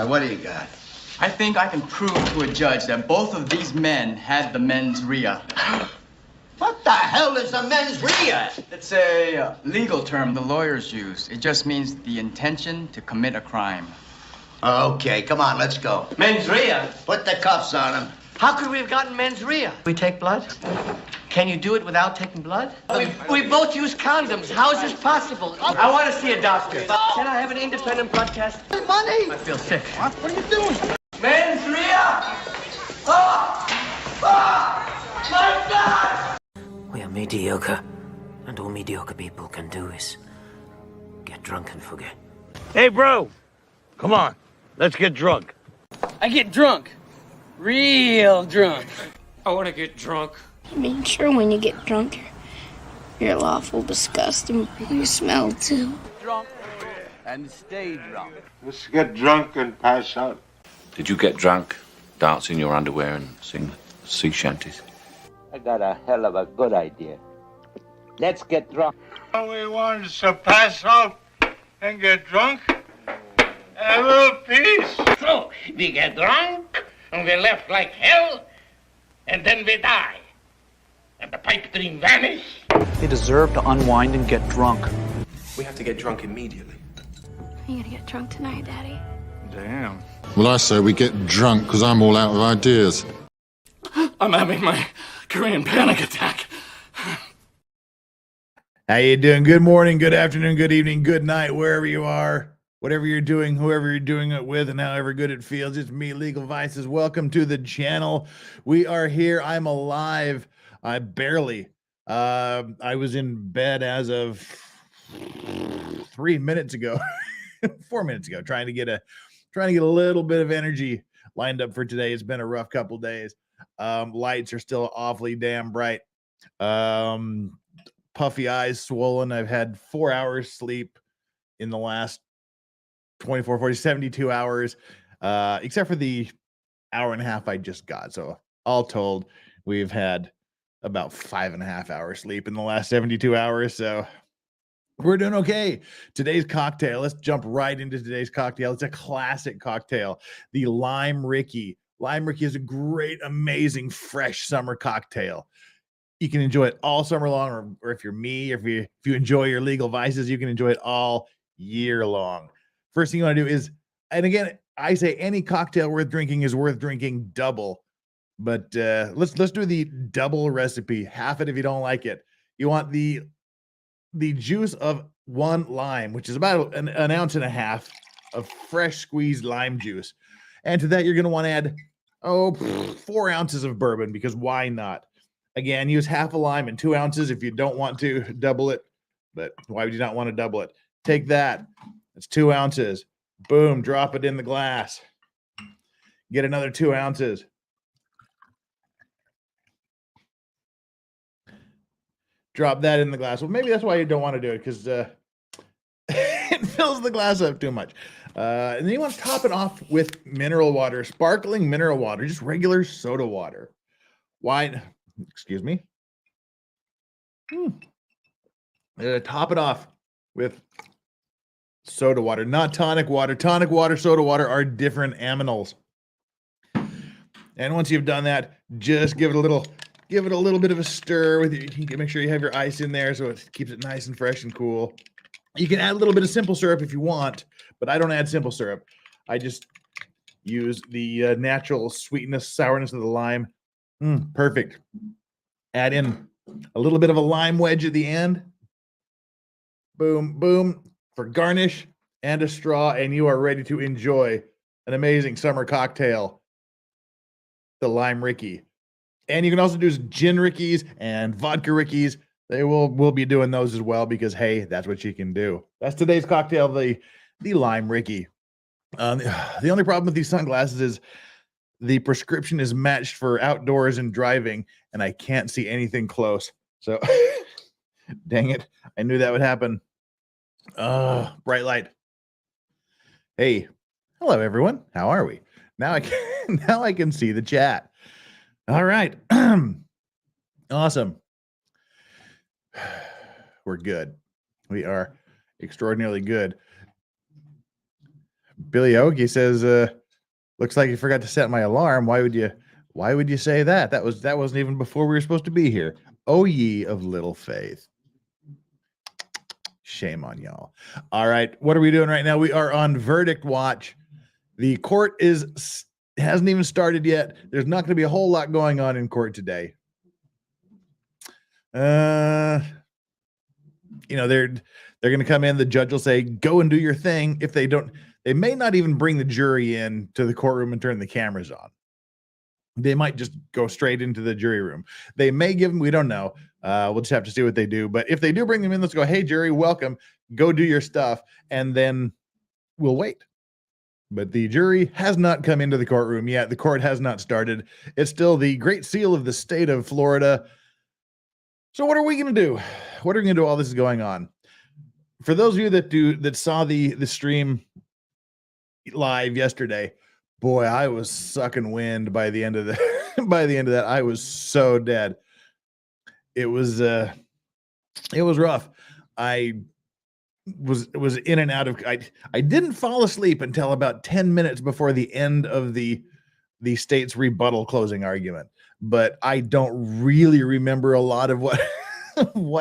What do you got? I think I can prove to a judge that both of these men had the mens rea. What the hell is a mens rea? It's a legal term the lawyers use. It just means the intention to commit a crime. Okay, come on, let's go. Mens rea? Put the cuffs on him. How could we have gotten mens rea? We take blood? Can you do it without taking blood? We both use condoms. How is this possible? I want to see a doctor. Can I have an independent blood test? Money! I feel sick. What are you doing? Mens rea! Oh! Oh! My God! We are mediocre, and all mediocre people can do is get drunk and forget. Hey, bro, come on, let's get drunk. I get drunk. Real drunk. I want to get drunk. I mean, sure, when you get drunk, you're awful disgusting. You smell, too. Drunk and stay drunk. Let's get drunk and pass out. Did you get drunk, dance in your underwear and sing sea shanties? I got a hell of a good idea. Let's get drunk. All we want is to pass out and get drunk. And a little peace. So, we get drunk, and we're left like hell, and then we die. And the pipe dream vanish. They deserve to unwind and get drunk. We have to get drunk immediately. Are you gonna get drunk tonight, Daddy? Damn. Well, I say we get drunk because I'm all out of ideas. I'm having my Korean panic attack. How you doing? Good morning, good afternoon, good evening, good night, wherever you are, whatever you're doing, whoever you're doing it with, and however good it feels. It's me, Legal Vices. Welcome to the channel. We are here. I'm alive. I barely. I was in bed as of 3 minutes ago, 4 minutes ago, trying to get a little bit of energy lined up for today. It's been a rough couple days. Lights are still awfully damn bright. Puffy eyes, swollen. I've had 4 hours sleep in the last 24, 40, 72 hours, except for the hour and a half I just got. So all told, we've had about 5.5 hours sleep in the last 72 hours. So we're doing okay. Today's cocktail. Let's jump right into today's cocktail. It's a classic cocktail, the Lime Ricky. Lime Ricky is a great, amazing, fresh summer cocktail. You can enjoy it all summer long, or if you're me, if you enjoy your Legal Vices, you can enjoy it all year long. First thing you want to do is, and again, I say any cocktail worth drinking is worth drinking double, but let's do the double recipe. Half it if you don't like it. You want the juice of 1 lime, which is about an ounce and a half of fresh squeezed lime juice. And to that, you're going to want to add 4 ounces of bourbon, because why not? Again, use half a lime and 2 ounces if you don't want to double it. But why would you not want to double it? Take that. That's 2 ounces. Boom. Drop it in the glass. Get another 2 ounces. Drop that in the glass. Well, maybe that's why you don't want to do it, because it fills the glass up too much. And then you want to top it off with mineral water, sparkling mineral water, just regular soda water. Why? Excuse me. Top it off with soda water, not tonic water. Tonic water, soda water are different aminals. And once you've done that, just give it a little bit of a stir with you can make sure you have your ice in there so it keeps it nice and fresh and cool. You can add a little bit of simple syrup if you want, but I don't add simple syrup. I just use the natural sweetness, sourness of the lime. Perfect. Add in a little bit of a lime wedge at the end. Boom, boom, for garnish and a straw, and you are ready to enjoy an amazing summer cocktail, the Lime Ricky. And you can also do gin Rickies and vodka Rickies. We'll be doing those as well, because hey, that's what you can do. That's today's cocktail, the Lime Ricky. The only problem with these sunglasses is the prescription is matched for outdoors and driving, and I can't see anything close. So, dang it, I knew that would happen. Bright light. Hey, hello everyone. How are we? Now I can see the chat. All right. Awesome. We're good. We are extraordinarily good. Billy Ogie says, looks like you forgot to set my alarm. Why would you say that? That wasn't even before we were supposed to be here. O ye of little faith. Shame on y'all. All right. What are we doing right now? We are on verdict watch. The court hasn't even started yet. There's not going to be a whole lot going on in court today. They're going to come in. The judge will say, go and do your thing. If they don't, they may not even bring the jury in to the courtroom and turn the cameras on. They might just go straight into the jury room. They may give them, we don't know. We'll just have to see what they do. But if they do bring them in, let's go, hey, jury, welcome. Go do your stuff. And then we'll wait. But the jury has not come into the courtroom yet. The court has not started. It's still the Great Seal of the state of Florida. So what are we going to do? What are we going to do while this is going on? For those of you that saw the stream live yesterday, boy, I was sucking wind by the end of that. I was so dead. It was rough. I was in and out of, I didn't fall asleep until about 10 minutes before the end of the state's rebuttal closing argument, but I don't really remember a lot of what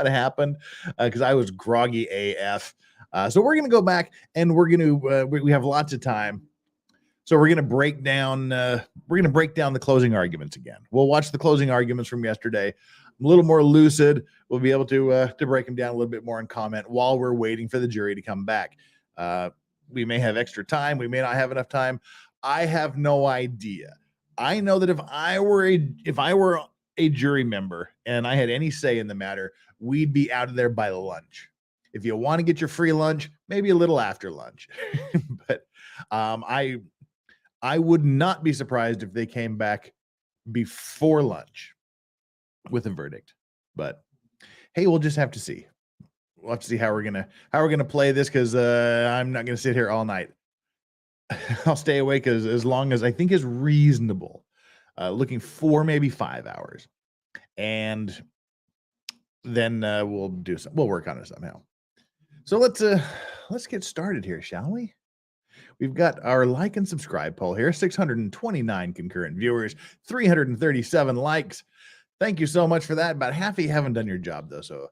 happened because I was groggy AF. So we're going to go back and we're going to we have lots of time. So we're going to break down the closing arguments again. We'll watch the closing arguments from yesterday. I'm a little more lucid. We'll be able to break them down a little bit more and comment while we're waiting for the jury to come back. We may have extra time. We may not have enough time. I have no idea. I know that if I were a jury member and I had any say in the matter, we'd be out of there by lunch. If you want to get your free lunch, maybe a little after lunch. But I would not be surprised if they came back before lunch with a verdict. But hey, we'll just have to see. We'll have to see how we're gonna play this because I'm not gonna sit here all night. I'll stay awake as long as I think is reasonable. Looking for maybe 5 hours, and then we'll work on it somehow. So let's get started here, shall we? We've got our like and subscribe poll here. 629 concurrent viewers, 337 likes. Thank you so much for that. About half of you haven't done your job, though. So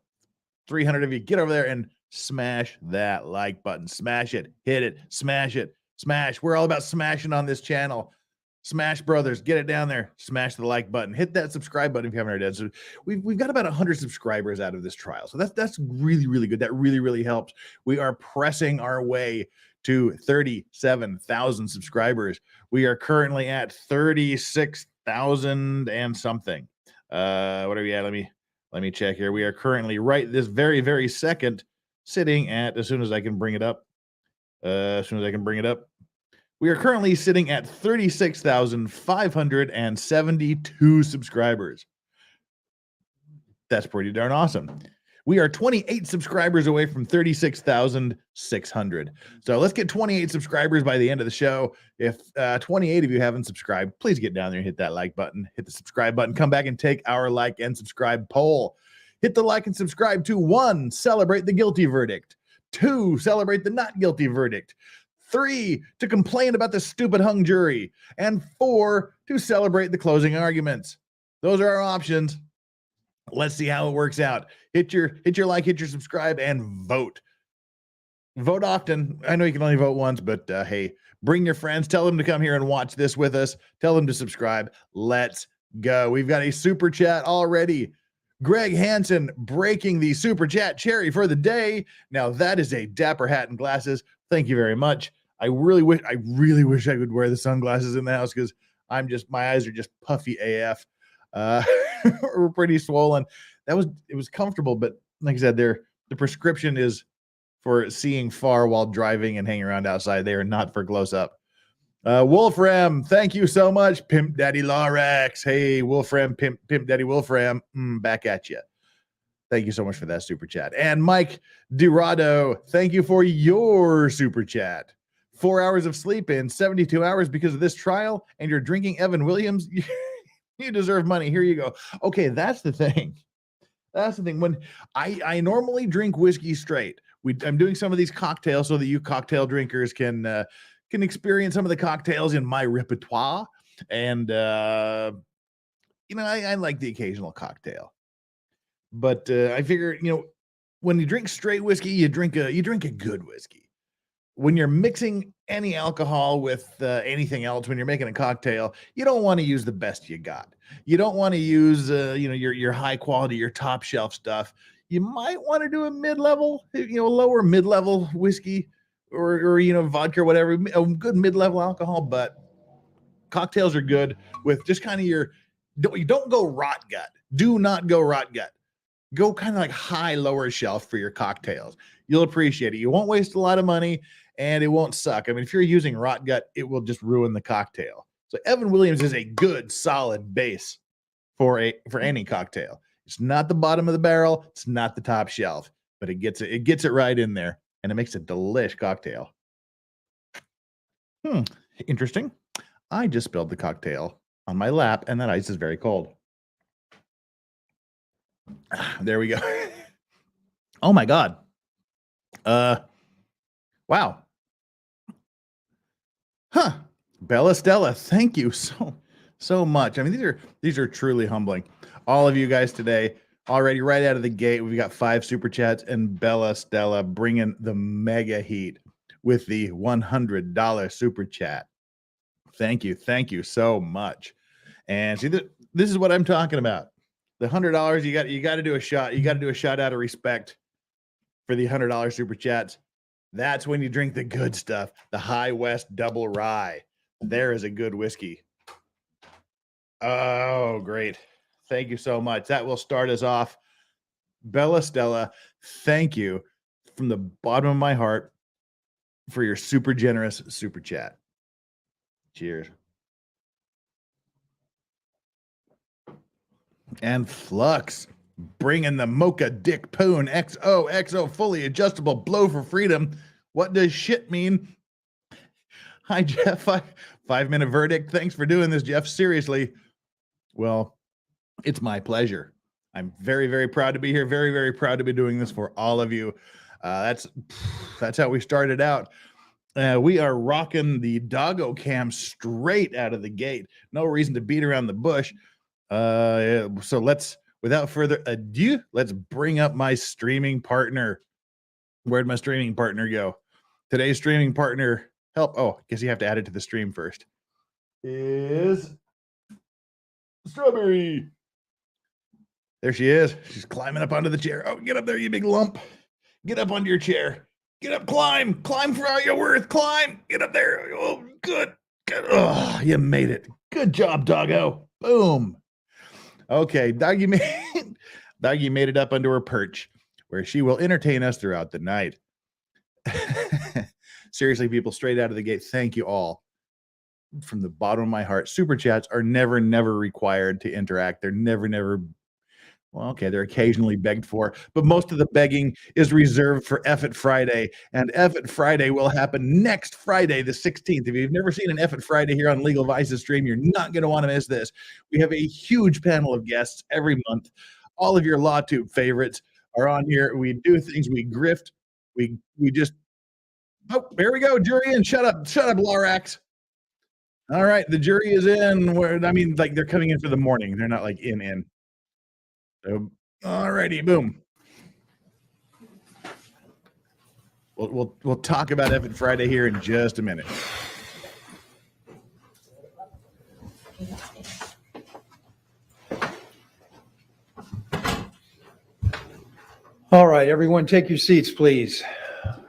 300 of you, get over there and smash that like button. Smash it. Hit it. Smash it. Smash. We're all about smashing on this channel. Smash Brothers. Get it down there. Smash the like button. Hit that subscribe button if you haven't already done. So we've got about 100 subscribers out of this trial. So that's really, really good. That really, really helps. We are pressing our way to 37,000 subscribers. We are currently at 36,000 and something. What are we at? Let me check here. We are currently right this very, very second sitting at, as soon as I can bring it up, we are currently sitting at 36,572 subscribers. That's pretty darn awesome. We are 28 subscribers away from 36,600. So let's get 28 subscribers by the end of the show. If 28 of you haven't subscribed, please get down there and hit that like button, hit the subscribe button, come back and take our like and subscribe poll. Hit the like and subscribe to 1, celebrate the guilty verdict. 2, celebrate the not guilty verdict. 3, to complain about the stupid hung jury. And 4, to celebrate the closing arguments. Those are our options. Let's see how it works out. Hit your like, hit your subscribe, and vote. Vote often. I know you can only vote once, but hey, bring your friends. Tell them to come here and watch this with us. Tell them to subscribe. Let's go. We've got a super chat already. Greg Hansen breaking the super chat cherry for the day. Now that is a dapper hat and glasses. Thank you very much. I really wish I could wear the sunglasses in the house because my eyes are just puffy AF. We're pretty swollen. It was comfortable, but like I said, the prescription is for seeing far while driving and hanging around outside. They are not for close up. Wolfram, thank you so much. Pimp Daddy Lorex. Hey, Wolfram, Pimp Daddy Wolfram. Back at you. Thank you so much for that super chat. And Mike Durado, thank you for your super chat. 4 hours of sleep in 72 hours because of this trial, and you're drinking Evan Williams. You deserve money. Here you go. Okay, that's the thing. That's the thing. When I normally drink whiskey straight, I'm doing some of these cocktails so that you cocktail drinkers can can experience some of the cocktails in my repertoire. And, I like the occasional cocktail. But I figure, when you drink straight whiskey, you drink a good whiskey. When you're mixing any alcohol with anything else, when you're making a cocktail, you don't want to use the best you got. You don't want to use, your high quality, your top shelf stuff. You might want to do a mid-level, lower mid-level whiskey or vodka or whatever, a good mid-level alcohol. But cocktails are good with just kind of you don't go rot gut. Do not go rot gut. Go kind of like high, lower shelf for your cocktails. You'll appreciate it. You won't waste a lot of money and it won't suck. I mean, if you're using rot gut, it will just ruin the cocktail. So Evan Williams is a good, solid base for any cocktail. It's not the bottom of the barrel. It's not the top shelf, but it gets it right in there, and it makes a delish cocktail. Interesting. I just spilled the cocktail on my lap, and that ice is very cold. There we go. Oh my God. Wow. Huh. Bella Stella, thank you so much. I mean, these are truly humbling. All of you guys today, already right out of the gate, we've got 5 super chats, and Bella Stella bringing the mega heat with the $100 super chat. Thank you so much. And see, this is what I'm talking about. The $100, you got to do a shot. You got to do a shot out of respect for the $100 super chats. That's when you drink the good stuff. The High West Double Rye. There is a good whiskey. Oh, great. Thank you so much. That will start us off. Bella Stella, thank you from the bottom of my heart for your super generous super chat. Cheers. And Flux, bringing the Mocha Dick Poon XO fully adjustable blow for freedom. What does shit mean? Hi, Jeff. 5-minute verdict. Thanks for doing this, Jeff. Seriously. Well, it's my pleasure. I'm very, very proud to be here. Very, very proud to be doing this for all of you. That's how we started out. We are rocking the doggo cam straight out of the gate. No reason to beat around the bush. So without further ado, let's bring up my streaming partner. Where'd my streaming partner go? Today's streaming partner, I guess you have to add it to the stream first, is Strawberry. There she is. She's climbing up onto the chair. Oh, get up there, you big lump. Get up onto your chair. Get up, climb for all you're worth. Climb. Get up there. Oh, good. Oh, you made it. Good job, doggo. Boom. Okay, Doggy made it up under her perch, where she will entertain us throughout the night. Seriously, people, straight out of the gate, thank you all from the bottom of my heart. Super chats are never required to interact. They're never. Well, okay, they're occasionally begged for, but most of the begging is reserved for F It Friday, and F It Friday will happen next Friday, the 16th. If you've never seen an F It Friday here on Legal Vices stream, you're not going to want to miss this. We have a huge panel of guests every month. All of your LawTube favorites are on here. We do things, we grift, we just, oh, here we go, jury in, shut up, Lorax. All right, the jury is in. Like they're coming in for the morning. They're not like in. So, all righty, boom. We'll talk about F It Friday here in just a minute. All right, everyone, take your seats, please.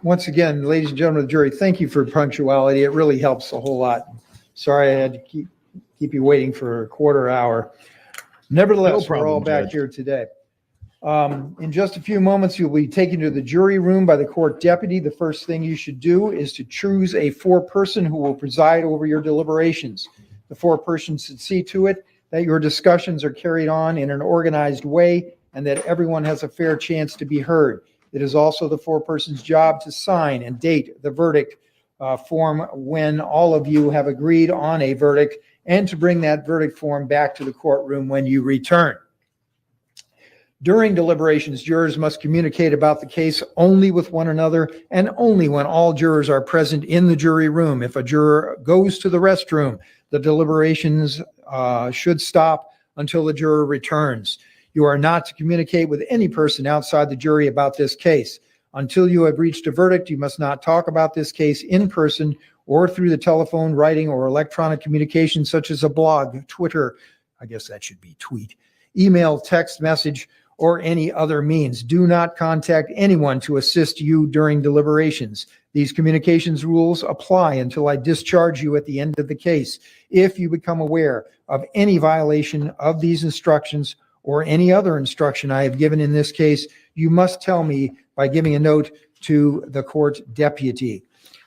Once again, ladies and gentlemen of the jury, thank you for punctuality. It really helps a whole lot. Sorry I had to keep you waiting for a quarter hour. Nevertheless, we're all back here today. In just a few moments, you'll be taken to the jury room by the court deputy. The first thing you should do is to choose a foreperson who will preside over your deliberations. The foreperson should see to it that your discussions are carried on in an organized way and that everyone has a fair chance to be heard. It is also the foreperson's job to sign and date the verdict form when all of you have agreed on a verdict, and to bring that verdict form back to the courtroom when you return. During deliberations, jurors must communicate about the case only with one another and only when all jurors are present in the jury room. If a juror goes to the restroom, the deliberations should stop until the juror returns. You are not to communicate with any person outside the jury about this case. Until you have reached a verdict, you must not talk about this case in person or through the telephone, writing, or electronic communication such as a blog, Twitter, I guess that should be tweet, email, text message, or any other means. Do not contact anyone to assist you during deliberations. These communications rules apply until I discharge you at the end of the case. If you become aware of any violation of these instructions or any other instruction I have given in this case, you must tell me by giving a note to the court deputy.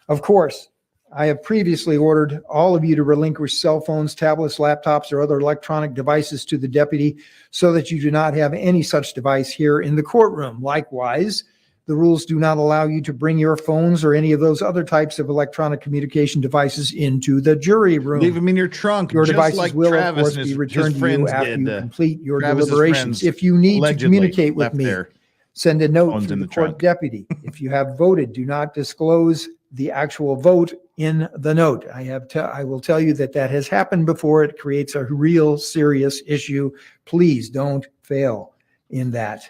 Of course, I have previously ordered all of you to relinquish cell phones, tablets, laptops, or other electronic devices to the deputy so that you do not have any such device here in the courtroom. Likewise, the rules do not allow you to bring your phones or any of those other types of electronic communication devices into the jury room. Leave them in your trunk. Your just devices like will, Travis of course, and be his returned to you friends after did. you complete your Travis's deliberations. friends If you need to allegedly communicate with left me, their send a note phones to in the the court trunk. deputy. If you have voted, do not disclose the actual vote in the note. I will tell you that has happened before. It creates a real serious issue. Please don't fail in that.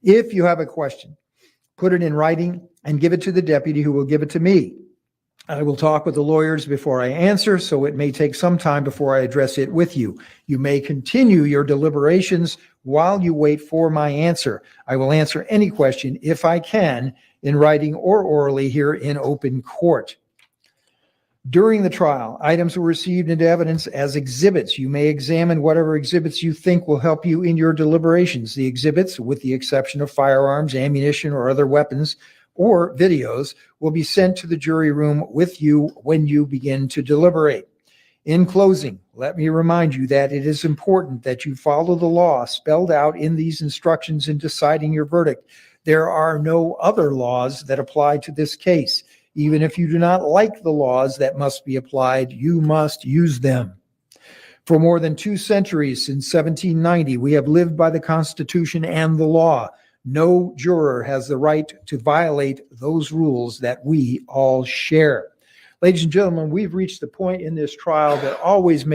If you have a question, put it in writing and give it to the deputy, who will give it to me. I will talk with the lawyers before I answer, so it may take some time before I address it with you. You may continue your deliberations while you wait for my answer. I will answer any question, if I can, in writing or orally here in open court. During the trial, items were received into evidence as exhibits. You may examine whatever exhibits you think will help you in your deliberations. The exhibits, with the exception of firearms, ammunition, or other weapons, or videos, will be sent to the jury room with you when you begin to deliberate. In closing, let me remind you that it is important that you follow the law spelled out in these instructions in deciding your verdict. There are no other laws that apply to this case. Even if you do not like the laws that must be applied, you must use them. For more than 2 centuries, since 1790, we have lived by the Constitution and the law. No juror has the right to violate those rules that we all share. Ladies and gentlemen, we've reached the point in this trial that always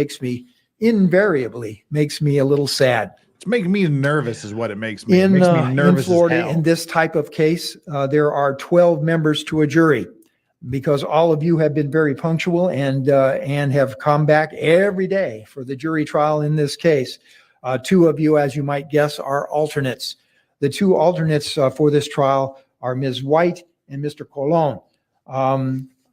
invariably makes me a little sad. It's making me nervous is what it makes me. In It makes me nervous Florida, as hell. in this type of case, there are 12 members to a jury, because all of you have been very punctual and have come back every day for the jury trial in this case. 2 of you, as you might guess, are alternates. The 2 alternates for this trial are Ms. White and Mr. Colon.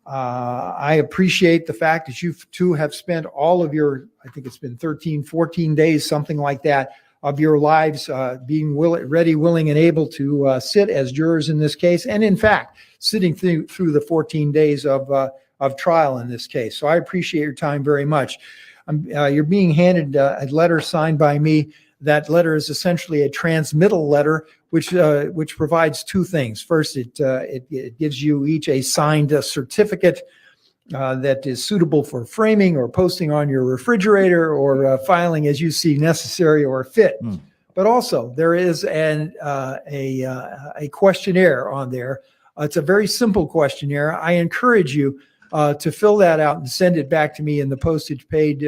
I appreciate the fact that you 2 have spent all of your, I think it's been 13, 14 days, something like that, of your lives being ready, willing, and able to sit as jurors in this case, and in fact, sitting through the 14 days of trial in this case. So I appreciate your time very much. You're being handed a letter signed by me. That letter is essentially a transmittal letter, which provides 2 things. First, it gives you each a signed certificate that is suitable for framing or posting on your refrigerator or filing as you see necessary or fit. But also, there is a questionnaire on there. It's a very simple questionnaire. I encourage you to fill that out and send it back to me in the postage paid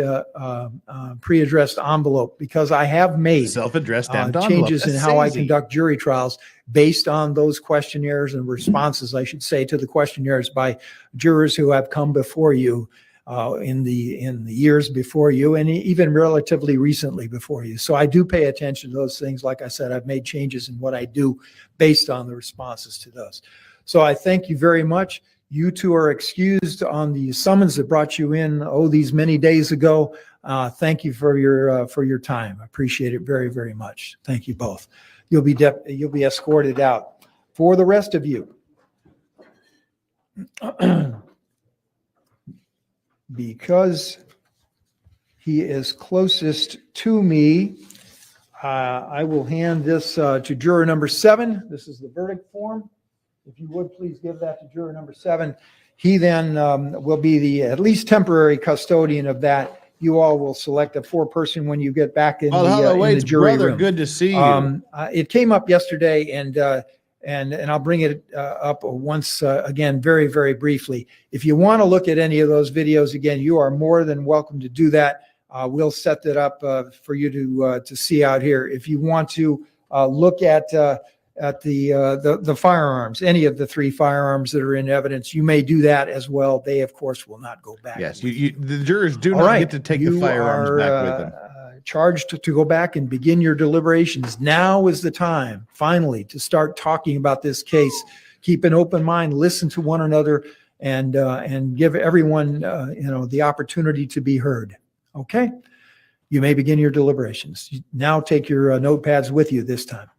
pre-addressed envelope, because I have made self-addressed changes in That's how I easy. conduct jury trials based on those questionnaires and responses, I should say, to the questionnaires by jurors who have come before you in the years before you, and even relatively recently before you. So I do pay attention to those things. Like I said, I've made changes in what I do based on the responses to those. So I thank you very much. You 2 are excused on the summons that brought you in, these many days ago. Thank you for your time. I appreciate it very, very much. Thank you both. You'll be escorted out. For the rest of you, because he is closest to me, I will hand this to juror number 7. This is the verdict form. If you would please give that to juror number 7. He then will be the at least temporary custodian of that you all will select a 4-person when you get back in Hello, in the Wade's jury brother. room. Good to see you. It came up yesterday, and I'll bring it up once again, very, very briefly. If you want to look at any of those videos again, you are more than welcome to do that. We'll set that up for you to see out here. If you want to look at the firearms, any of the 3 firearms that are in evidence, you may do that as well. They, of course, will not go back. Yes, the jurors do not get to take the firearms back with them. Charged to go back and begin your deliberations. Now is the time, finally, to start talking about this case. Keep an open mind, listen to one another, and give everyone the opportunity to be heard. Okay? You may begin your deliberations. Now take your notepads with you this time.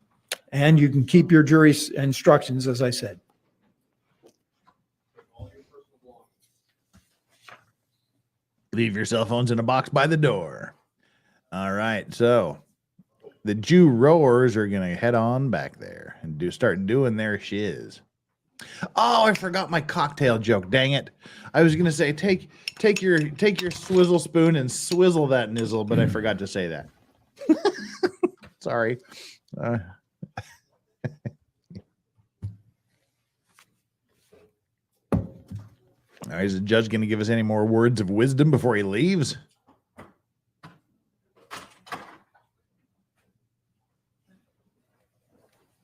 And you can keep your jury instructions, as I said. Leave your cell phones in a box by the door. All right, so the Jew rowers are going to head on back there and start doing their shiz. Oh, I forgot my cocktail joke. Dang it! I was going to say take your swizzle spoon and swizzle that nizzle, but I forgot to say that. Sorry. All right, is the judge going to give us any more words of wisdom before he leaves?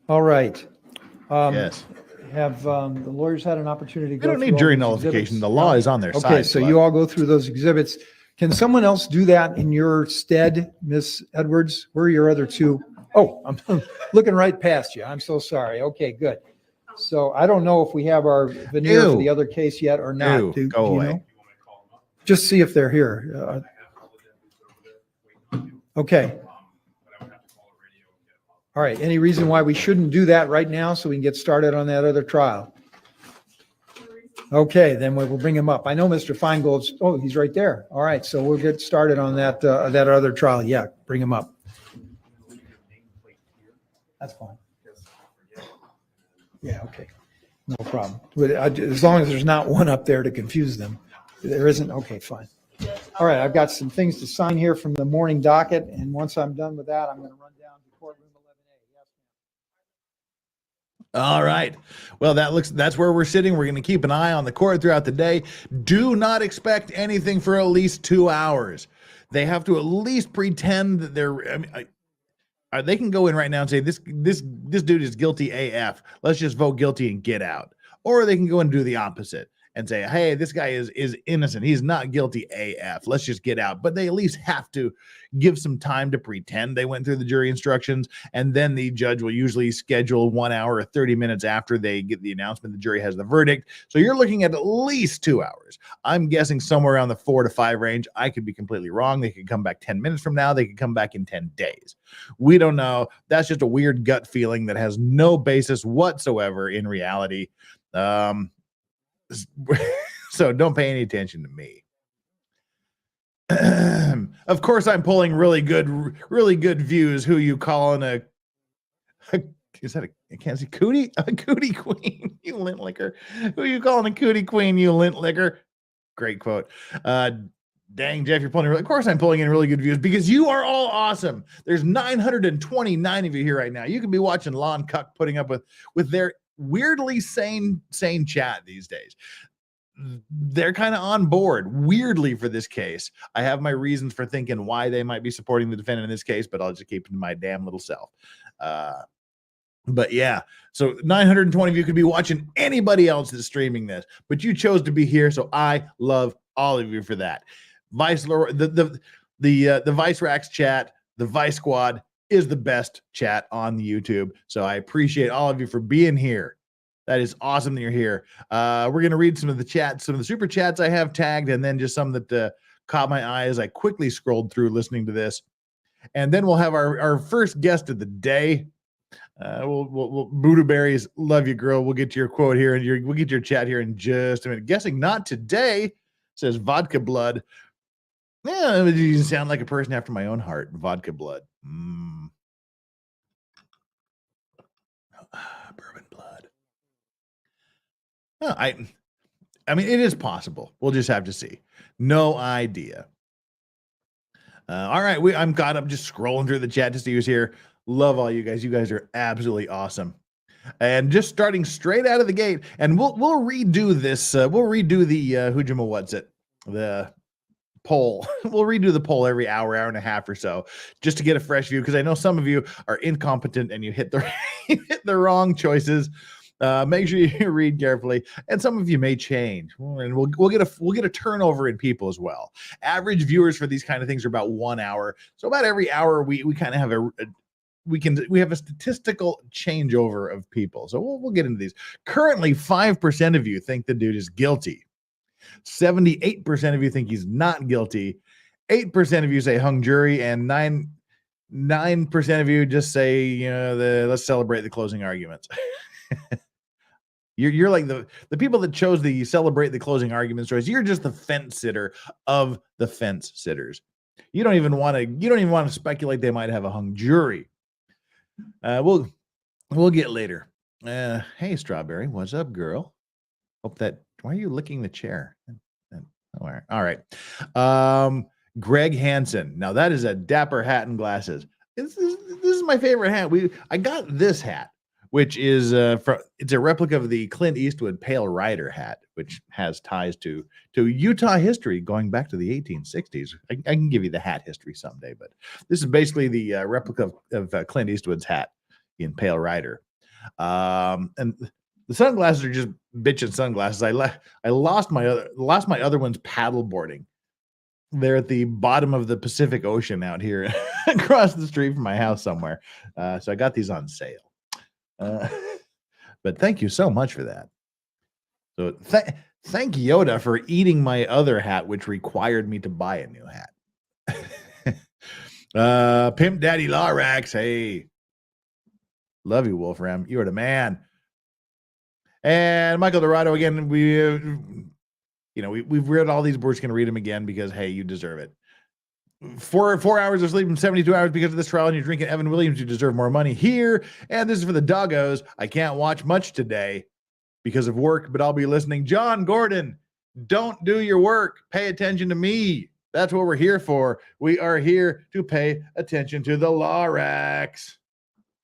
All right. Yes. Have the lawyers had an opportunity to go We don't through need all jury those nullification. exhibits? The law is on their side. Okay, so you all go through those exhibits. Can someone else do that in your stead, Miss Edwards? Where are your other 2? Oh, I'm looking right past you. I'm so sorry. Okay, good. So I don't know if we have our veneer for the other case yet or not. Go away. Know? Just see if they're here. Okay. All right. Any reason why we shouldn't do that right now so we can get started on that other trial? Okay, then we'll bring him up. I know Mr. Feingold's, he's right there. All right, so we'll get started on that other trial. Yeah, bring him up. That's fine. Yeah, okay. No problem. As long as there's not one up there to confuse them. There isn't? Okay, fine. All right, I've got some things to sign here from the morning docket, and once I'm done with that, I'm going to run down to courtroom 11A. All right. Well, that's where we're sitting. We're going to keep an eye on the court throughout the day. Do not expect anything for at least 2 hours. They have to at least pretend that they can go in right now and say this dude is guilty AF. Let's just vote guilty and get out. Or they can go and do the opposite and say, hey, this guy is innocent. He's not guilty AF. Let's just get out. But they at least have to give some time to pretend they went through the jury instructions. And then the judge will usually schedule 1 hour or 30 minutes after they get the announcement the jury has the verdict. So you're looking at least 2 hours. I'm guessing somewhere around the 4 to 5 range. I could be completely wrong. They could come back 10 minutes from now. They could come back in 10 days. We don't know. That's just a weird gut feeling that has no basis whatsoever in reality. So don't pay any attention to me. Of course, I'm pulling really good views. Who you calling is that I can't see cootie? A cootie queen, you lint licker. Who you calling a cootie queen, you lint licker? Great quote. Dang, Jeff, you're pulling. Of course, I'm pulling in really good views because you are all awesome. There's 929 of you here right now. You can be watching Lon Cuck putting up with their weirdly sane chat these days. They're kind of on board weirdly for this case. I have my reasons for thinking why they might be supporting the defendant in this case, but I'll just keep it to my damn little self. But yeah, so 920 of you could be watching anybody else that's streaming this, but you chose to be here, so I love all of you for that. The Vice Racks chat, the Vice Squad is the best chat on the YouTube, so I appreciate all of you for being here. That is awesome that you're here. We're going to read some of the chats, some of the super chats I have tagged, and then just some that caught my eye as I quickly scrolled through listening to this. And then we'll have our first guest of the day. We'll Buddha Berries, love you, girl. We'll get to your quote here, and we'll get your chat here in just a minute. Guessing not today, says Vodka Blood. Yeah, you sound like a person after my own heart. Vodka Blood. Bourbon blood. I mean, it is possible. We'll just have to see. No idea. All right, I'm caught up just scrolling through the chat to see who's here. Love all you guys. You guys are absolutely awesome. And just starting straight out of the gate, and we'll redo this. We'll redo the Hujima What's It, the poll. We'll redo the poll every hour and a half or so, just to get a fresh view. Because I know some of you are incompetent and you hit the you hit the wrong choices. Make sure you read carefully, and some of you may change, and we'll get a turnover in people as well. Average viewers for these kind of things are about 1 hour, so about every hour we kind of have we have a statistical changeover of people. So we'll get into these. Currently, 5% of you think the dude is guilty. 78% of you think he's not guilty. 8% of you say hung jury, and 9% of you just say, let's celebrate the closing arguments. You're like the people that chose the celebrate the closing arguments choice. You're just the fence sitter of the fence sitters. You don't even want to speculate they might have a hung jury. We'll get later. Hey, Strawberry, what's up, girl? Why are you licking the chair? All right. Greg Hansen. Now that is a dapper hat and glasses. This is my favorite hat. I got this hat, which is it's a replica of the Clint Eastwood Pale Rider hat, which has ties to Utah history going back to the 1860s. I can give you the hat history someday, but this is basically the replica of Clint Eastwood's hat in Pale Rider. And the sunglasses are just bitchin' sunglasses. I lost my other ones paddle boarding. They're at the bottom of the Pacific Ocean out here across the street from my house somewhere. So I got these on sale. But thank you so much for that. So thank Yoda for eating my other hat, which required me to buy a new hat. Pimp Daddy Lorax, hey. Love you, Wolfram. You are the man. And Michael Dorado, again, we've read all these. We're just going to read them again because, hey, you deserve it. 4 hours of sleep and 72 hours because of this trial, and you're drinking Evan Williams. You deserve more money here. And this is for the doggos. I can't watch much today because of work, but I'll be listening. John Gordon, don't do your work. Pay attention to me. That's what we're here for. We are here to pay attention to the Lorax.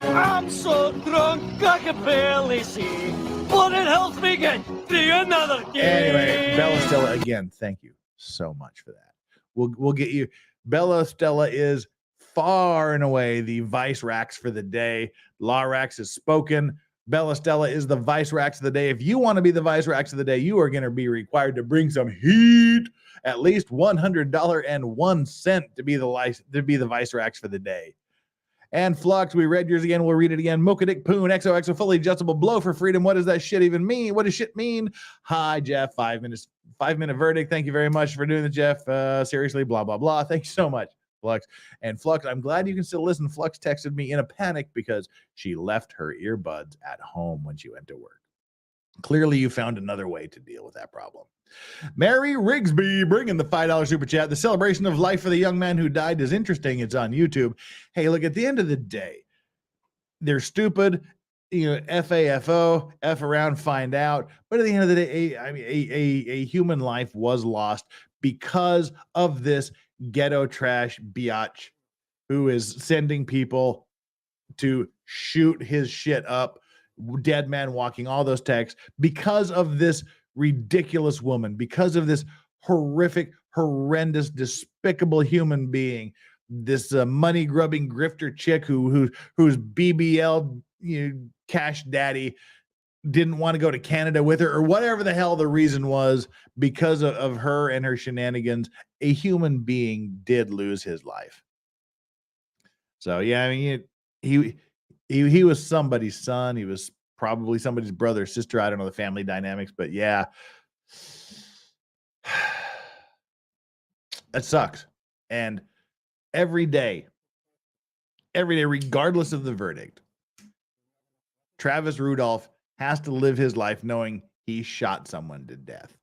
I'm so drunk I can barely see, but it helps me get through another game. Anyway, Bella Stella, again, thank you so much for that. We'll get you. Bella Stella is far and away the Vice Rax for the day. Lorax is spoken. Bella Stella is the Vice Rax of the day. If you want to be the Vice Rax of the day, you are going to be required to bring some heat, at least $100.01 to be the Vice Rax for the day. And Flux, we read yours again. We'll read it again. Mochadik Poon, XOXO, fully adjustable blow for freedom. What does that shit even mean? What does shit mean? Hi, Jeff. 5 minute verdict. Thank you very much for doing it, Jeff. Seriously, blah, blah, blah. Thank you so much, Flux. And Flux, I'm glad you can still listen. Flux texted me in a panic because she left her earbuds at home when she went to work. Clearly, you found another way to deal with that problem. Mary Rigsby bringing the $5 super chat. The celebration of life for the young man who died is interesting. It's on YouTube. Hey, look, at the end of the day, they're stupid. FAFO, F around, find out. But at the end of the day, a human life was lost because of this ghetto trash biatch who is sending people to shoot his shit up. Dead man walking, all those texts, because of this ridiculous woman, because of this horrific, horrendous, despicable human being, this money grubbing grifter chick whose BBL cash daddy didn't want to go to Canada with her, or whatever the hell the reason was. Because of her and her shenanigans, a human being did lose his life. So yeah, I mean, he was somebody's son. He was probably somebody's brother or sister. I don't know the family dynamics, but yeah, that sucks. And every day, regardless of the verdict, Travis Rudolph has to live his life knowing he shot someone to death.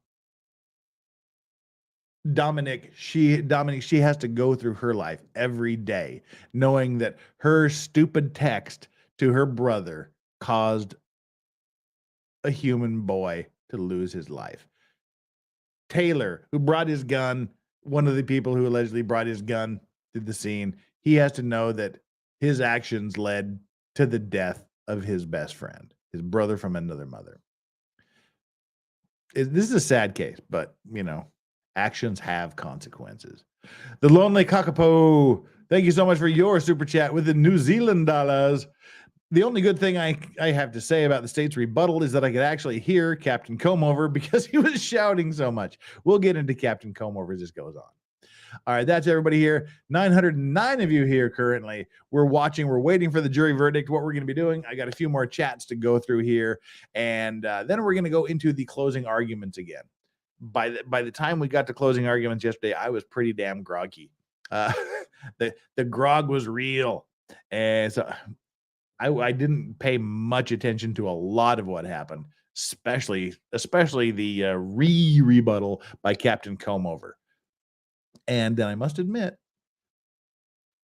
Dominic, she has to go through her life every day knowing that her stupid text to her brother caused a human boy to lose his life. Taylor, who brought his gun, one of the people who allegedly brought his gun to the scene, he has to know that his actions led to the death of his best friend, his brother from another mother. This is a sad case, but, actions have consequences. The Lonely Kakapo, thank you so much for your super chat with the New Zealand dollars. The only good thing I have to say about the state's rebuttal is that I could actually hear Captain Comeover because he was shouting so much. We'll get into Captain Comeover as this goes on. All right, that's everybody here. 909 of you here currently. We're watching. We're waiting for the jury verdict, what we're going to be doing. I got a few more chats to go through here, and then we're going to go into the closing arguments again. By the time we got to closing arguments yesterday, I was pretty damn groggy. The grog was real, and so I didn't pay much attention to a lot of what happened, especially the rebuttal by Captain Comeover. And then I must admit,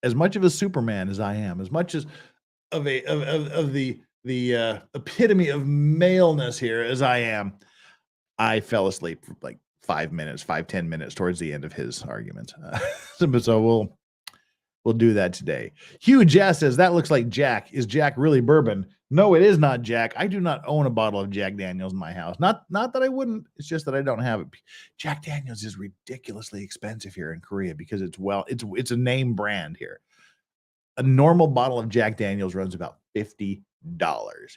as much of a Superman as I am, as much as of the epitome of maleness here as I am, I fell asleep for like 5-10 minutes towards the end of his argument. So we'll do that today. Hugh Jess says, that looks like Jack. Is Jack really bourbon? No, it is not Jack. I do not own a bottle of Jack Daniels in my house. Not that I wouldn't. It's just that I don't have it. Jack Daniels is ridiculously expensive here in Korea because it's a name brand here. A normal bottle of Jack Daniels runs about $50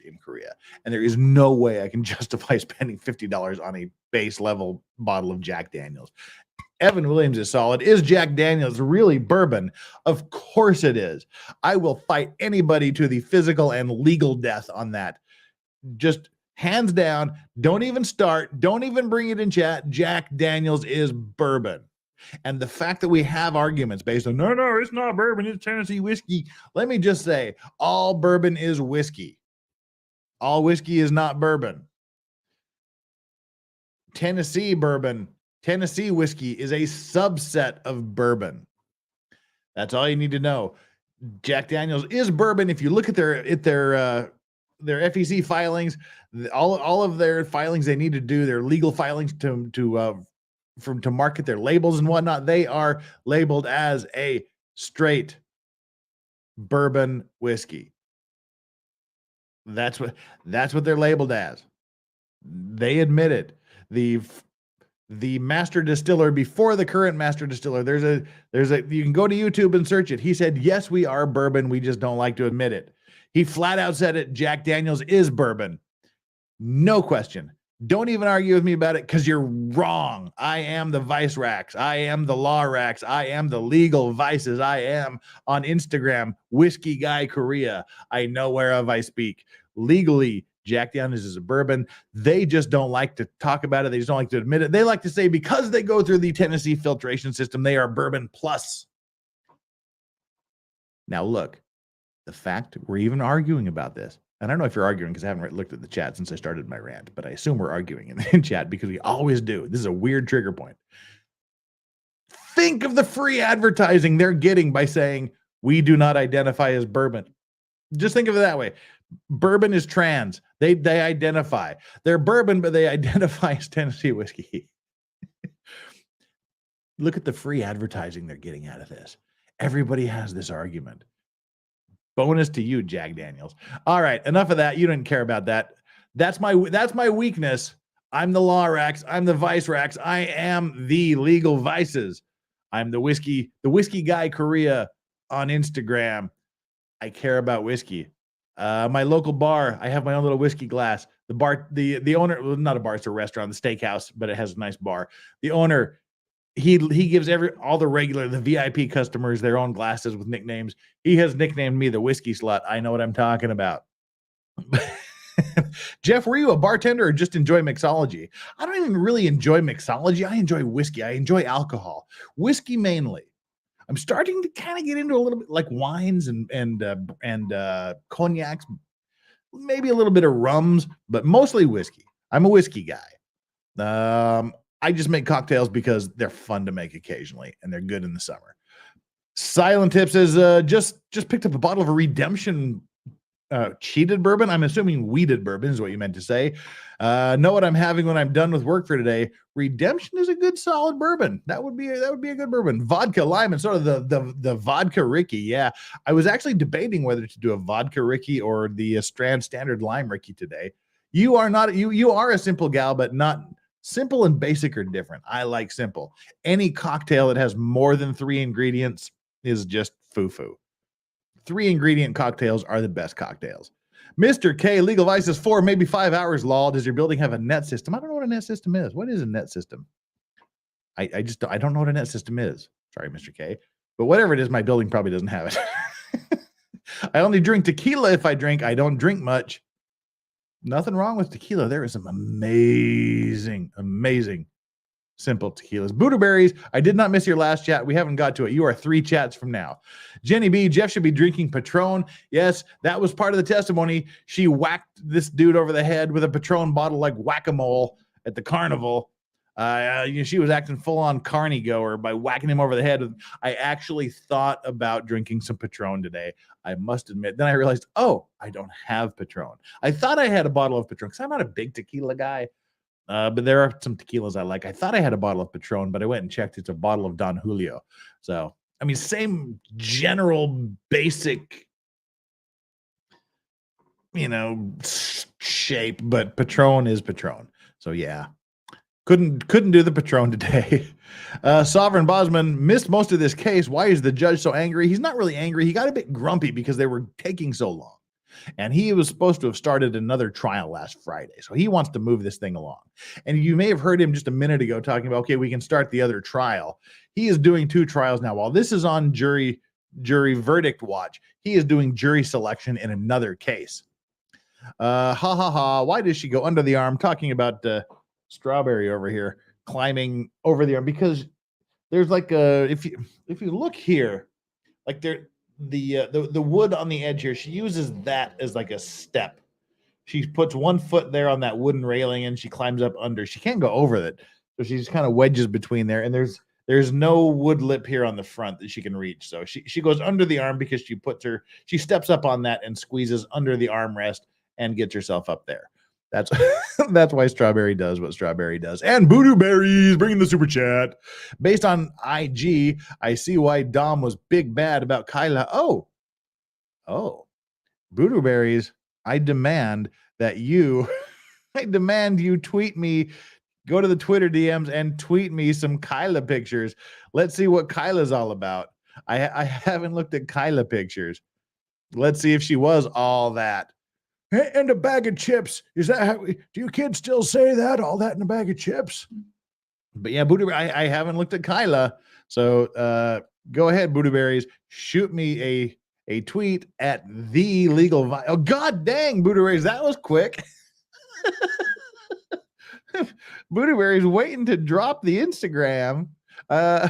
in Korea. And there is no way I can justify spending $50 on a base level bottle of Jack Daniels. Evan Williams is solid. Is Jack Daniels really bourbon? Of course it is. I will fight anybody to the physical and legal death on that. Just hands down. Don't even start. Don't even bring it in chat. Jack Daniels is bourbon. And the fact that we have arguments based on, no, it's not bourbon, it's Tennessee whiskey. Let me just say, all bourbon is whiskey. All whiskey is not bourbon. Tennessee whiskey is a subset of bourbon. That's all you need to know. Jack Daniels is bourbon. If you look at their FEC filings, all of their filings they need to do, their legal filings to market their labels and whatnot, they are labeled as a straight bourbon whiskey. That's what they're labeled as. They admit it. The master distiller before the current master distiller, there's a you can go to YouTube and search it. He said, yes, we are bourbon. We just don't like to admit it. He flat out said it. Jack Daniels is bourbon. No question. Don't even argue with me about it because you're wrong. I am the Vice Racks. I am the Law Racks. I am the Legal Vices. I am on Instagram, Whiskey Guy Korea. I know whereof I speak. Legally, Jack Daniels is a bourbon. They just don't like to talk about it. They just don't like to admit it. They like to say because they go through the Tennessee filtration system, they are bourbon plus. Now, look, the fact we're even arguing about this, and I don't know if you're arguing because I haven't looked at the chat since I started my rant, but I assume we're arguing in chat because we always do. This is a weird trigger point. Think of the free advertising they're getting by saying we do not identify as bourbon. Just think of it that way. Bourbon is trans. They identify. They're bourbon, but they identify as Tennessee whiskey. Look at the free advertising they're getting out of this. Everybody has this argument. Bonus to you, Jack Daniels. All right, enough of that. You didn't care about that. That's my weakness. I'm the Law Racks. I'm the Vice Racks. I am the Legal Vices. I'm the whiskey guy Korea on Instagram. I care about whiskey. My local bar, I have my own little whiskey glass. The bar, the owner, well, not a bar, it's a restaurant, the steakhouse, but it has a nice bar. The owner, he gives all the VIP customers their own glasses with nicknames. He has nicknamed me the whiskey slut. I know what I'm talking about. Jeff, were you a bartender or just enjoy mixology? I don't even really enjoy mixology. I enjoy whiskey. I enjoy alcohol. Whiskey mainly. I'm starting to kind of get into a little bit like wines and cognacs, maybe a little bit of rums, but mostly whiskey. I'm a whiskey guy. I just make cocktails because they're fun to make occasionally and they're good in the summer. Silent Tip says, just picked up a bottle of a Redemption cheated bourbon. I'm assuming weeded bourbon is what you meant to say. Know what I'm having when I'm done with work for today. Redemption is a good solid bourbon. That would be a good bourbon. Vodka lime and sort of the vodka Ricky. Yeah, I was actually debating whether to do a vodka Ricky or the Strand Standard Lime Ricky today. You are not you are a simple gal, but not simple and basic are different. I like simple. Any cocktail that has more than 3 ingredients is just foo-foo. 3 ingredient cocktails are the best cocktails. Mr. K, legal vice is 4, maybe 5 hours, lol. Does your building have a net system? I don't know what a net system is. What is a net system? I don't know what a net system is. Sorry, Mr. K. But whatever it is, my building probably doesn't have it. I only drink tequila if I drink. I don't drink much. Nothing wrong with tequila. There is some amazing simple tequilas. Buddhaberries, I did not miss your last chat. We haven't got to it. You are 3 chats from now. Jenny B, Jeff should be drinking Patron. Yes, that was part of the testimony. She whacked this dude over the head with a Patron bottle like whack-a-mole at the carnival. She was acting full-on carny goer by whacking him over the head. I actually thought about drinking some Patron today. I must admit. Then I realized, oh, I don't have Patron. I thought I had a bottle of Patron because I'm not a big tequila guy. But there are some tequilas I like. I thought I had a bottle of Patron, but I went and checked. It's a bottle of Don Julio. So, I mean, same general basic, shape, but Patron is Patron. So, yeah. Couldn't do the Patron today. Sovereign Bosman missed most of this case. Why is the judge so angry? He's not really angry. He got a bit grumpy because they were taking so long. And he was supposed to have started another trial last Friday. So he wants to move this thing along. And you may have heard him just a minute ago talking about, okay, we can start the other trial. He is doing 2 trials now. While this is on jury verdict watch, he is doing jury selection in another case. Why does she go under the arm? Talking about Strawberry over here climbing over the arm, because there's like if you look here, like the wood on the edge here, she uses that as like a step. She puts 1 foot there on that wooden railing and she climbs up under. She can't go over it, so she just kind of wedges between there. And there's no wood lip here on the front that she can reach, so she goes under the arm because she steps up on that and squeezes under the armrest and gets herself up there. That's that's why Strawberry does what Strawberry does. And Voodoo Berries bringing the super chat. Based on IG, I see why Dom was big bad about Kyla. Oh, Voodoo Berries, I demand you tweet me, go to the Twitter DMs and tweet me some Kyla pictures. Let's see what Kyla's all about. I haven't looked at Kyla pictures. Let's see if she was all that. And a bag of chips. Is that how? Do you kids still say that? All that in a bag of chips? But yeah, I haven't looked at Kyla. So go ahead, Bootyberries. Shoot me a tweet at the legal. Oh, god dang, Bootyberries. That was quick. Bootyberries waiting to drop the Instagram. Oh,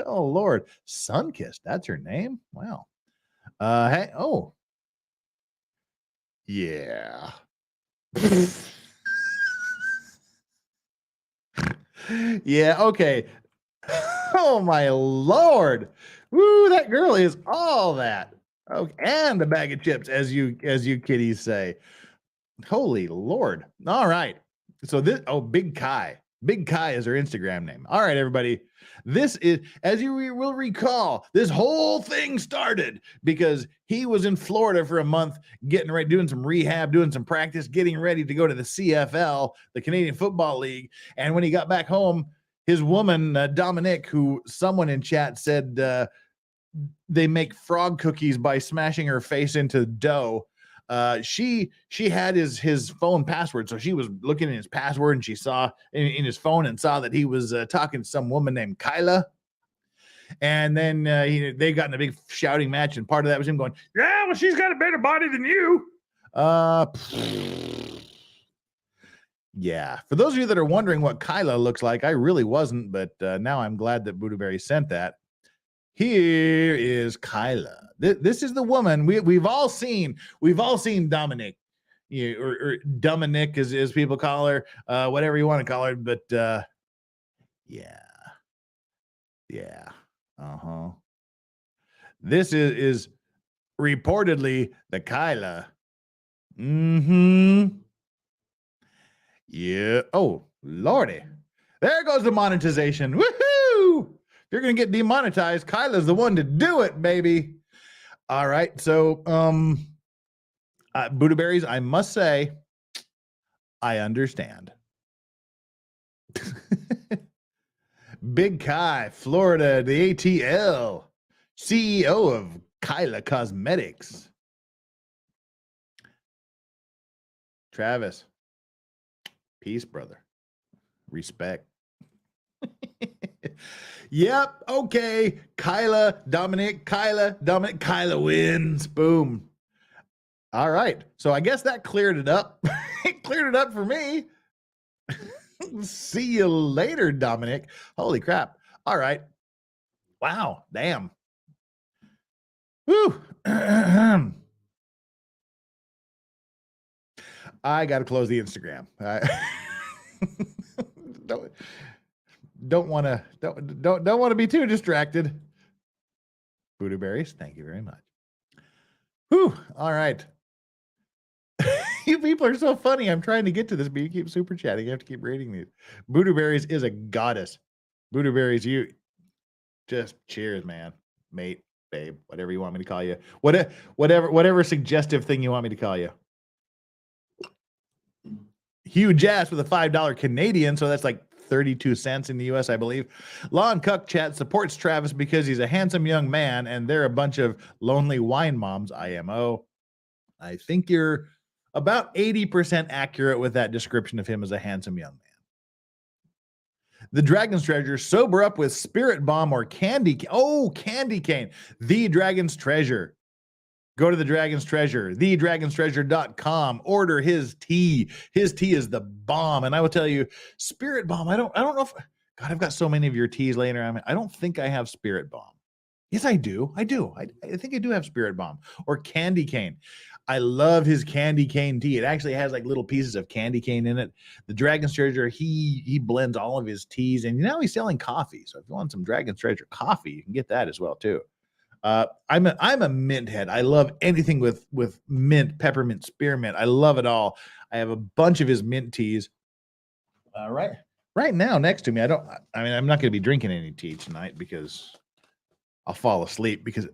Lord. Sunkissed. That's her name? Wow. Hey, oh. Yeah. Yeah, okay. Oh my Lord. Woo, that girl is all that. Oh, and a bag of chips, as you kiddies say. Holy Lord. All right. So Big Kai. Big Kai is her Instagram name. All right, everybody. This is, as you will recall, this whole thing started because he was in Florida for a month, getting ready, doing some rehab, doing some practice, getting ready to go to the CFL, the Canadian Football League. And when he got back home, his woman, Dominique, who someone in chat said they make frog cookies by smashing her face into dough. She had his phone password, so she was looking at his password and she saw in his phone and saw that he was talking to some woman named Kyla. And then they got in a big shouting match, and part of that was him going, "Yeah, well, she's got a better body than you." Yeah. For those of you that are wondering what Kyla looks like, I really wasn't, but now I'm glad that Bootyberry sent that. Here is Kyla. This is the woman we've all seen Dominic, or Dominic as people call her, whatever you want to call her. But yeah. This is reportedly the Kyla Mm-hmm. Yeah. Oh, Lordy. There goes the monetization. Woohoo! If you're going to get demonetized, Kyla's the one to do it, baby. All right. So, Buddha berries, I must say, I understand. Big Kai, Florida, the ATL, CEO of Kyla Cosmetics. Travis, peace, brother. Respect. Yep. Okay. Kyla wins. Boom. All right. So I guess that cleared it up. It cleared it up for me. See you later, Dominic. Holy crap. All right. Wow. Damn. Whew. I got to close the Instagram. Don't want to be too distracted. Buddha berries, thank you very much. Whew. All right. You people are so funny. I'm trying to get to this, but you keep super chatting. You have to keep reading these. Buddha berries is a goddess. Buddha berries, you just cheers, man. Mate, babe, whatever you want me to call you. Whatever suggestive thing you want me to call you. Huge ass with a $5 Canadian, so that's like 32 cents in the US, I believe. Lawn Cuck Chat supports Travis because he's a handsome young man and they're a bunch of lonely wine moms, IMO. I think you're about 80% accurate with that description of him as a handsome young man. The Dragon's Treasure, sober up with Spirit Bomb or Candy. Oh, Candy Cane. The Dragon's Treasure. Go to the Dragon's Treasure, thedragonstreasure.com. Order his tea. His tea is the bomb. And I will tell you, Spirit Bomb, I don't know if, God, I've got so many of your teas laying around. I don't think I have Spirit Bomb. Yes, I do. I think I do have Spirit Bomb or Candy Cane. I love his Candy Cane tea. It actually has like little pieces of candy cane in it. The Dragon's Treasure, he blends all of his teas, and now he's selling coffee. So if you want some Dragon's Treasure coffee, you can get that as well too. I'm a mint head. I love anything with mint, peppermint, spearmint. I love it all. I have a bunch of his mint teas. Right now next to me. I'm not going to be drinking any tea tonight because I'll fall asleep, because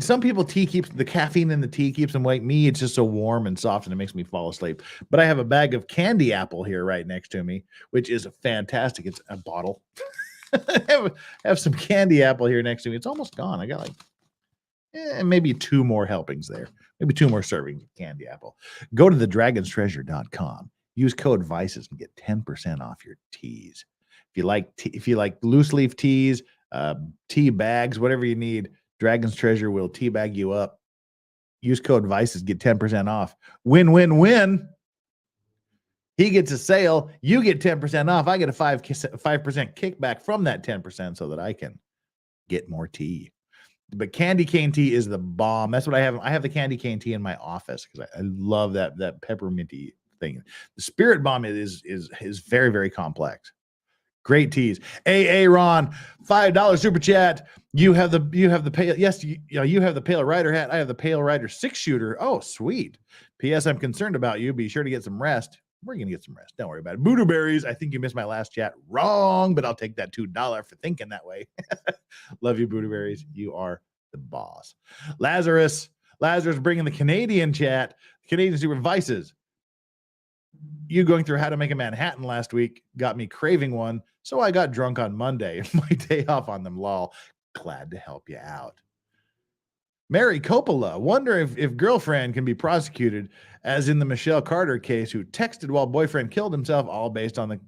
some people keeps the caffeine in the tea keeps them awake. Me, it's just so warm and soft and it makes me fall asleep. But I have a bag of candy apple here right next to me, which is fantastic. It's a bottle. I have some candy apple here next to me. It's almost gone. I got like maybe 2 more helpings there. Maybe 2 more servings of candy apple. Go to thedragonstreasure.com. Use code VICES and get 10% off your teas. If you like loose leaf teas, tea bags, whatever you need, Dragon's Treasure will tea bag you up. Use code VICES, get 10% off. Win, win, win. He gets a sale. You get 10% off. I get a 5% kickback from that 10% so that I can get more tea. But candy cane tea is the bomb. That's what I have. I have the candy cane tea in my office because I love that pepperminty thing. The Spirit Bomb is very, very complex. Great teas. Ron, $5 super chat. You have the pale. Yes, you have the Pale Rider hat. I have the Pale Rider 6-shooter. Oh, sweet. P.S. I'm concerned about you. Be sure to get some rest. We're going to get some rest. Don't worry about it. Buddha berries. I think you missed my last chat. Wrong, but I'll take that $2 for thinking that way. Love you, Buddha berries. You are the boss. Lazarus bringing the Canadian chat. Canadian Super Vices. You going through How to Make a Manhattan last week got me craving one, so I got drunk on Monday. My day off on them, lol. Glad to help you out. Mary Coppola, wonder if girlfriend can be prosecuted, as in the Michelle Carter case, who texted while boyfriend killed himself, all based on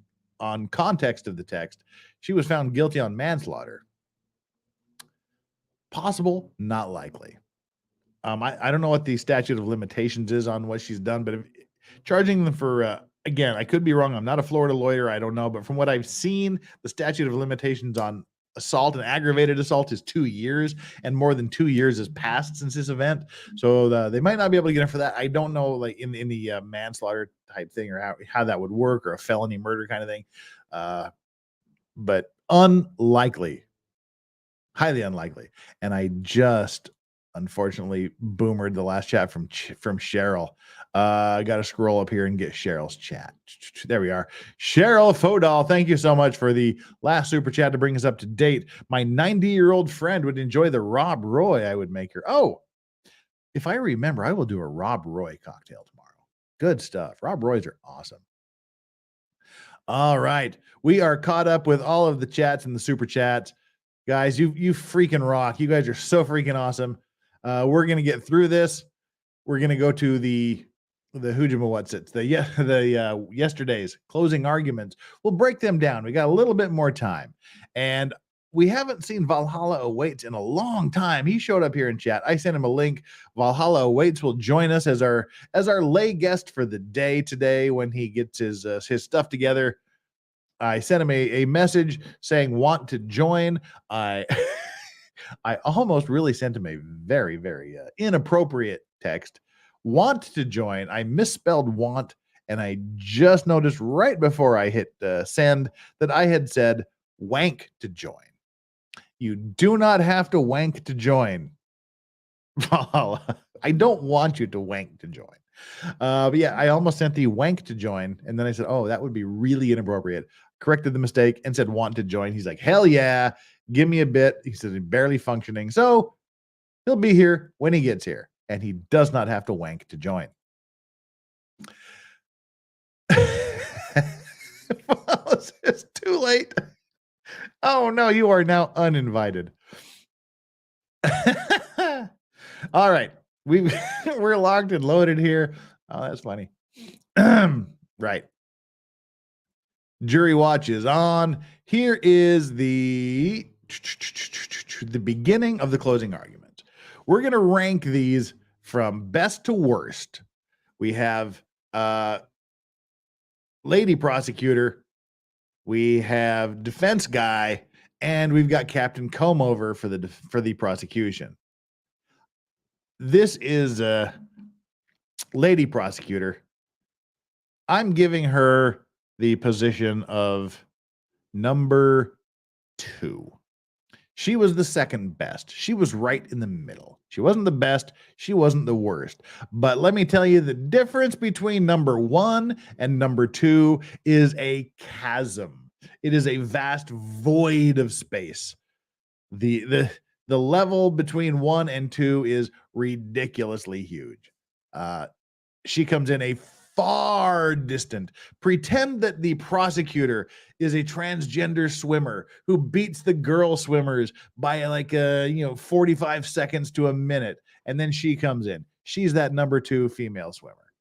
context of the text. She was found guilty on manslaughter. Possible, not likely. I don't know what the statute of limitations is on what she's done, but charging them for, again, I could be wrong. I'm not a Florida lawyer. I don't know. But from what I've seen, the statute of limitations on assault and aggravated assault is 2 years, and more than 2 years has passed since this event. So they might not be able to get in for that. I don't know, like in the manslaughter type thing, or how that would work, or a felony murder kind of thing. But unlikely, highly unlikely. And I just unfortunately boomered the last chat from Cheryl. I got to scroll up here and get Cheryl's chat. There we are. Cheryl Fodal, thank you so much for the last super chat to bring us up to date. My 90-year-old friend would enjoy the Rob Roy I would make her. Oh, if I remember, I will do a Rob Roy cocktail tomorrow. Good stuff. Rob Roys are awesome. All right. We are caught up with all of the chats and the super chats. Guys, you freaking rock. You guys are so freaking awesome. We're going to get through this. We're going to go to the yesterday's closing arguments. We'll break them down. We got a little bit more time. And we haven't seen Valhalla Awaits in a long time. He showed up here in chat. I sent him a link. Valhalla Awaits will join us as our lay guest for the day today when he gets his stuff together. I sent him a message saying want to join. I almost really sent him a very, very inappropriate text. Want to join. I misspelled want, and I just noticed right before I hit send that I had said wank to join. You do not have to wank to join. I don't want you to wank to join. But yeah, I almost sent the wank to join, and then I said, oh, that would be really inappropriate. Corrected the mistake and said want to join. He's like, hell yeah, give me a bit. He says he's barely functioning. So he'll be here when he gets here, and he does not have to wank to join. It's too late. Oh no, you are now uninvited. All right. We're locked and loaded here. Oh, that's funny. Right. Jury watch is on. Here is the beginning of the closing argument. We're going to rank these from best to worst. We have lady prosecutor, we have defense guy, and we've got Captain Comeover for the prosecution. This is a lady prosecutor. I'm giving her the position of number 2. She was the second best. She was right in the middle. She wasn't the best. She wasn't the worst. But let me tell you, the difference between number 1 and number 2 is a chasm. It is a vast void of space. The level between 1 and 2 is ridiculously huge. She comes in a far distant. Pretend that the prosecutor is a transgender swimmer who beats the girl swimmers by 45 seconds to a minute, and then she comes in. She's that number 2 female swimmer.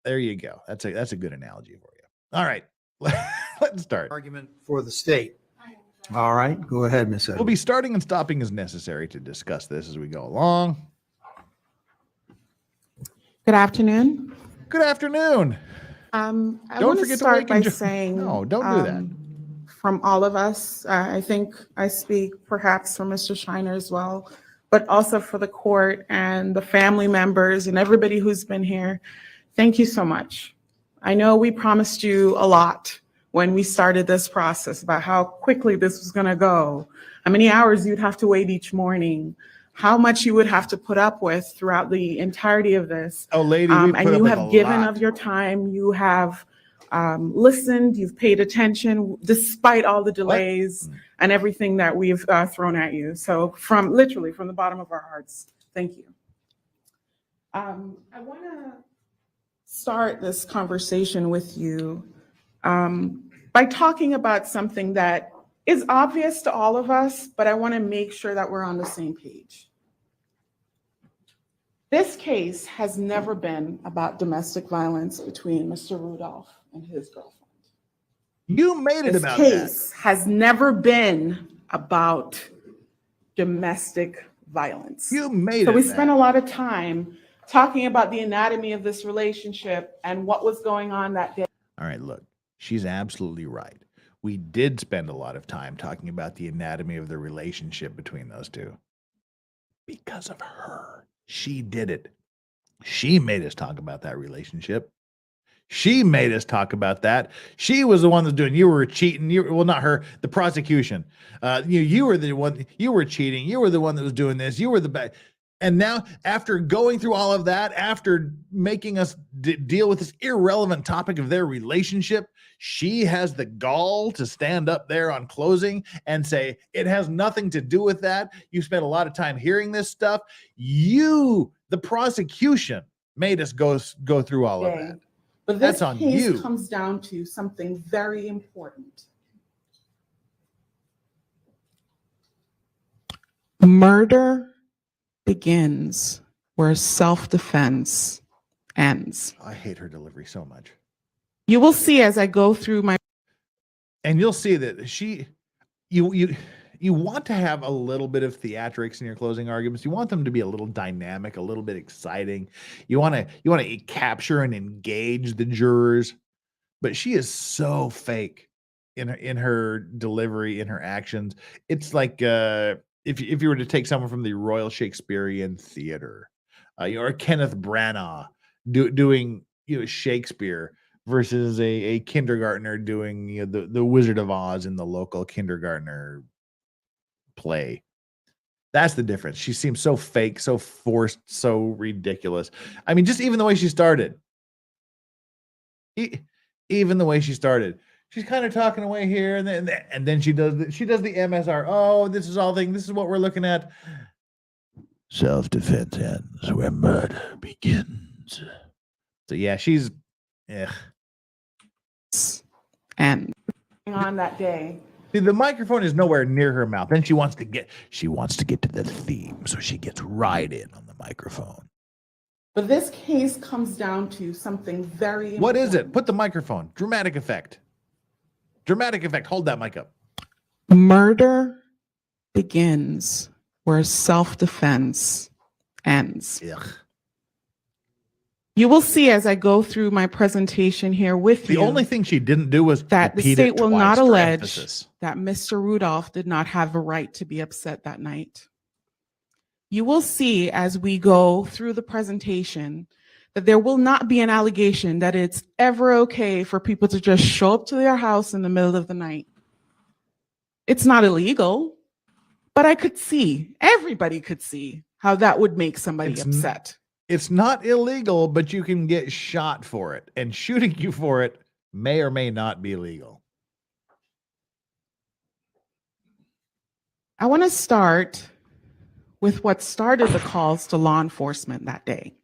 There you go. That's a good analogy for you. All right, let's start. Argument for the state. All right, go ahead, Ms. Edwards. We'll be starting and stopping as necessary to discuss this as we go along. Good afternoon. Good afternoon. I want to start by saying, no, don't do that. From all of us, I think I speak perhaps for Mr. Shiner as well, but also for the court and the family members and everybody who's been here. Thank you so much. I know we promised you a lot when we started this process about how quickly this was going to go, how many hours you'd have to wait each morning, how much you would have to put up with throughout the entirety of this. Oh, lady, and you have given of your time. You have listened. You've paid attention despite all the delays and everything that we've thrown at you. So literally from the bottom of our hearts, thank you. I want to start this conversation with you by talking about something that is obvious to all of us, but I want to make sure that we're on the same page. This case has never been about domestic violence between Mr. Rudolph and his girlfriend. You made it about that. This case has never been about domestic violence. You made it. So we spent a lot of time talking about the anatomy of this relationship and what was going on that day. All right, look, she's absolutely right. We did spend a lot of time talking about the anatomy of the relationship between those two. Because of her. She did it. She made us talk about that relationship. She made us talk about that. She was the one that's doing, you were cheating. Well, not her, the prosecution. You were the one, you were cheating. You were the one that was doing this. You were the bad. And now, after going through all of that, after making us deal with this irrelevant topic of their relationship, she has the gall to stand up there on closing and say, it has nothing to do with that. You spent a lot of time hearing this stuff. You, the prosecution, made us go through all of that. But That's this on case you. comes down to something very important. Murder begins where self-defense ends. I hate her delivery so much. You will see as I go through my... And you'll see that you want to have a little bit of theatrics in your closing arguments. You want them to be a little dynamic, a little bit exciting. You want to capture and engage the jurors. But she is so fake in her delivery, in her actions. It's like if you were to take someone from the Royal Shakespearean Theater, or Kenneth Branagh doing Shakespeare versus a kindergartner doing the Wizard of Oz in the local kindergartner play. That's the difference. She seems so fake, so forced, so ridiculous. I mean, just even the way she started. Even the way she started. She's kind of talking away here, and then she does the MSR. Oh, this is all thing. This is what we're looking at. Self-defense ends where murder begins. So yeah, she's And on that day. See, the microphone is nowhere near her mouth. Then she wants to get to the theme, so she gets right in on the microphone. But this case comes down to something very important. What is it? Put the microphone. Dramatic effect. Dramatic effect. Hold that mic up. Murder begins where self-defense ends. Ugh. You will see as I go through my presentation here with you. The only thing she didn't do was that the repeat state it will twice not for allege emphasis. that Mr. Rudolph did not have a right to be upset that night. You will see as we go through the presentation that there will not be an allegation that it's ever okay for people to just show up to their house in the middle of the night. It's not illegal, but everybody could see how that would make somebody upset. It's not illegal, but you can get shot for it, and shooting you for it may or may not be legal. I want to start with what started the calls to law enforcement that day.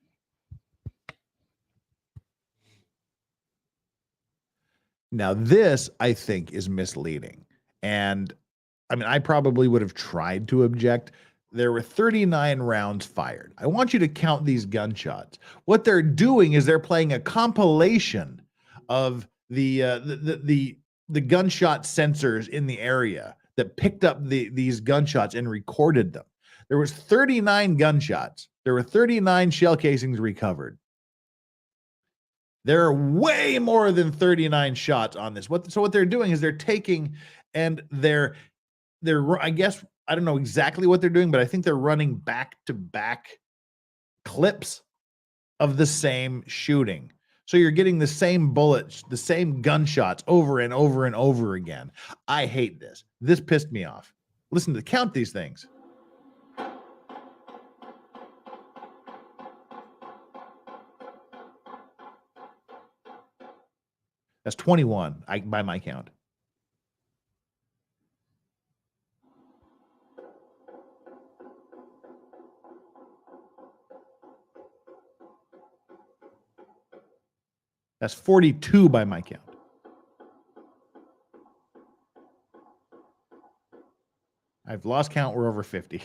Now, this, I think, is misleading. And I mean, I probably would have tried to object. There were 39 rounds fired. I want you to count these gunshots. What they're doing is they're playing a compilation of the gunshot sensors in the area that picked up these gunshots and recorded them. There was 39 gunshots. There were 39 shell casings recovered. There are way more than 39 shots on this. So what they're doing is they're taking and they're I guess, I don't know exactly what they're doing, but I think they're running back-to-back clips of the same shooting. So you're getting the same bullets, the same gunshots over and over and over again. I hate this. This pissed me off. Listen to count these things. That's 21 by my count. That's 42 by my count. I've lost count. We're over 50.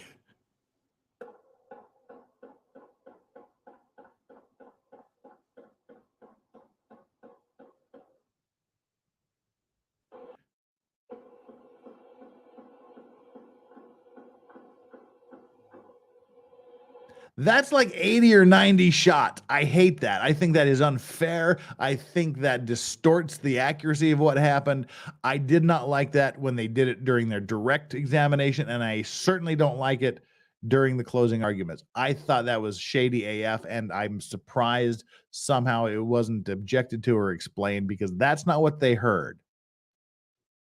That's like 80 or 90 shots. I hate that. I think that is unfair. I think that distorts the accuracy of what happened. I did not like that when they did it during their direct examination, and I certainly don't like it during the closing arguments. I thought that was shady AF, and I'm surprised somehow it wasn't objected to or explained, because that's not what they heard.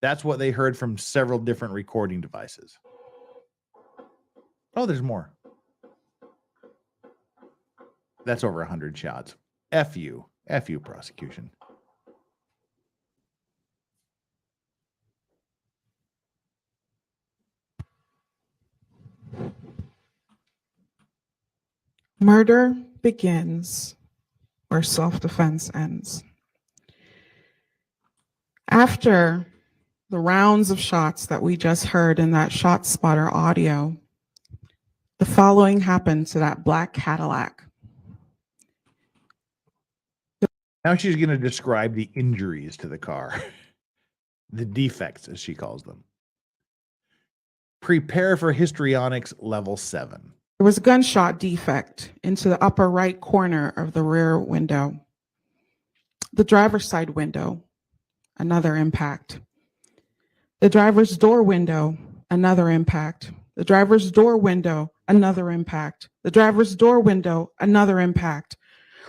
That's what they heard from several different recording devices. Oh, there's more. That's over 100 shots. F you. F you, prosecution. Murder begins where self-defense ends. After the rounds of shots that we just heard in that shot spotter audio, the following happened to that black Cadillac. Now she's going to describe the injuries to the car, the defects, as she calls them. Prepare for histrionics level 7. There was a gunshot defect into the upper right corner of the rear window. The driver's side window, another impact. The driver's door window, another impact. The driver's door window, another impact. The driver's door window, another impact.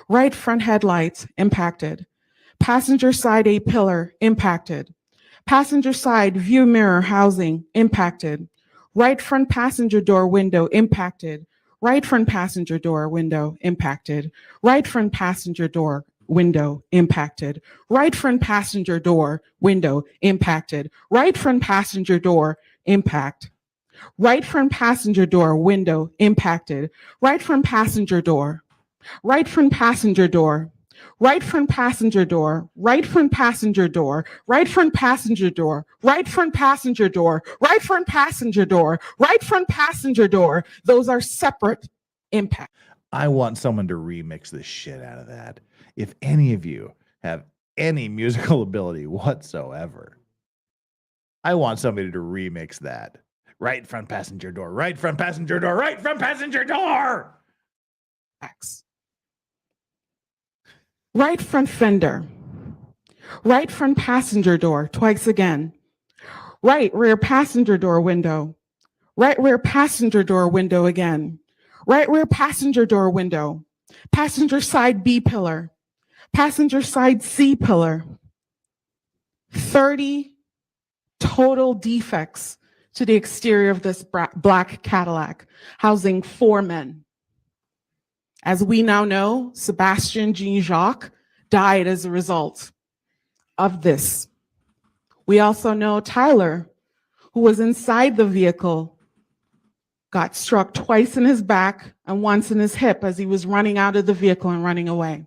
Right front headlights impacted. Passenger side A-pillar impacted. Passenger side view mirror housing impacted. Right front passenger door window impacted. Right front passenger door window impacted. Right front passenger door window impacted. Right front passenger door window impacted. Right front passenger door impact. Right front passenger door window impacted. Right front passenger door. Right front passenger door. Right front passenger door. Right front passenger door. Right front passenger door. Right front passenger door. Right front passenger door. Right front passenger door. Those are separate impacts. I want someone to remix the shit out of that. If any of you have any musical ability whatsoever, I want somebody to remix that. Right front passenger door. Right front passenger door. Right front passenger door. X. Right front fender. Right front passenger door, twice again. Right rear passenger door window. Right rear passenger door window again. Right rear passenger door window. Passenger side B pillar. Passenger side C pillar. 30 total defects to the exterior of this black Cadillac, housing 4 men. As we now know, Sebastian Jean-Jacques died as a result of this. We also know Tyler, who was inside the vehicle, got struck twice in his back and once in his hip as he was running out of the vehicle and running away.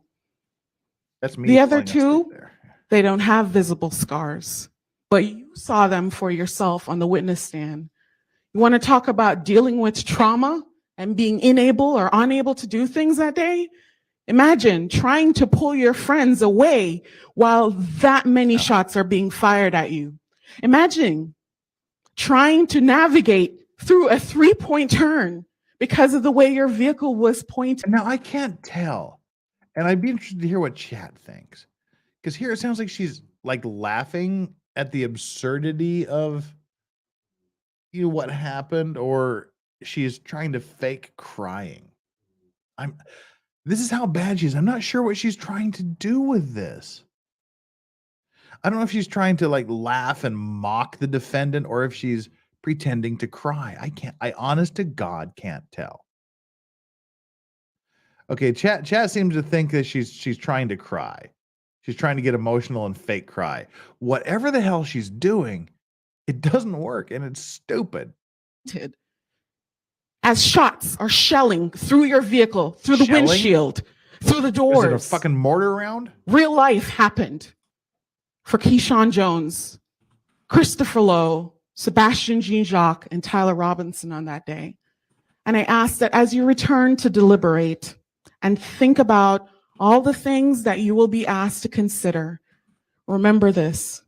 That's me. The other two, they don't have visible scars, but you saw them for yourself on the witness stand. You want to talk about dealing with trauma and being unable or unable to do things that day? Imagine trying to pull your friends away while that many shots are being fired at you. Imagine trying to navigate through a 3-point turn because of the way your vehicle was pointed. Now, I can't tell, and I'd be interested to hear what chat thinks, because here it sounds like she's like laughing at the absurdity of what happened, or she's trying to fake crying. This is how bad she is. I'm not sure what she's trying to do with this. I don't know if she's trying to like laugh and mock the defendant or if she's pretending to cry. I honest to God can't tell. Okay, chat seems to think that she's trying to cry. She's trying to get emotional and fake cry. Whatever the hell she's doing, it doesn't work and it's stupid. As shots are shelling through your vehicle, through the windshield, through the doors. Is it a fucking mortar round? Real life happened for Keyshawn Jones, Christopher Lowe, Sebastian Jean-Jacques, and Tyler Robinson on that day. And I ask that as you return to deliberate and think about all the things that you will be asked to consider, remember this.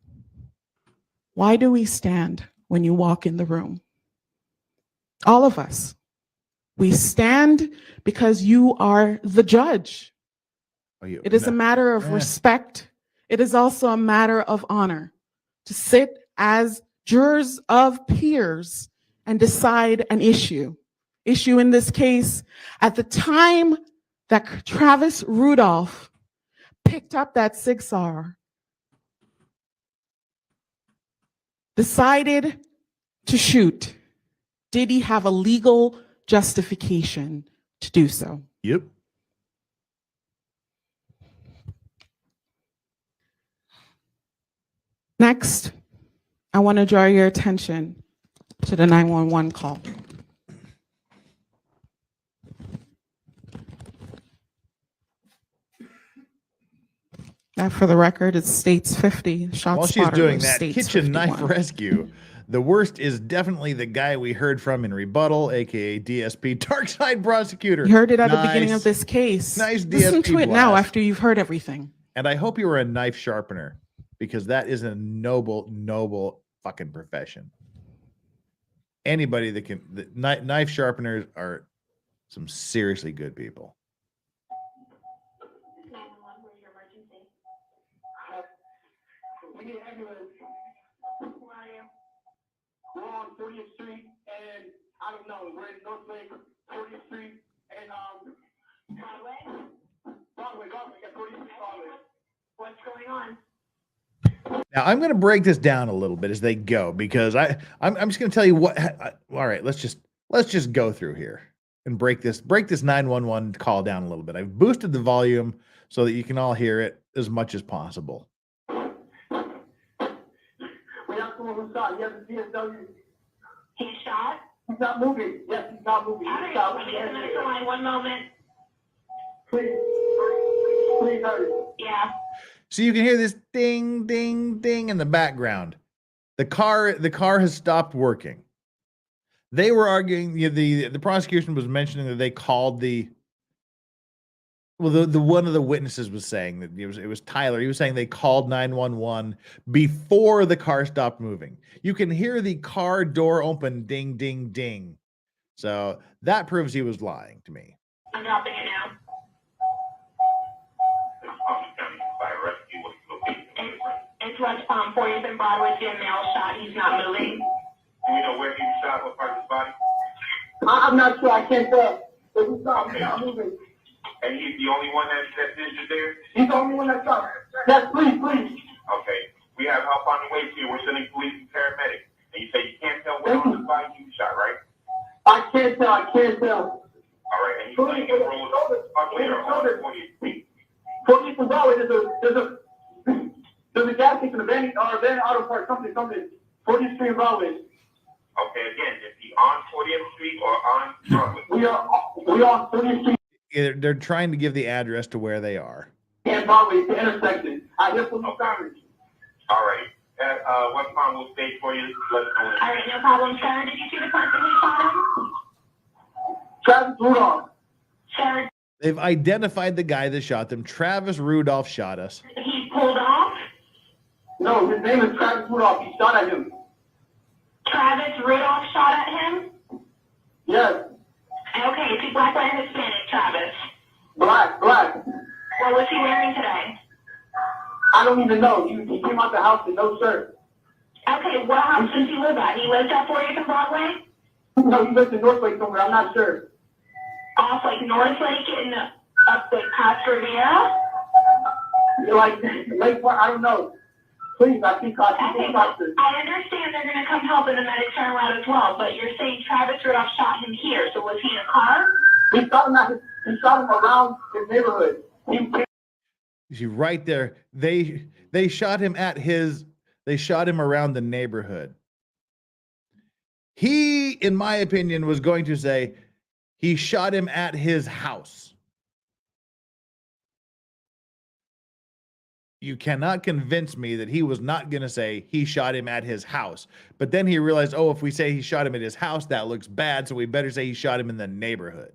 Why do we stand when you walk in the room? All of us. We stand because you are the judge. It is a matter of respect. It is also a matter of honor to sit as jurors of peers and decide an issue. Issue in this case, at the time that Travis Rudolph picked up that 6R, decided to shoot, did he have a legal justification to do so? Yep. Next, I want to draw your attention to the 911 call. Now, for the record, it states 50 shots. While she's doing that kitchen 51. knife rescue, the worst is definitely the guy we heard from in rebuttal, aka DSP, Darkside Prosecutor. You heard it at the beginning of this case. Nice DSP Listen to it now blast. after you've heard everything. And I hope you were a knife sharpener, because that is a noble, noble fucking profession. Anybody that can, knife sharpeners are some seriously good people. We need ambulance. Who are you? We're on 40th Street and I don't know, we're in North Lake, 40th Street and Broadway? Broadway, yeah, 40th Street, Broadway. What's going on? Now I'm going to break this down a little bit as they go, because I'm just going to tell you what. All right, let's just go through here and break this 911 call down a little bit. I've boosted the volume so that you can all hear it as much as possible. We have someone who's shot. He has a DSW. He's shot? He's not moving. Yes, he's not moving. All right, let me get the next line. One moment. Please hurry. Yeah. So you can hear this ding, ding, ding in the background. The car has stopped working. They were arguing, the prosecution was mentioning that they called the one of the witnesses was saying that it was Tyler. He was saying they called 911 before the car stopped moving. You can hear the car door open, ding, ding, ding. So that proves he was lying to me. I'm dropping it now. It's West Palm, 40th and Broadway, a male shot. He's not moving. Do you know where he was shot? What part of his body? I'm not sure. I can't tell. But he's not moving. And he's the only one that's injured there? He's the only one that's shot. Yes, please. Okay. We have help on the way to you. We're sending police and paramedics. And you say you can't tell where on his body he was shot, right? I can't tell. All right. And he's laying in the road up there on 40th Street. 40th and Broadway, there's a gas station, a van auto park, something. 40th Street and Broadway. Okay, again, is he on 40th Street or on Broadway? We are on 40th Street. They're trying to give the address to where they are. And Broadway, the intersection. I hear police sirens. All right. West Palm will stay for you. Let us know. All right, no problem, sir. Did you see the person who shot him? Travis Rudolph. Sir. They've identified the guy that shot them. Travis Rudolph shot us. He pulled off? No, his name is Travis Rudolph. He shot at him. Travis Rudolph shot at him? Yes. Okay, is he black, white, or Hispanic, Travis? Black. What was he wearing today? I don't even know. He came out the house with no shirt. Okay, what house does he live at? He lives at 40th and Broadway? No, he lives in North Lake somewhere. I'm not sure. Off like North Lake and up like past Riviera? Like Lake Park, I don't know. Please, I think I understand they're going to come help and the medics are around as well, but you're saying Travis Rudolph shot him here, so was he in a car? He shot him around his neighborhood. You see right there, they shot him around the neighborhood. He, in my opinion, was going to say he shot him at his house. You cannot convince me that he was not going to say he shot him at his house. But then he realized, if we say he shot him at his house, that looks bad, so we better say he shot him in the neighborhood.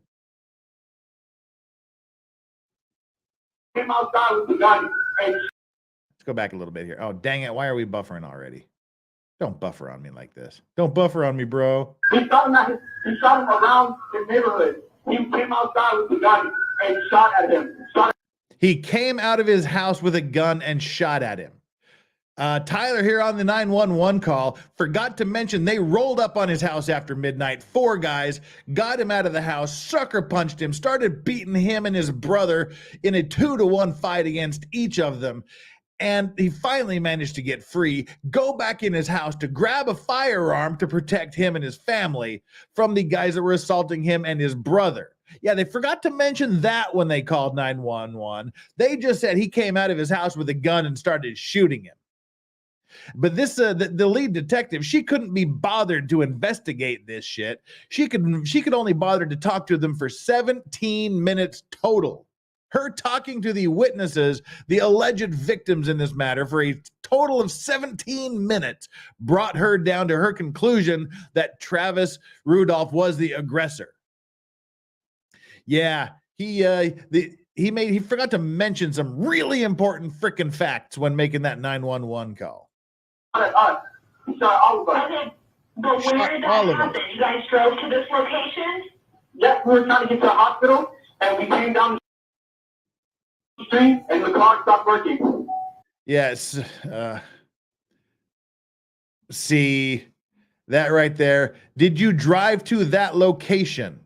Came outside with the gun. Let's go back a little bit here. Oh, dang it. Why are we buffering already? Don't buffer on me like this. Don't buffer on me, bro. He shot him around his neighborhood. He came outside with the gun and shot at him. He came out of his house with a gun and shot at him. Tyler here on the 911 call forgot to mention they rolled up on his house after midnight. 4 guys got him out of the house, sucker punched him, started beating him and his brother in a 2-to-1 fight against each of them. And he finally managed to get free, go back in his house to grab a firearm to protect him and his family from the guys that were assaulting him and his brother. Yeah, they forgot to mention that when they called 911. They just said he came out of his house with a gun and started shooting him. But this the lead detective, she couldn't be bothered to investigate this shit. She could only bother to talk to them for 17 minutes total. Her talking to the witnesses, the alleged victims in this matter, for a total of 17 minutes brought her down to her conclusion that Travis Rudolph was the aggressor. Yeah, he forgot to mention some really important freaking facts when making that 911 call. Okay, but where did that happen? You guys drove to this location? Yes, we were trying to get to the hospital, and we came down the street, and the car stopped working. Yes. See, that right there. Did you drive to that location?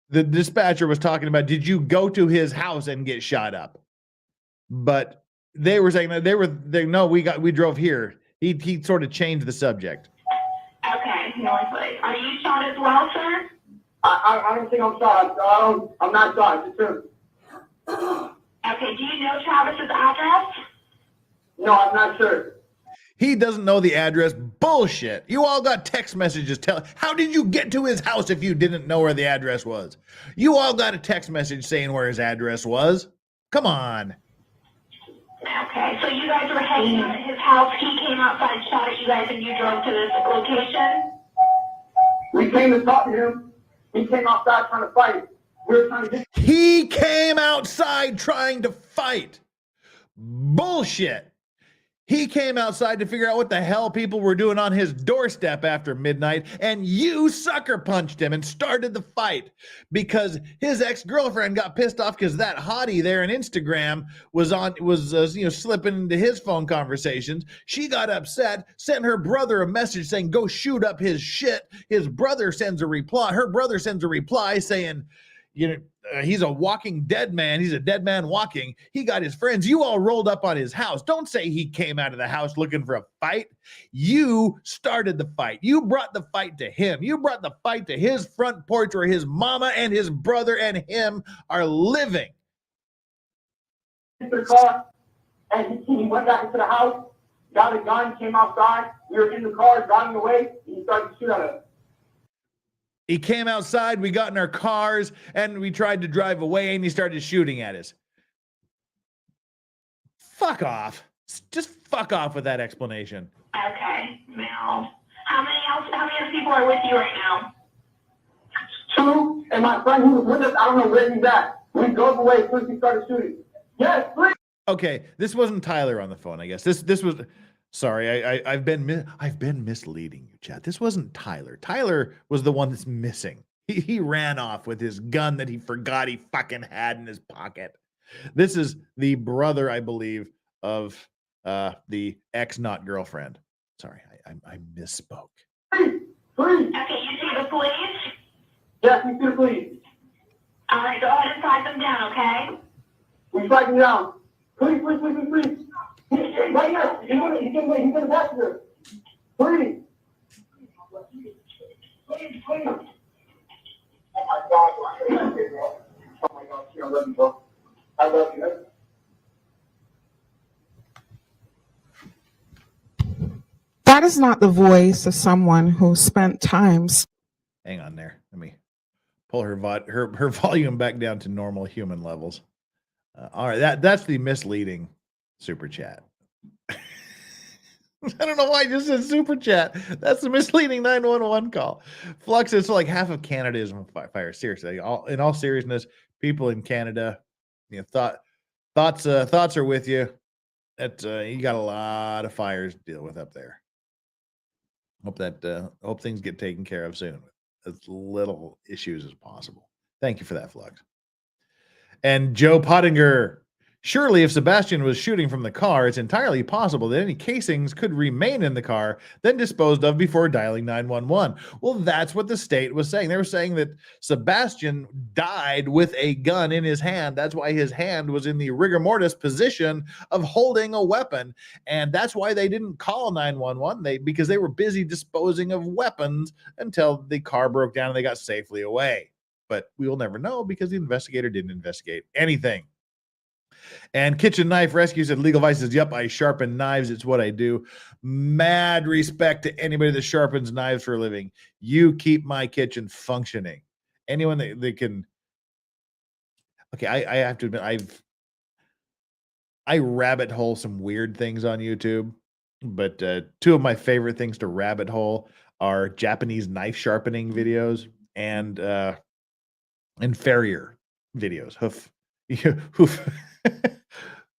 The dispatcher was talking about, did you go to his house and get shot up? But they were saying that no, we drove here. He sort of changed the subject. Okay, Northwood. Are you shot as well, sir? I don't think I'm shot. I'm not shot. It's true. Okay, do you know Travis's address? No, I'm not sure. He doesn't know the address. Bullshit. You all got text messages how did you get to his house if you didn't know where the address was? You all got a text message saying where his address was. Come on. Okay, so you guys were hanging out at his house. He came outside, shot at you guys, and you drove to this location? We came to talk to him. He came outside trying to fight. He came outside trying to fight. Bullshit. He came outside to figure out what the hell people were doing on his doorstep after midnight, and you sucker punched him and started the fight because his ex-girlfriend got pissed off because that hottie there on Instagram was slipping into his phone conversations. She got upset, sent her brother a message saying, go shoot up his shit. His brother sends a reply. Her brother sends a reply saying, he's a walking dead man. He's a dead man walking. He got his friends. You all rolled up on his house. Don't say he came out of the house looking for a fight. You started the fight. You brought the fight to him. You brought the fight to his front porch where his mama and his brother and him are living. Into the car, and he went back into the house, got a gun, came outside. We were in the car driving away, and he started to shoot at us. He came outside, we got in our cars, and we tried to drive away, and he started shooting at us. Fuck off. Just fuck off with that explanation. Okay, Mel. How many other people are with you right now? 2, and my friend who was with us, I don't know where he's at. We drove away as soon as he started shooting. Yes, 3. Okay, this wasn't Tyler on the phone, I guess. This was... Sorry, I've been misleading you, chat. This wasn't Tyler. Tyler was the one that's missing. He ran off with his gun that he forgot he fucking had in his pocket. This is the brother, I believe, of the ex not girlfriend. Sorry, I misspoke. 3. Okay, you see the police? Yes, we see the police. All right, go ahead and flag them down, okay? We flag them down. Please. Right here. He's in the passenger. Please. Oh my God. Oh my God. I love you, bro. I love you. That is not the voice of someone who spent times. Hang on there. Let me pull her volume back down to normal human levels. All right, that's the misleading super chat. I don't know why I just said super chat. That's the misleading 911 call. Flux, it's like half of Canada is on fire. Seriously, in all seriousness, people in Canada, thoughts are with you. That you got a lot of fires to deal with up there. Hope things get taken care of soon. As little issues as possible. Thank you for that, Flux. And Joe Pottinger. Surely, if Sebastian was shooting from the car, it's entirely possible that any casings could remain in the car, then disposed of before dialing 911. Well, that's what the state was saying. They were saying that Sebastian died with a gun in his hand. That's why his hand was in the rigor mortis position of holding a weapon. And that's why they didn't call 911, because they were busy disposing of weapons until the car broke down and they got safely away. But we will never know because the investigator didn't investigate anything. And Kitchen Knife Rescue said, Legal Vice says, yep, I sharpen knives. It's what I do. Mad respect to anybody that sharpens knives for a living. You keep my kitchen functioning. Anyone that can. Okay, I have to admit, I rabbit hole some weird things on YouTube, but two of my favorite things to rabbit hole are Japanese knife sharpening videos and farrier videos, hoof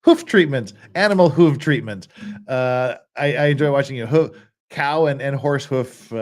hoof treatments, animal hoof treatments. I enjoy watching cow and horse hoof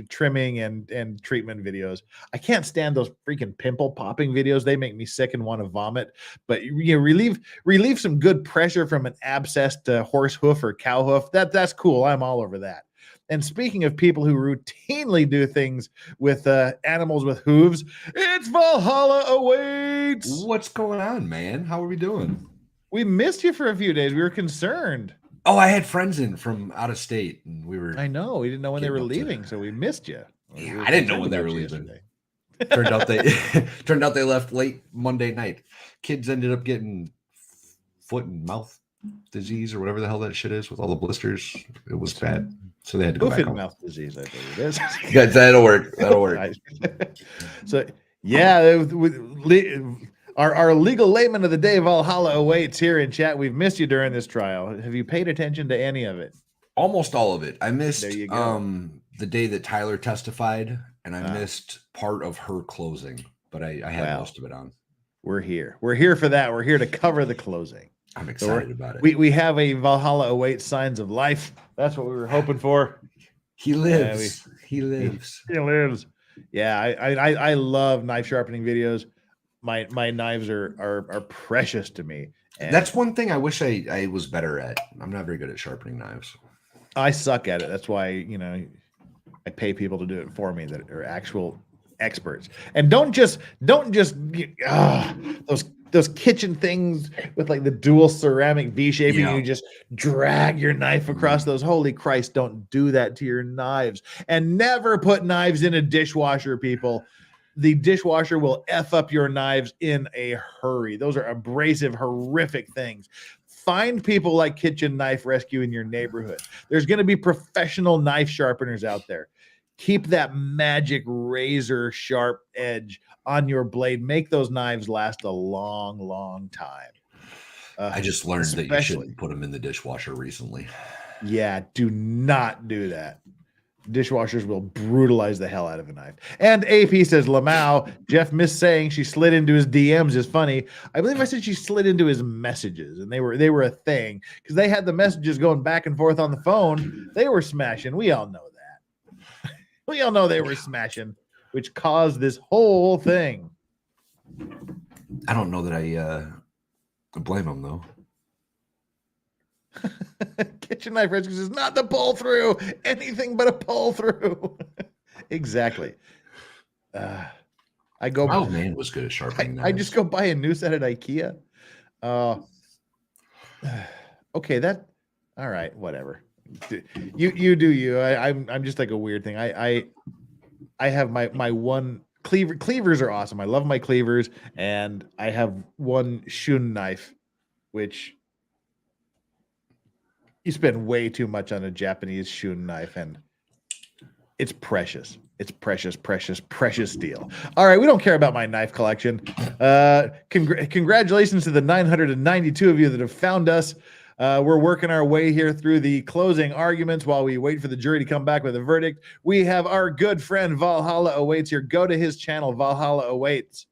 trimming and treatment videos. I can't stand those freaking pimple popping videos. They make me sick and want to vomit. But relieve some good pressure from an abscessed horse hoof or cow hoof. That's cool. I'm all over that. And speaking of people who routinely do things with animals with hooves, it's Valhalla Awaits. What's going on, man? How are we doing? We missed you for a few days. We were concerned. Oh, I had friends in from out of state, and we were. I know. We didn't know when they were leaving, so we missed you. Yeah, I didn't know when they were leaving. Turned out they left late Monday night. Kids ended up getting foot and mouth disease or whatever the hell that shit is with all the blisters. It was bad, so they had to go back home. Mouth disease, I think it is. Yeah, that'll work. That'll work. So yeah, our legal layman of the day, Valhalla Awaits, here in chat. We've missed you during this trial. Have you paid attention to any of it? Almost all of it. I missed the day that Tyler testified, and I missed part of her closing, but I had most of it on. We're here. We're here for that. We're here to cover the closing. I'm excited about it. We have a Valhalla Awaits Signs of Life. That's what we were hoping for. He lives. He lives. He lives. Yeah, I love knife sharpening videos. My knives are precious to me. And that's one thing I wish I was better at. I'm not very good at sharpening knives. I suck at it. That's why, I pay people to do it for me that are actual experts. And don't just those kitchen things with like the dual ceramic V shaping. You just drag your knife across those. Holy Christ, don't do that to your knives. And never put knives in a dishwasher, people. The dishwasher will F up your knives in a hurry. Those are abrasive, horrific things. Find people like Kitchen Knife Rescue in your neighborhood. There's going to be professional knife sharpeners out there. Keep that magic razor sharp edge on your blade. Make those knives last a long, long time. I just learned that you shouldn't put them in the dishwasher recently. Yeah, do not do that. Dishwashers will brutalize the hell out of a knife. And AP says, Lamau, Jeff missed saying she slid into his DMs is funny. I believe I said she slid into his messages, and they were a thing because they had the messages going back and forth on the phone. They were smashing. We all know that. We all know they were smashing, which caused this whole thing. I don't know that I blame them though. Kitchen Knife Rescue is not the pull through, anything but a pull through. Exactly. I go. Oh man, was good at sharpening. I just go buy a new set at IKEA. Okay, that. All right, whatever. You do you. I'm just like a weird thing. I have my one cleaver. Cleavers are awesome. I love my cleavers, and I have one shun knife, which. You spend way too much on a Japanese shun knife, and it's precious. It's precious, precious, precious steel. All right, we don't care about my knife collection. Congratulations to the 992 of you that have found us. We're working our way here through the closing arguments while we wait for the jury to come back with a verdict. We have our good friend Valhalla Awaits here. Go to his channel, Valhalla Awaits.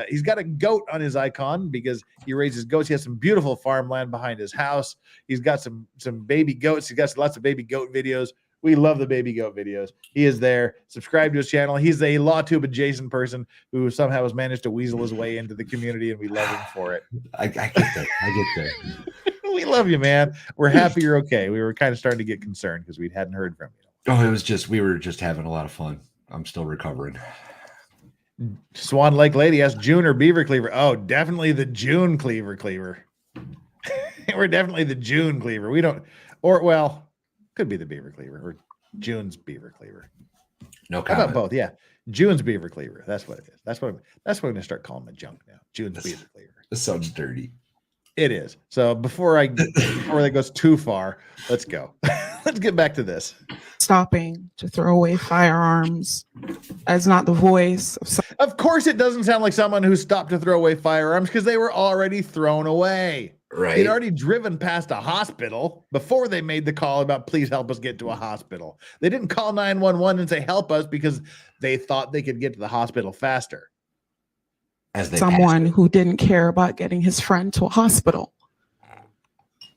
He's got a goat on his icon because he raises goats. He has some beautiful farmland behind his house. He's got some baby goats. He's got lots of baby goat videos. We love the baby goat videos. He is there. Subscribe to his channel. He's a LawTube adjacent person who somehow has managed to weasel his way into the community, and we love him for it. I get that. We love you, man. We're happy you're okay. We were kind of starting to get concerned because we hadn't heard from you. Oh, we were just having a lot of fun. I'm still recovering. Swan Lake Lady asked June or Beaver Cleaver. Oh, definitely the June cleaver. We're definitely the June cleaver. We don't, or well, could be the Beaver Cleaver or June's Beaver Cleaver. No How comment. about both? Yeah. June's beaver cleaver. That's what it is. That's what I'm gonna start calling him a junk now. June's beaver cleaver. This sounds dirty. It is. So before that goes too far, let's go. Let's get back to this. Stopping to throw away firearms as not the voice of Of course, it doesn't sound like someone who stopped to throw away firearms because they were already thrown away. Right. He'd already driven past a hospital before they made the call about please help us get to a hospital. They didn't call 911 and say help us because they thought they could get to the hospital faster. As someone who didn't care about getting his friend to a hospital.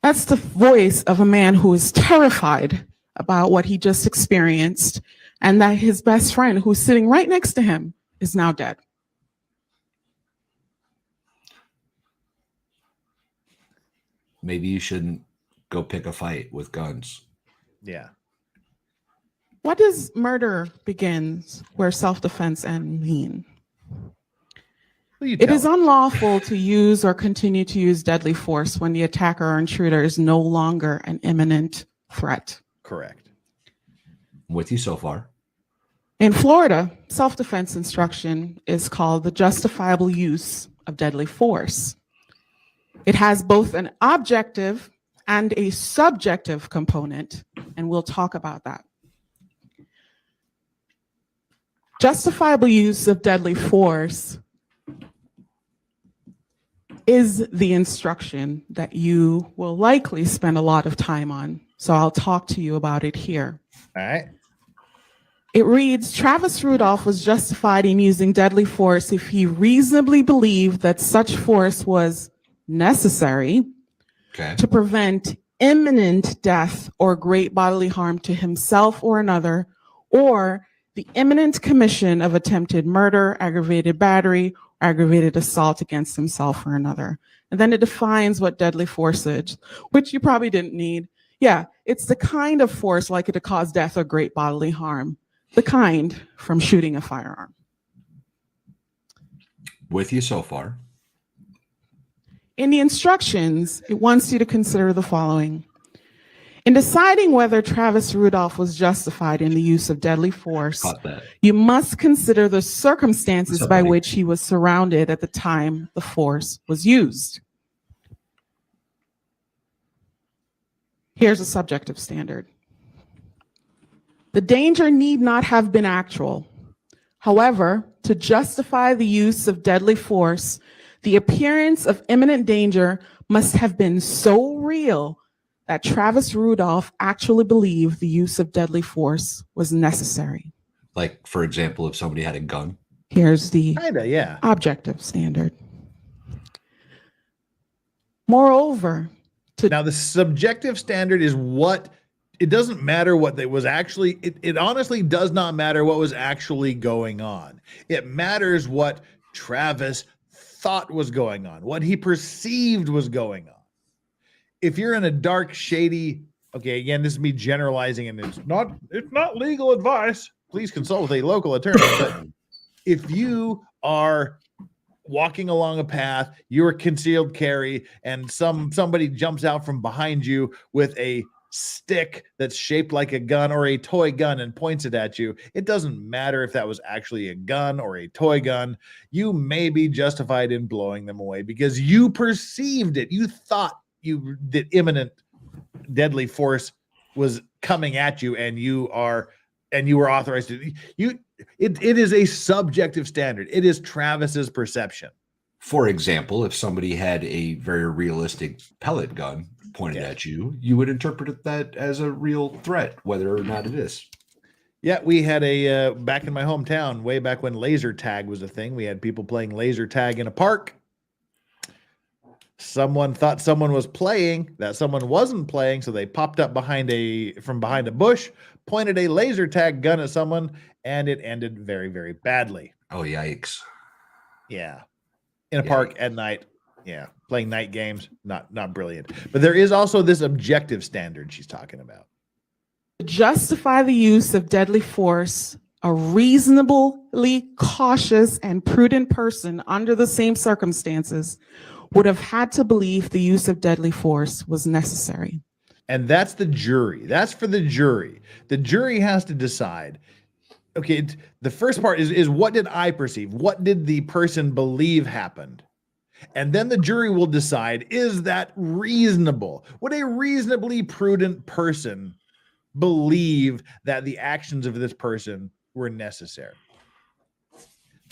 That's the voice of a man who is terrified about what he just experienced and that his best friend who's sitting right next to him is now dead. Maybe you shouldn't go pick a fight with guns. Yeah. What does murder begins where self-defense ends mean? It is unlawful to use or continue to use deadly force when the attacker or intruder is no longer an imminent threat. Correct. I'm with you so far. In Florida, self-defense instruction is called the justifiable use of deadly force. It has both an objective and a subjective component, and we'll talk about that. Justifiable use of deadly force is the instruction that you will likely spend a lot of time on. So I'll talk to you about it here. All right. It reads, Travis Rudolph was justified in using deadly force if he reasonably believed that such force was necessary to prevent imminent death or great bodily harm to himself or another, or the imminent commission of attempted murder, aggravated battery, aggravated assault against himself or another. And then it defines what deadly force is, which you probably didn't need. Yeah, it's the kind of force likely to cause death or great bodily harm, the kind from shooting a firearm. With you so far. In the instructions, it wants you to consider the following. In deciding whether Travis Rudolph was justified in the use of deadly force, you must consider the circumstances by which he was surrounded at the time the force was used. Here's a subjective standard. The danger need not have been actual. However, to justify the use of deadly force, the appearance of imminent danger must have been so real that Travis Rudolph actually believed the use of deadly force was necessary. Like, for example, if somebody had a gun. Here's the objective standard. Moreover, now the subjective standard is what it doesn't matter what it was actually, it honestly does not matter what was actually going on. It matters what Travis thought was going on, what he perceived was going on. If you're in a dark, shady, okay, again, this is me generalizing, and it's not legal advice. Please consult with a local attorney. But if you are walking along a path, you're a concealed carry, and somebody jumps out from behind you with a stick that's shaped like a gun or a toy gun and points it at you, it doesn't matter if that was actually a gun or a toy gun. You may be justified in blowing them away because you perceived it. You thought that imminent deadly force was coming at you, and you were authorized to. It is a subjective standard. It is Travis's perception. For example, if somebody had a very realistic pellet gun pointed at you, you would interpret that as a real threat, whether or not it is. Yeah, we had back in my hometown, way back when laser tag was a thing, we had people playing laser tag in a park. Someone thought someone was playing, that someone wasn't playing, so they popped up from behind a bush, pointed a laser tag gun at someone, and it ended very, very badly. Oh, yikes. Yeah. In a park at night. Yeah. Playing night games, not brilliant. But there is also this objective standard she's talking about. To justify the use of deadly force, a reasonably cautious and prudent person under the same circumstances would have had to believe the use of deadly force was necessary. And that's the jury. That's for the jury. The jury has to decide, okay, the first part is what did I perceive? What did the person believe happened? And then the jury will decide, is that reasonable? Would a reasonably prudent person believe that the actions of this person were necessary?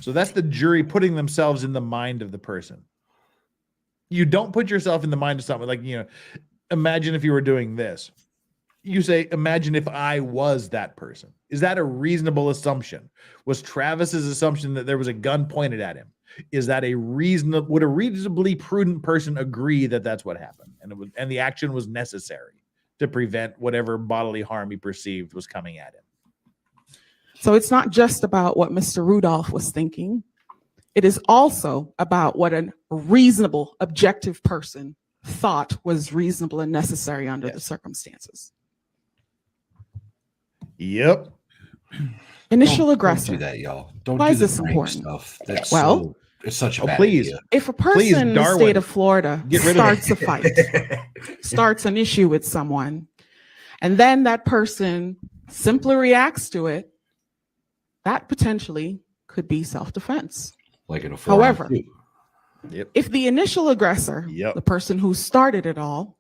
So that's the jury putting themselves in the mind of the person. You don't put yourself in the mind of someone like, imagine if you were doing this. You say, imagine if I was that person. Is that a reasonable assumption? Was Travis's assumption that there was a gun pointed at him? Is that would a reasonably prudent person agree that that's what happened? And the action was necessary to prevent whatever bodily harm he perceived was coming at him. So it's not just about what Mr. Rudolph was thinking. It is also about what a reasonable, objective person thought was reasonable and necessary under the circumstances. Yep. Initial aggressor. Don't do that, y'all. Don't Why do is the this prank important? stuff. That's Well, it's such a bad please. idea. If a person in the state of Florida Get rid starts of a fight, starts an issue with someone, and then that person simply reacts to it, that potentially could be self-defense. Like in a However, Yep. if the initial aggressor, the person who started it all,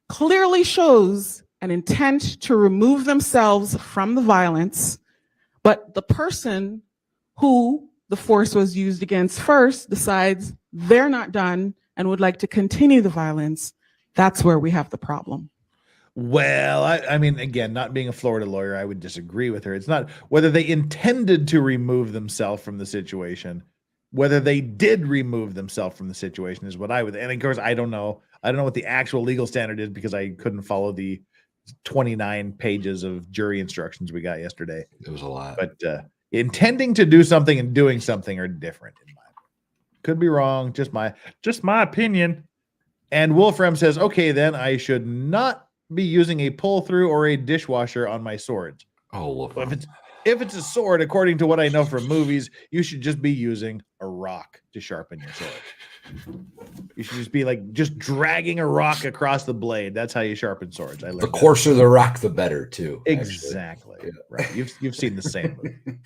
clearly shows an intent to remove themselves from the violence, but the person who the force was used against first decides they're not done and would like to continue the violence, that's where we have the problem. Well, I mean, again, not being a Florida lawyer, I would disagree with her. It's not whether they intended to remove themselves from the situation, whether they did remove themselves from the situation is what I would. And of course, I don't know what the actual legal standard is because I couldn't follow the 29 pages of jury instructions we got yesterday. It was a lot. But intending to do something and doing something are different. In my opinion. Could be wrong. Just my opinion. And Wolfram says, okay, then I should not be using a pull through or a dishwasher on my swords. Oh, Wolfram. If it's a sword, according to what I know from movies, you should just be using a rock to sharpen your sword. You should just be just dragging a rock across the blade. That's how you sharpen swords. The coarser the rock, the better, too. Exactly. Yeah. Right. You've seen the same movie.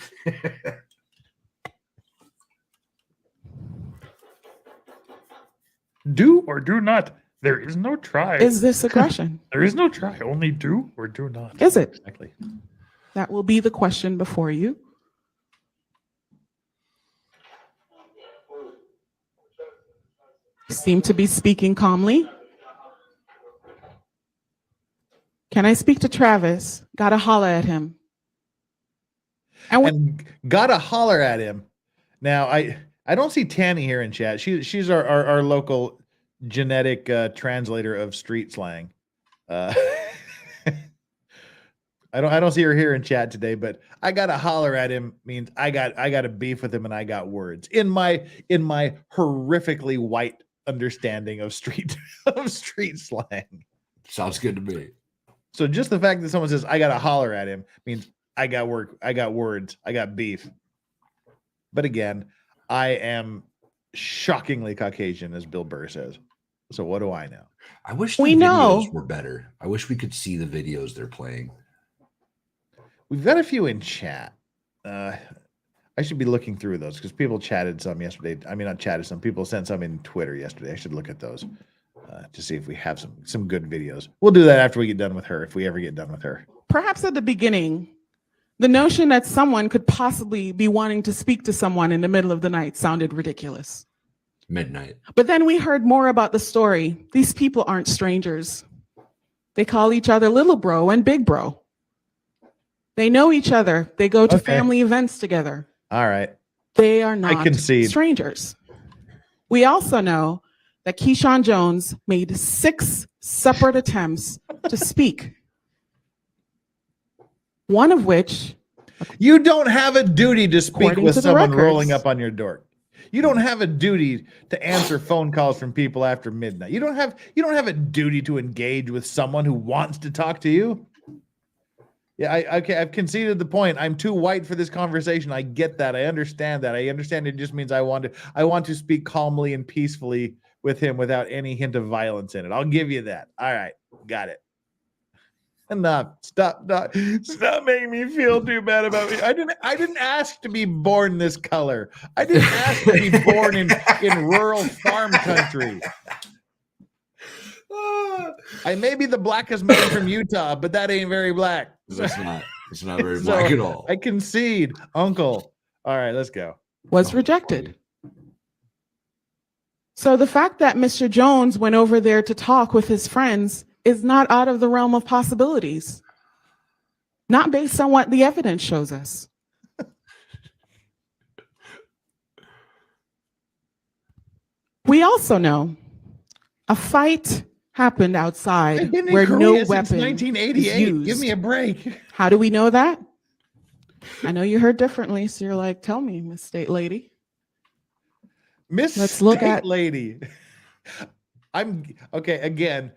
Do or do not. There is no try. Is this aggression? There is no try. Only do or do not. Is it? Exactly. That will be the question before you. You seem to be speaking calmly. Can I speak to Travis? Gotta holler at him. And gotta holler at him. Now, I don't see Tanny here in chat. She's our local genetic translator of street slang. I don't see her here in chat today, but I gotta holler at him means I got a beef with him and I got words in my horrifically white understanding of street slang. Sounds good to me. So just the fact that someone says I gotta holler at him means I got words, I got beef. But again, I am shockingly Caucasian, as Bill Burr says. So what do I know? I wish the videos were better. I wish we could see the videos they're playing. We've got a few in chat. I should be looking through those because people chatted some yesterday. I mean, not chatted some. People sent some in Twitter yesterday. I should look at those to see if we have some good videos. We'll do that after we get done with her, if we ever get done with her. Perhaps at the beginning, the notion that someone could possibly be wanting to speak to someone in the middle of the night sounded ridiculous. Midnight. But then we heard more about the story. These people aren't strangers. They call each other little bro and big bro. They know each other. They go to family events together. All right. They are not concede. strangers. We also know that Keyshawn Jones made 6 separate attempts to speak. One of which... You don't have a duty to speak with someone records, rolling up on your door. You don't have a duty to answer phone calls from people after midnight. You don't have a duty to engage with someone who wants to talk to you. Yeah, I've conceded the point. I'm too white for this conversation. I get that. I understand that. I understand it just means I want to speak calmly and peacefully with him without any hint of violence in it. I'll give you that. All right, got it. Stop making me feel too bad about me. I didn't ask to be born this color. I didn't ask to be born in rural farm country. I may be the blackest man from Utah, but that ain't very black. It's not very black at all. I concede, Uncle. All right, let's go. Was rejected. So the fact that Mr. Jones went over there to talk with his friends is not out of the realm of possibilities. Not based on what the evidence shows us. We also know a fight happened outside where no weapon 1988. is used. Give me a break. How do we know that? I know you heard differently, so you're like, tell me, Miss State Lady. Let's look at lady. I'm okay again.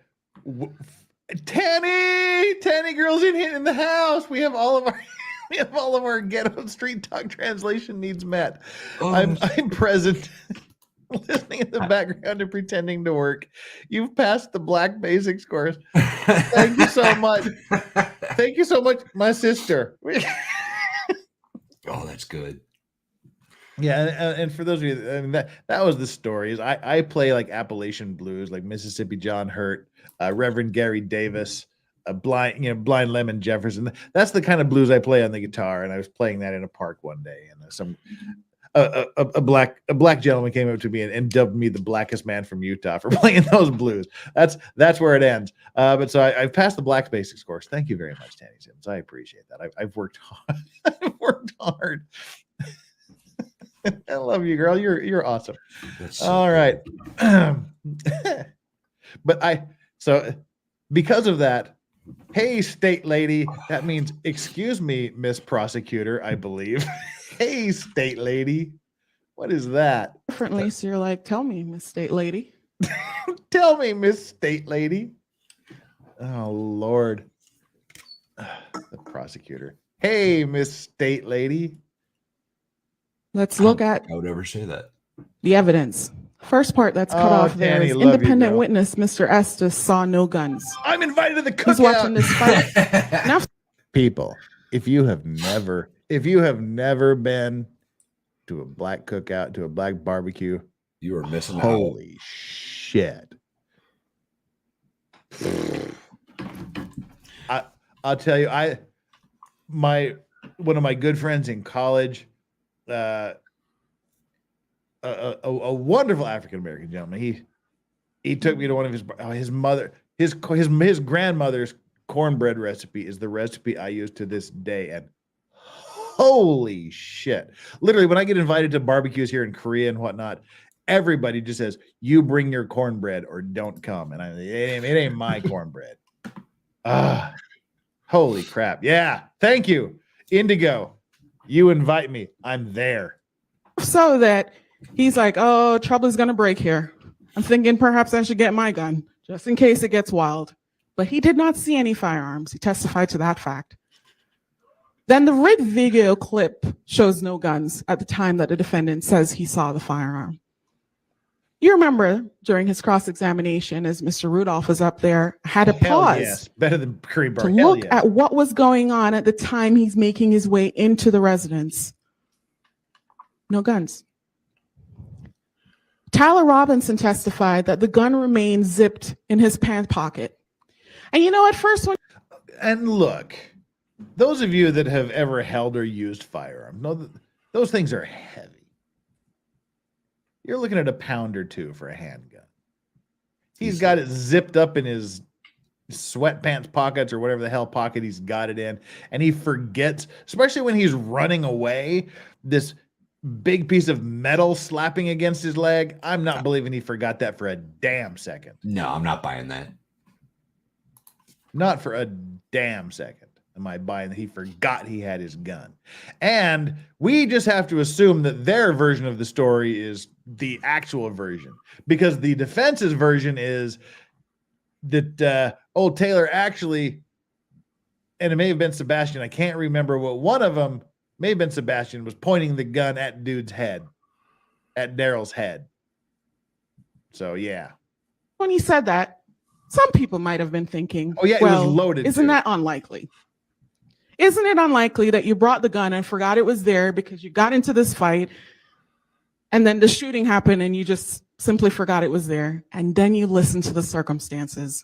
Tanny girls in the house. We have all of our ghetto street talk translation needs met. I'm present, listening in the background and pretending to work. You've passed the black basics course. Thank you so much. Thank you so much, my sister. Oh, that's good. Yeah, and for those of you, I mean, that was the stories. I play like Appalachian blues, like Mississippi John Hurt, Reverend Gary Davis, Blind Lemon Jefferson. That's the kind of blues I play on the guitar. And I was playing that in a park one day, and a black gentleman came up to me and dubbed me the blackest man from Utah for playing those blues. That's where it ends. But so I've passed the black basics course. Thank you very much, Tanny Sims. I appreciate that. I've worked hard. I've worked hard. I love you, girl. You're awesome. All right. So because of that, hey, state lady, that means excuse me, Miss Prosecutor, I believe. Hey, state lady. What is that? Differently, so you're like, tell me, Miss State Lady. Tell me, Miss State Lady. Oh, Lord. The prosecutor. Hey, Miss State Lady. Let's look at I would never say that. the evidence. First part that's cut off there Tanny, is love you, independent girl. witness Mr. Estes saw no guns. I'm invited to the He's watching cookout. this fight. Now, People, if you have never been to a black cookout, to a black barbecue, you are missing out. Holy shit. I'll tell you, one of my good friends in college, a wonderful African American gentleman. He took me to one of his grandmother's cornbread recipe is the recipe I use to this day, and holy shit! Literally, when I get invited to barbecues here in Korea and whatnot, everybody just says, "You bring your cornbread or don't come," and it ain't my cornbread. Holy crap! Yeah, thank you, Indigo. You invite me, I'm there. so that he's like, oh, trouble is going to break here. I'm thinking perhaps I should get my gun just in case it gets wild. But he did not see any firearms. He testified to that fact. Then the rig video clip shows no guns at the time that the defendant says he saw the firearm. You remember during his cross-examination, as Mr. Rudolph was up there, had a pause Yes, better than Curry Bar. to look at what was going on at the time he's making his way into the residence. No guns. Tyler Robinson testified that the gun remained zipped in his pant pocket. And you know, at first when... And look, those of you that have ever held or used firearms know that those things are heavy. You're looking at a pound or two for a handgun. He's got it zipped up in his sweatpants pockets or whatever the hell pocket he's got it in. And he forgets, especially when he's running away, this big piece of metal slapping against his leg. I'm not believing he forgot that for a damn second. No, I'm not buying that. Not for a damn second am I buying that he forgot he had his gun. And we just have to assume that their version of the story is the actual version, because the defense's version is that old Taylor actually, and it may have been Sebastian, I can't remember what one of them, may have been Sebastian, was pointing the gun at dude's head, at Daryl's head. So yeah. When he said that, Some people might have been thinking, Oh, yeah, it was loaded, Isn't too. that unlikely? Isn't it unlikely that you brought the gun and forgot it was there because you got into this fight and then the shooting happened and you just simply forgot it was there, and then you listen to the circumstances?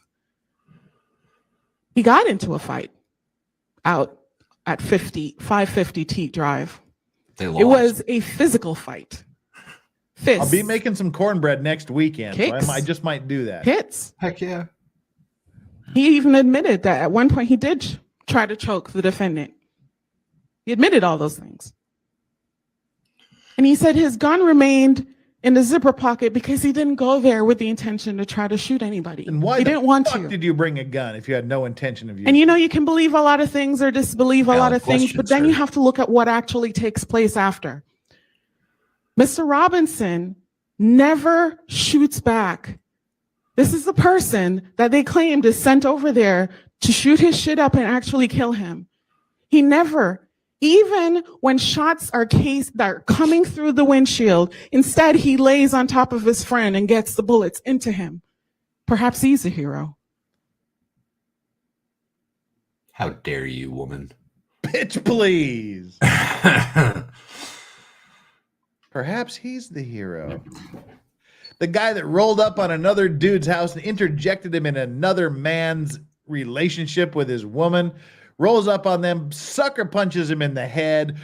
He got into a fight out at 550 T Drive. They lost. It was a physical fight. Fists. I'll be making some cornbread next weekend, Kicks. so I just might do that. Hits. Heck yeah. He even admitted that at one point he did try to choke the defendant. He admitted all those things. And he said his gun remained in the zipper pocket because he didn't go there with the intention to try to shoot anybody. And why he didn't want fuck to. did you bring a gun if you had no intention of using? And you know, you can believe a lot of things or disbelieve a lot of things, but then you have to look at what actually takes place after. Mr. Robinson never shoots back. This is the person that they claimed is sent over there to shoot his shit up and actually kill him. He never, even when shots are that are coming through the windshield, instead he lays on top of his friend and gets the bullets into him. Perhaps he's a hero. How dare you, woman? Bitch, please. Perhaps he's the hero. The guy that rolled up on another dude's house and interjected him in another man's relationship with his woman, rolls up on them, sucker punches him in the head,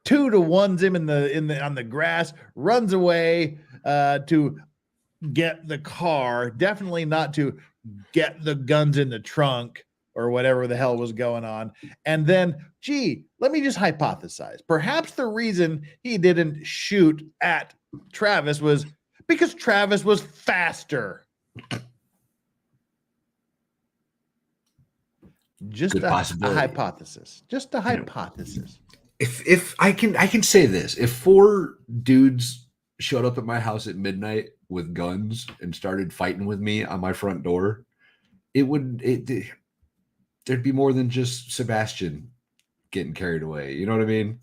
2-to-1s him on the grass, runs away to get the car, definitely not to get the guns in the trunk or whatever the hell was going on. And then, gee, let me just hypothesize. Perhaps the reason he didn't shoot at Travis was because Travis was faster. Just a hypothesis. Just a hypothesis. If I can say this, if 4 dudes showed up at my house at midnight with guns and started fighting with me on my front door, there'd be more than just Sebastian getting carried away. You know what I mean?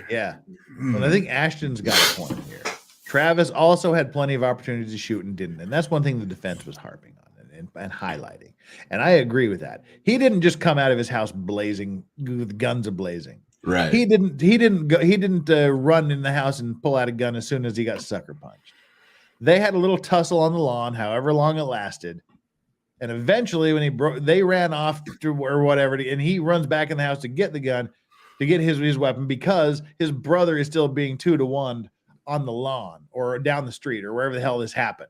Yeah. Well, I think Ashton's got a point here. Travis also had plenty of opportunities to shoot and didn't. And that's one thing the defense was harping on and highlighting. And I agree with that. He didn't just come out of his house blazing with guns ablazing. Right. He didn't run in the house and pull out a gun as soon as he got sucker punched. They had a little tussle on the lawn, however long it lasted. And eventually when they ran off to or whatever, and he runs back in the house to get the gun, to get his weapon, because his brother is still being 2-to-1 on the lawn or down the street or wherever the hell this happened.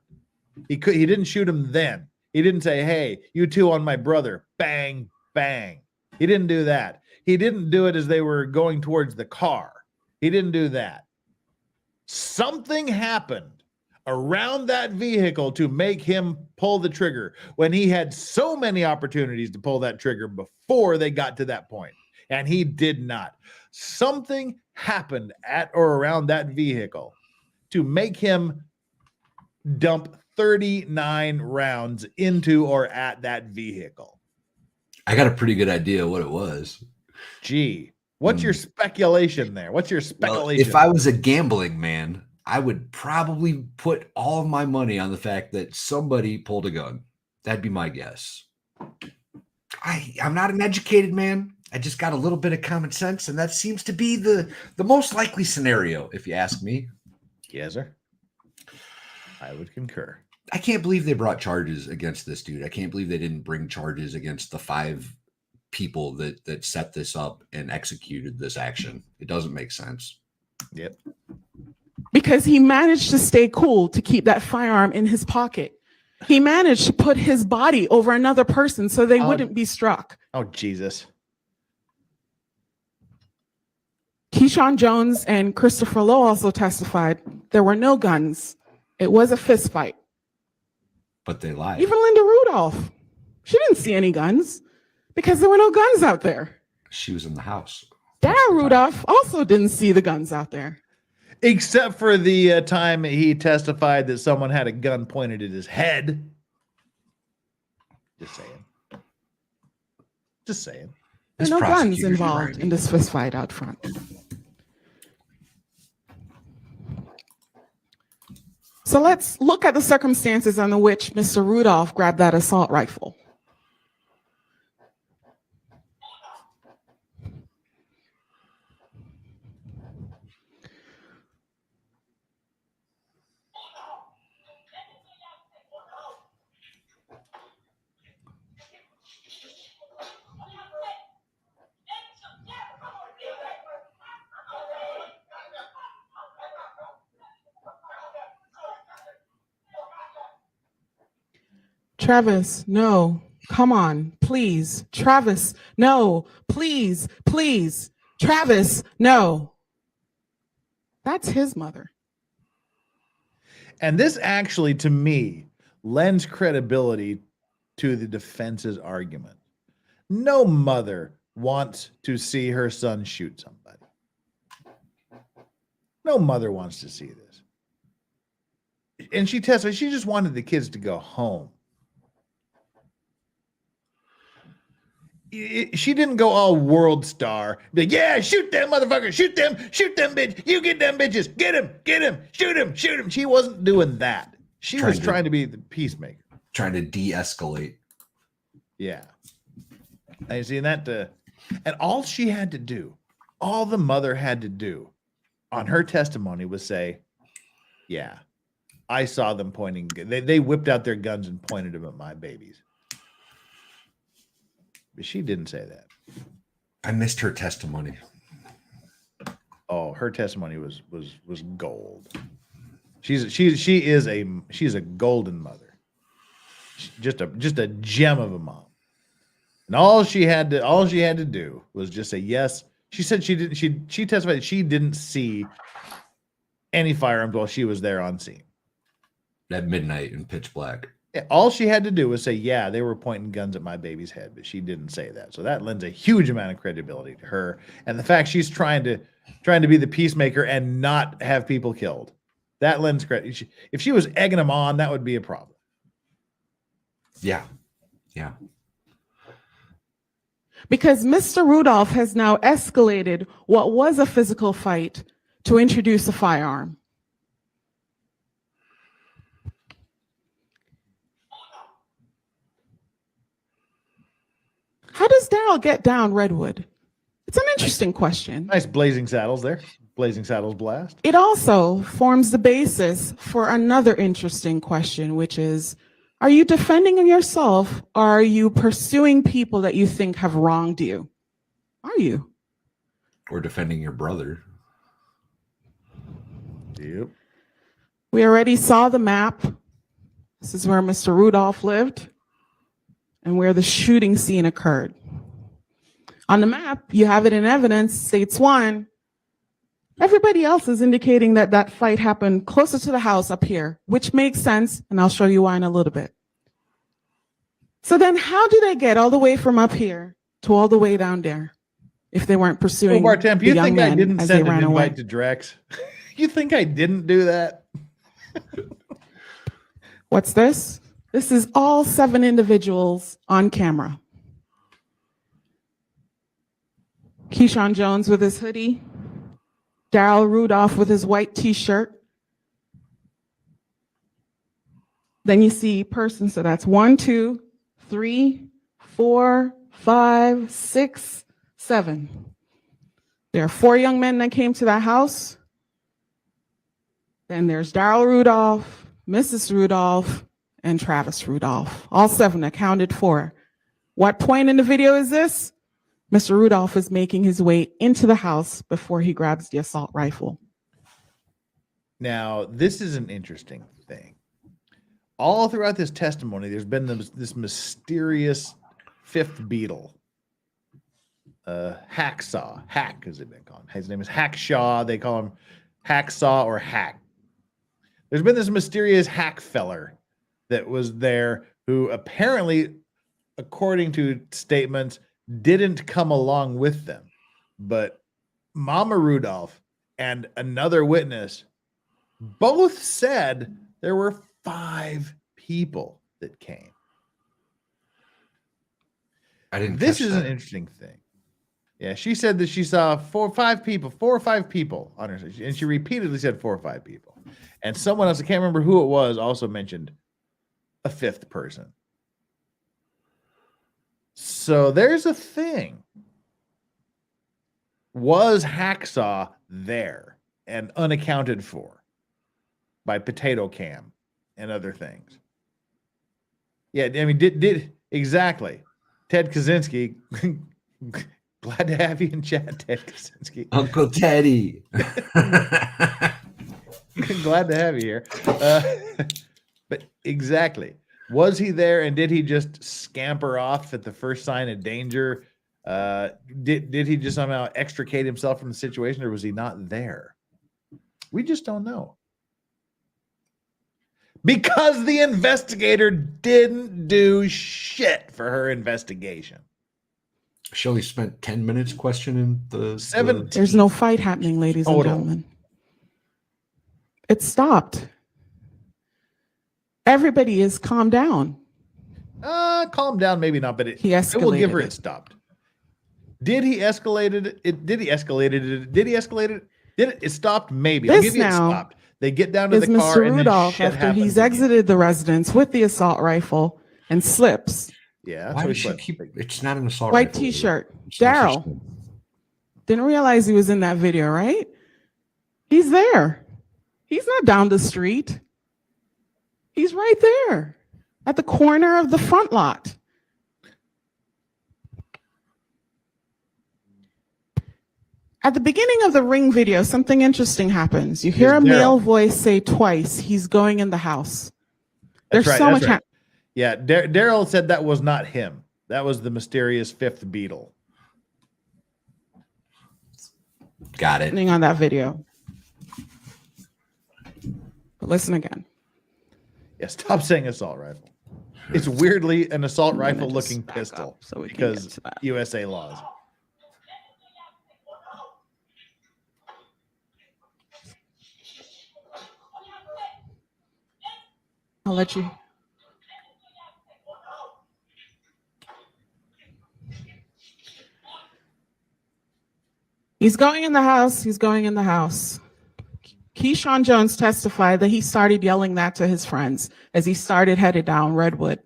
He didn't shoot him then. He didn't say, "Hey, you 2 on my brother." Bang, bang. He didn't do that. He didn't do it as they were going towards the car. He didn't do that. Something happened around that vehicle to make him pull the trigger when he had so many opportunities to pull that trigger before they got to that point, and he did not. Something happened at or around that vehicle to make him dump 39 rounds into or at that vehicle. I got a pretty good idea what it was. Gee, what's your speculation there? What's your speculation? Well, if I was a gambling man, I would probably put all of my money on the fact that somebody pulled a gun. That'd be my guess. I'm not an educated man. I just got a little bit of common sense, and that seems to be the most likely scenario, if you ask me. Yes, sir. I would concur. I can't believe they brought charges against this dude. I can't believe they didn't bring charges against the 5 people that set this up and executed this action. It doesn't make sense. Yep. Because he managed to stay cool to keep that firearm in his pocket. He managed to put his body over another person so they wouldn't be struck. Oh, Jesus. Keyshawn Jones and Christopher Lowe also testified there were no guns. It was a fist fight. But they lied. Even Linda Rudolph, she didn't see any guns because there were no guns out there. She was in the house. Darren Rudolph also didn't see the guns out there. Except for the time he testified that someone had a gun pointed at his head. Just saying. Just saying. There are no guns involved in this fist fight out front. So let's look at the circumstances under which Mr. Rudolph grabbed that assault rifle. Travis, no. Come on, please. Travis, no. Please, please. Travis, no. That's his mother. And this actually, to me, lends credibility to the defense's argument. No mother wants to see her son shoot somebody. No mother wants to see this. And she testified, she just wanted the kids to go home. She didn't go all world star. Be like, yeah, shoot them motherfuckers, shoot them, bitch. You get them bitches, get him, shoot him. She wasn't doing that. She was trying to be the peacemaker. Trying to de-escalate. Yeah. I see that. And all she had to do, all the mother had to do on her testimony was say, yeah, I saw them pointing. They whipped out their guns and pointed them at my babies. But she didn't say that. I missed her testimony. Oh, her testimony was gold. She's a golden mother. Just a gem of a mom. And all she had to do was just say yes. She said she testified she didn't see any firearms while she was there on scene. At midnight in pitch black. Yeah, all she had to do was say, yeah, they were pointing guns at my baby's head, but she didn't say that. So that lends a huge amount of credibility to her. And the fact she's trying to be the peacemaker and not have people killed. That lends credit. If she was egging them on, that would be a problem. Yeah. Yeah. Because Mr. Rudolph has now escalated what was a physical fight to introduce a firearm. How does Daryl get down Redwood? It's an interesting question. Nice blazing saddles there. Blazing Saddles blast. It also forms the basis for another interesting question, which is, are you defending yourself or are you pursuing people that you think have wronged you? Are you? Or defending your brother. Yep. We already saw the map. This is where Mr. Rudolph lived and where the shooting scene occurred. On the map, you have it in evidence, states 1. Everybody else is indicating that that fight happened closer to the house up here, which makes sense, and I'll show you why in a little bit. So then how do they get all the way from up here to all the way down there if they weren't pursuing Bartemp, the you young think I men didn't as they send an ran invite away? to Drex? You think I didn't do that? What's this? This is all 7 individuals on camera. Keyshawn Jones with his hoodie, Daryl Rudolph with his white t-shirt. Then you see persons, so that's 1, 2, 3, 4, 5, 6, 7. There are 4 young men that came to that house. Then there's Daryl Rudolph, Mrs. Rudolph, and Travis Rudolph. All 7 accounted for. What point in the video is this? Mr. Rudolph is making his way into the house before he grabs the assault rifle. Now, this is an interesting thing. All throughout this testimony, there's been this mysterious 5th Beatle. Hacksaw. Hack, as they've been called. His name is Hackshaw. They call him Hacksaw or Hack. There's been this mysterious hack feller that was there who apparently, according to statements, didn't come along with them. But Mama Rudolph and another witness both said there were 5 people that came. I didn't. This is an interesting thing. Yeah, she said that she saw 4 or 5 people on her, and she repeatedly said 4 or 5 people. And someone else, I can't remember who it was, also mentioned a 5th person. So there's a thing. Was Hacksaw there and unaccounted for by Potato Cam and other things? Yeah, I mean, did exactly. Ted Kaczynski, glad to have you in chat, Ted Kaczynski. Uncle Teddy. Glad to have you here. But exactly. Was he there, and did he just scamper off at the first sign of danger? Did he just somehow extricate himself from the situation, or was he not there? We just don't know. Because the investigator didn't do shit for her investigation. Shelley spent 10 minutes questioning the 17. There's no fight happening, ladies and gentlemen. It stopped. Everybody is calmed down. Calm down, maybe not, but He I will give her escalated it stopped. Did he escalate it? Did he escalate it? Did he escalate it? Did it stopped? Maybe. I'll This give you it now stopped. They get down to is the car Mr. and then Rudolph shit after happens he's again. exited the residence with the assault rifle and slips. Yeah, that's Why what does he she said. keep? It's not an assault White rifle. t-shirt. It's no such Daryl. thing. Didn't realize he was in that video, right? He's there. He's not down the street. He's right there at the corner of the front lot. At the beginning of the Ring video, something interesting happens. You hear a Here's male Daryl. voice say twice, "He's going in the house." There's That's right, so that's much. right. Yeah, Daryl said that was not him. That was the mysterious 5th Beatle. Got it. Happening on that video. But listen again. Yeah, stop saying assault rifle. It's weirdly an assault I'm gonna rifle just looking back pistol up so we can because get to that. USA laws. I'll let you. He's going in the house. He's going in the house. Keyshawn Jones testified that he started yelling that to his friends as he started headed down Redwood.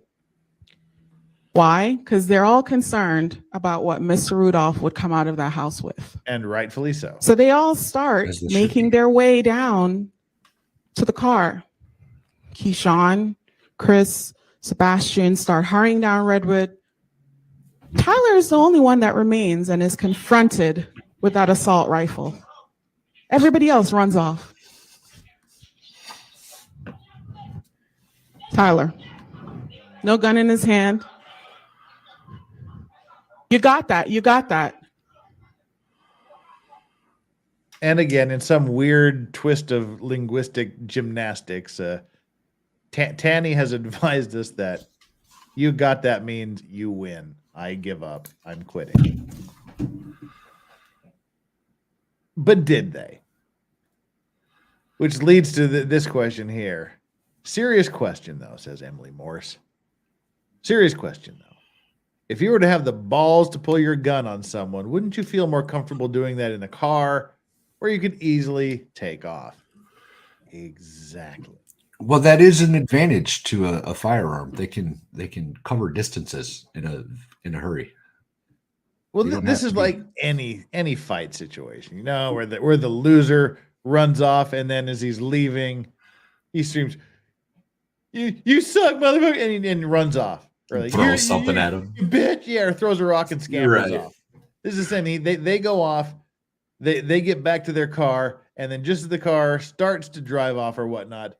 Why? Because they're all concerned about what Mr. Rudolph would come out of that house with. And rightfully so. So they all start As they should making their way down to the car. Keyshawn, Chris, Sebastian start hurrying down Redwood. Tyler is the only one that remains and is confronted with that assault rifle. Everybody else runs off. Tyler, no gun in his hand. You got that. You got that. And again, in some weird twist of linguistic gymnastics, Tanny has advised us that you got that means you win. I give up. I'm quitting. But did they? Which leads to this question here. Serious question, though, says Emily Morse. Serious question, though. If you were to have the balls to pull your gun on someone, wouldn't you feel more comfortable doing that in a car where you could easily take off? Exactly. Well, that is an advantage to a firearm. They can cover distances in a hurry. Well, this is like any fight situation, you know, where the loser runs off, and then as he's leaving, he screams, "You suck, motherfucker!" and runs off. Or like, throws something at him, you bitch, yeah, or throws a rock and scampers right off. This is the same. They go off, they get back to their car, and then just as the car starts to drive off or whatnot,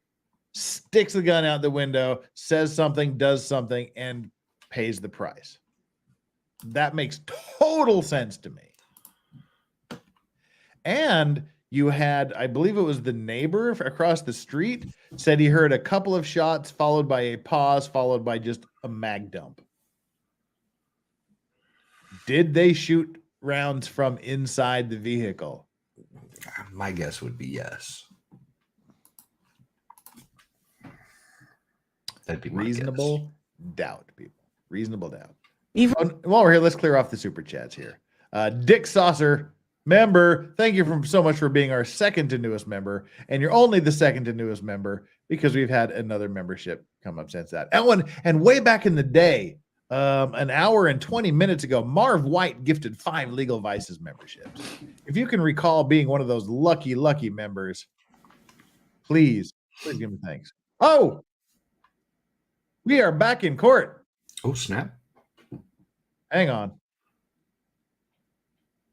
sticks the gun out the window, says something, does something, and pays the price. That makes total sense to me. And you had, I believe it was the neighbor across the street, said he heard a couple of shots followed by a pause, followed by just a mag dump. Did they shoot rounds from inside the vehicle? My guess would be yes. That'd be reasonable doubt, people. Reasonable doubt. Even while we're here, let's clear off the super chats here. Dick Saucer, member. Thank you so much for being our second to newest member. And you're only the second to newest member because we've had another membership come up since that. And way back in the day, an hour and 20 minutes ago, Marv White gifted 5 Legal Vices memberships. If you can recall being one of those lucky members, please give me thanks. Oh, we are back in court. Oh, snap. Hang on.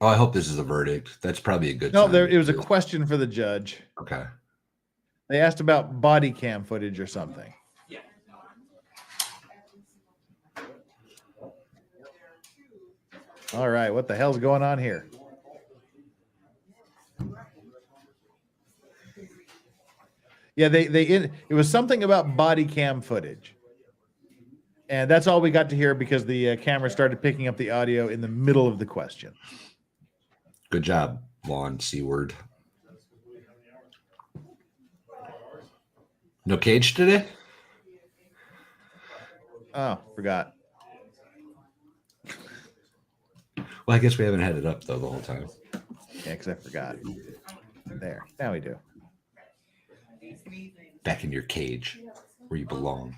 Oh, I hope this is a verdict. That's probably a good No, sign. it was a question for the judge. Okay. They asked about body cam footage or something. Yeah. All right, what the hell's going on here? Yeah, it was something about body cam footage. And that's all we got to hear because the camera started picking up the audio in the middle of the question. Good job, Vaughn Seward. No cage today? Oh, forgot. Well, I guess we haven't had it up, though, the whole time. Yeah, because I forgot. There. Now we do. Back in your cage where you belong.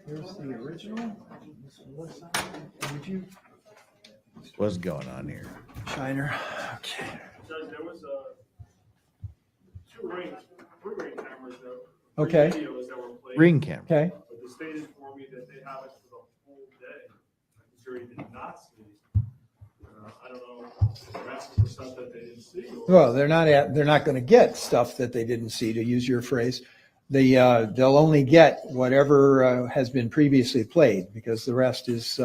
Here's the original. What's going on here? Shiner. Okay. There was two ring cameras that Okay. videos that were played. Ring camera. Okay. But the state informed me that they have it for the whole day. The jury did not see. I don't know. They're asking for stuff that they didn't see. Well, they're not going to get stuff that they didn't see, to use your phrase. They'll only get whatever has been previously played, because the rest has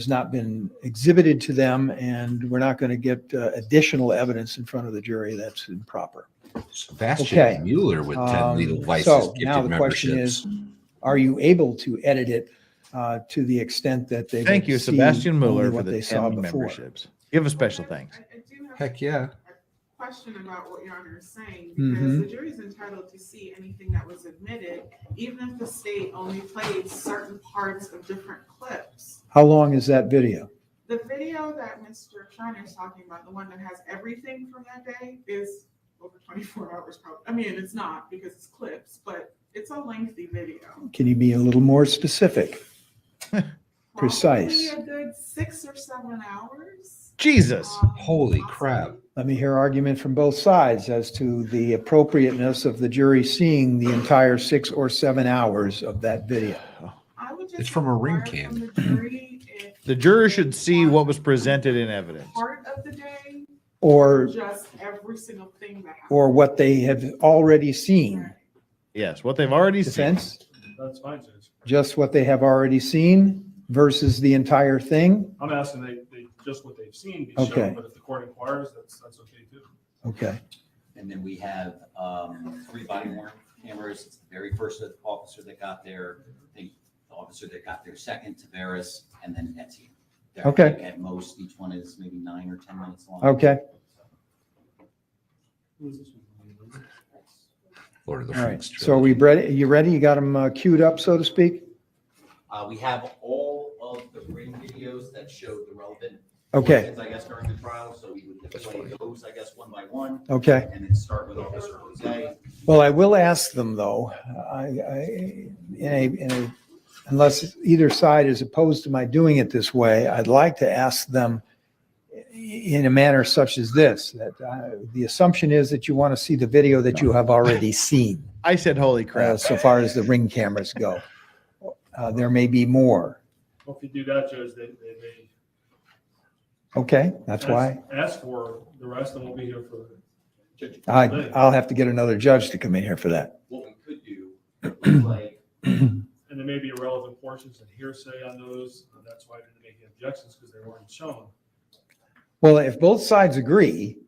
not been exhibited to them, and we're not going to get additional evidence in front of the jury that's improper. Sebastian Mueller with 10 Legal Vices So gifted now the question memberships. is, are you able to edit it to the extent that they Thank you, Sebastian Mueller, for what the they saw 10 before? memberships. Give a special thanks. Heck yeah. Question about what Your Honor is saying, Mhm. because the jury's entitled to see anything that was admitted, even if the state only played certain parts of different clips. How long is that video? The video that Mr. Shiner is talking about, the one that has everything from that day, is over 24 hours probably. I mean, it's not because it's clips, but it's a lengthy video. Can you be a little more specific? Precise. Probably a good 6 or 7 hours. Jesus. Holy crap. Let me hear argument from both sides as to the appropriateness of the jury seeing the entire 6 or 7 hours of that video. It's from a ring cam. The juror should see what was presented in evidence. Part of the day, Or just every single thing that happened. or what they have already seen. Yes, what they've already Defense? seen. That's fine, Judge. Just what they have already seen versus the entire thing? I'm asking they just what they've seen be Okay. shown, but if the court inquires, that's okay too. Okay. And then we have 3 body worn cameras. It's the very first officer that got there. I think the officer that got there second, Tavares, and then Etienne. They're, Okay. I think, at most, each one is maybe 9 or 10 minutes long. Okay. Lord of the All right. Rings. So are we ready? You ready? You got them queued up, so to speak? We have all of the ring videos that showed the relevant Okay. portions, I guess, during the trial. So we would play those, I guess, one by one. Okay. And then start with Officer Jose. Well, I will ask them, though, unless either side is opposed to my doing it this way, I'd like to ask them in a manner such as this, that the assumption is that you want to see the video that you have already seen. I said, holy crap. So far as the ring cameras go. There may be more. Well, if you do that, Judge, they Okay, that's why ask for the rest, and we'll be here for. I'll have to get another judge to come in here for that. What we could do, like, And there may be irrelevant portions and hearsay on those. That's why I didn't make any objections, because they weren't shown. Well, if both sides agree,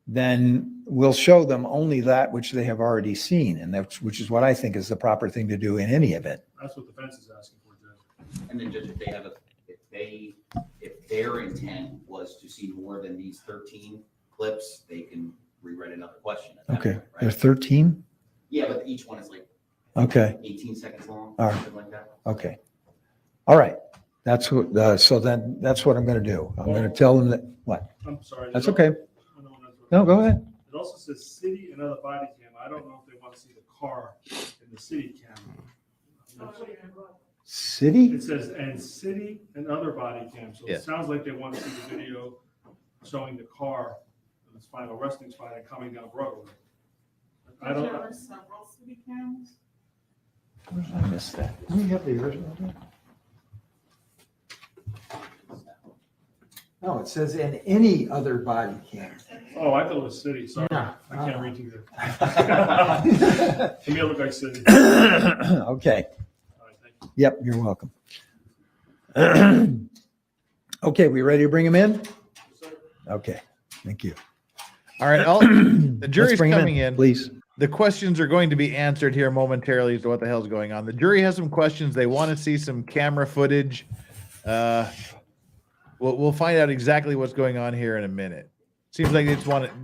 then we'll show them only that which they have already seen, and that's which is what I think is the proper thing to do in any event. That's what the fence is asking for, Judge. And then, Judge, if their intent was to see more than these 13 clips, they can rewrite another question. At that Okay. point, right? There's 13? Yeah, but each one is like Okay. 18 seconds long, All right. something like that. Okay. All right. That's what, so then that's what I'm going to do. I'm going to tell them that, what? I'm sorry. That's It okay. No, go ahead. It also says city and other body cam. I don't know if they want to see the car in the city camera. City? It says, and city and other body cam. So Yes. it sounds like they want to see the video showing the car in its final resting spot and coming down Broadway. I don't know. Several city cams. Where did I miss that? Do we have the original? there? No, it says in any other body cam. Oh, I thought it was city. Sorry. No. I can't read either. To me, it looked like city. Okay. Yep, you're welcome. Okay, we ready to bring him in? Okay, thank you. All right, the jury's bring 'em coming in. Please. The questions are going to be answered here momentarily as to what the hell's going on. The jury has some questions. They want to see some camera footage. We'll find out exactly what's going on here in a minute. Seems like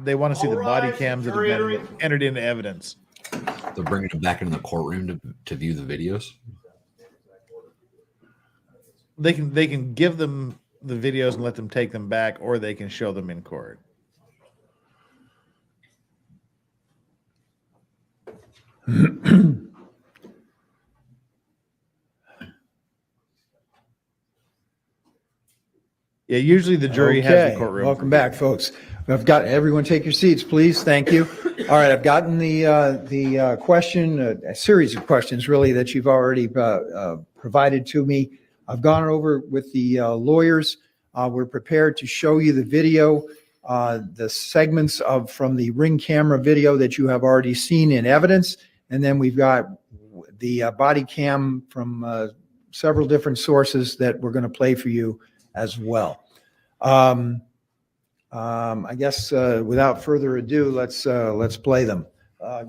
they want to see the body cams that have been entered into evidence. They're bringing them back into the courtroom to view the videos. They can give them the videos and let them take them back, or they can show them in court. Yeah, usually the jury has the courtroom. Welcome back, folks. I've got everyone take your seats, please. Thank you. All right, I've gotten the question, a series of questions really that you've already provided to me. I've gone over with the lawyers. We're prepared to show you the video, the segments from the Ring camera video that you have already seen in evidence, and then we've got the body cam from several different sources that we're going to play for you as well. I guess without further ado, let's play them.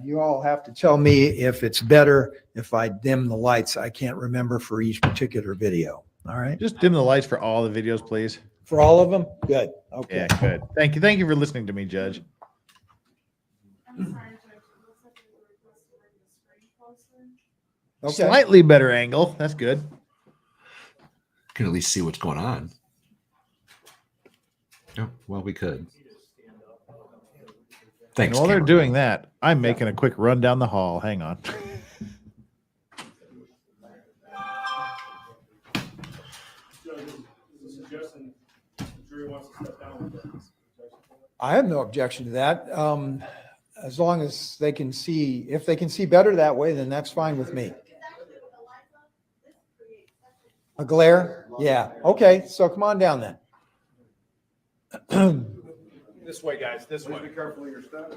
You all have to tell me if it's better if I dim the lights. I can't remember for each particular video. All right. Just dim the lights for all the videos, please. For all of them? Good. Okay. Yeah, good. Thank you. Thank you for listening to me, Judge. Okay. Slightly better angle. That's good. Can at least see what's going on. Oh, well, we could. Thanks. And while they're doing that, I'm making a quick run down the hall. Hang on. I have no objection to that. As long as they can see, if they can see better that way, then that's fine with me. A glare? Yeah. Okay. So come on down then. This way, guys. This way. Be careful of your step.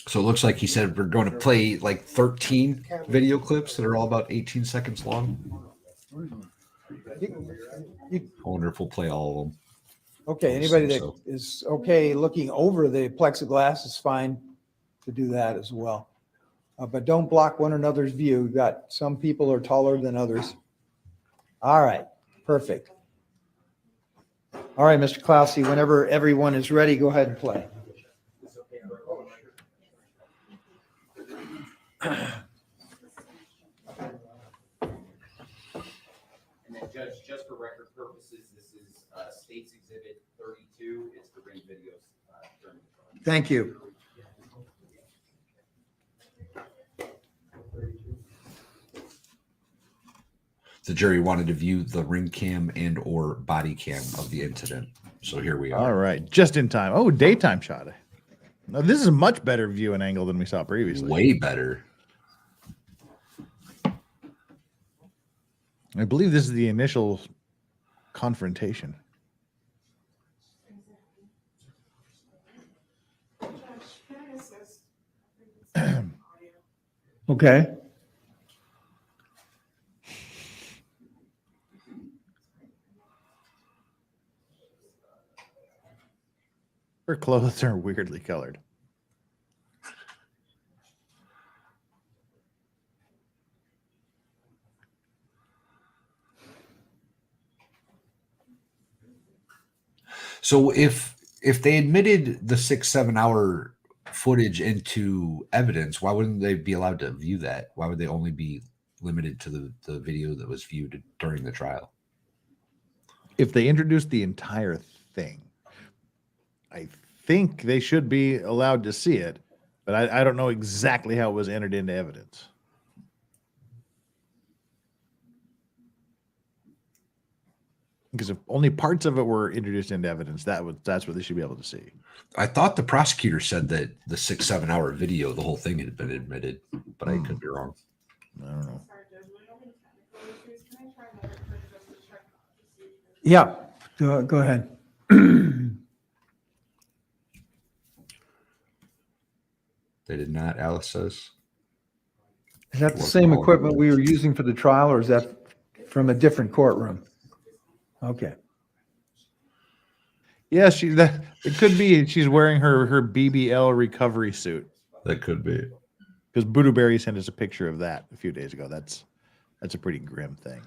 So it looks like he said we're going to play like 13 video clips that are all about 18 seconds long. I wonder if we'll play all of them. Okay, anybody that is okay looking over the plexiglass is fine to do that as well. But don't block one another's view. We've got some people are taller than others. All right, perfect. All right, Mr. Klausy, whenever everyone is ready, go ahead and play. And then, Judge, just for record purposes, this is State's Exhibit 32. It's the Ring videos. Thank you. The jury wanted to view the ring cam and or body cam of the incident. So here we are. All right. Just in time. Oh, daytime shot. Now, this is a much better view and angle than we saw previously. Way better. I believe this is the initial confrontation. Okay. Her clothes are weirdly colored. So if they admitted the 6-7 hour footage into evidence, why wouldn't they be allowed to view that? Why would they only be limited to the video that was viewed during the trial? If they introduced the entire thing, I think they should be allowed to see it, but I don't know exactly how it was entered into evidence. Because if only parts of it were introduced into evidence, that's what they should be able to see. I thought the prosecutor said that the 6-7 hour video, the whole thing had been admitted, but I could be wrong. I don't know. Yeah, go ahead. They did not, Alice says. Is that the same equipment we were using for the trial, or is that from a different courtroom? Okay. Yeah, it could be she's wearing her BBL recovery suit. That could be. Because Booterberry sent us a picture of that a few days ago. That's a pretty grim thing.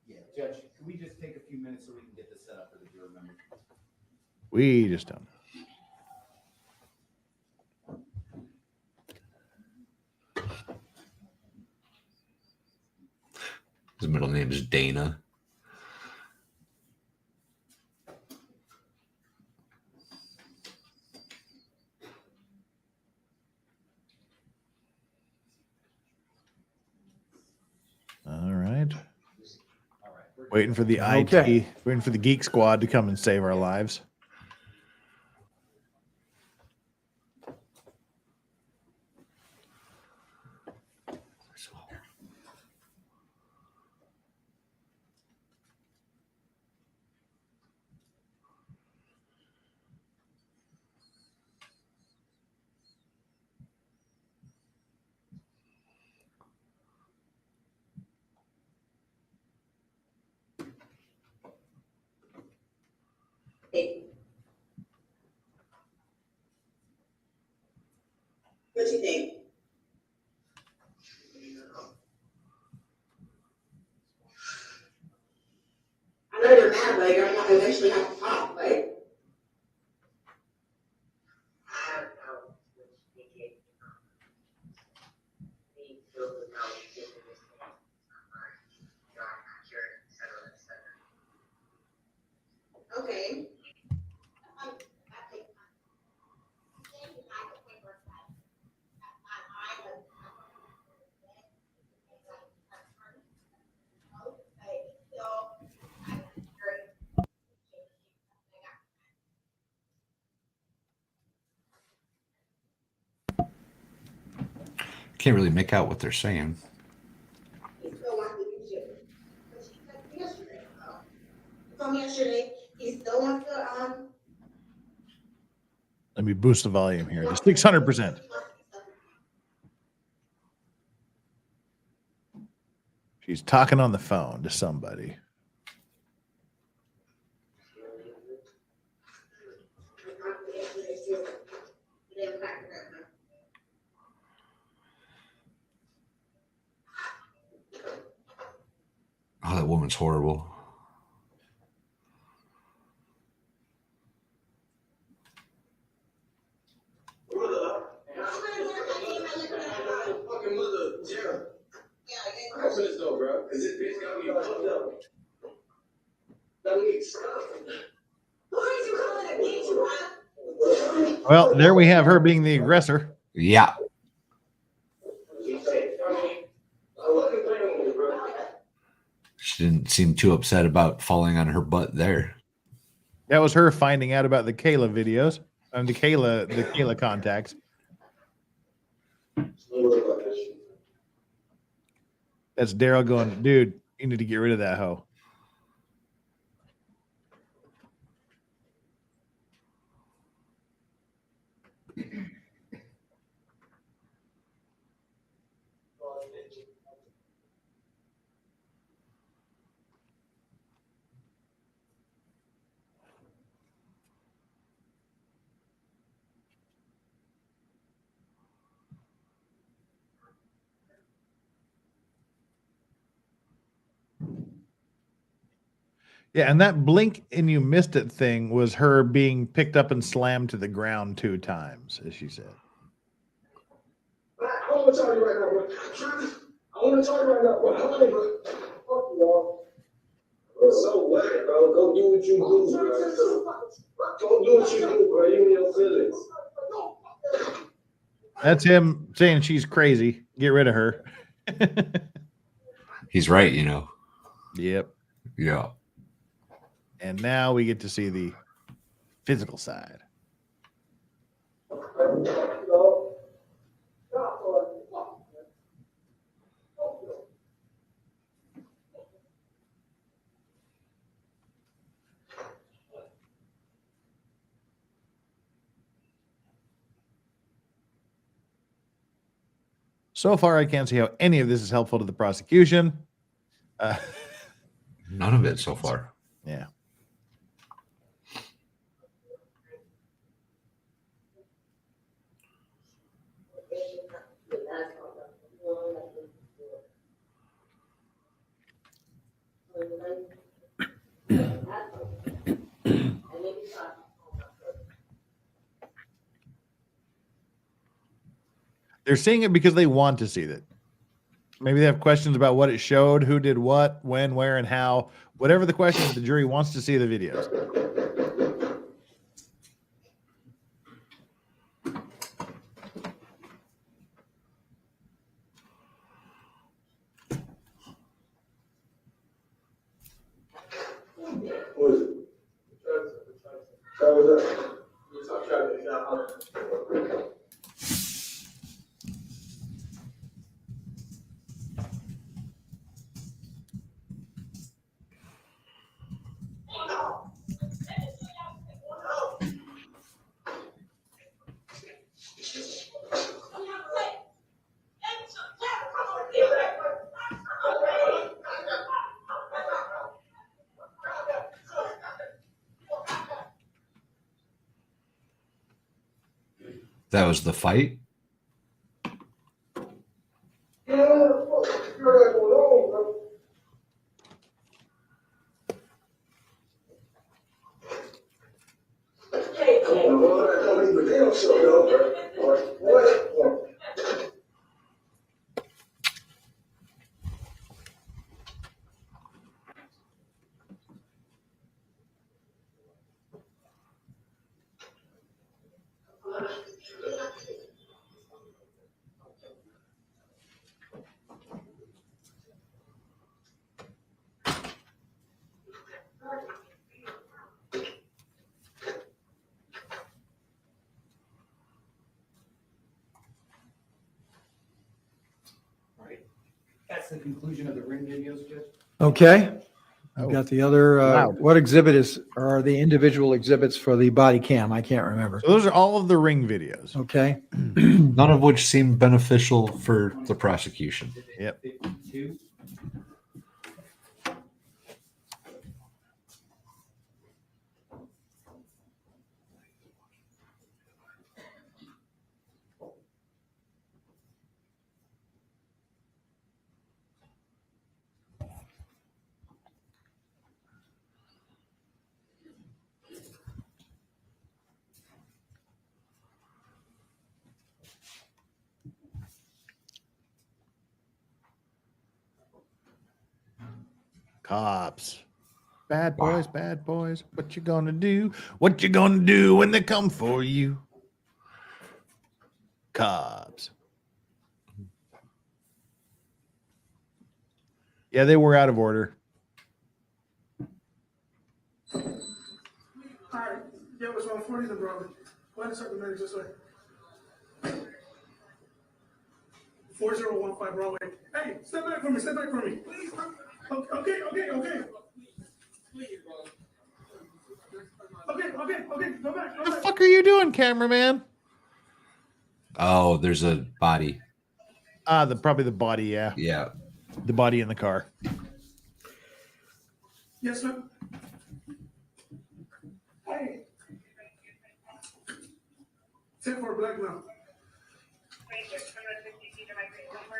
Yeah, Judge, can we just take a few minutes so we can get this set up for the juror member? We just don't. His middle name is Dana. All right. Waiting for the IT, waiting for the Geek Squad to come and save our lives. What do you think? I know you're mad, but you're going to eventually have to talk, right? Okay. Can't really make out what they're saying. He still wants to do shit. But she said yesterday. He told me yesterday he still wants to Let me boost the volume here to 600%. She's talking on the phone to somebody. Oh, that woman's horrible. Well, there we have her being the aggressor. Yeah. She didn't seem too upset about falling on her butt there. That was her finding out about the Kayla videos and the Kayla contacts. That's Daryl going, dude, you need to get rid of that hoe. Yeah, and that blink and you missed it thing was her being picked up and slammed to the ground 2 times, as she said. I want to tell you right now, bro. Travis, I want to tell you right now, bro. Come on, bro. Fuck you, all. It's so wet, bro. Go do what you do, bro. Go do what you do, bro. You and your feelings. That's him saying she's crazy. Get rid of her. He's right, you know. Yep. Yeah. And now we get to see the physical side. So far, I can't see how any of this is helpful to the prosecution. None of it so far. Yeah. They're seeing it because they want to see it. Maybe they have questions about what it showed, who did what, when, where, and how. Whatever the questions, the jury wants to see the videos. What is it? That was the fight. That's the conclusion of the ring videos, Judge. Okay. I've got the other, Wow. what exhibit are the individual exhibits for the body cam? I can't remember. So those are all of the ring videos. Okay. None of which seem beneficial for the prosecution. Yep. 52. Cops. Bad boys, bad boys. What you gonna do? What you gonna do when they come for you? Cops. Yeah, they were out of order. All right. Yeah, what's wrong? 40 and Broadway. Go ahead and start the minutes this way. 4015 Broadway. Hey, step back from me. Step back from me. Please. Okay. Okay. Go back. What the fuck are you doing, cameraman? Oh, there's a body. Probably the body, yeah. Yeah. The body in the car. Yes, sir. Hey. 10 for blackmail.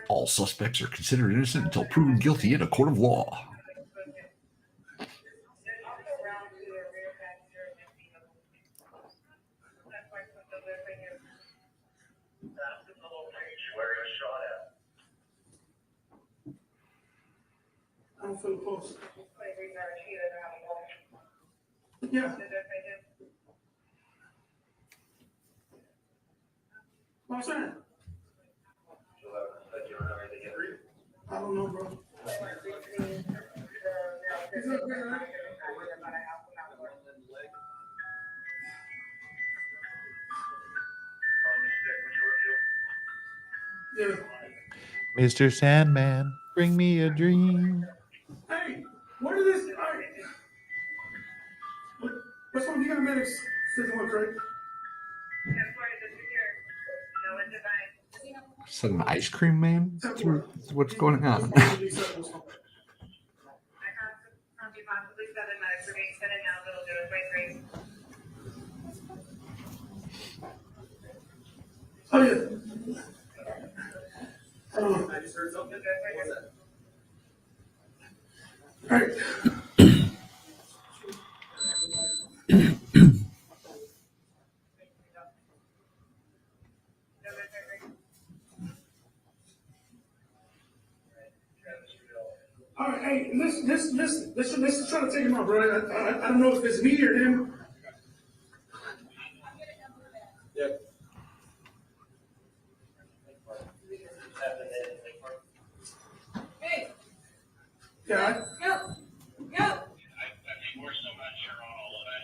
All suspects are considered innocent until proven guilty in a court of law. I'm for the post. Yeah. What's that? I don't know, bro. Yeah. Mr. Sandman, bring me a dream. Hey, what is this? What's one? You got a minute? Says one, right? Is that an ice cream man? What's going on? Oh yeah. I just heard something. All right. All right, hey, listen, try to take him out, bro. I don't know if it's me or him. Yep. Yeah. Go. We're still not sure on all of that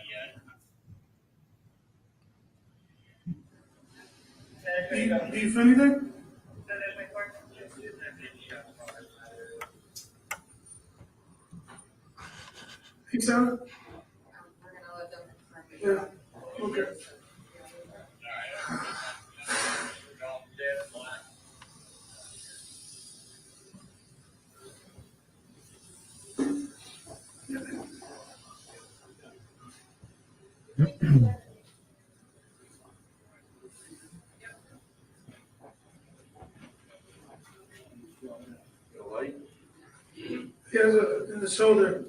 yet. Do you feel anything? Think so? Yeah. Okay. He has a in the shoulder.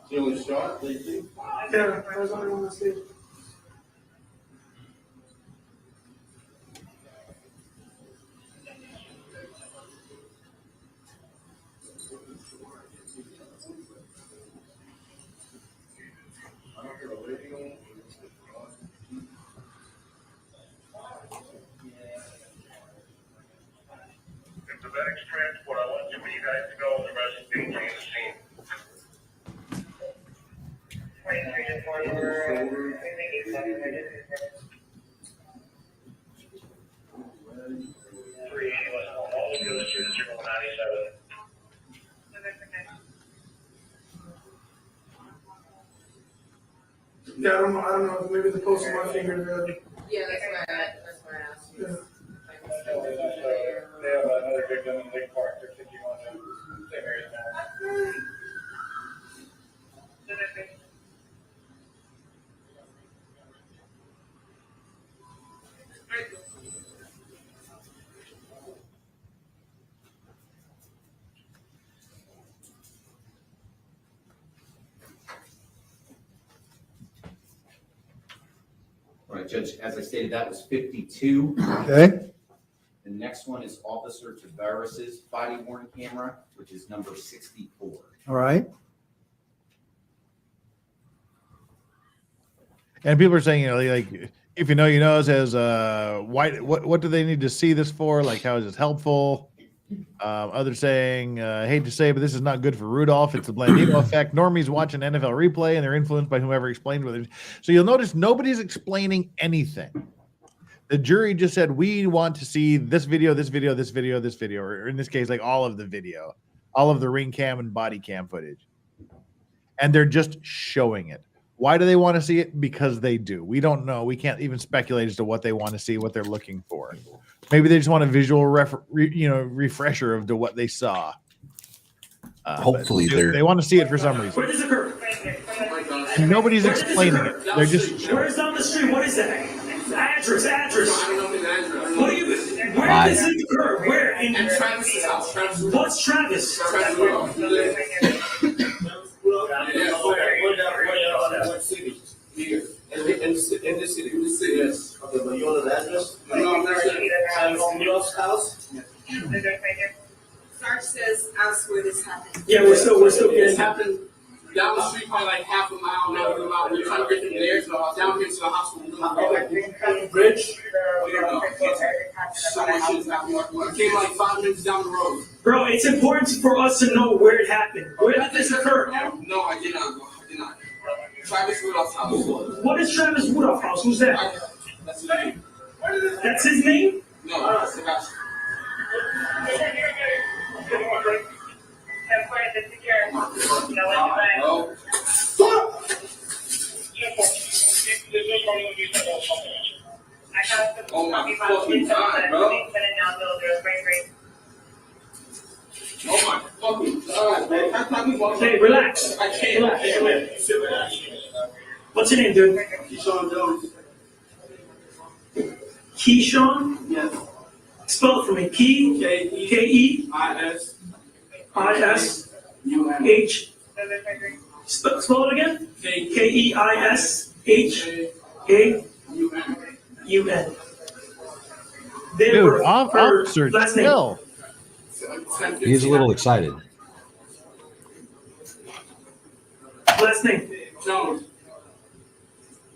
The only shot, they do? Yeah, I was only one to see. If the medics transport, I want you guys to go and the rest of the team to the scene. Yeah, I don't know. Maybe the post on my finger. Yeah, that's why I asked you. Yeah. They have another victim in Lake Park. They're thinking on the same area now. All right, Judge, as I stated, that was 52. Okay. The next one is Officer Tavares's body worn camera, which is number 64. All right. And people are saying, like, if you know, you know, it says, why, what do they need to see this for? Like, how is this helpful? Others saying, hate to say, but this is not good for Rudolph. It's a Blandino effect. Normies watch an NFL replay and they're influenced by whomever explained whether. So you'll notice nobody's explaining anything. The jury just said, we want to see this video, this video, this video, this video, or in this case, like all of the video, all of the ring cam and body cam footage. And they're just showing it. Why do they want to see it? Because they do. We don't know. We can't even speculate as to what they want to see, what they're looking for. Maybe they just want a visual refresher of to what they saw. Hopefully they want to see it for some reason. Where does it occur? And nobody's explaining it. They're just Where's down the street? What is that? Address. What do you? Where does it occur? Where? In Travis's house. What's Travis? In this city, yes. Okay, but you know the address? No, I'm not sure. Travis Rudolph's house? Sarge says, ask where this happened. Yeah, we're still This getting. happened down the street, probably like half a mile, not even a mile. We're trying to get from there down here to the hospital. Bridge? So much shit's happening. We came like 5 minutes down the road. Bro, it's important for us to know where it happened. Where did this occur? No, I did not. I did not. Travis Rudolph's house. What is Travis Rudolph house? Who's that? That's his name. That's his name? No, that's the guy's. Oh my fucking god, bro. Oh my fucking god, man. Hey, relax. I can't. Relax. What's your name, dude? Keyshawn Jones. Keyshawn? Yes. Spell it for me. K-E-I-S-H. Spell it again? K-E-I-S-H-A-U-N. Dude, officer, last name. chill. He's a little excited. Last name. Jones.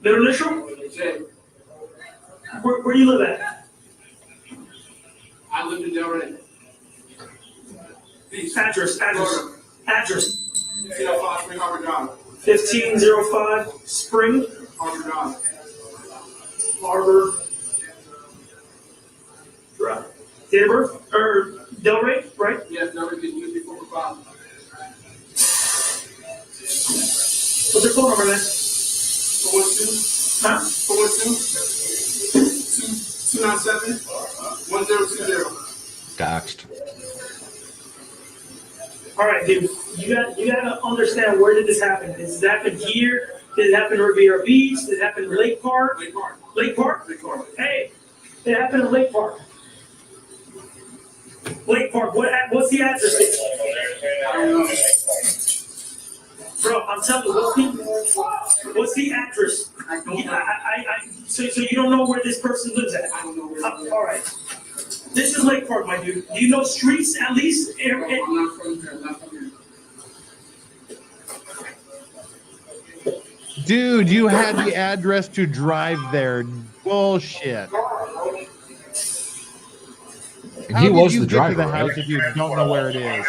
Middle initial? J. Where you live at? I live in Delray. Address. 1505 Spring Harbor Drive. 1505 Spring Harbor Drive. Harbor Drive. Date of birth? Or Delray, right? Yes, Delray is usually 4 or 5. What's your phone number, man? 412? Huh? 412-297-1020. Doxed. All right, dude. You gotta understand, where did this happen? Did this happen here? Did it happen in Riviera Beach? Did it happen in Lake Park? Lake Park. Lake Park? Lake Park. Hey, it happened in Lake Park. Lake Park. What's the address? I don't know. Bro, I'm telling you, what's the address? So you don't know where this person lives at? I don't know where All right. This is Lake Park, my dude. Do you know streets at least? I'm not from here. I'm not from here. Dude, you had the address to drive there. Bullshit. And he was the driver, to the house right? if you don't know where it is?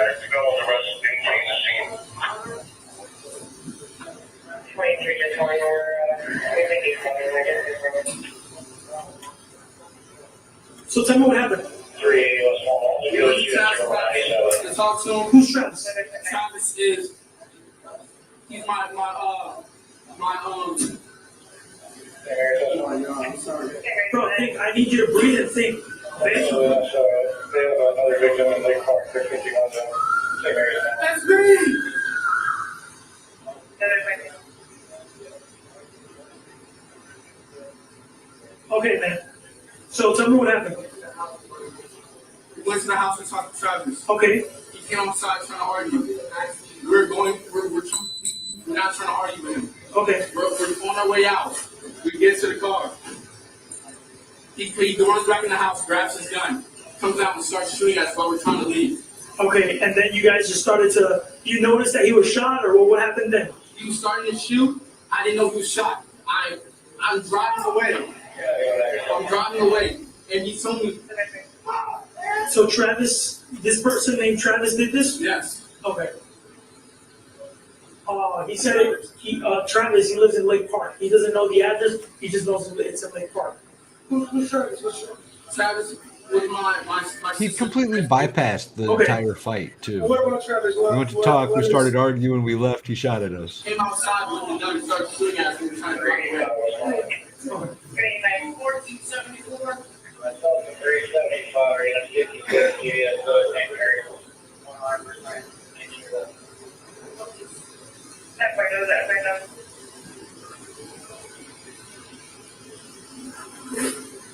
So tell me what happened. To talk to him. Who's Travis? Travis is. He's my I'm sorry. Bro, think. I need you to breathe and think. Okay? That's me. Okay, man. So tell me what happened. We went to the house and talked to Travis. Okay. He came outside trying to argue. We're not trying to argue with him. Okay. We're on our way out. We get to the car. He runs back in the house, grabs his gun, comes out and starts shooting at us while we're trying to leave. Okay, and then you guys just started to. You noticed that he was shot, or what happened then? He was starting to shoot. I didn't know he was shot. I'm driving away. And he told me. So Travis, this person named Travis did this? Yes. Okay. He said Travis, he lives in Lake Park. He doesn't know the address. He just knows it's in Lake Park. Who's Travis? Travis was my He completely bypassed the entire fight, too. What about Travis? We went to talk, we started arguing, we left, he shot at us. Came outside with the gun and started shooting at us and we were trying to drive away. 1474.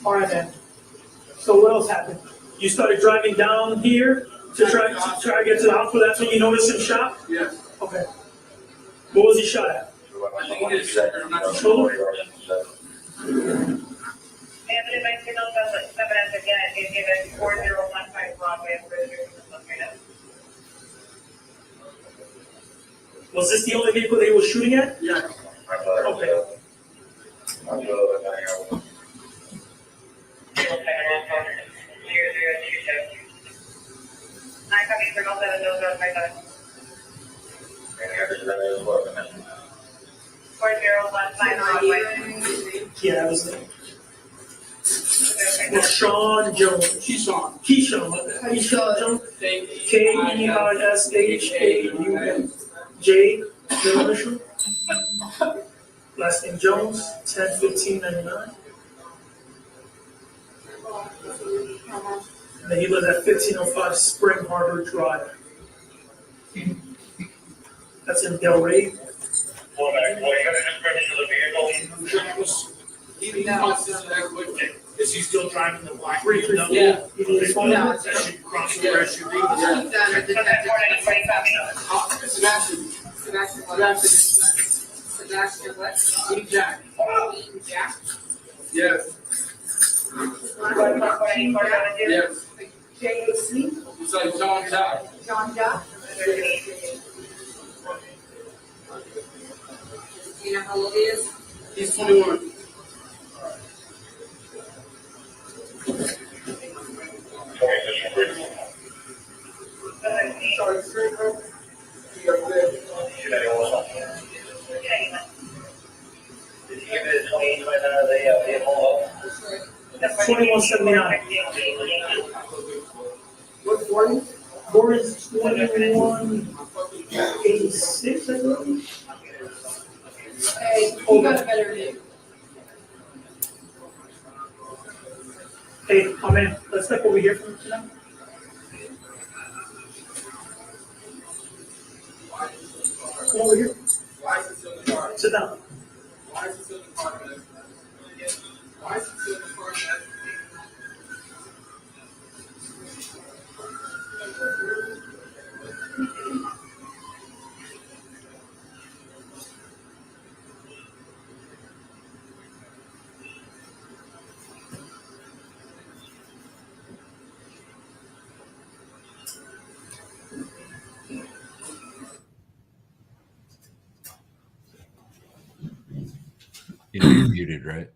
All right, man. So what else happened? You started driving down here to try to get to the hospital. That's when you noticed him shot? Yes. Okay. What was he shot at? I think he did shoulder. I'm not Shoulder? evidence again, it is given 4015 Broadway for the located. Was this the only vehicle they were shooting at? Yeah. Okay. Yeah, I was there. Well, Sean Jones. Keyshawn. Keyshawn. How do you spell Jones? Keishauan. J. Middle initial. Last name Jones. 10/15/99. And then he lived at 1505 Spring Harbor Drive. That's in Delray. Is he still driving the black? Yeah. Sebastian what? Jack. Jack? Yes. Yes. J.A.C.? It's like John Jack. John Jack? Do you know how old he is? He's 21. What Gordon? Gordon's 2186, I believe. Hey, you got a better name. Hey, oh man, let's step over here for tonight. Come over here. Sit down. Why is it still in the car, man? Why is it still in the car, man? You know you're muted, right?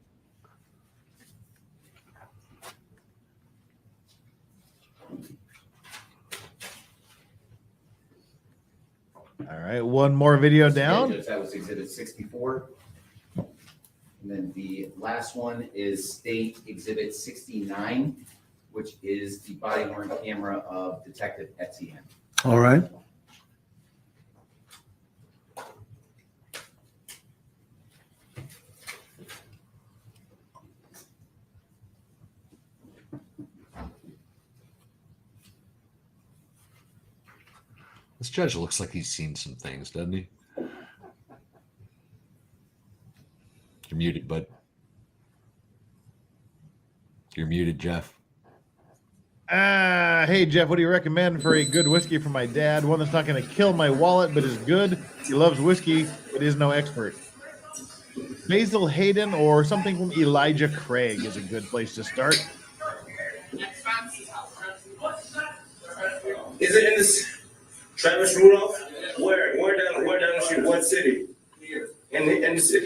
All right, one more video down. That was exhibit 64. And then the last one is state exhibit 69, which is the body worn camera of Detective Etienne. All right. This judge looks like he's seen some things, doesn't he? You're muted, bud. You're muted, Jeff. Hey, Jeff, what do you recommend for a good whiskey for my dad? One that's not going to kill my wallet, but is good. He loves whiskey, but is no expert. Basil Hayden or something from Elijah Craig is a good place to start. Is it in this Travis Rudolph? Where down the street? What city? In the city.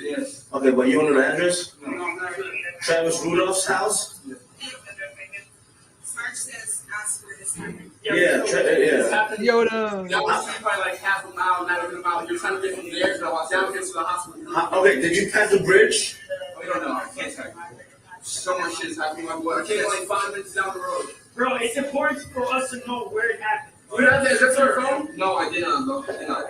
Yes. Okay, but you don't know the address? Travis Rudolph's house? Sarge says, ask where this happened. Yeah. Yoda. That was probably like half a mile, not even a mile. You're trying to get from there to the hospital, to the hospital. Okay, did you pass the bridge? We don't know. I can't tell you. So much shit is happening. My boy. I came like 5 minutes down the road. Bro, it's important for us to know where it happened. You have that? Is that your phone? No, I did not, bro. I did not.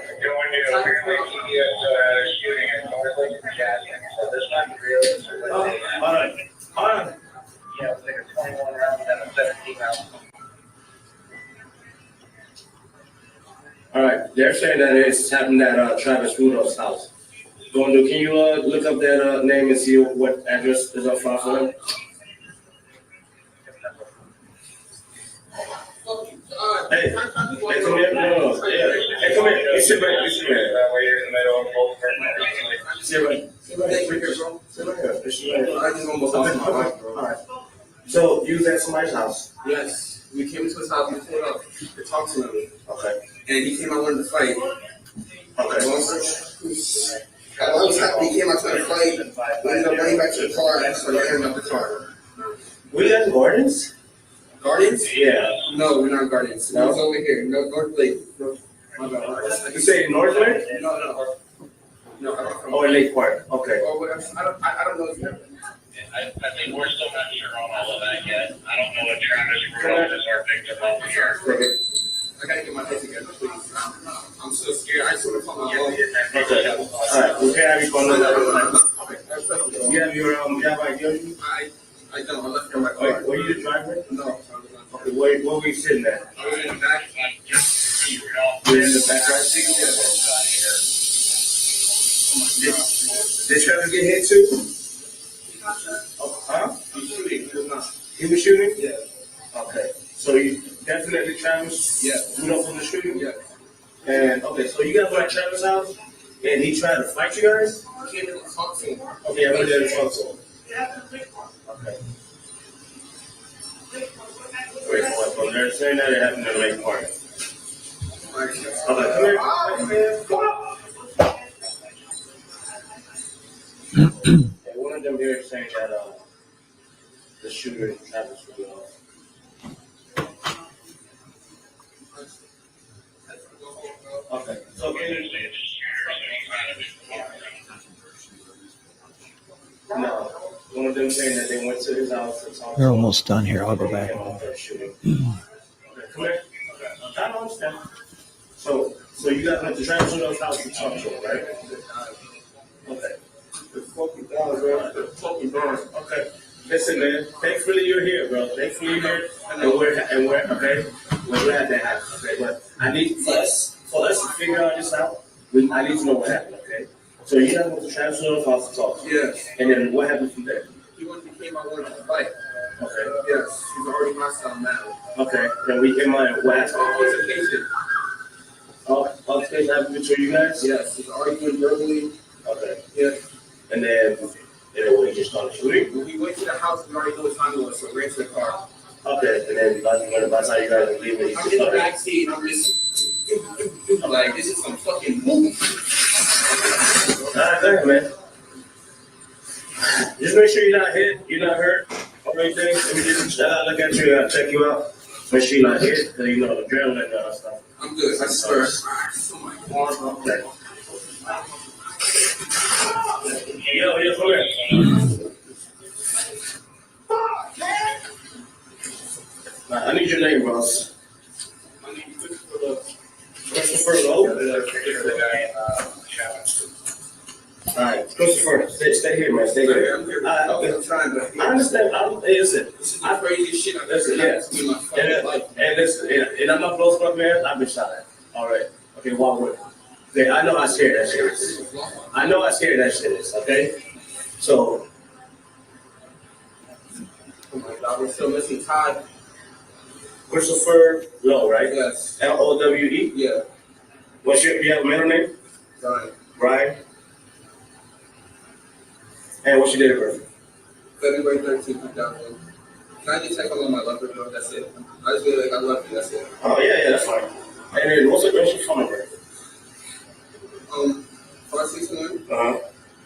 Shooting at Northern Jackson. So this might be real. Hold on. Yeah, it's like a 21 round and a 17 round. All right, they're saying that it's happened at Travis Rudolph's house. Can you look up that name and see what address is on file for him? Hey, come here. No. Yeah. Hey, come here. You sit right here. Where you're in the middle of both. Sit right here, bro. Sit right here. I just almost lost my life, bro. All right. So you was at somebody's house? Yes. We came into his house, we pulled up to talk to him. Okay. And he came out wanting to fight. Okay. He came out trying to fight. We ended up running back to the car and started tearing up the car. We got the Guardians? Guardians? Yeah. No, we're not Guardians. No? It's over here. No, North Lake. No, my bad. You say North Lake? No, no. No, I don't know. Or Lake Park? Okay. Or whatever. I don't know if you I think we're still not sure on all of that yet. I don't know what Travis Rudolph is our victim of here. I gotta get my head together, please. I'm so scared. I just want to call my mom. Okay. Alright, we can have you phone number. You have your you have ID? I don't. I left it in my car. Wait, were you the driver? No. Okay, where were you sitting at? I was in the back. You're in the back right seat? Did Travis get hit too? Oh, huh? He's shooting. He was not. He was shooting? Yeah. Okay. So you definitely Travis? Yeah. Rudolph from the shooting? Yeah. And okay, so you guys were at Travis' house and he tried to fight you guys? He came in and talked to him. Okay, I went there to talk to him. Okay. Wait, what? They're saying that it happened in Lake Park. Okay, come here. One of them here is saying that the shooter is Travis Rudolph. Okay, so no, one of them saying that they went to his house and talked. We're almost done here. I'll go back. Okay, come here. I don't understand. So you guys went to Travis Rudolph's house to talk to him, right? Okay. The fucking down, bro. The fucking down. Okay. Listen, man. Thankfully you're here, bro. Thankfully you're here, and we're okay. We're glad that happened. Okay, but I need for us to figure all this out. I need to know what happened. Okay. So you guys went to Travis Rudolph's house to talk. Yes. And then what happened from there? He came out wanting to fight. Okay. Yes. He's already my son now. Okay. Then we came out and what happened? Altercation. Altercation happened between you guys? Yes. He's arguing verbally. Okay. Yeah. And then we just started shooting? When we went to the house, we already knew what time it was, so we ran to the car. Okay, and then by the time you guys are leaving, I'm in the back seat, and I'm just like, this is some fucking movie. Alright, thank you, man. Just make sure you're not hit, you're not hurt, or anything. Let me just look at you, check you out. Make sure you're not hit, because you know, adrenaline and stuff. I'm good, I swear. Okay. Yo, come here. I need your name, boss. My name is Christopher Lowe? Alright, Christopher, stay here, man. Stay here. Okay. I'm trying, but I understand. Listen, this is the craziest shit I've listen, ever yes. seen in my fucking life. And listen, and I'm not close up, man. I've been shot at. Alright. Okay, walk with me. Okay, I know how scary that shit is. I know how scary that shit is, okay? So. Oh my God, we're still missing Todd. Christopher Lowe, right? Yes. Lowe? Yeah. Do you have a middle name? Brian. Brian? And what's your date of birth? February 13th, 2000. Can I just check on my love her, bro? That's it. I just feel like I love you, that's it. Oh, yeah, that's fine. And then what's your phone number? 561 Uh-huh.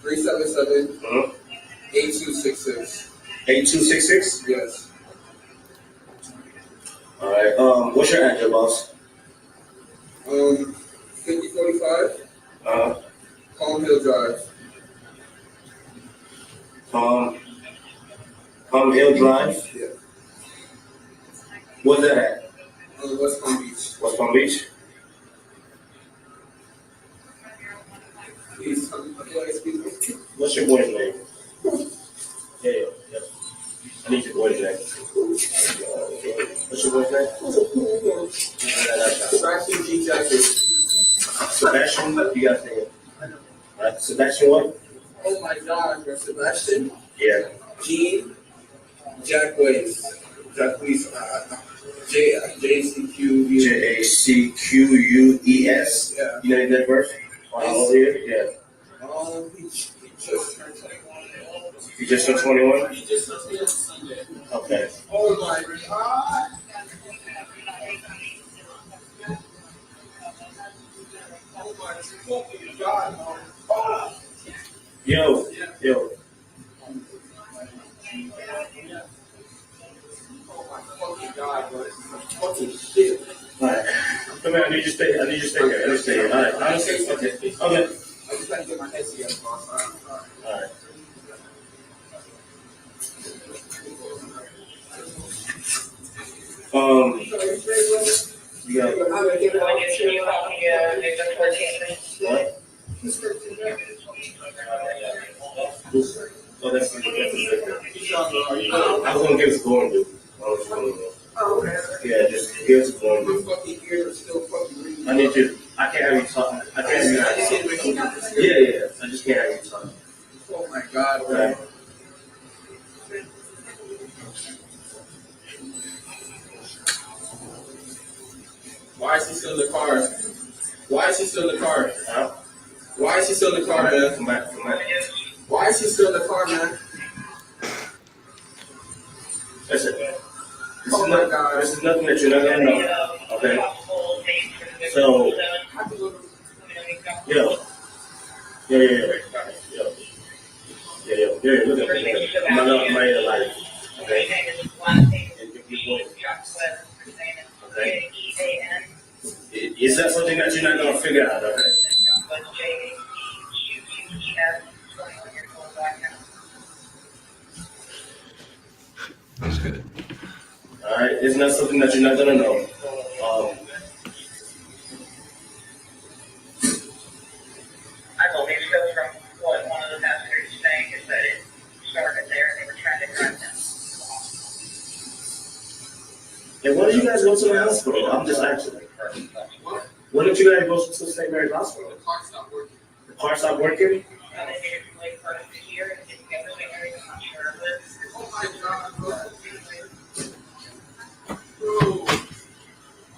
377 Uh-huh. 8266. 8266? Yes. All right. What's your address, boss? 5045 Palm Hill Drive. Palm Hill Drive? Yeah. Where's that at? West Palm Beach. West Palm Beach? Please, What's your boy's name? Yeah. I need your boy's name. What's your boy's name? Sebastian G. Jackson. Sebastian, you got to say it. Sebastian what? Oh my God, bro. Sebastian? Yeah. G. Jacquees. Jacquees. Jacquees. Yeah. You know your date of birth? All over here? Yeah. He just turned 21. He You just turned 21? He just turned Sunday. Okay. Oh my God. Oh my fucking God. Oh. Yo. Oh my fucking God, bro. This is some fucking shit. Alright. Come here, I need you to stay here. Alright, honestly, okay. I just gotta get my head together, boss. Alright. You got what? Oh, that's I was gonna give it to Gordon, dude. Oh, okay. Yeah, just give it to Gordon, dude. My fucking ears are still fucking ringing. I need you. I can't have you talking. I can't have you. Yeah. I just can't have you talking. Oh my God, bro. Right. Why is he still in the car? Why is he still in the car? Huh? Why is he still in the car, man? Come back. Why is he still in the car, man? Listen, man. This is nothing that you're not gonna know. Okay? So, yo. Look at me. I'm not in the light. Okay? Okay? Is that something that you're not gonna figure out? Okay? That's good. All right, isn't that something that you're not gonna know? I believe so from what one of the passengers is saying is that it started there and they were trying to drive them. And why do you guys go to the hospital? I'm just asking. Why don't you guys go to St. Mary's Hospital? The car stopped working. The car stopped working? And they did it like part of the year and didn't get really very much sure of it. Oh my God, bro.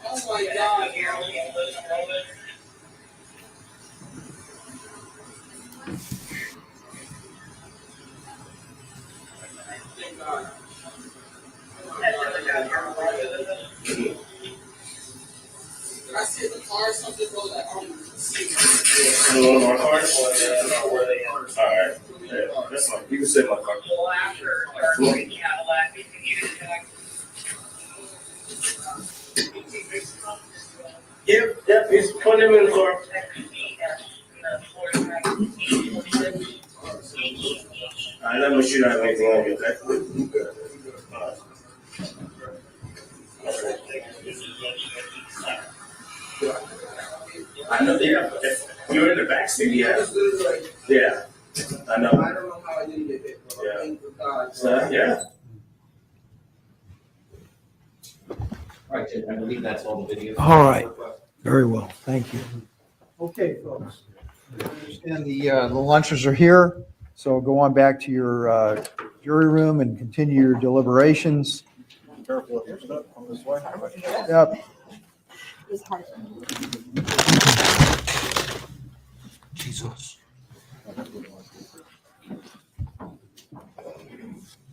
Oh my God. Thank God. Did I see the car or something, bro? That I don't even see. One of our cars? Alright. Yeah, that's fine. You can say my car. Well, after Cadillac, Yep, he's putting him in the car. Alright, let me shoot out anything on you, okay? I know, yeah. You're in the back seat, yeah. Yeah, I know. I don't know how I didn't get hit. Yeah. Thank God. Yeah. All right, Jim, I believe that's all the videos. All right. Very well. Thank you. Okay, folks. I understand the lunches are here, so go on back to your jury room and continue your deliberations. Careful of your stuff on this way. Yep. Jesus.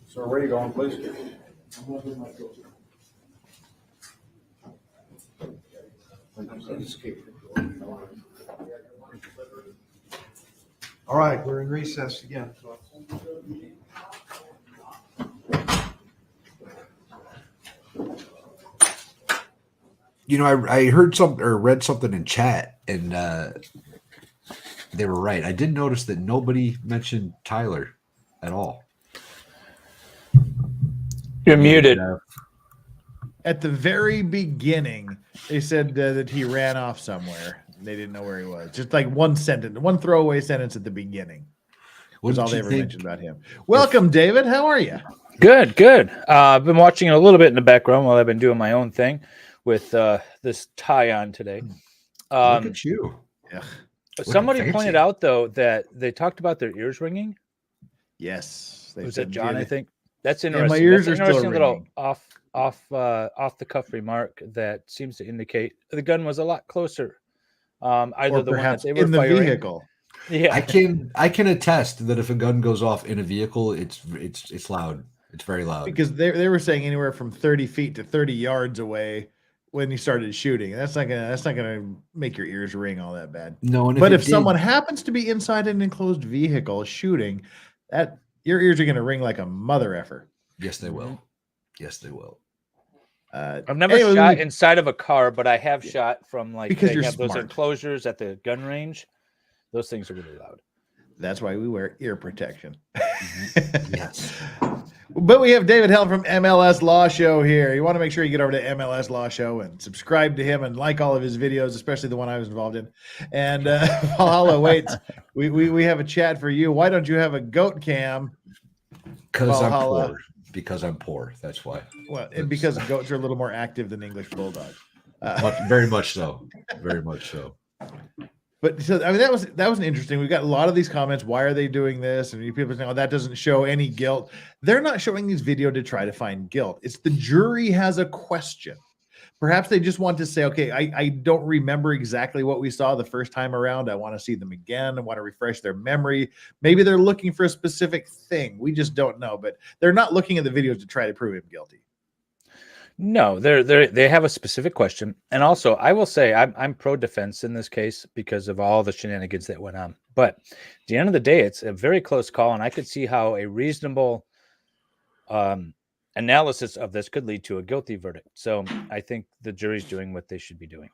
So where are you going, please? All right, we're in recess again. You know, I heard something or read something in chat, and they were right. I did notice that nobody mentioned Tyler at all. You're muted. At the very beginning, they said that he ran off somewhere. They didn't know where he was. Just like one sentence, one throwaway sentence at the beginning. Was all they ever mentioned about him. Welcome, David. How are you? Good, good. I've been watching it a little bit in the background while I've been doing my own thing with this tie on today. Look at you. Yeah. Somebody pointed out, though, that they talked about their ears ringing. Yes. Was it John, I think? That's Yeah, interesting. my ears That's are an still interesting little ringing. off the cuff remark that seems to indicate the gun was a lot closer. Either Or the one that perhaps they were in the firing, vehicle. Yeah. I can attest that if a gun goes off in a vehicle, it's loud. It's very loud. Because they were saying anywhere from 30 feet to 30 yards away when he started shooting. That's not gonna make your ears ring all that bad. No, and but if if someone happens to be inside an enclosed vehicle shooting, that your ears are gonna ring like a mother effer. Yes, they will. Yes, they will. I've never anyway, shot inside of a car, but I have shot from like Because they you're have those smart. enclosures at the gun range. Those things are really loud. That's why we wear ear protection. Yes. But we have David Hell from MLS Law Show here. You want to make sure you get over to MLS Law Show and subscribe to him and like all of his videos, especially the one I was involved in. And Valhalla waits. We have a chat for you. Why don't you have a goat cam? Because I'm Valhalla. poor. Because I'm poor. That's why. Well, and because goats are a little more active than English bulldogs. Very much so. Very much so. But so I mean that was an interesting. We got a lot of these comments. Why are they doing this? And people saying, "Oh, that doesn't show any guilt." They're not showing these video to try to find guilt. It's the jury has a question. Perhaps they just want to say, "Okay, I don't remember exactly what we saw the first time around. I want to see them again. I want to refresh their memory." Maybe they're looking for a specific thing. We just don't know. But they're not looking at the videos to try to prove him guilty. No, they have a specific question, and also I will say I'm pro defense in this case because of all the shenanigans that went on. But at the end of the day, it's a very close call, and I could see how a reasonable analysis of this could lead to a guilty verdict. So I think the jury's doing what they should be doing.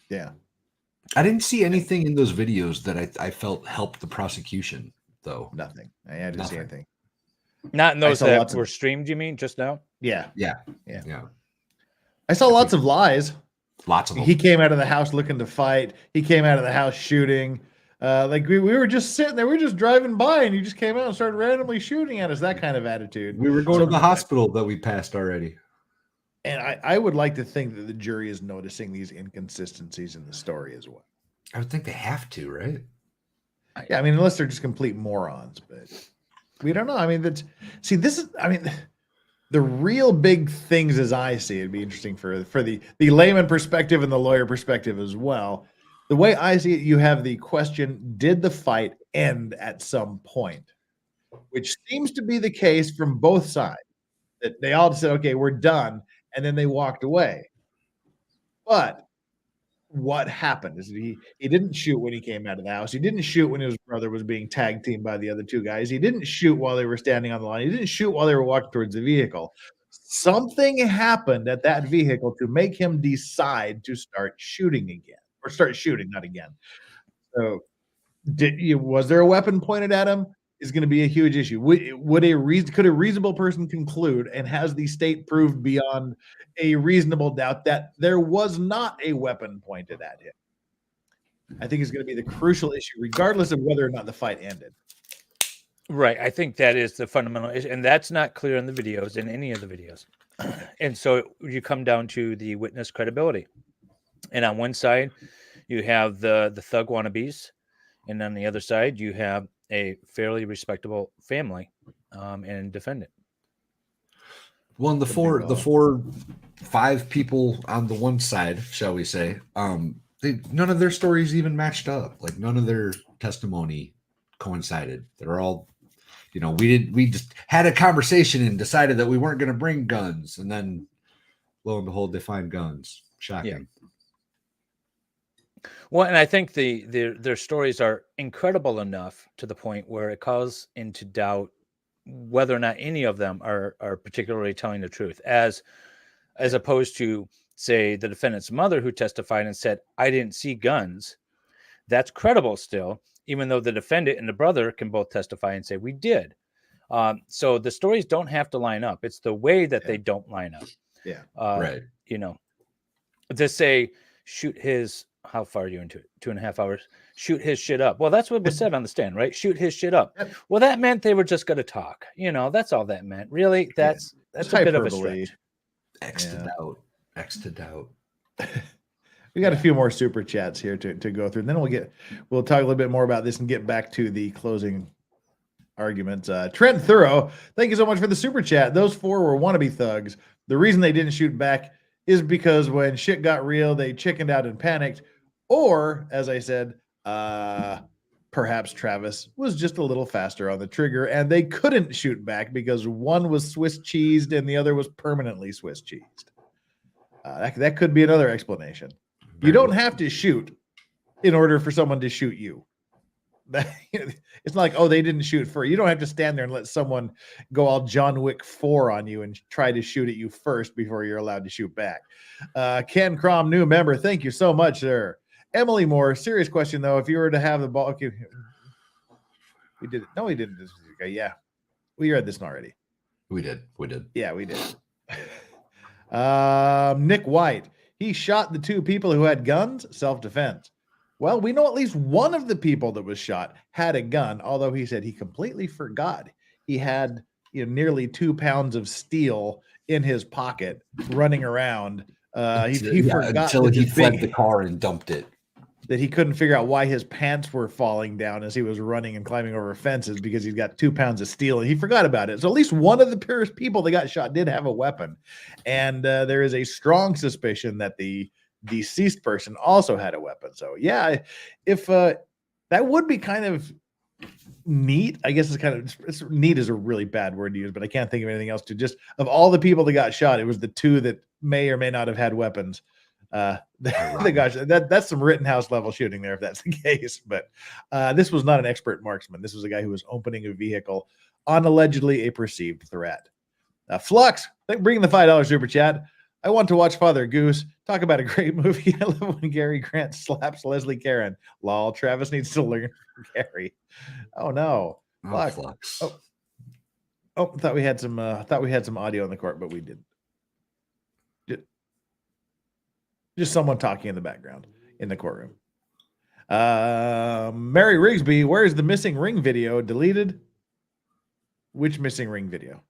Yeah, I didn't see anything in those videos that I felt helped the prosecution, though. Nothing. I didn't see anything. Not in those saw that lots of- were streamed. You mean just now? Yeah. Yeah. I saw lots of lies. Lots of them. He came out of the house looking to fight. He came out of the house shooting. Like we were just sitting there, we were just driving by, and you just came out and started randomly shooting at us. That kind of attitude. We were going to the hospital that we passed already. And I would like to think that the jury is noticing these inconsistencies in the story as well. I would think they have to, right? Yeah, I mean, unless they're just complete morons, but we don't know. I mean, the real big things as I see it, it'd be interesting for the layman perspective and the lawyer perspective as well. The way I see it, you have the question, did the fight end at some point? Which seems to be the case from both sides. That they all said, okay, we're done, and then they walked away. But what happened is he didn't shoot when he came out of the house. He didn't shoot when his brother was being tag teamed by the other two guys. He didn't shoot while they were standing on the line. He didn't shoot while they were walking towards the vehicle. Something happened at that vehicle to make him decide to start shooting again, or start shooting, not again. So was there a weapon pointed at him? Is going to be a huge issue. Could a reasonable person conclude, and has the state proved beyond a reasonable doubt, that there was not a weapon pointed at him? I think it's going to be the crucial issue, regardless of whether or not the fight ended. Right. I think that is the fundamental issue, and that's not clear in the videos, in any of the videos. And so you come down to the witness credibility. And on one side, you have the thug wannabes, and on the other side, you have a fairly respectable family and defendant. Well, and the 5 people on the one side, shall we say, none of their stories even matched up. Like none of their testimony coincided. They're all, we just had a conversation and decided that we weren't going to bring guns, and then lo and behold, they find guns. Shocking. Yeah. Well, and I think their stories are incredible enough to the point where it calls into doubt whether or not any of them are particularly telling the truth, as opposed to, say, the defendant's mother, who testified and said, "I didn't see guns." That's credible still, even though the defendant and the brother can both testify and say, "We did." So the stories don't have to line up. It's the way that they don't line up. Yeah. Right. To say, shoot his, how far are you into it? 2.5 hours. Shoot his shit up. Well, that's what was said on the stand, right? Shoot his shit up. Well, that meant they were just going to talk. That's all that meant. Really, that's a bit of a stretch. X to doubt. We got a few more super chats here to go through, and then we'll talk a little bit more about this and get back to the closing arguments. Trent Thorough, thank you so much for the super chat. Those 4 were wannabe thugs. The reason they didn't shoot back is because when shit got real, they chickened out and panicked. Or, as I said, perhaps Travis was just a little faster on the trigger and they couldn't shoot back because one was Swiss cheesed and the other was permanently Swiss cheesed. That could be another explanation. You don't have to shoot in order for someone to shoot you. It's not like, oh, they didn't shoot first. You don't have to stand there and let someone go all John Wick 4 on you and try to shoot at you first before you're allowed to shoot back. Ken Crom, new member. Thank you so much, sir. Emily Moore, serious question though. If you were to have the ball, okay, we did it. No, we didn't. Okay, yeah, we read this one already. We did. Yeah, we did. Nick White, he shot the two people who had guns, self-defense. Well, we know at least one of the people that was shot had a gun, although he said he completely forgot. He had nearly 2 pounds of steel in his pocket running around. He forgot until he fled the car and dumped it. That he couldn't figure out why his pants were falling down as he was running and climbing over fences because he's got 2 pounds of steel and he forgot about it. So at least one of the people that got shot did have a weapon. And there is a strong suspicion that the deceased person also had a weapon. So yeah, if that would be kind of neat. I guess it's neat is a really bad word to use, but I can't think of anything else to just of all the people that got shot, it was the two that may or may not have had weapons. That's some Rittenhouse level shooting there if that's the case. But this was not an expert marksman. This was a guy who was opening a vehicle on allegedly a perceived threat. Flux, bringing the $5 super chat. I want to watch Father Goose. Talk about a great movie. I love when Gary Grant slaps Leslie Caron. Lol, Travis needs to learn from Gary. Oh no. Flux. I thought we had some audio in the court, but we didn't. Just someone talking in the background in the courtroom. Mary Rigsby, where's the missing ring video? Deleted? Which missing ring video?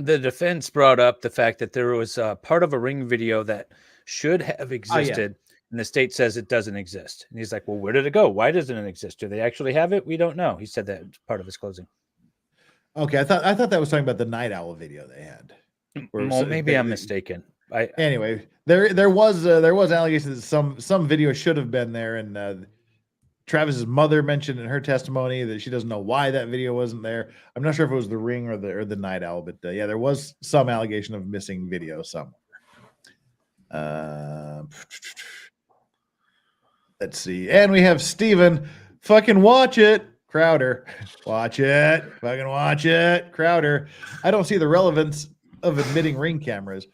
The defense brought up the fact that there was part of a ring video that should have existed, and the state says it doesn't exist. And he's like, well, where did it go? Why doesn't it exist? Do they actually have it? We don't know. He said that part of his closing. Okay, I thought that was talking about the Night Owl video they had. Well, maybe I'm mistaken. Anyway, there was allegations that some video should have been there, and Travis's mother mentioned in her testimony that she doesn't know why that video wasn't there. I'm not sure if it was the ring or the Night Owl, but yeah, there was some allegation of missing video somewhere. Let's see, and we have Steven. Fucking watch it, Crowder. Watch it, fucking watch it, Crowder. I don't see the relevance of admitting ring cameras.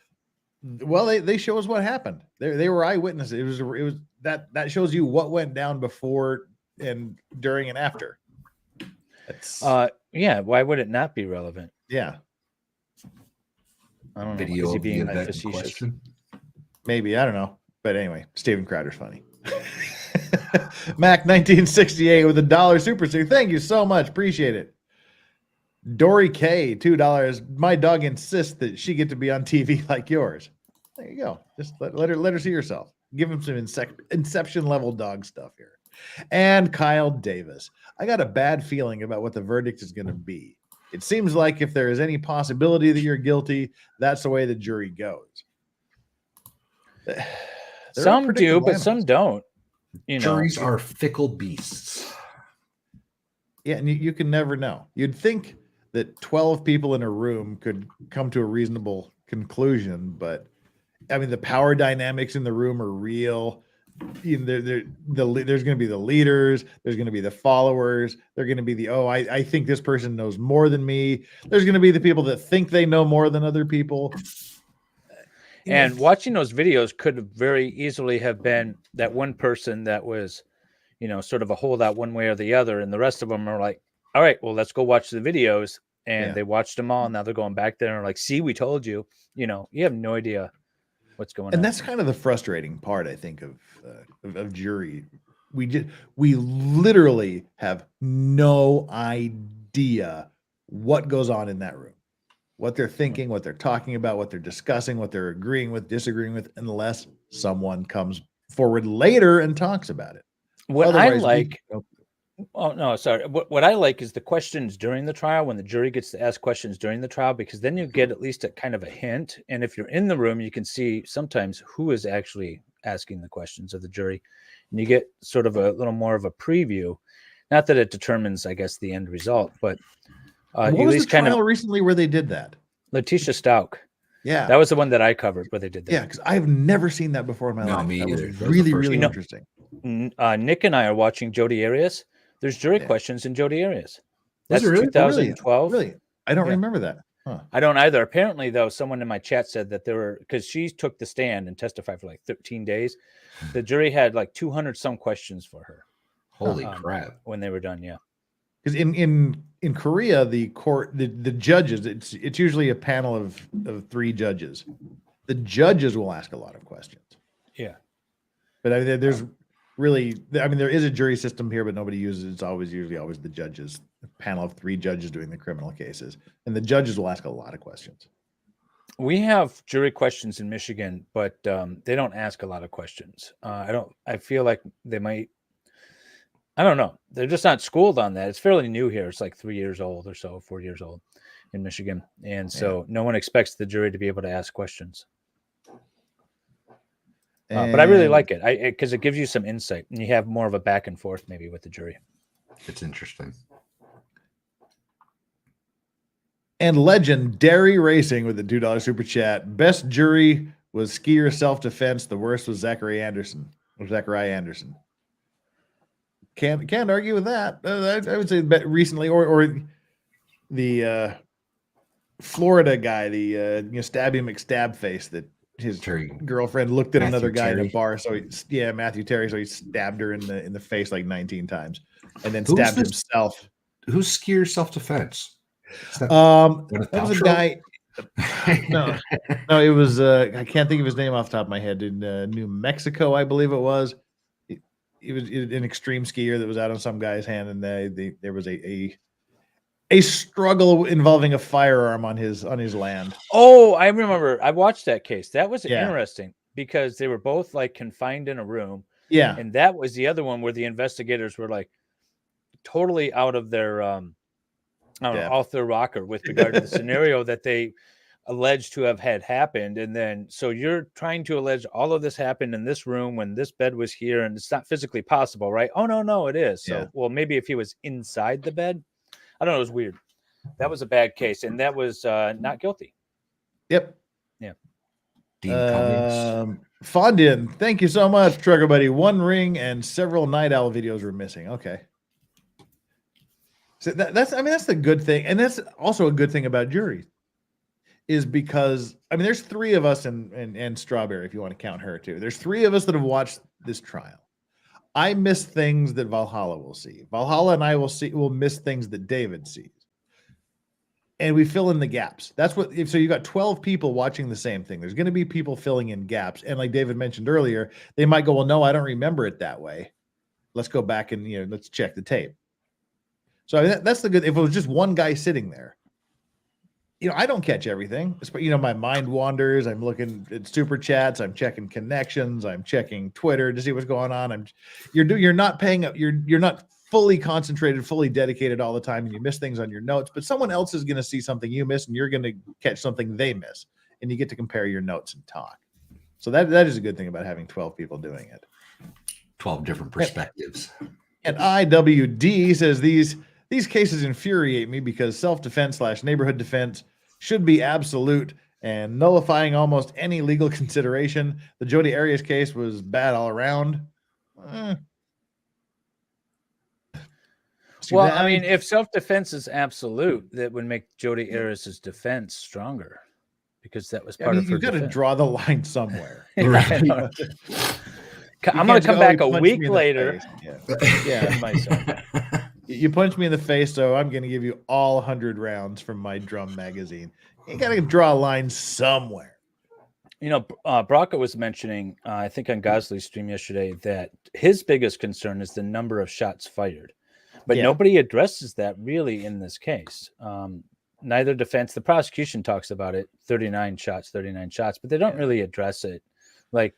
Well, they show us what happened. They were eyewitnesses. It was that shows you what went down before and during and after. Yeah. Why would it not be relevant? Yeah. I don't know. Video Is he of the being event in facetious? question? Maybe, I don't know. But anyway, Steven Crowder's funny. Mac 1968 with $1 super sticker. Thank you so much. Appreciate it. Dory K, $2. My dog insists that she get to be on TV like yours. There you go. Just let her see herself. Give him some Inception level dog stuff here. And Kyle Davis. I got a bad feeling about what the verdict is going to be. It seems like if there is any possibility that you're guilty, that's the way the jury goes. Some do, but some don't. Juries are fickle beasts. Yeah, and you can never know. You'd think that 12 people in a room could come to a reasonable conclusion, but I mean, the power dynamics in the room are real. There's going to be the leaders. There's going to be the followers. They're going to be I think this person knows more than me. There's going to be the people that think they know more than other people. And watching those videos could very easily have been that one person that was, sort of a holdout one way or the other. And the rest of them are like, all right, well, let's go watch the videos. And they watched them all. And now they're going back there and are like, see, we told you. You have no idea what's going on. And that's kind of the frustrating part, I think, of jury. We literally have no idea what goes on in that room, what they're thinking, what they're talking about, what they're discussing, what they're agreeing with, disagreeing with, unless someone comes forward later and talks about it. What I like is the questions during the trial, when the jury gets to ask questions during the trial, because then you get at least a kind of a hint. And if you're in the room, you can see sometimes who is actually asking the questions of the jury, and you get sort of a little more of a preview. Not that it determines, I guess, the end result, but What you at was the least kind trial of recently where they did that? Letitia Stout. Yeah. That was the one that I covered where they did that. Yeah, because I've never seen that before in my No, life. me That was either. That was the really, first really one. interesting. Nick and I are watching Jodi Arias. There's jury questions in Jodi Arias. Was That's there really? 2012. Really? I don't Yeah. remember that. Huh. I don't either. Apparently, though, someone in my chat said that there were, because she took the stand and testified for like 13 days. The jury had like 200 some questions for her. Holy crap. When they were done, yeah. Because in Korea, the court, the judges, it's usually a panel of 3 judges. The judges will ask a lot of questions. Yeah. But I mean, there's really, I mean, there is a jury system here, but nobody uses it. It's usually always the judges, a panel of 3 judges doing the criminal cases. And the judges will ask a lot of questions. We have jury questions in Michigan, but they don't ask a lot of questions. I feel like they might, I don't know. They're just not schooled on that. It's fairly new here. It's like 3 years old or so, 4 years old in Michigan. And so no one expects the jury to be able to ask questions. But I really like it because it gives you some insight and you have more of a back and forth maybe with the jury. It's interesting. And Legendary Racing with the $2 super chat. Best jury was skier self-defense. The worst was Zachariah Anderson. Can't argue with that. I would say recently, or the Florida guy, the Stabby McStab face that his girlfriend looked at Matthew another guy in Terry. a bar. So Matthew Terry. So he stabbed her in the face like 19 times, and then stabbed himself. Who's skier self-defense? That was a guy. No, it was I can't think of his name off the top of my head. In New Mexico, I believe it was. He was an extreme skier that was out on some guy's hand, and there was a struggle involving a firearm on his land. Oh, I remember. I watched that case. That was Yeah. interesting because they were both like confined in a room. Yeah. And that was the other one where the investigators were like totally out of their off their rocker with regard to the scenario that they alleged to have had happened. And then so you're trying to allege all of this happened in this room when this bed was here, and it's not physically possible, right? Oh no, it is. So well, maybe if he was inside the bed. I don't know, it was weird. That was a bad case, and that was not guilty. Yep. Yeah. Fondin, thank you so much, Trucker Buddy. 1 ring and several Night Owl videos were missing. Okay. So that's the good thing, and that's also a good thing about juries, is because there's 3 of us and Strawberry, if you want to count her too. There's 3 of us that have watched this trial. I miss things that Valhalla will see. Valhalla and I will miss things that David sees. And we fill in the gaps. That's what, so you got 12 people watching the same thing. There's going to be people filling in gaps. And like David mentioned earlier, they might go, well, no, I don't remember it that way. Let's go back and, let's check the tape. So that's the good, if it was just one guy sitting there, I don't catch everything. My mind wanders. I'm looking at super chats. I'm checking connections. I'm checking Twitter to see what's going on. You're not paying up. You're not fully concentrated, fully dedicated all the time, and you miss things on your notes. But someone else is going to see something you miss, and you're going to catch something they miss, and you get to compare your notes and talk. So that is a good thing about having 12 people doing it. 12 different perspectives. And IWD says these cases infuriate me because self-defense / neighborhood defense should be absolute and nullifying almost any legal consideration. The Jodi Arias case was bad all around. Well, I mean, if self-defense is absolute, that would make Jodi Arias' defense stronger because that was part of her you've got to draw the line somewhere. Right. I'm going to come back a week later. Yeah. Myself. You punched me in the face, so I'm going to give you all 100 rounds from my drum magazine. You got to draw a line somewhere. Braca was mentioning, I think on Gosley's stream yesterday, that his biggest concern is the number of shots fired. But nobody addresses that really in this case. Neither defense, the prosecution talks about it, 39 shots, but they don't really address it like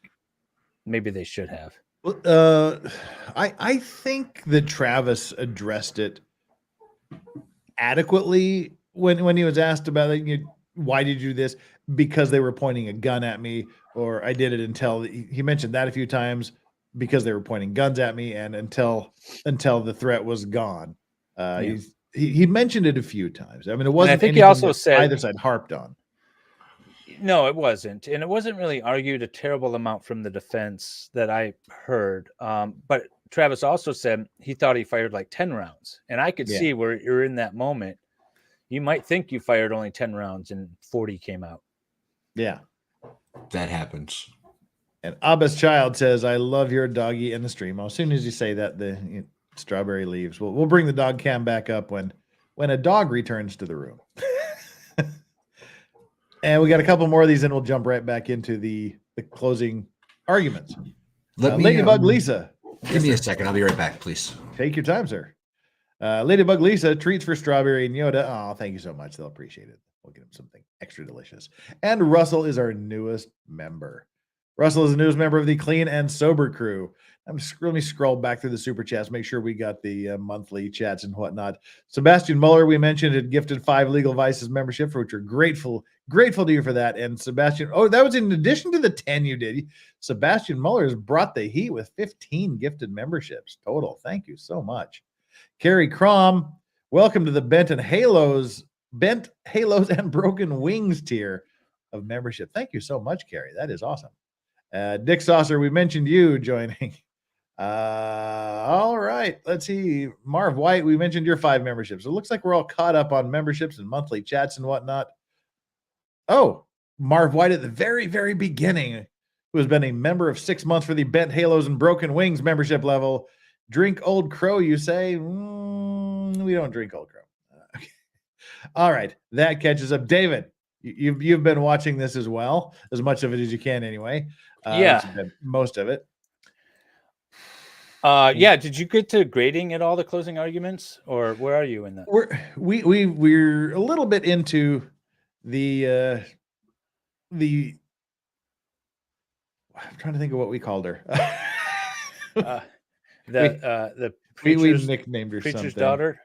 maybe they should have. I think that Travis addressed it adequately when he was asked about it. why did you do this? Because they were pointing a gun at me, or I did it until he mentioned that a few times because they were pointing guns at me, and until the threat was gone. He mentioned it a few times. I mean, it wasn't. I think he anything also that said either side harped on. No, it wasn't, and it wasn't really argued a terrible amount from the defense that I heard. But Travis also said he thought he fired like 10 rounds, and I could see where you're in that moment. You might think you fired only 10 rounds and 40 came out. Yeah. That happens. And Abba's Child says, I love your doggy in the stream. As soon as you say that, the Strawberry leaves. We'll bring the dog cam back up when a dog returns to the room. And we got a couple more of these, and we'll jump right back into the closing arguments. Ladybug Lisa. Give me a second. I'll be right back, please. Take your time, sir. Ladybug Lisa, treats for Strawberry and Yoda. Oh, thank you so much. They'll appreciate it. We'll get them something extra delicious. And Russell is our newest member. Russell is the newest member of the Clean and Sober crew. Let me scroll back through the super chats, make sure we got the monthly chats and whatnot. Sebastian Muller, we mentioned, had gifted 5 Legal Vices membership, for which we're grateful to you for that. And Sebastian, that was in addition to the 10 you did. Sebastian Muller has brought the heat with 15 gifted memberships total. Thank you so much. Carrie Crom, welcome to the Bent Halos and Broken Wings tier of membership. Thank you so much, Carrie. That is awesome. Dick Saucer, we mentioned you joining. All right, let's see. Marv White, we mentioned your 5 memberships. It looks like we're all caught up on memberships and monthly chats and whatnot. Oh, Marv White at the very, very beginning, who has been a member of 6 months for the Bent Halos and Broken Wings membership level. Drink Old Crow, you say? We don't drink Old Crow. Okay. All right, that catches up. David, you've been watching this as well, as much of it as you can anyway. Most of it. Did you get to grading at all the closing arguments, or where are you in that? We're a little bit into the I'm trying to think of what we called her. The we nicknamed her preacher's something. daughter.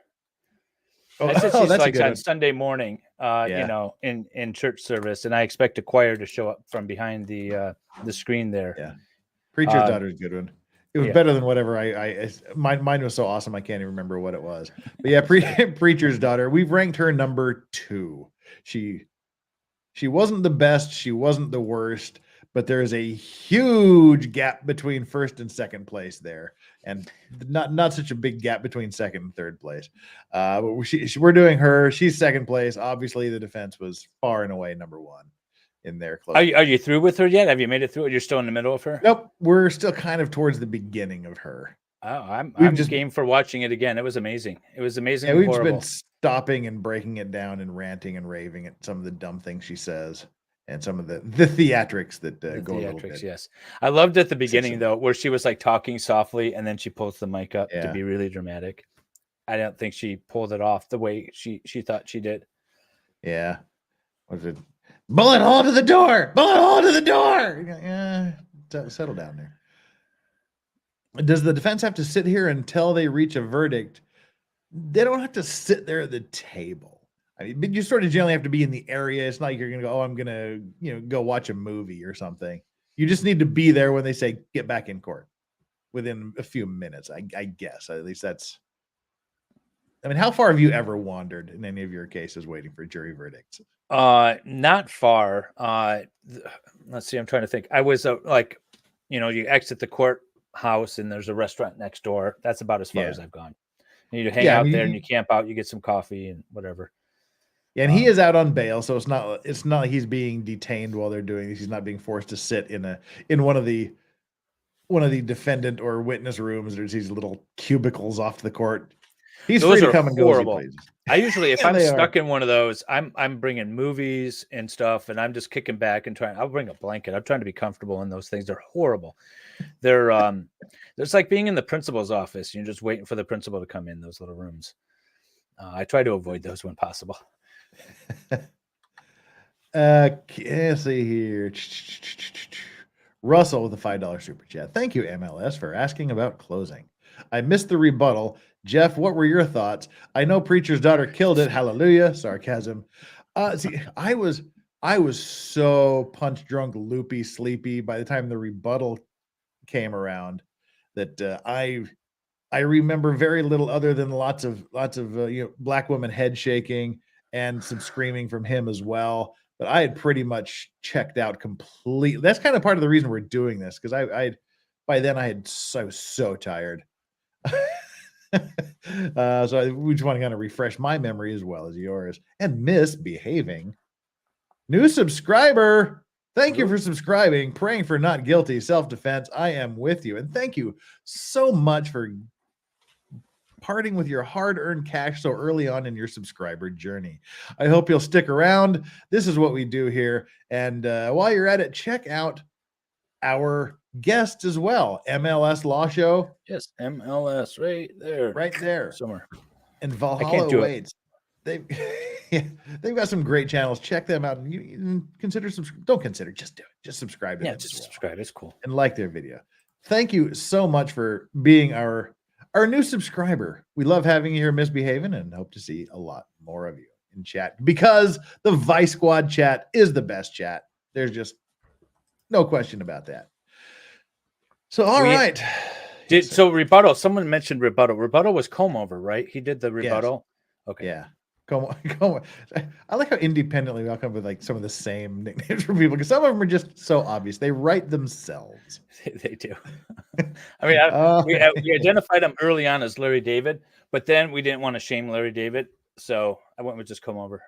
I said she's like on Sunday morning, in church service, and I expect a choir to show up from behind the screen there. Yeah, preacher's daughter is a good one. It was better than whatever mine was so awesome I can't even remember what it was. But yeah, preacher's daughter. We've ranked her number 2. She wasn't the best. She wasn't the worst. But there is a huge gap between first and second place there, and not such a big gap between second and third place. But we're doing her. She's second place. Obviously, the defense was far and away number 1 in their close. Are you through with her yet? Have you made it through? You're still in the middle of her? Nope, we're still kind of towards the beginning of her. Oh, I'm just game for watching it again. It was amazing. It was amazing. Yeah, we've just horrible. been stopping and breaking it down and ranting and raving at some of the dumb things she says. And some of the theatrics that go a little bit. Yes. I loved at the beginning, though, where she was like talking softly and then she pulls the mic up to be really dramatic. I don't think she pulled it off the way she thought she did. Yeah. Was it bullet hole to the door? Bullet hole to the door. Yeah. Settle down there. Does the defense have to sit here until they reach a verdict? They don't have to sit there at the table. I mean, but you sort of generally have to be in the area. It's not like you're going to go, I'm going to, go watch a movie or something. You just need to be there when they say, get back in court within a few minutes. I guess, at least that's, I mean, how far have you ever wandered in any of your cases waiting for jury verdicts? Not far. Let's see. I'm trying to think. I was you exit the courthouse and there's a restaurant next door. That's about as far as I've gone. And you hang out there and you camp out, you get some coffee and whatever. Yeah, and he is out on bail, so it's not like he's being detained while they're doing this. He's not being forced to sit in one of the defendant or witness rooms. There's these little cubicles off to the court. He's free to come and go as he pleases. I usually, if I'm stuck in one of those, I'm bringing movies and stuff, and I'm just kicking back and I'll bring a blanket. I'm trying to be comfortable in those things. They're horrible. They're it's like being in the principal's office. You're just waiting for the principal to come in those little rooms. I try to avoid those when possible. Let's see here. Russell with a $5 super chat. Thank you, MLS, for asking about closing. I missed the rebuttal. Jeff, what were your thoughts? I know Preacher's daughter killed it. Hallelujah. Sarcasm. See, I was so punch drunk, loopy, sleepy by the time the rebuttal came around that I remember very little other than lots of black women head shaking and some screaming from him as well. But I had pretty much checked out completely. That's kind of part of the reason we're doing this, because I by then I was so tired. So we just want to kind of refresh my memory as well as yours. And misbehaving. New subscriber. Thank you for subscribing. Praying for not guilty. Self-defense. I am with you. And thank you so much for parting with your hard-earned cash so early on in your subscriber journey. I hope you'll stick around. This is what we do here. And while you're at it, check out our guests as well. MLS Law Show. Yes, MLS right there. Right there. Somewhere. And I Valhalla can't do it. Waits. They've got some great channels. Check them out. And you consider don't consider, just do it. Just subscribe to them. Just subscribe. It's cool. And like their video. Thank you so much for being our new subscriber. We love having you here misbehaving and hope to see a lot more of you in chat, because the Vice Squad chat is the best chat. There's just no question about that. So, all right. So rebuttal, someone mentioned rebuttal. Rebuttal was comb over, right? He did the rebuttal. Yes. Okay. Yeah. Come. I like how independently we all come up with like some of the same nicknames for people, because some of them are just so obvious. They write themselves. They do. I mean, we identified him early on as Larry David, but then we didn't want to shame Larry David, so I went with just comb over.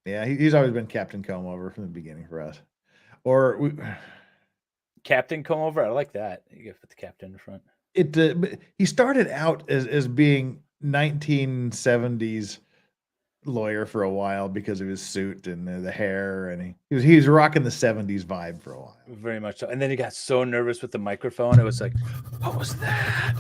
Yeah, he's always been Captain Comb Over from the beginning for us. Or Captain Comb Over. I like that. You get put the captain in front. But he started out as being 1970s lawyer for a while because of his suit and the hair, and he was rocking the 70s vibe for a while. Very much so. And then he got so nervous with the microphone. It was like, what was that?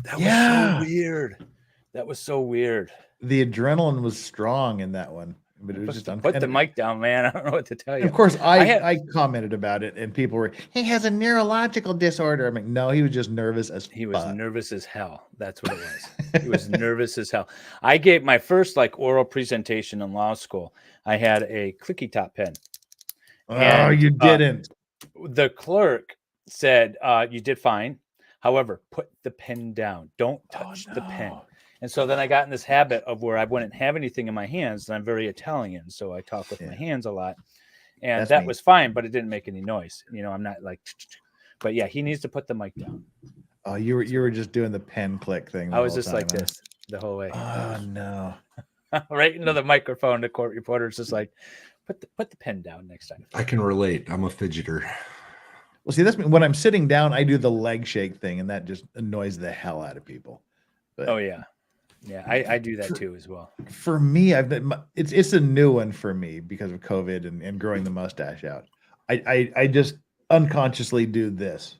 That was so weird. That was so weird. The adrenaline was strong in that one, but it was just put the mic down, man. I don't know what to tell you. Of course, I commented about it, and people were, he has a neurological disorder. I'm like, no, he was just nervous as fuck. He was nervous as hell. That's what it was. He was nervous as hell. I gave my first oral presentation in law school. I had a clicky top pen. Oh, you didn't. The clerk said, you did fine. However, put the pen down. Don't touch the pen. And so then I got in this habit of where I wouldn't have anything in my hands, and I'm very Italian, so I talk with my hands a lot. And that was fine, but it didn't make any noise. I'm not like, but yeah, he needs to put the mic down. Oh, you were just doing the pen click thing. I was just like this the whole way. Oh no! Right into the microphone. The court reporter's just like, put the pen down next time. I can relate. I'm a fidgeter. Well, see, that's when I'm sitting down, I do the leg shake thing, and that just annoys the hell out of people. But oh yeah. Yeah, I do that too as well. For me, it's a new one for me because of COVID and growing the mustache out. I just unconsciously do this.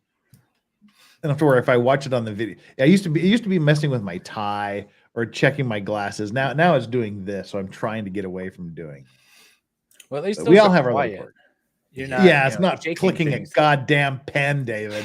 And after if I watch it on the video, it used to be messing with my tie or checking my glasses. Now it's doing this, so I'm trying to get away from doing. Well, at least we all have our little quirk. You're not. Yeah, it's not clicking a goddamn pen, David.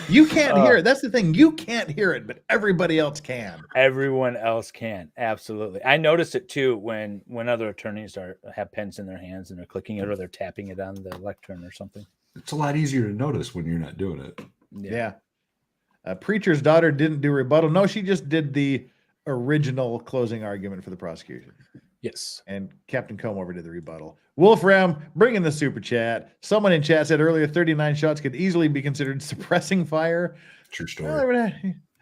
You can't hear it. That's the thing. You can't hear it, but everybody else can. Everyone else can. Absolutely. I notice it too when other attorneys have pens in their hands and they're clicking it or they're tapping it on the lectern or something. It's a lot easier to notice when you're not doing it. Yeah. Preacher's daughter didn't do rebuttal. No, she just did the original closing argument for the prosecution. Yes. And Captain Comb Over did the rebuttal. Wolfram, bring in the super chat. Someone in chat said earlier 39 shots could easily be considered suppressing fire. True story. Well,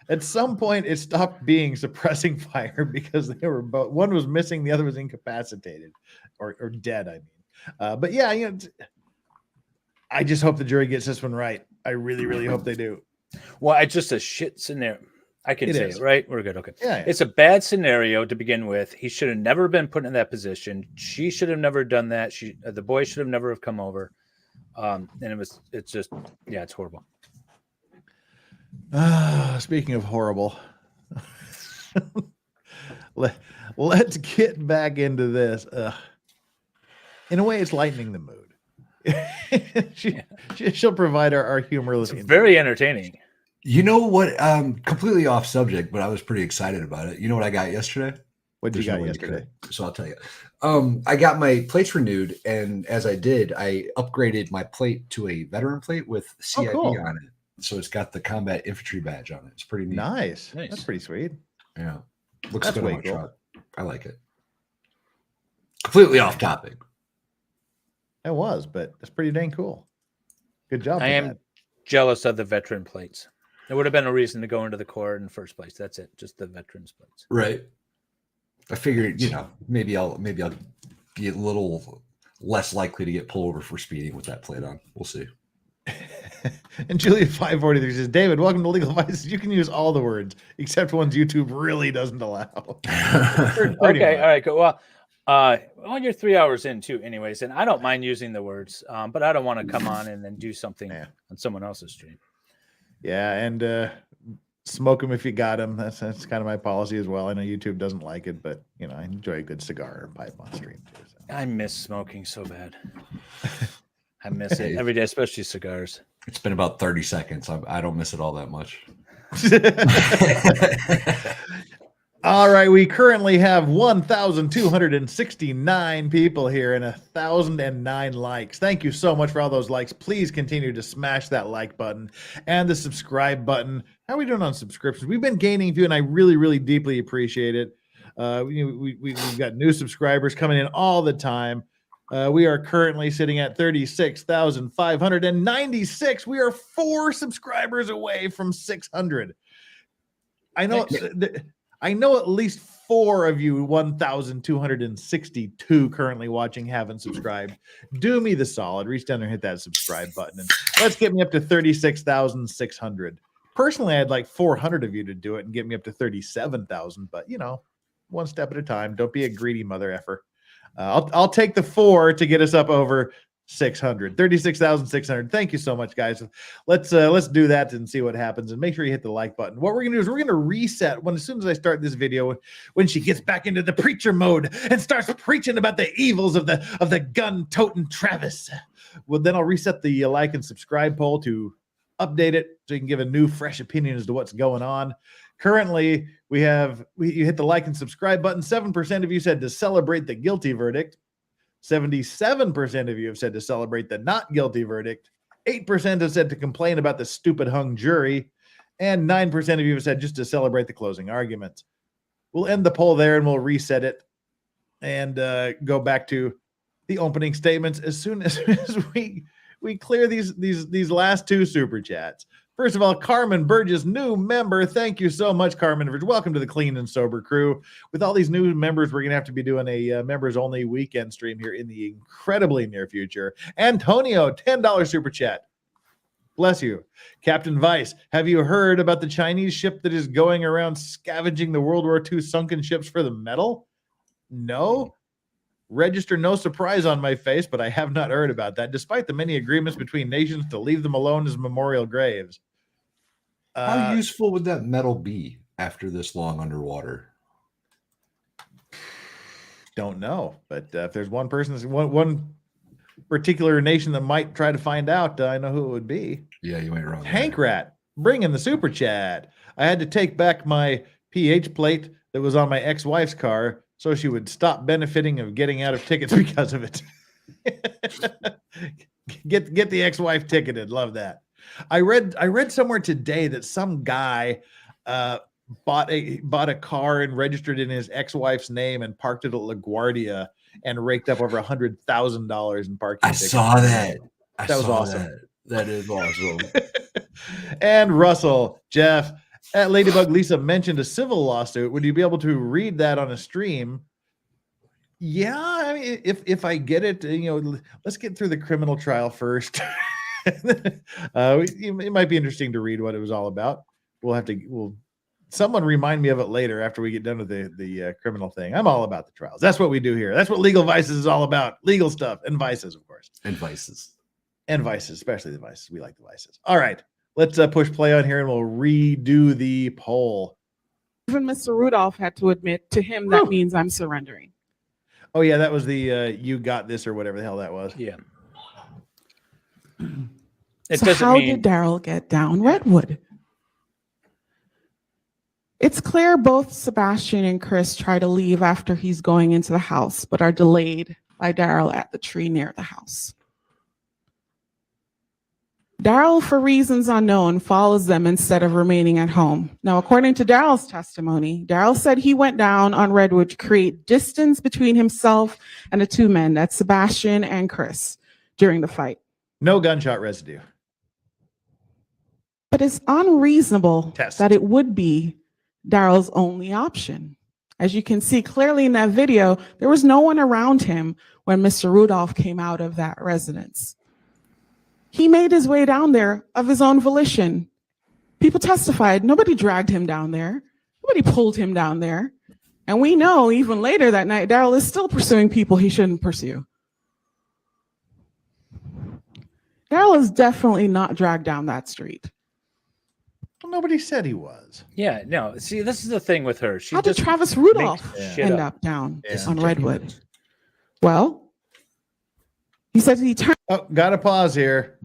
at some point, it stopped being suppressing fire because they were both, one was missing, the other was incapacitated or dead, I mean. But yeah, I just hope the jury gets this one right. I really, really hope they do. Well, it's just a shit scenario. I can say it, right? We're good. Okay. Yeah. It's a bad scenario to begin with. He should have never been put in that position. She should have never done that. The boy should have never have come over. And it's just, yeah, it's horrible. Speaking of horrible, let's get back into this. In a way, it's lightening the mood. She'll provide our humorless. It's very entertaining. You know what? Completely off subject, but I was pretty excited about it. You know what I got yesterday? What'd you There's no got way yesterday? could. So I'll tell you. I got my plates renewed, and as I did, I upgraded my plate to a veteran plate with CIB cool. on it. So it's got the combat infantry badge on it. It's pretty neat. Nice. That's pretty sweet. Yeah. Looks That's good on way my cool. truck. I like it. Completely off topic. It was, but it's pretty dang cool. Good job. I am jealous of the veteran plates. There would have been a reason to go into the Corps in the first place. That's it. Just the veterans plates. Right. I figured, maybe I'll be a little less likely to get pulled over for speeding with that plate on. We'll see. And Julia 543 says, David, welcome to Legal Vices. You can use all the words except ones YouTube really doesn't allow. Okay, all right, cool. Well, you're 3 hours in too, anyways, and I don't mind using the words, but I don't want to come on and then do something on someone else's stream. Yeah, and smoke them if you got them. That's kind of my policy as well. I know YouTube doesn't like it, but I enjoy a good cigar or pipe on stream too. So. I miss smoking so bad. I miss it every day, especially cigars. It's been about 30 seconds. I don't miss it all that much. All right, we currently have 1,269 people here and 1,009 likes. Thank you so much for all those likes. Please continue to smash that like button and the subscribe button. How are we doing on subscriptions? We've been gaining a few, and I really, really deeply appreciate it. We've got new subscribers coming in all the time. We are currently sitting at 36,596. We are 4 subscribers away from 600. I know at least 4 of you, 1,262 currently watching, haven't subscribed. Do me the solid. Reach down there and hit that subscribe button. And let's get me up to 36,600. Personally, I'd like 400 of you to do it and get me up to 37,000. But, one step at a time. Don't be a greedy mother effer. I'll take the 4 to get us up over 600, 36,600. Thank you so much, guys. Let's do that and see what happens, and make sure you hit the like button. What we're gonna do is we're gonna reset as soon as I start this video, when she gets back into the preacher mode and starts preaching about the evils of the gun-toting Travis. Well, then I'll reset the like and subscribe poll to update it so you can give a new, fresh opinion as to what's going on. Currently, you hit the like and subscribe button. 7% of you said to celebrate the guilty verdict. 77% of you have said to celebrate the not guilty verdict. 8% have said to complain about the stupid hung jury. And 9% of you have said just to celebrate the closing arguments. We'll end the poll there and we'll reset it and go back to the opening statements as soon as we clear these last 2 super chats. First of all, Carmen Burgess, new member. Thank you so much, Carmen. Welcome to the Clean and Sober crew. With all these new members, we're going to have to be doing a members-only weekend stream here in the incredibly near future. Antonio, $10 super chat. Bless you. Captain Vice, have you heard about the Chinese ship that is going around scavenging the World War II sunken ships for the metal? No. Register no surprise on my face, but I have not heard about that, despite the many agreements between nations to leave them alone as memorial graves. How useful would that metal be after this long underwater? Don't know, but if there's one particular nation that might try to find out, I know who it would be. Yeah, you ain't wrong. Hank Rat, bring in the super chat. I had to take back my PH plate that was on my ex-wife's car so she would stop benefiting of getting out of tickets because of it. Get the ex-wife ticketed. Love that. I read somewhere today that some guy bought a car and registered in his ex-wife's name and parked it at LaGuardia and raked up over $100,000 in parking tickets. Saw that. That was awesome. That is awesome. And Russell, Jeff, at Ladybug Lisa mentioned a civil lawsuit. Would you be able to read that on a stream? Yeah, I mean, if I get it, let's get through the criminal trial first. It might be interesting to read what it was all about. Someone remind me of it later after we get done with the criminal thing. I'm all about the trials. That's what we do here. That's what Legal Vices is all about. Legal stuff and vices, of course. And vices, especially the vices. We like the vices. All right, let's push play on here and we'll redo the poll. Even Mr. Rudolph had to admit to him that means I'm surrendering. Oh yeah, that was the you got this or whatever the hell that was. Yeah. So how did Daryl get down Redwood? It's clear both Sebastian and Chris try to leave after he's going into the house, but are delayed by Daryl at the tree near the house. Daryl, for reasons unknown, follows them instead of remaining at home. Now, according to Daryl's testimony, Daryl said he went down on Redwood to create distance between himself and the two men, that's Sebastian and Chris, during the fight. No gunshot residue. But it's unreasonable that it would be Daryl's only option. As you can see clearly in that video, there was no one around him when Mr. Rudolph came out of that residence. He made his way down there of his own volition. People testified, nobody dragged him down there. Nobody pulled him down there. And we know even later that night, Daryl is still pursuing people he shouldn't pursue. Daryl is definitely not dragged down that street. Well, nobody said he was. Yeah, no. See, this is the thing with her. She How did just Travis Rudolph makes shit end up. up down Yeah. on Redwood? Well, he said he turned. Oh, gotta pause here.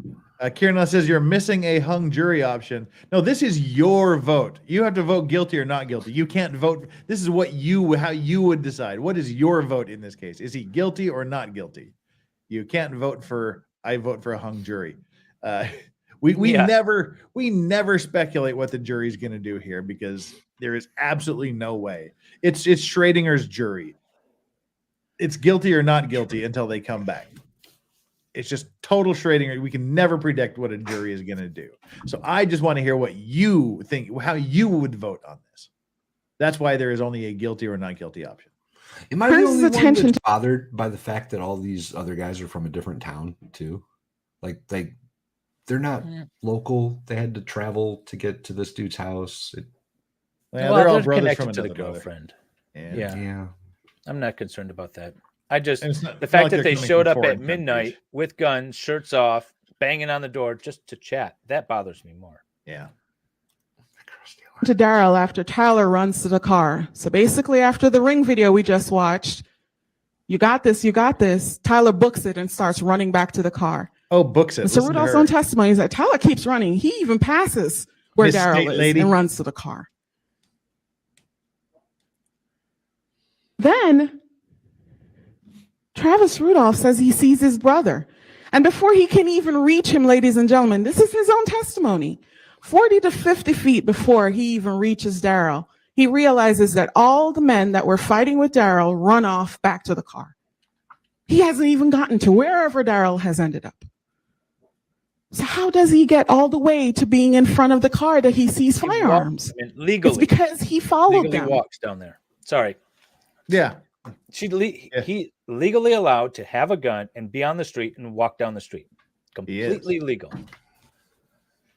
Kieran says you're missing a hung jury option. No, this is your vote. You have to vote guilty or not guilty. You can't vote. This is how you would decide. What is your vote in this case? Is he guilty or not guilty? You can't vote for. I vote for a hung jury. We never speculate what the jury's going to do here because there is absolutely no way. It's Schrodinger's jury. It's guilty or not guilty until they come back. It's just total Schrodinger. We can never predict what a jury is going to do. So I just want to hear what you think, how you would vote on this. That's why there is only a guilty or not guilty option. Am I the only one that's bothered by the fact that all these other guys are from a different town too? Like they're not local. They had to travel to get to this dude's house. Well, they're all brothers from to the another girlfriend. Yeah. I'm not concerned about that. I just not the fact like that they're they coming showed from up at foreign midnight countries. with guns, shirts off, banging on the door just to chat. That bothers me more. Yeah. To Daryl after Tyler runs to the car. So basically, after the ring video we just watched, you got this, Tyler books it and starts running back to the car. Oh, books it. Mr. Listen to Rudolph's her. own testimony is that Tyler keeps running. He even passes where Miss Daryl State is Lady. and runs to the car. Then Travis Rudolph says he sees his brother. And before he can even reach him, ladies and gentlemen, this is his own testimony. 40 to 50 feet before he even reaches Daryl, he realizes that all the men that were fighting with Daryl run off back to the car. He hasn't even gotten to wherever Daryl has ended up. So how does he get all the way to being in front of the car that he sees firearms? Legally. It's because he followed legally them. walks down there. Sorry. Yeah. He legally allowed to have a gun and be on the street and walk down the street. Completely legal.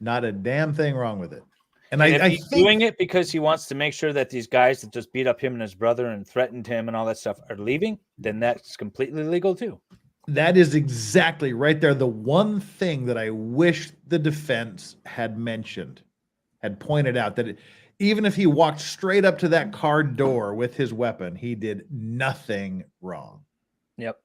Not a damn thing wrong with it. And if I he's think doing it because he wants to make sure that these guys that just beat up him and his brother and threatened him and all that stuff are leaving, then that's completely legal too. that is exactly right there. The one thing that I wish the defense had mentioned, had pointed out that even if he walked straight up to that car door with his weapon, he did nothing wrong. Yep.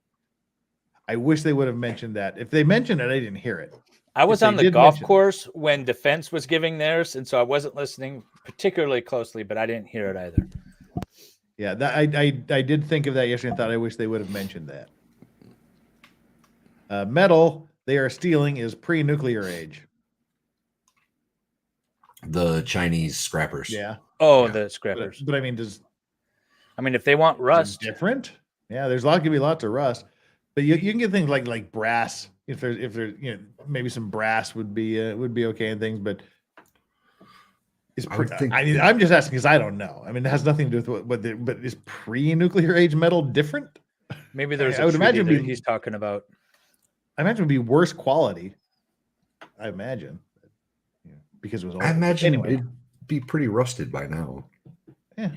I wish they would have mentioned that. If they mentioned it, I didn't hear it. I was If on they the did golf mention it- course when defense was giving theirs, and so I wasn't listening particularly closely, but I didn't hear it either. Yeah, that I did think of that yesterday and thought I wish they would have mentioned that. Metal they are stealing is pre-nuclear age. The Chinese scrappers. Yeah. Oh, the scrappers. But I mean, if they want rust, different. Yeah, there's going to be lots of rust, but you can get things like brass. If there's maybe some brass would be okay and things, but it's I'm just asking because I don't know. I mean, it has nothing to do with but is pre-nuclear age metal different? maybe there's I would imagine that he's talking about. I imagine it would be worse quality. I imagine because it was old. I imagine anyway. it'd be pretty rusted by now. Yeah.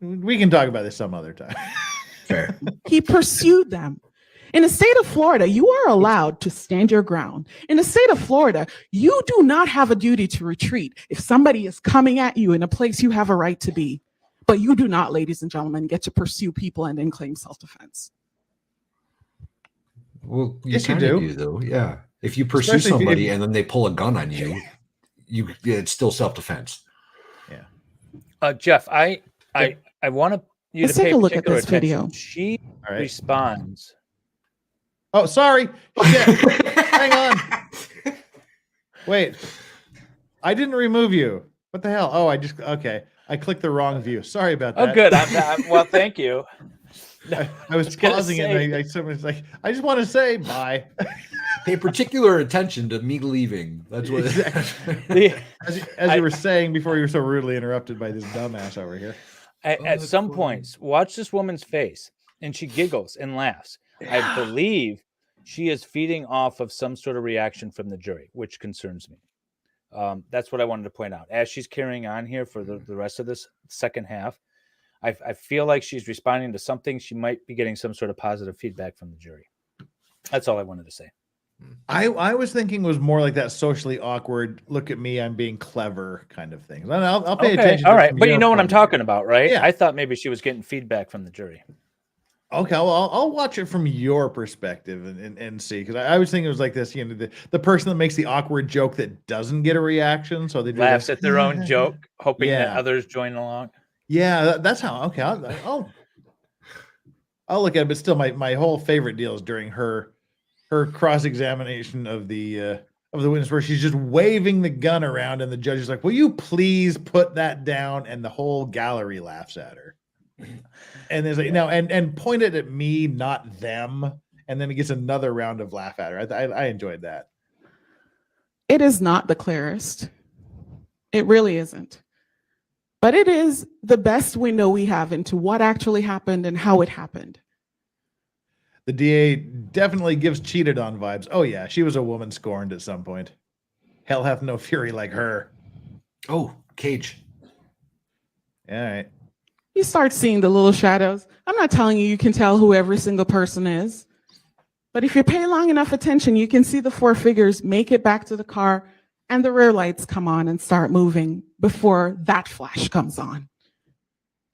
We can talk about this some other time. Fair. He pursued them. In the state of Florida, you are allowed to stand your ground. In the state of Florida, you do not have a duty to retreat if somebody is coming at you in a place you have a right to be. But you do not, ladies and gentlemen, get to pursue people and then claim self-defense. Well, Yes, you kinda do. though. Yeah. If you pursue Especially if somebody and then they pull a gun on you, it's still self-defense. Yeah. Jeff, I want you Let's to pay take a look at particular this attention. video. She All right. responds. Oh, sorry. Shit. Hang on. Wait. I didn't remove you. What the hell? Oh, okay. I clicked the wrong view. Sorry about that. Oh, good. Well, thank you. I was pausing and someone's like, I just want to say bye. Pay particular attention to me leaving. That's what. Exactly. As you were saying before, you were so rudely interrupted by this dumbass over here. At some points, watch this woman's face, and she giggles and laughs. I believe she is feeding off of some sort of reaction from the jury, which concerns me. That's what I wanted to point out. As she's carrying on here for the rest of this second half, I feel like she's responding to something. She might be getting some sort of positive feedback from the jury. That's all I wanted to say. I was thinking it was more like that socially awkward, look at me, I'm being clever kind of thing. I'll pay attention. All right. But you know what I'm talking about, right? Yeah. I thought maybe she was getting feedback from the jury. Okay, well, I'll watch it from your perspective and see, because I was thinking it was like this, the person that makes the awkward joke that doesn't get a reaction, so they do Laughs this, at their own joke, hoping that Yeah. others join along. Yeah, that's how. Okay, I'll look at it, but still, my whole favorite deal is during her cross examination of the witness, where she's just waving the gun around, and the judge is like, "Will you please put that down?" And the whole gallery laughs at her. And there's like, and point it at me, not them. And then it gets another round of laugh at her. I enjoyed that. It is not the clearest. It really isn't. But it is the best window we have into what actually happened and how it happened. The DA definitely gives cheated on vibes. Oh yeah, she was a woman scorned at some point. Hell hath no fury like her. Oh, Cage. All right. You start seeing the little shadows. I'm not telling you can tell who every single person is. But if you pay long enough attention, you can see the four figures make it back to the car and the rear lights come on and start moving before that flash comes on.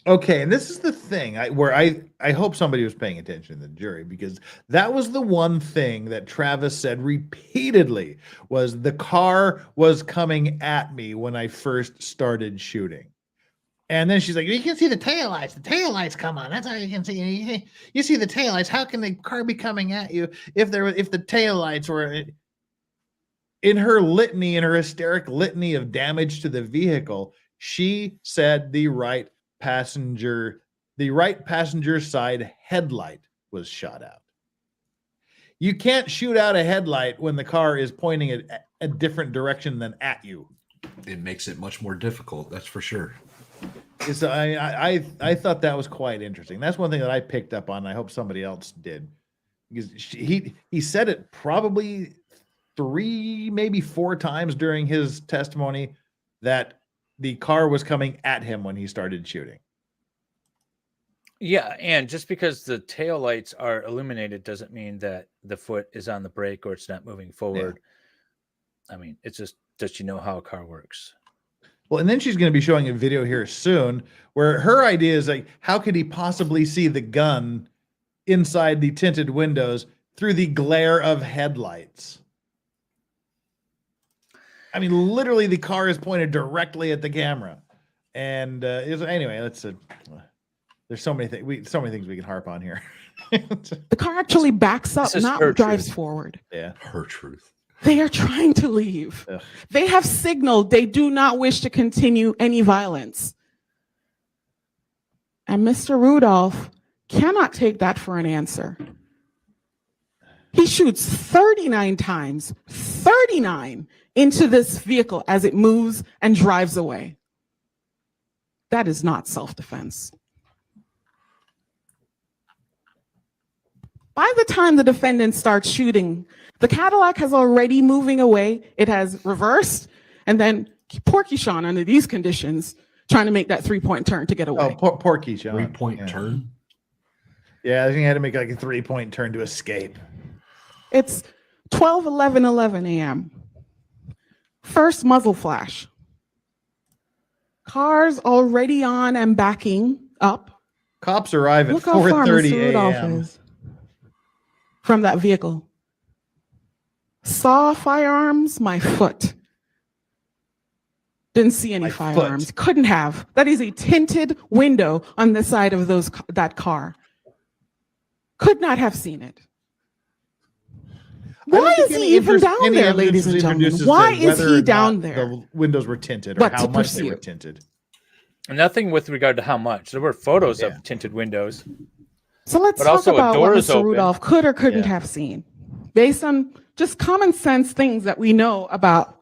Okay, and this is the thing where I hope somebody was paying attention in the jury, because that was the one thing that Travis said repeatedly, was the car was coming at me when I first started shooting. And then she's like, you can see the taillights. The taillights come on. That's how you can see. You see the taillights. How can the car be coming at you if the taillights were in her litany, in her hysteric litany of damage to the vehicle? She said the right passenger side headlight was shot out. You can't shoot out a headlight when the car is pointing at a different direction than at you. It makes it much more difficult. That's for sure. So I thought that was quite interesting. That's one thing that I picked up on. I hope somebody else did, because he said it probably 3, maybe 4 times during his testimony that the car was coming at him when he started shooting. Yeah, and just because the taillights are illuminated doesn't mean that the foot is on the brake or it's not moving forward. Yeah. I mean, it's just, does she know how a car works? Well, and then she's going to be showing a video here soon where her idea is like, how could he possibly see the gun inside the tinted windows through the glare of headlights? I mean, literally, the car is pointed directly at the camera. And anyway, there's so many things we can harp on here. The car actually backs up, not drives forward. Yeah, her truth. They are trying to leave. Ugh. They have signaled they do not wish to continue any violence. And Mr. Rudolph cannot take that for an answer. He shoots 39 times, 39 into this vehicle as it moves and drives away. That is not self-defense. By the time the defendant starts shooting, the Cadillac has already moving away. It has reversed, and then poor Keyshawn, under these conditions, trying to make that 3-point turn to get away. Oh, poor Keyshawn. 3-point turn? Yeah, I think he had to make like a 3-point turn to escape. It's 11 a.m. First muzzle flash. Cars already on and backing up. Cops arrive at Look how far 4:30 Mr. Rudolph a.m. is from that vehicle. Saw firearms, my foot. Didn't see any firearms. Couldn't have. That is a tinted window on the side of that car. Could not have seen it. Why is he even down there, ladies and gentlemen? Why is he down there? The windows were tinted, or how much they were tinted. Nothing with regard to how much. There were photos of tinted windows. So let's talk about what Mr. Rudolph could or couldn't have seen, based on just common sense things that we know about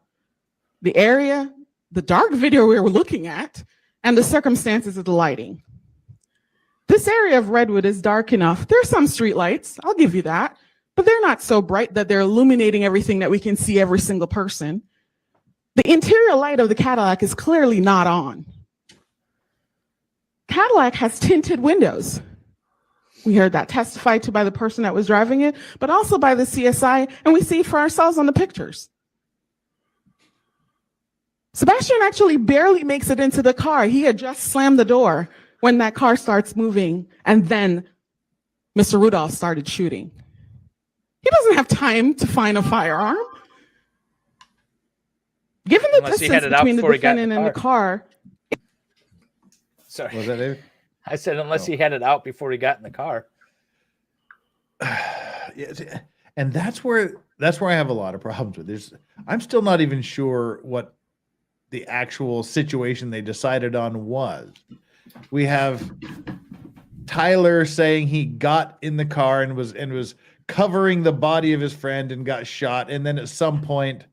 the area, the dark video we were looking at, and the circumstances of the lighting. This area of Redwood is dark enough. There's some street lights, I'll give you that, but they're not so bright that they're illuminating everything that we can see every single person. The interior light of the Cadillac is clearly not on. Cadillac has tinted windows. We heard that testified to by the person that was driving it, but also by the CSI, and we see for ourselves on the pictures. Sebastian actually barely makes it into the car. He had just slammed the door when that car starts moving, and then Mr. Rudolph started shooting. He doesn't have time to find a firearm. Given the distance between the defendant and the car. Sorry. Was that David? I said unless he had it out before he got in the car. And that's where I have a lot of problems with. I'm still not even sure what the actual situation they decided on was. We have Tyler saying he got in the car and was covering the body of his friend and got shot, and then at some point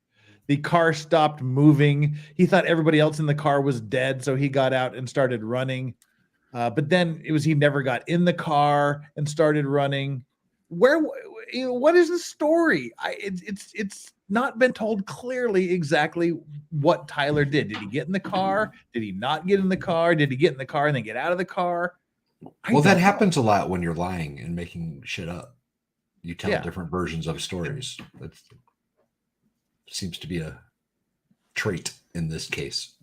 the car stopped moving. He thought everybody else in the car was dead, so he got out and started running. But then he never got in the car and started running. What is the story? It's not been told clearly exactly what Tyler did. Did he get in the car? Did he not get in the car? Did he get in the car and then get out of the car? Well, that happens a lot when you're lying and making shit up. You tell different versions of stories. That seems to be a trait in this case.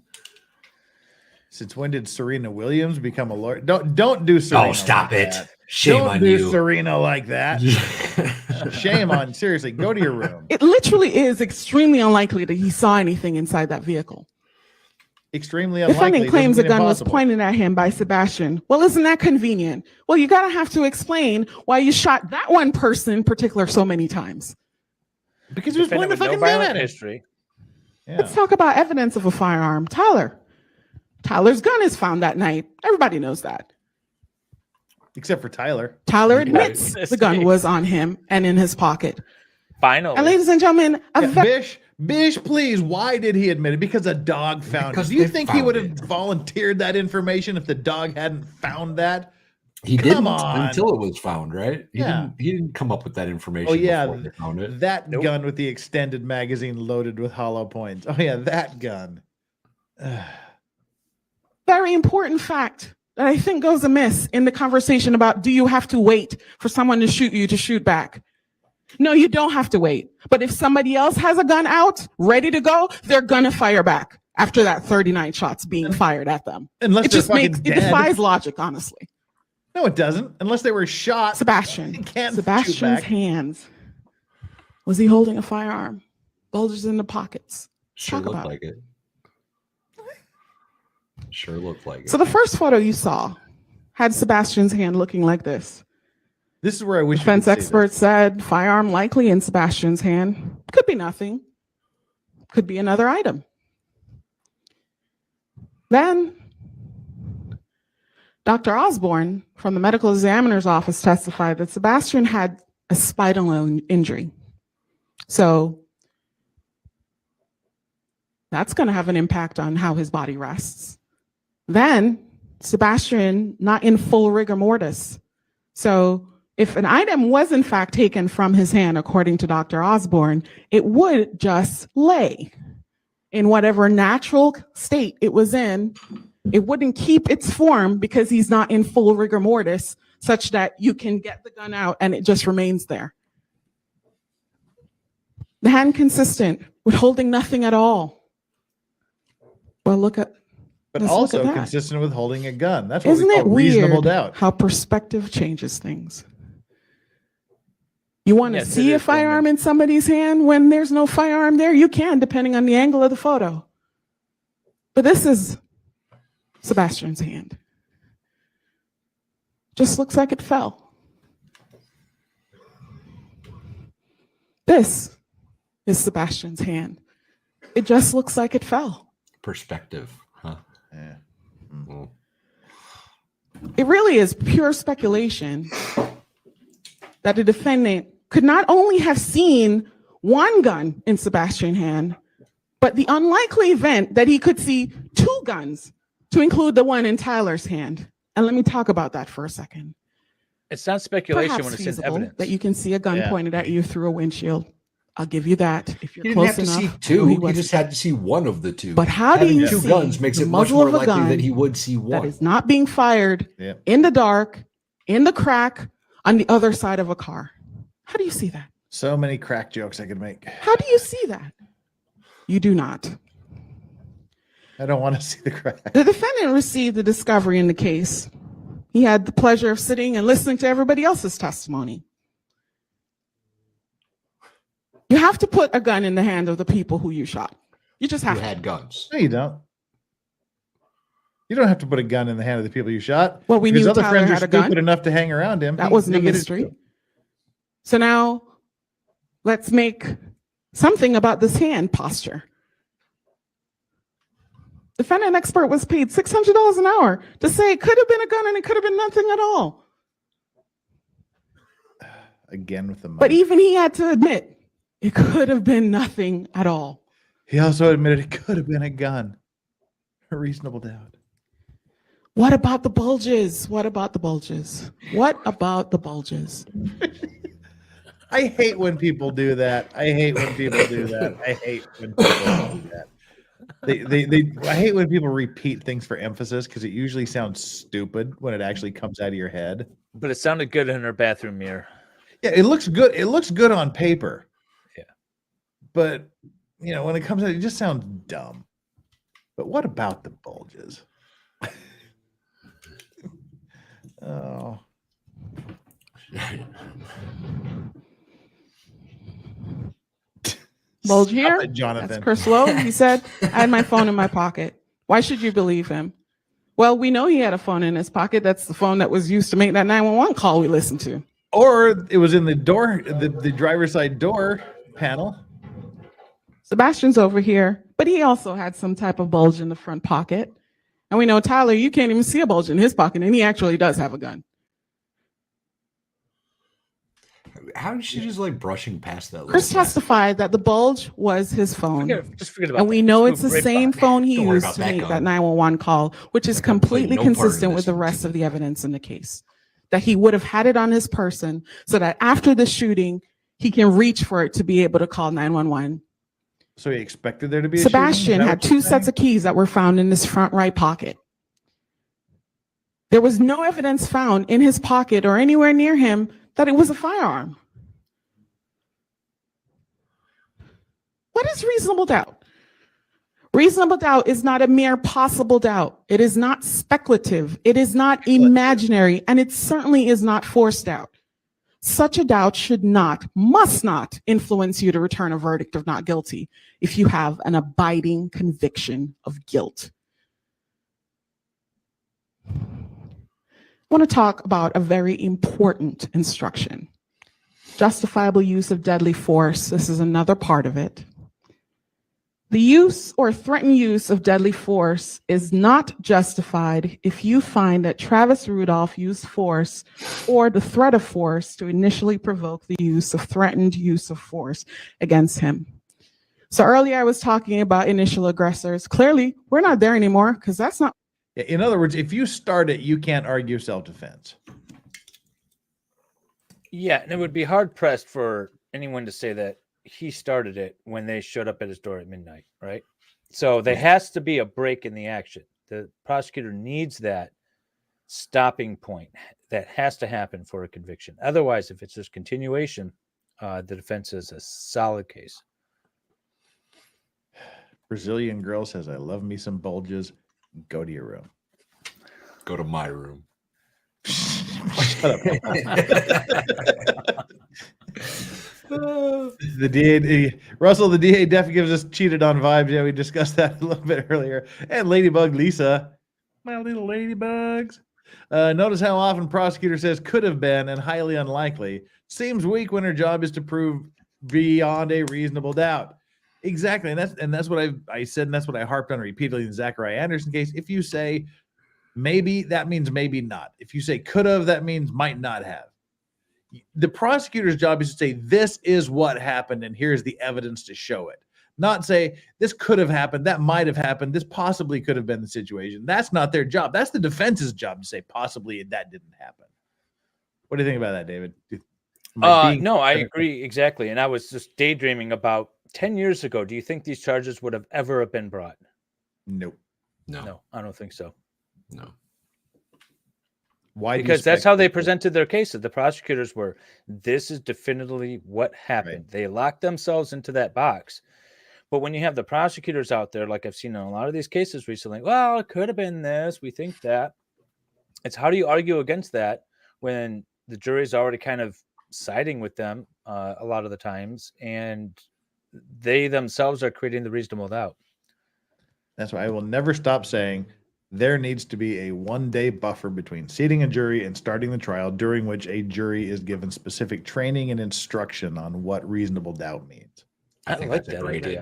Since when did Serena Williams become a lawyer? Don't do Serena. Oh, stop like it. That. Shame don't on do you. Serena like that. Shame on. Seriously, go to your room. It literally is extremely unlikely that he saw anything inside that vehicle. Extremely The unlikely. defendant claims a gun impossible. was pointed at him by Sebastian. Well, isn't that convenient? Well, you gotta have to explain why you shot that one person in particular so many times. Because he was pointing the fucking gun at him. History. Yeah. Let's talk about evidence of a firearm. Tyler's gun is found that night. Everybody knows that. Except for Tyler. Tyler admits the gun was on him and in his pocket. Finally. And ladies and gentlemen, Bish, please, why did he admit it? Because a dog found it. Do you think he would have volunteered that information if the dog hadn't found that? He Come didn't on. until it was found, right? He didn't come up with that information before they found it. That gun with the extended magazine loaded with hollow points. Oh yeah, that gun. Very important fact that I think goes amiss in the conversation about do you have to wait for someone to shoot you to shoot back? No, you don't have to wait. But if somebody else has a gun out, ready to go, they're gonna fire back after that 39 shots being fired at them. Unless it just makes it defies logic, honestly. No, it doesn't. Unless they were shot. Sebastian's hands. Was he holding a firearm? Bulges in the pockets. Sure Talk looked about like it. Sure looked like it. So the first photo you saw had Sebastian's hand looking like this. This is where I wish defense experts said firearm likely in Sebastian's hand. Could be nothing. Could be another item. Then Dr. Osborne from the medical examiner's office testified that Sebastian had a spinal injury. So that's going to have an impact on how his body rests. Then Sebastian not in full rigor mortis. So if an item was in fact taken from his hand, according to Dr. Osborne, it would just lay in whatever natural state it was in. It wouldn't keep its form because he's not in full rigor mortis, such that you can get the gun out and it just remains there. The hand consistent with holding nothing at all. Well, but let's also look at that. consistent with holding a gun. That's what Isn't we it call reasonable weird doubt. how perspective changes things? You want to see a firearm in somebody's hand when there's no firearm there? You can, depending on the angle of the photo. But this is Sebastian's hand. Just looks like it fell. This is Sebastian's hand. It just looks like it fell. Perspective, huh? Yeah. Mm. It really is pure speculation that the defendant could not only have seen one gun in Sebastian's hand, but the unlikely event that he could see two guns, to include the one in Tyler's hand. And let me talk about that for a second. It's not speculation Perhaps when it's in feasible evidence. that you can see a gun pointed at you through a windshield. I'll give you that if you're You didn't close have to enough. see No, two. he You wasn't. just had to see one of the two. But how do Having you two see guns makes the it much muzzle more of a likely gun that he would see that one. is not being fired Yep. in the dark, in the crack, on the other side of a car? How do you see that? So many crack jokes I could make. How do you see that? You do not. I don't want to see the crack. The defendant received the discovery in the case. He had the pleasure of sitting and listening to everybody else's testimony. You have to put a gun in the hand of the people who you shot. You just have Who to. had guns. No, you don't. You don't have to put a gun in the hand of the people you shot. Well, we because knew other Tyler friends are had a gun. stupid enough to hang around him. That He- wasn't they a get it mystery. too. So now let's make something about this hand posture. Defendant expert was paid $600 an hour to say it could have been a gun and it could have been nothing at all. Again with the money. But even he had to admit it could have been nothing at all. He also admitted it could have been a gun. A reasonable doubt. What about the bulges? What about the bulges? What about the bulges? I hate when people do that. I hate when people do that. I hate when people do that. I hate when people repeat things for emphasis because it usually sounds stupid when it actually comes out of your head. But it sounded good in her bathroom mirror. Yeah, it looks good. It looks good on paper. Yeah. But when it comes out, it just sounds dumb. But what about the bulges? Oh. Bulge here? Stop it, Jonathan. That's Chris Lowe. He said, I had my phone in my pocket. Why should you believe him? Well, we know he had a phone in his pocket. That's the phone that was used to make that 911 call we listened to. Or it was in the door, the driver's side door panel. Sebastian's over here, but he also had some type of bulge in the front pocket. And we know, Tyler, you can't even see a bulge in his pocket, and he actually does have a gun. How is she just like brushing past that? Chris testified that the bulge was his phone. Just forget about And we that. know Just it's the move right same by. phone he Don't worry used about to that make gun. that 911 call, which is completely no part in consistent with this. the rest of the evidence in the case. That he would have had it on his person so that after the shooting, he can reach for it to be able to call 911. So he expected there to be a Sebastian shooting? Is that had what you're two sets of keys that were found in his front right pocket. There was no evidence found in his pocket or anywhere near him that it was a firearm. What is reasonable doubt? Reasonable doubt is not a mere possible doubt. It is not speculative. It is not imaginary, and it certainly is not forced doubt. Such a doubt should not, must not influence you to return a verdict of not guilty if you have an abiding conviction of guilt. I want to talk about a very important instruction. Justifiable use of deadly force. This is another part of it. The use or threatened use of deadly force is not justified if you find that Travis Rudolph used force or the threat of force to initially provoke the threatened use of force against him. So earlier I was talking about initial aggressors. Clearly, we're not there anymore because that's not. In other words, if you start it, you can't argue self-defense. Yeah, and it would be hard pressed for anyone to say that he started it when they showed up at his door at midnight, right? So there has to be a break in the action. The prosecutor needs that stopping point. That has to happen for a conviction. Otherwise, if it's just continuation, the defense is a solid case. Brazilian girl says, I love me some bulges. Go to your room. Go to my room. Shut up. The DA, Russell, the DA definitely gives us cheated on vibes. Yeah, we discussed that a little bit earlier. And Ladybug Lisa, my little ladybugs. Notice how often prosecutor says could have been and highly unlikely. Seems weak when her job is to prove beyond a reasonable doubt. Exactly, and that's what I said, and that's what I harped on repeatedly in the Zachariah Anderson case. If you say maybe, that means maybe not. If you say could have, that means might not have. The prosecutor's job is to say this is what happened, and here's the evidence to show it. Not say this could have happened, that might have happened, this possibly could have been the situation. That's not their job. That's the defense's job to say possibly that didn't happen. What do you think about that, David? No, I agree exactly. And I was just daydreaming about 10 years ago. Do you think these charges would have ever been brought? Nope. No, I don't think so. No. Why? Because that's how they presented their cases. The prosecutors were, this is definitively what happened. Right. They locked themselves into that box. But when you have the prosecutors out there, like I've seen in a lot of these cases recently, well, it could have been this, we think that. It's how do you argue against that when the jury's already kind of siding with them a lot of the times, and they themselves are creating the reasonable doubt. That's why I will never stop saying there needs to be a 1-day buffer between seating a jury and starting the trial, during which a jury is given specific training and instruction on what reasonable doubt means. I like that idea.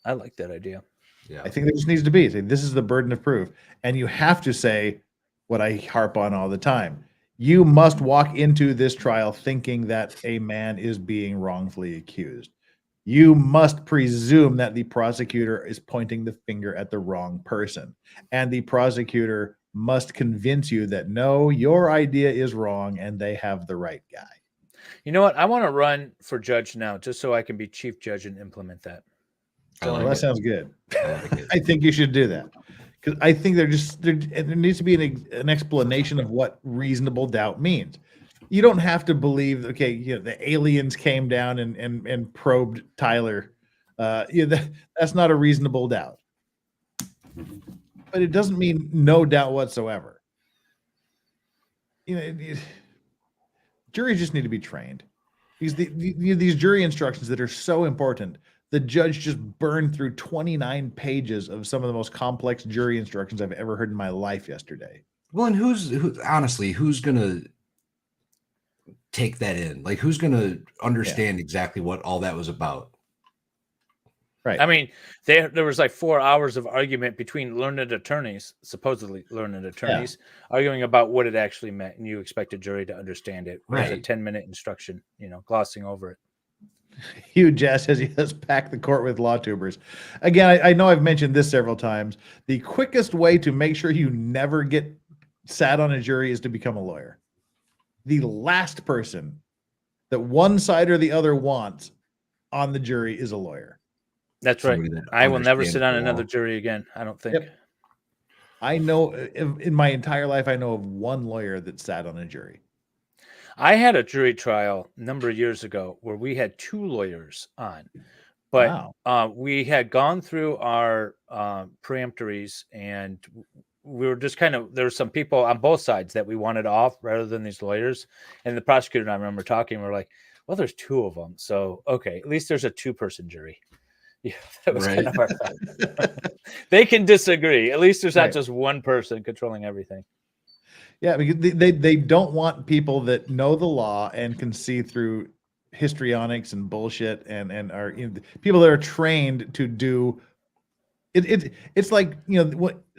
I like that idea. Yeah. I think there just needs to be, say, this is the burden of proof. And you have to say what I harp on all the time. You must walk into this trial thinking that a man is being wrongfully accused. You must presume that the prosecutor is pointing the finger at the wrong person. And the prosecutor must convince you that, no, your idea is wrong and they have the right guy. You know what? I want to run for judge now just so I can be chief judge and implement that. That sounds good. I think you should do that. Because I think there needs to be an explanation of what reasonable doubt means. You don't have to believe, okay, you know, the aliens came down and probed Tyler. That's not a reasonable doubt. But it doesn't mean no doubt whatsoever. You know, juries just need to be trained. These jury instructions that are so important. The judge just burned through 29 pages of some of the most complex jury instructions I've ever heard in my life yesterday. Well, and who's going to take that in? Like, who's going to understand exactly what all that was about? Right. I mean, there was like 4 hours of argument between learned attorneys, supposedly learned attorneys, arguing about what it actually meant, and you expect a jury to understand it. Right. It's a 10-minute instruction, glossing over it. Hugh Jazz says he has packed the court with law tubers. Again, I know I've mentioned this several times. The quickest way to make sure you never get sat on a jury is to become a lawyer. The last person that one side or the other wants on the jury is a lawyer. That's right. I will never sit on another jury again, I don't think. Yep. I know in my entire life, I know of one lawyer that sat on a jury. I had a jury trial a number of years ago where we had 2 lawyers on, but we had gone through our preemptories, and we were just there were some people on both sides that we wanted off rather than these lawyers. And the prosecutor and I remember talking, we're like, well, there's 2 of them. So, okay, at least there's a 2-person jury. Yeah, that was kind of our thought. They can disagree. At least there's not just one person controlling everything. Yeah, because they don't want people that know the law and can see through histrionics and bullshit and are people that are trained to do it. It's like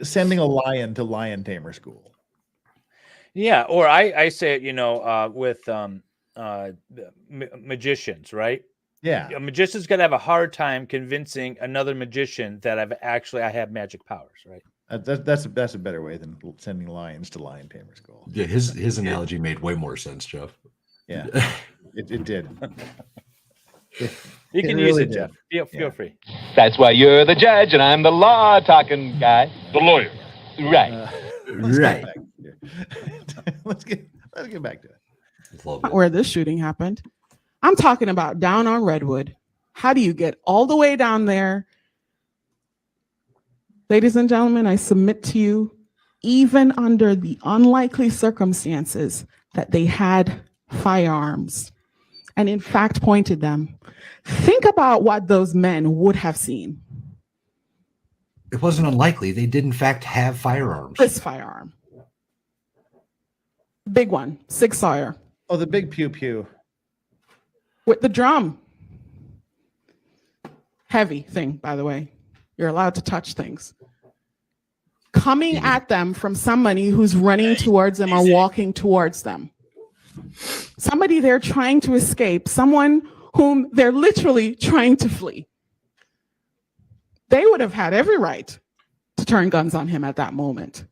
sending a lion to lion tamer school. Yeah, or I say it with magicians, right? Yeah, a magician's gonna have a hard time convincing another magician that I have magic powers, right? That's a better way than sending lions to lion tamer school. Yeah, his analogy made way more sense, Jeff. Yeah, it did. You can use it, Jeff. Feel free. That's why you're the judge and I'm the law talking guy. The lawyer. Right. Right. Let's get back to it. Where this shooting happened. I'm talking about down on Redwood. How do you get all the way down there? Ladies and gentlemen, I submit to you, even under the unlikely circumstances that they had firearms and in fact pointed them. Think about what those men would have seen. It wasn't unlikely. They did, in fact, have firearms. This firearm. Big one, Sig Sauer. Oh, the big pew pew. With the drum. Heavy thing, by the way. You're allowed to touch things. Coming at them from somebody who's running towards them or walking towards them. Somebody they're trying to escape, someone whom they're literally trying to flee. They would have had every right to turn guns on him at that moment.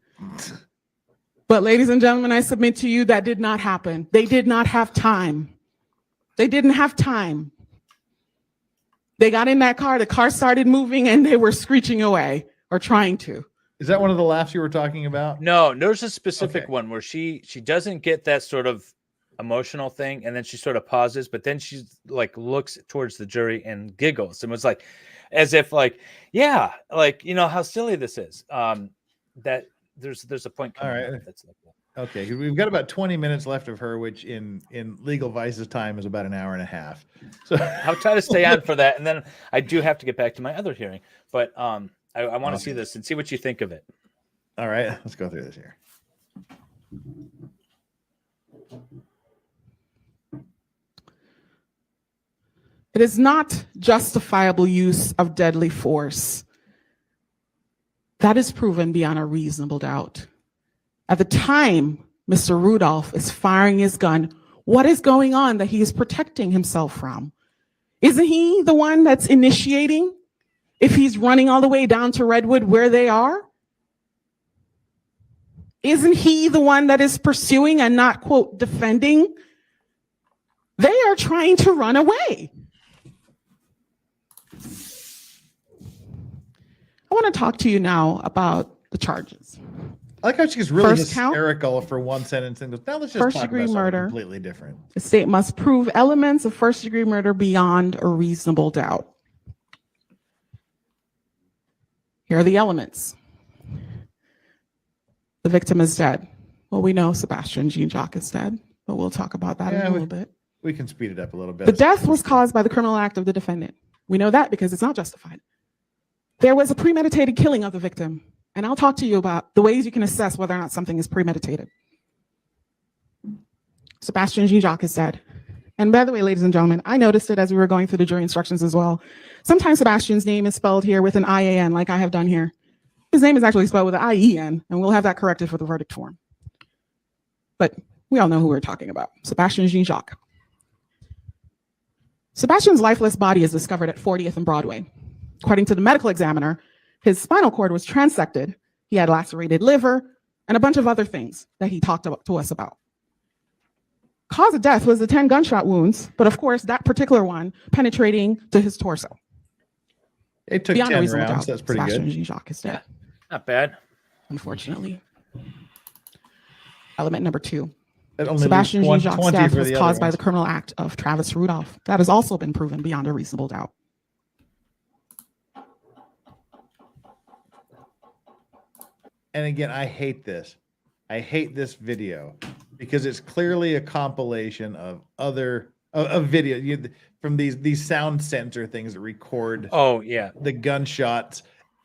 But ladies and gentlemen, I submit to you that did not happen. They did not have time. They didn't have time. They got in that car, the car started moving, and they were screeching away or trying to. Is that one of the laughs you were talking about? No, there's a specific one where she doesn't get that sort of emotional thing, and then she sort of pauses, but then she like looks towards the jury and giggles and was like, as if like, yeah, like, you know how silly this is. That there's a point coming up that's like that. Okay, we've got about 20 minutes left of her, which in Legal Vice's time is about an hour and a half. So I'll try to stay on for that, and then I do have to get back to my other hearing. But I want to see this and see what you think of it. All right, let's go through this here. It is not justifiable use of deadly force. That is proven beyond a reasonable doubt. At the time Mr. Rudolph is firing his gun, what is going on that he is protecting himself from? Isn't he the one that's initiating if he's running all the way down to Redwood where they are? Isn't he the one that is pursuing and not, quote, defending? They are trying to run away. I want to talk to you now about the charges. I like how she's really First count, hysterical for one sentence and goes, now let's just first talk degree about something murder. completely different. The state must prove elements of first degree murder beyond a reasonable doubt. Here are the elements. The victim is dead. Well, we know Sebastian Jean-Jacques is dead, but we'll talk about that in a little bit. We can speed it up a little bit. The death was caused by the criminal act of the defendant. We know that because it's not justified. There was a premeditated killing of the victim, and I'll talk to you about the ways you can assess whether or not something is premeditated. Sebastian Jean-Jacques is dead. And by the way, ladies and gentlemen, I noticed it as we were going through the jury instructions as well. Sometimes Sebastian's name is spelled here with an IAN, like I have done here. His name is actually spelled with an IEN, and we'll have that corrected for the verdict form. But we all know who we're talking about, Sebastian Jean-Jacques. Sebastian's lifeless body is discovered at 40th and Broadway. According to the medical examiner, his spinal cord was transected. He had lacerated liver and a bunch of other things that he talked to us about. Cause of death was the 10 gunshot wounds, but of course, that particular one penetrating to his torso. It took Beyond a 10 reasonable rounds. doubt, That's pretty Sebastian good. Jean-Jacques is dead, Not bad. unfortunately. Element number 2. That only Sebastian leaves Jean-Jacques' 20 death for was the other caused by ones. the criminal act of Travis Rudolph. That has also been proven beyond a reasonable doubt. And again, I hate this. I hate this video because it's clearly a compilation of other video from these sound sensor things that record. Oh yeah, the gunshots,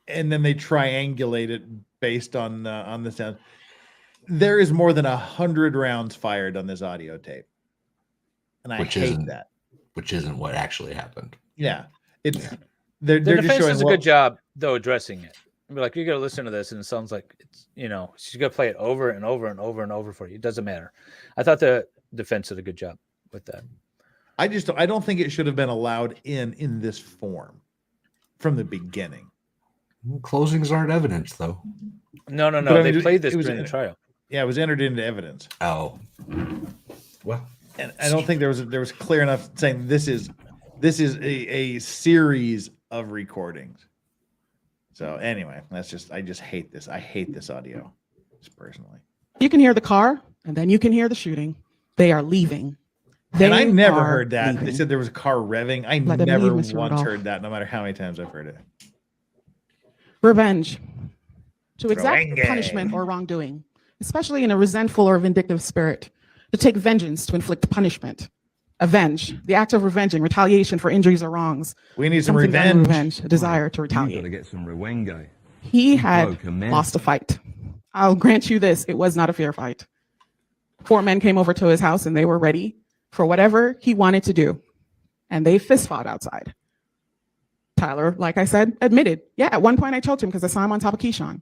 and then they triangulate it based on the sound. There is more than 100 rounds fired on this audio tape, and I hate that. Which isn't what actually happened. Yeah, it's they're The just defense showing does a good job though addressing it. I'd be like, you got to listen to this, and it sounds like it's, you know, she's gonna play it over and over and over and over for you. It doesn't matter. I thought the defense did a good job with that. I don't think it should have been allowed in this form from the beginning. Closings aren't evidence, though. No. But I mean, They played this it was during the trial. Yeah, it was entered into evidence. Oh, well, and I don't think there was clear enough saying this is a series of recordings. So anyway, I just hate this. I hate this audio, just personally. You can hear the car, and then you can hear the shooting. They are leaving. And I never are heard that. leaving. They said there was a car revving. I Let them never leave, once Mr. Rudolph. heard that, no matter how many times I've heard it. Revenge. To exact Revenge. punishment or wrongdoing, especially in a resentful or vindictive spirit. To take vengeance, to inflict punishment. avenge, the act of revenging, retaliation for injuries or wrongs. We need some Something done in revenge. A desire to retaliate. You've got to get some rewenge. He had lost a fight. I'll grant you this, it was not a fair fight. 4 men came over to his house and they were ready for whatever he wanted to do. And they fist fought outside. Tyler, like I said, admitted, yeah, at one point I choked him because I saw him on top of Keyshawn.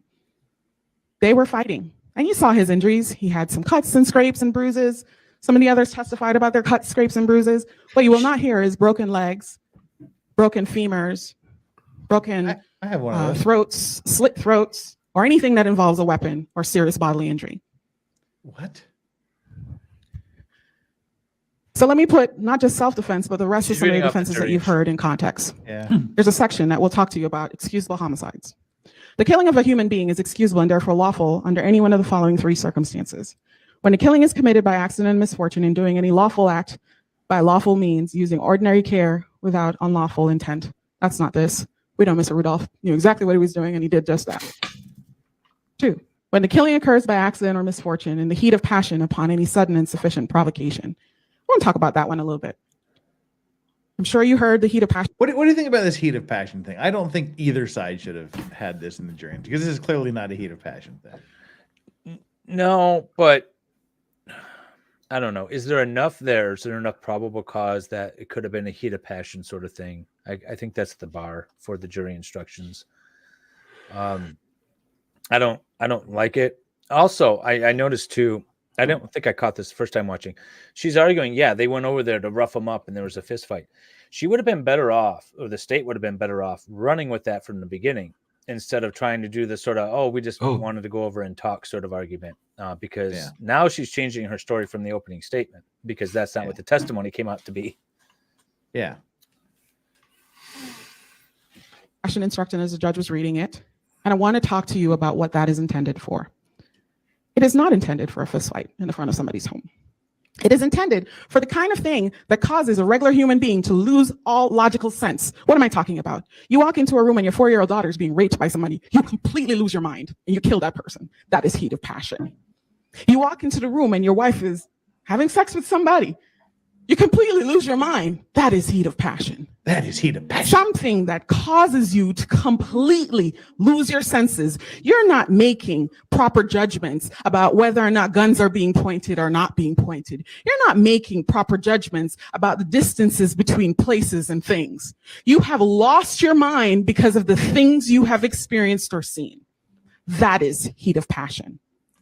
They were fighting. And you saw his injuries. He had some cuts and scrapes and bruises. Some of the others testified about their cuts, scrapes, and bruises. What you will not hear is broken legs, broken femurs, broken I have one of those. throats, slit throats, or anything that involves a weapon or serious bodily injury. What? So let me put not just self-defense, but the rest of She's some of the reading off the defenses that jury. you've heard in context. Yeah. There's a section that will talk to you about excusable homicides. The killing of a human being is excusable and therefore lawful under any one of the following 3 circumstances. When the killing is committed by accident and misfortune in doing any lawful act by lawful means using ordinary care without unlawful intent. That's not this. We know Mr. Rudolph knew exactly what he was doing and he did just that. 2, when the killing occurs by accident or misfortune in the heat of passion upon any sudden and sufficient provocation. I want to talk about that one a little bit. I'm sure you heard the heat of passion. What do you think about this heat of passion thing? I don't think either side should have had this in the jury because this is clearly not a heat of passion thing. No, but I don't know. Is there enough there? Is there enough probable cause that it could have been a heat of passion sort of thing? I think that's the bar for the jury instructions. I don't like it. Also, I noticed too, I don't think I caught this the first time watching. She's arguing, yeah, they went over there to rough them up and there was a fist fight. She would have been better off, or the state would have been better off running with that from the beginning instead of trying to do the sort of, we just wanted to go over and talk sort of argument. Because now she's changing her story from the opening statement because that's not what the testimony came out to be. Yeah. Passion instruction as the judge was reading it. And I want to talk to you about what that is intended for. It is not intended for a fist fight in the front of somebody's home. It is intended for the kind of thing that causes a regular human being to lose all logical sense. What am I talking about? You walk into a room and your 4-year-old daughter is being raped by somebody. You completely lose your mind and you kill that person. That is heat of passion. You walk into the room and your wife is having sex with somebody. You completely lose your mind. That is heat of passion. That is heat of passion. Something that causes you to completely lose your senses. You're not making proper judgments about whether or not guns are being pointed or not being pointed. You're not making proper judgments about the distances between places and things. You have lost your mind because of the things you have experienced or seen. That is heat of passion.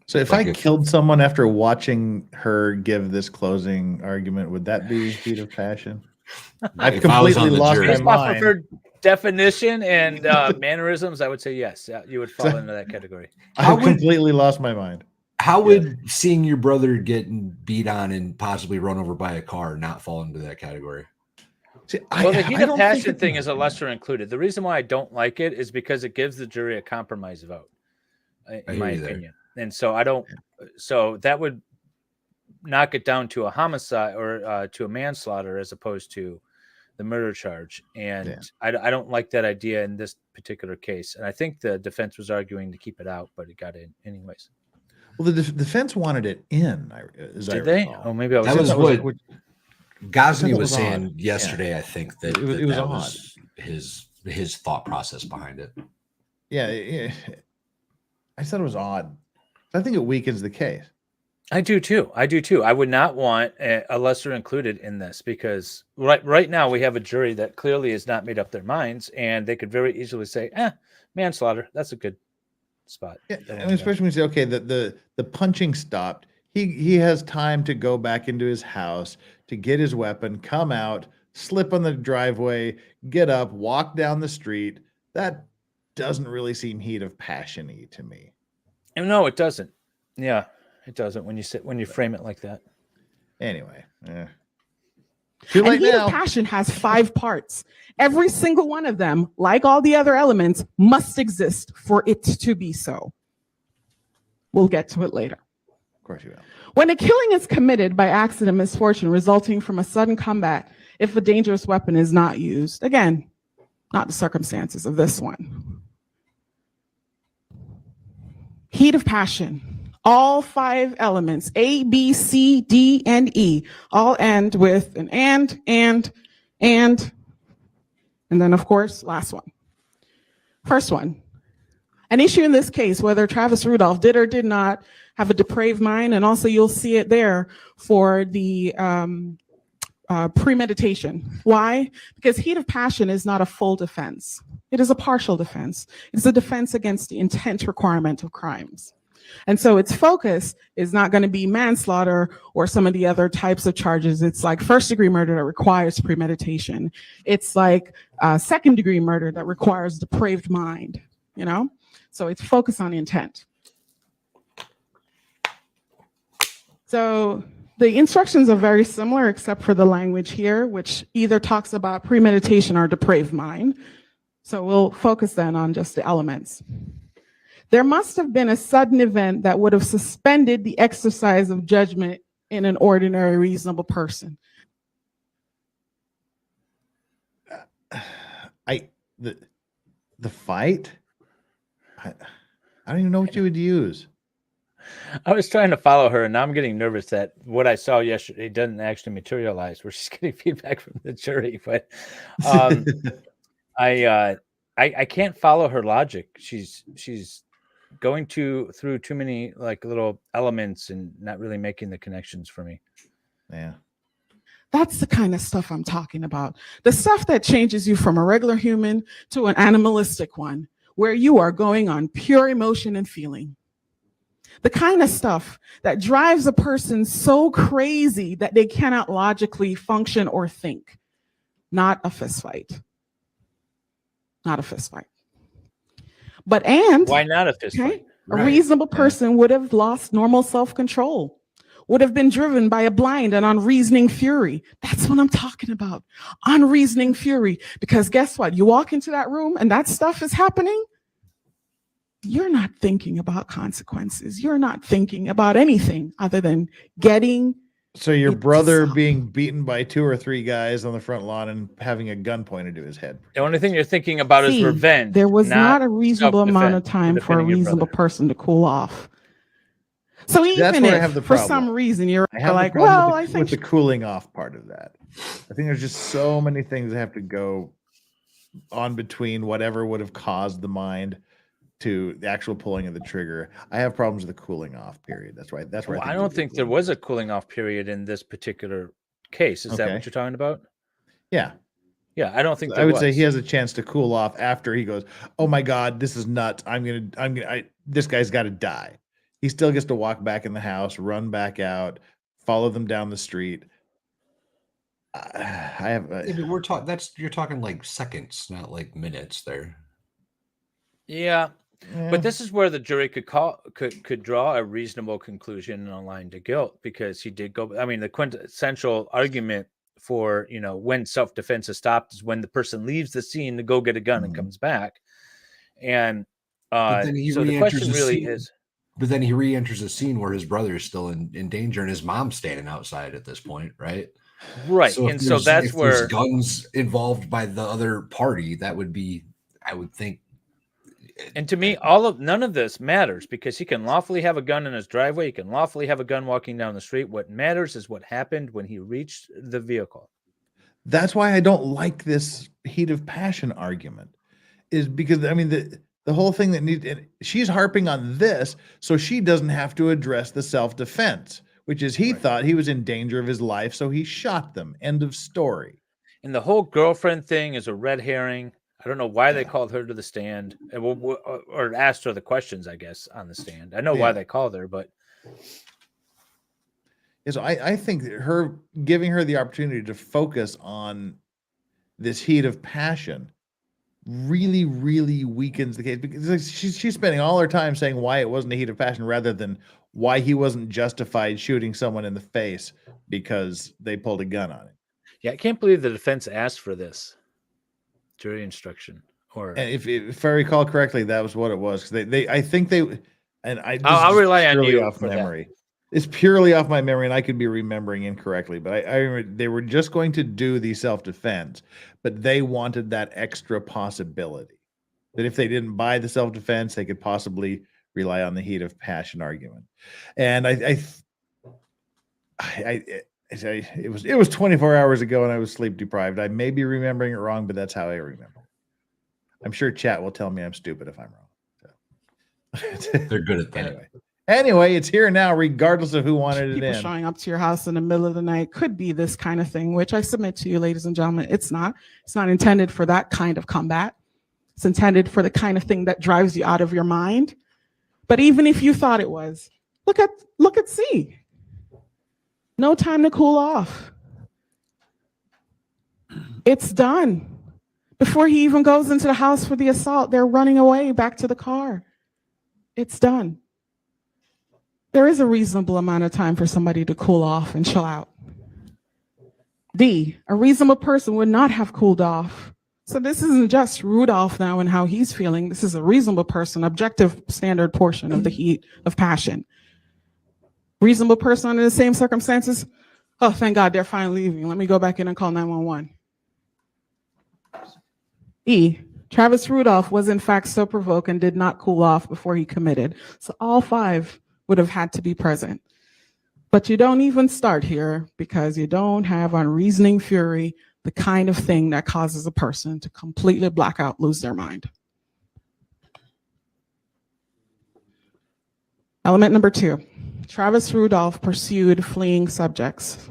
So if I killed someone after watching her give this closing argument, would that be heat of passion? I've completely lost my Based off of mind. her definition and mannerisms, I would say yes. You would fall into that category. I've completely lost my mind. How would seeing your brother getting beat on and possibly run over by a car not fall into that category? See, Well, the heat of passion thing is a lesser included. The reason why I don't like it is because it gives the jury a compromise vote, in my opinion. And so so that would knock it down to a homicide or to a manslaughter as opposed to the murder charge. And I don't like that idea in this particular case. And I think the defense was arguing to keep it out, but it got in anyways. Well, the defense wanted it in. Did they? Oh, maybe I was. That was what Ghazni that was was saying odd. yesterday. I think that It was that odd. was his thought process behind it. Yeah, I said it was odd. I think it weakens the case. I do too. I would not want a lesser included in this because right now we have a jury that clearly has not made up their minds, and they could very easily say, manslaughter. That's a good spot. Yeah, and especially when you say, okay, the punching stopped. He has time to go back into his house to get his weapon, come out, slip on the driveway, get up, walk down the street. That doesn't really seem heat of passion-y to me. No, it doesn't. Yeah, it doesn't when you frame it like that. Anyway, Too And late heat now. of passion has 5 parts. Every single one of them, like all the other elements, must exist for it to be so. We'll get to it later. Of course you will. When a killing is committed by accident, misfortune resulting from a sudden combat, if a dangerous weapon is not used, again, not the circumstances of this one. Heat of passion All 5 elements, A, B, C, D, and E, all end with an and then of course, last one. First one. An issue in this case, whether Travis Rudolph did or did not have a depraved mind, and also you'll see it there for the premeditation. Why? Because heat of passion is not a full defense. It is a partial defense. It's a defense against the intent requirement of crimes. And so its focus is not going to be manslaughter or some of the other types of charges. It's like first-degree murder that requires premeditation. It's like second-degree murder that requires depraved mind, you know? So it's focused on intent. So the instructions are very similar except for the language here, which either talks about premeditation or depraved mind. So we'll focus then on just the elements. There must have been a sudden event that would have suspended the exercise of judgment in an ordinary, reasonable person. The fight? I don't even know what you would use. I was trying to follow her, and now I'm getting nervous that what I saw yesterday doesn't actually materialize. We're just getting feedback from the jury, but I can't follow her logic. She's going through too many like little elements and not really making the connections for me. Yeah. That's the kind of stuff I'm talking about. The stuff that changes you from a regular human to an animalistic one, where you are going on pure emotion and feeling. The kind of stuff that drives a person so crazy that they cannot logically function or think. Not a fist fight. Not a fist fight. But why not a fist fight? A reasonable person would have lost normal self-control, would have been driven by a blind and unreasoning fury. That's what I'm talking about. Unreasoning fury. Because guess what? You walk into that room and that stuff is happening. You're not thinking about consequences. You're not thinking about anything other than getting. So your brother being beaten by 2 or 3 guys on the front lawn and having a gun pointed to his head. The only thing you're thinking about is revenge. There was not a reasonable amount of time for a reasonable person to cool off. So even if for some reason you're like, well, I think with the cooling off part of that, I think there's just so many things that have to go on between whatever would have caused the mind to the actual pulling of the trigger. I have problems with the cooling off period. That's right. That's right. Well, I don't think there was a cooling off period in this particular case. Is that what you're talking about? Yeah. Yeah, I don't think I would say he has a chance to cool off after he goes, "Oh my God, this is nuts. This guy's got to die." He still gets to walk back in the house, run back out, follow them down the street. We're talking. You're talking like seconds, not like minutes. There. Yeah. But this is where the jury could draw a reasonable conclusion and a line to guilt, because he did go. I mean, the quintessential argument for when self-defense is stopped is when the person leaves the scene to go get a gun and comes back. And so the question really is. But then he re-enters a scene where his brother is still in danger and his mom's standing outside at this point, right? Right. So and so that's where there's guns involved by the other party, that would be, I would think. And to me, none of this matters, because he can lawfully have a gun in his driveway. He can lawfully have a gun walking down the street. What matters is what happened when he reached the vehicle. That's why I don't like this heat of passion argument, is because, I mean, the whole thing she's harping on this so she doesn't have to address the self-defense, which is he thought he was in danger of his life, so he shot them. End of story. And the whole girlfriend thing is a red herring. I don't know why they called her to the stand or asked her the questions, I guess, on the stand. I know why they called her, but. Yeah, so I think that giving her the opportunity to focus on this heat of passion really, really weakens the case, because she's spending all her time saying why it wasn't a heat of passion rather than why he wasn't justified shooting someone in the face because they pulled a gun on him. Yeah, I can't believe the defense asked for this jury instruction. And if I recall correctly, that was what it was. I'll rely on you off for memory. It's purely off my memory, and I could be remembering incorrectly, but I remember they were just going to do the self-defense, but they wanted that extra possibility that if they didn't buy the self-defense, they could possibly rely on the heat of passion argument. And it was 24 hours ago and I was sleep deprived. I may be remembering it wrong, but that's how I remember. I'm sure chat will tell me I'm stupid if I'm wrong. So. They're good at that. Anyway, it's here now, regardless of who wanted it People in. showing up to your house in the middle of the night could be this kind of thing, which I submit to you, ladies and gentlemen. It's not intended for that kind of combat. It's intended for the kind of thing that drives you out of your mind. But even if you thought it was, look at C. No time to cool off. It's done. Before he even goes into the house for the assault, they're running away back to the car. It's done. There is a reasonable amount of time for somebody to cool off and chill out. D, a reasonable person would not have cooled off. So this isn't just Rudolph now and how he's feeling. This is a reasonable person, objective standard portion of the heat of passion. Reasonable person under the same circumstances. Oh, thank God they're finally leaving. Let me go back in and call 911. E, Travis Rudolph was in fact so provoked and did not cool off before he committed. So all 5 would have had to be present. But you don't even start here because you don't have unreasoning fury, the kind of thing that causes a person to completely black out, lose their mind. Element number 2, Travis Rudolph pursued fleeing subjects.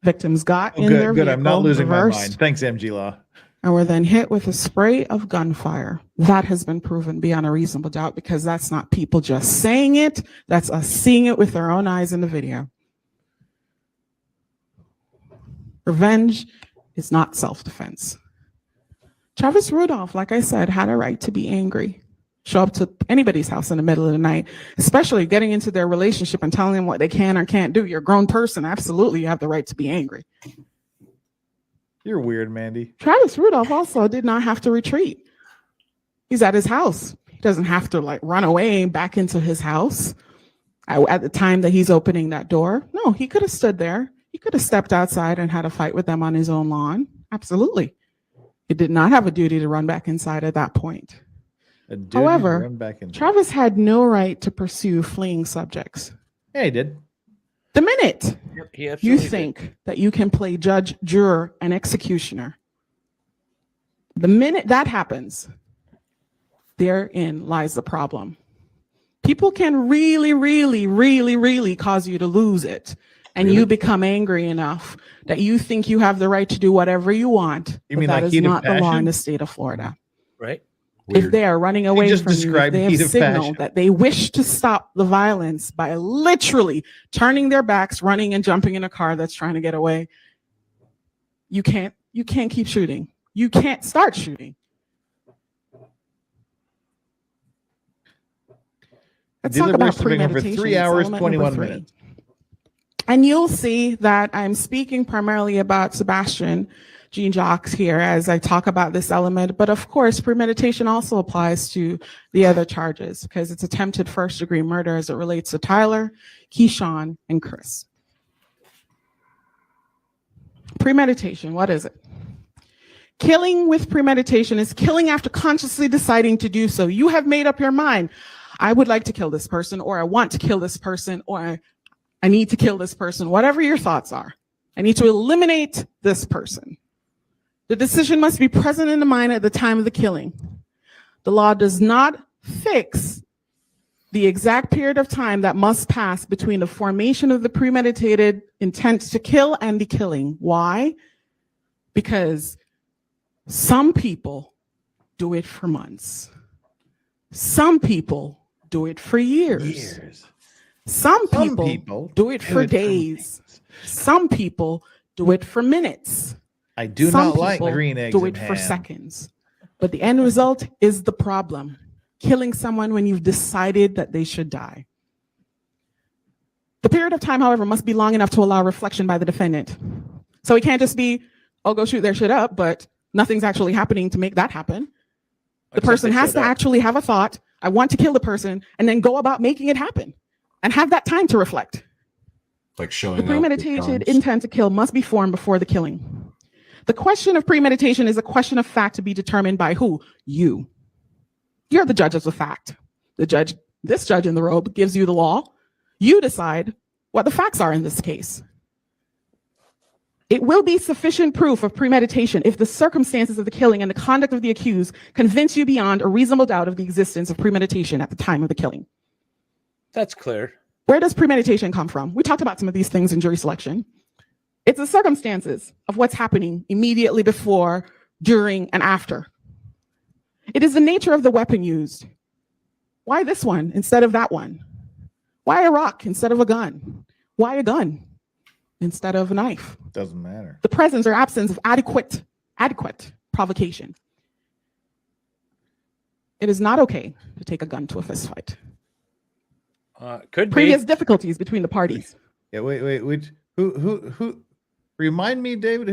Victims got in their vehicle, I'm not losing reversed, my mind. Thanks, MG Law. and were then hit with a spray of gunfire. That has been proven beyond a reasonable doubt because that's not people just saying it, that's us seeing it with our own eyes in the video. Revenge is not self-defense. Travis Rudolph, like I said, had a right to be angry. Show up to anybody's house in the middle of the night, especially getting into their relationship and telling them what they can or can't do. You're a grown person. Absolutely, you have the right to be angry. You're weird, Mandy. Travis Rudolph also did not have to retreat. He's at his house. He doesn't have to run away back into his house at the time that he's opening that door. No, he could have stood there. He could have stepped outside and had a fight with them on his own lawn. Absolutely. He did not have a duty to run back inside at that point. However, Travis had no right to pursue fleeing subjects. Yeah, he did. The minute He you think that you can play judge, juror, and executioner, the minute that happens, therein lies the problem. People can really, really, really, really cause you to lose it. And you become angry enough that you think you have the right to do whatever you want. You but mean that like is heat of not the law in passion? the state of Florida. Right? If they are running away just from you, if described they have heat of signaled passion. that they wish to stop the violence by literally turning their backs, running and jumping in a car that's trying to get away, you can't keep shooting. You can't start shooting. Let's talk about premeditation. For 3 It's hours, element 21 number 3. minutes. And you'll see that I'm speaking primarily about Sebastian Jean-Jacques here as I talk about this element. But of course, premeditation also applies to the other charges because it's attempted first-degree murder as it relates to Tyler, Keyshawn, and Chris. Premeditation, what is it? Killing with premeditation is killing after consciously deciding to do so. You have made up your mind. I would like to kill this person, or I want to kill this person, or I need to kill this person, whatever your thoughts are. I need to eliminate this person. The decision must be present in the mind at the time of the killing. The law does not fix the exact period of time that must pass between the formation of the premeditated intent to kill and the killing. Why? Because some people do it for months. Some people do it for years. Some people do it for days. Some people do it for minutes. I do Some not like people green eggs do and it for ham. seconds. But the end result is the problem. Killing someone when you've decided that they should die. The period of time, however, must be long enough to allow reflection by the defendant. So it can't just be, oh, go shoot their shit up, but nothing's actually happening to make that happen. The person has to actually have a thought, I want to kill the person, and then go about making it happen and have that time to reflect. Like showing The up with premeditated guns. intent to kill must be formed before the killing. The question of premeditation is a question of fact to be determined by who? You. You're the judge of the fact. The judge This judge in the robe gives you the law. You decide what the facts are in this case. It will be sufficient proof of premeditation if the circumstances of the killing and the conduct of the accused convince you beyond a reasonable doubt of the existence of premeditation at the time of the killing. That's clear. Where does premeditation come from? We talked about some of these things in jury selection. It's the circumstances of what's happening immediately before, during, and after. It is the nature of the weapon used. Why this one instead of that one? Why a rock instead of a gun? Why a gun instead of a knife? Doesn't matter. The presence or absence of adequate provocation. It is not okay to take a gun to a fist fight. Could Previous be. difficulties between the parties. Yeah, wait. Who? Remind me, David.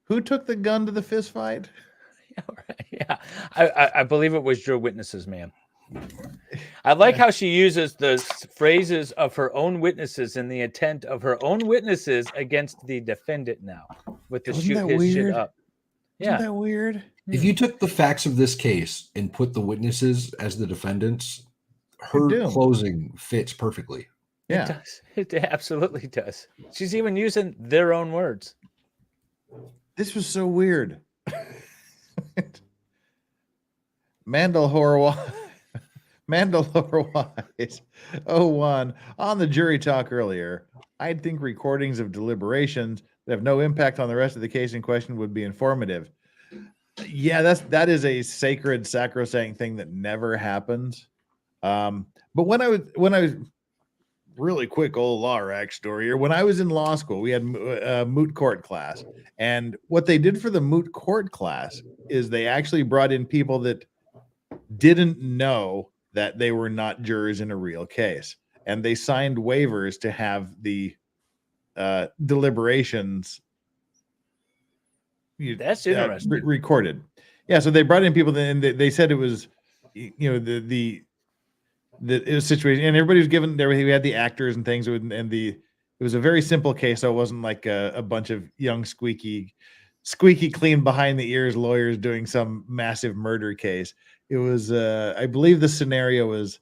Who took the gun to the fist fight? Yeah, I believe it was your witnesses, ma'am. I like how she uses the phrases of her own witnesses in the intent of her own witnesses against the defendant now with the Isn't shoot that his shit weird? up. Isn't Yeah. that weird? If you took the facts of this case and put the witnesses as the defendants, her doomed. closing fits perfectly. It does. It absolutely does. She's even using their own words. This was so weird. Mandalore Wise 01 on the jury talk earlier. I'd think recordings of deliberations that have no impact on the rest of the case in question would be informative. Yeah, that is a sacred, sacrosanct thing that never happens. But when I was really quick old law rack story here, when I was in law school, we had a moot court class, and what they did for the moot court class is they actually brought in people that didn't know that they were not jurors in a real case, and they signed waivers to have the deliberations. That's interesting. Recorded. Yeah, so they brought in people, and they said it was, the it was situation, and everybody was given there. We had the actors and things, and it was a very simple case, so it wasn't like a bunch of young squeaky clean behind the ears lawyers doing some massive murder case. It was, I believe the scenario was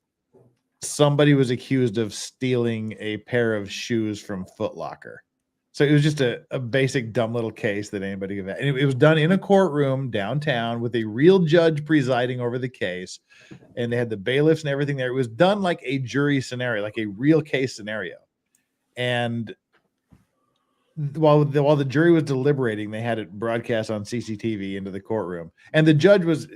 somebody was accused of stealing a pair of shoes from Foot Locker. So it was just a basic dumb little case that anybody could have. And it was done in a courtroom downtown with a real judge presiding over the case. And they had the bailiffs and everything there. It was done like a jury scenario, like a real case scenario. And while the jury was deliberating, they had it broadcast on CCTV into the courtroom. And the judge was,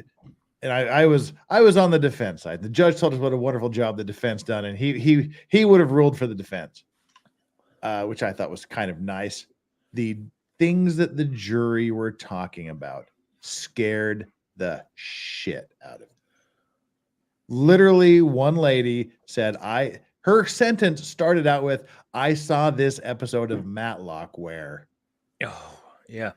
and I was on the defense side. The judge told us what a wonderful job the defense done, and he would have ruled for the defense, which I thought was kind of nice. The things that the jury were talking about scared the shit out of me. Literally, one lady said, her sentence started out with, "I saw this episode of Matlock where." Oh, yeah.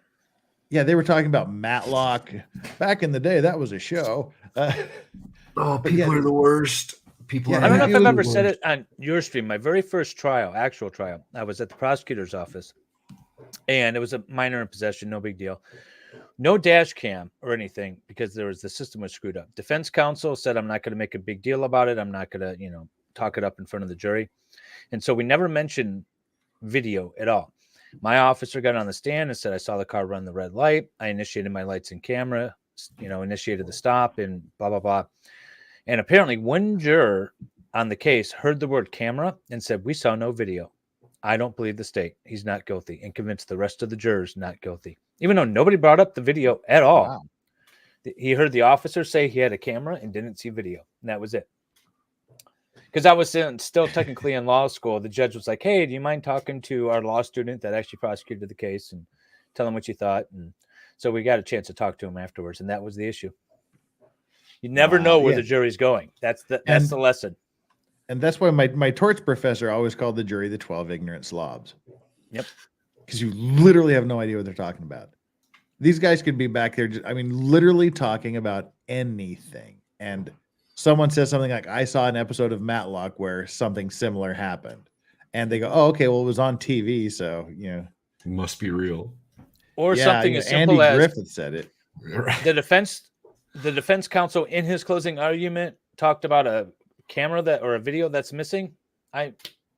Yeah, they were talking about Matlock. Back in the day, that was a show. People are the worst. People. I don't know if I've ever said it on your stream. My very first actual trial, I was at the prosecutor's office, and it was a minor in possession, no big deal. No dash cam or anything because the system was screwed up. Defense counsel said, "I'm not going to make a big deal about it. I'm not going to, talk it up in front of the jury." And so we never mentioned video at all. My officer got on the stand and said, "I saw the car run the red light. I initiated my lights and camera, initiated the stop and blah, blah, blah." And apparently one juror on the case heard the word camera and said, "We saw no video. I don't believe the state. He's not guilty," and convinced the rest of the jurors not guilty, even though nobody brought up the video at all. Wow. He heard the officer say he had a camera and didn't see video. And that was it. Because I was still technically in law school. The judge was like, "Hey, do you mind talking to our law student that actually prosecuted the case and tell him what you thought?" And so we got a chance to talk to him afterwards. And that was the issue. You never know where the jury's going. That's the lesson. And that's why my torts professor always called the jury the 12 ignorant slobs. Yep. Because you literally have no idea what they're talking about. These guys could be back there, literally talking about anything. And someone says something like, "I saw an episode of Matlock where something similar happened." And they go, "Oh, okay, well, it was on TV, so, It must be real." Or something as simple as Griffith said it. The defense counsel in his closing argument talked about a camera that or a video that's missing, I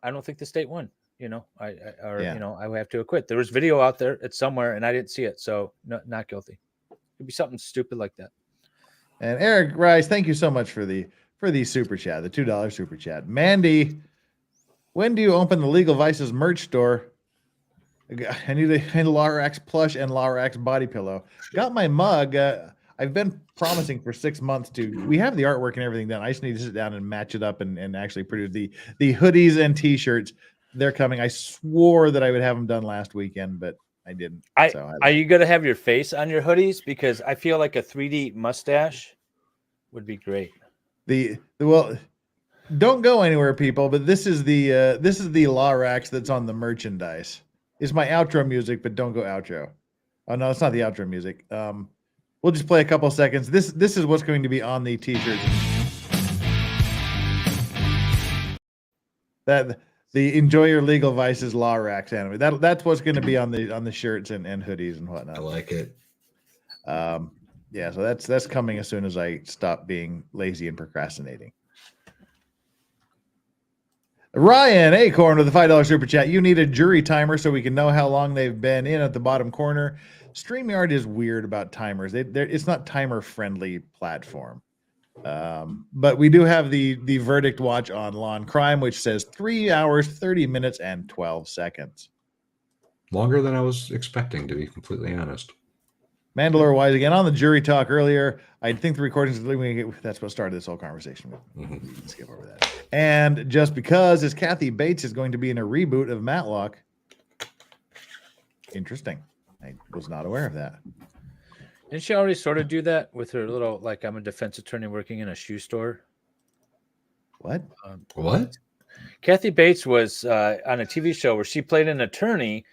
don't think the state won. You know, I have to acquit. There was video out there, it's somewhere, and I didn't see it, so not guilty. It'd be something stupid like that. And Eric Rice, thank you so much for the super chat, the $2 super chat. Mandy, when do you open the Legal Vices merch store? I need a Lorax plush and Lorax body pillow. Got my mug. I've been promising for 6 months we have the artwork and everything done. I just need to sit down and match it up and actually produce the hoodies and t-shirts. They're coming. I swore that I would have them done last weekend, but I didn't. Are you going to have your face on your hoodies? Because I feel like a 3D mustache would be great. Well, don't go anywhere, people, but this is the Lorax that's on the merchandise. It's my outro music, but don't go outro. Oh no, it's not the outro music. We'll just play a couple seconds. This is what's going to be on the t-shirt. The Enjoy Your Legal Vices Lorax anime. That's what's going to be on the shirts and hoodies and whatnot. I like it. Yeah, so that's coming as soon as I stop being lazy and procrastinating. Ryan Acorn with the $5 super chat. You need a jury timer so we can know how long they've been in at the bottom corner. StreamYard is weird about timers. It's not timer friendly platform. But we do have the verdict watch on Law and Crime, which says 3 hours, 30 minutes, and 12 seconds. Longer than I was expecting, to be completely honest. Mandalore Wise again on the jury talk earlier. I think the recordings, that's what started this whole conversation with. Let's skip over that. And just because is Kathy Bates is going to be in a reboot of Matlock. Interesting. I was not aware of that. Didn't she already sort of do that with her little, like, I'm a defense attorney working in a shoe store? What? What? Kathy Bates was on a TV show where she played an attorney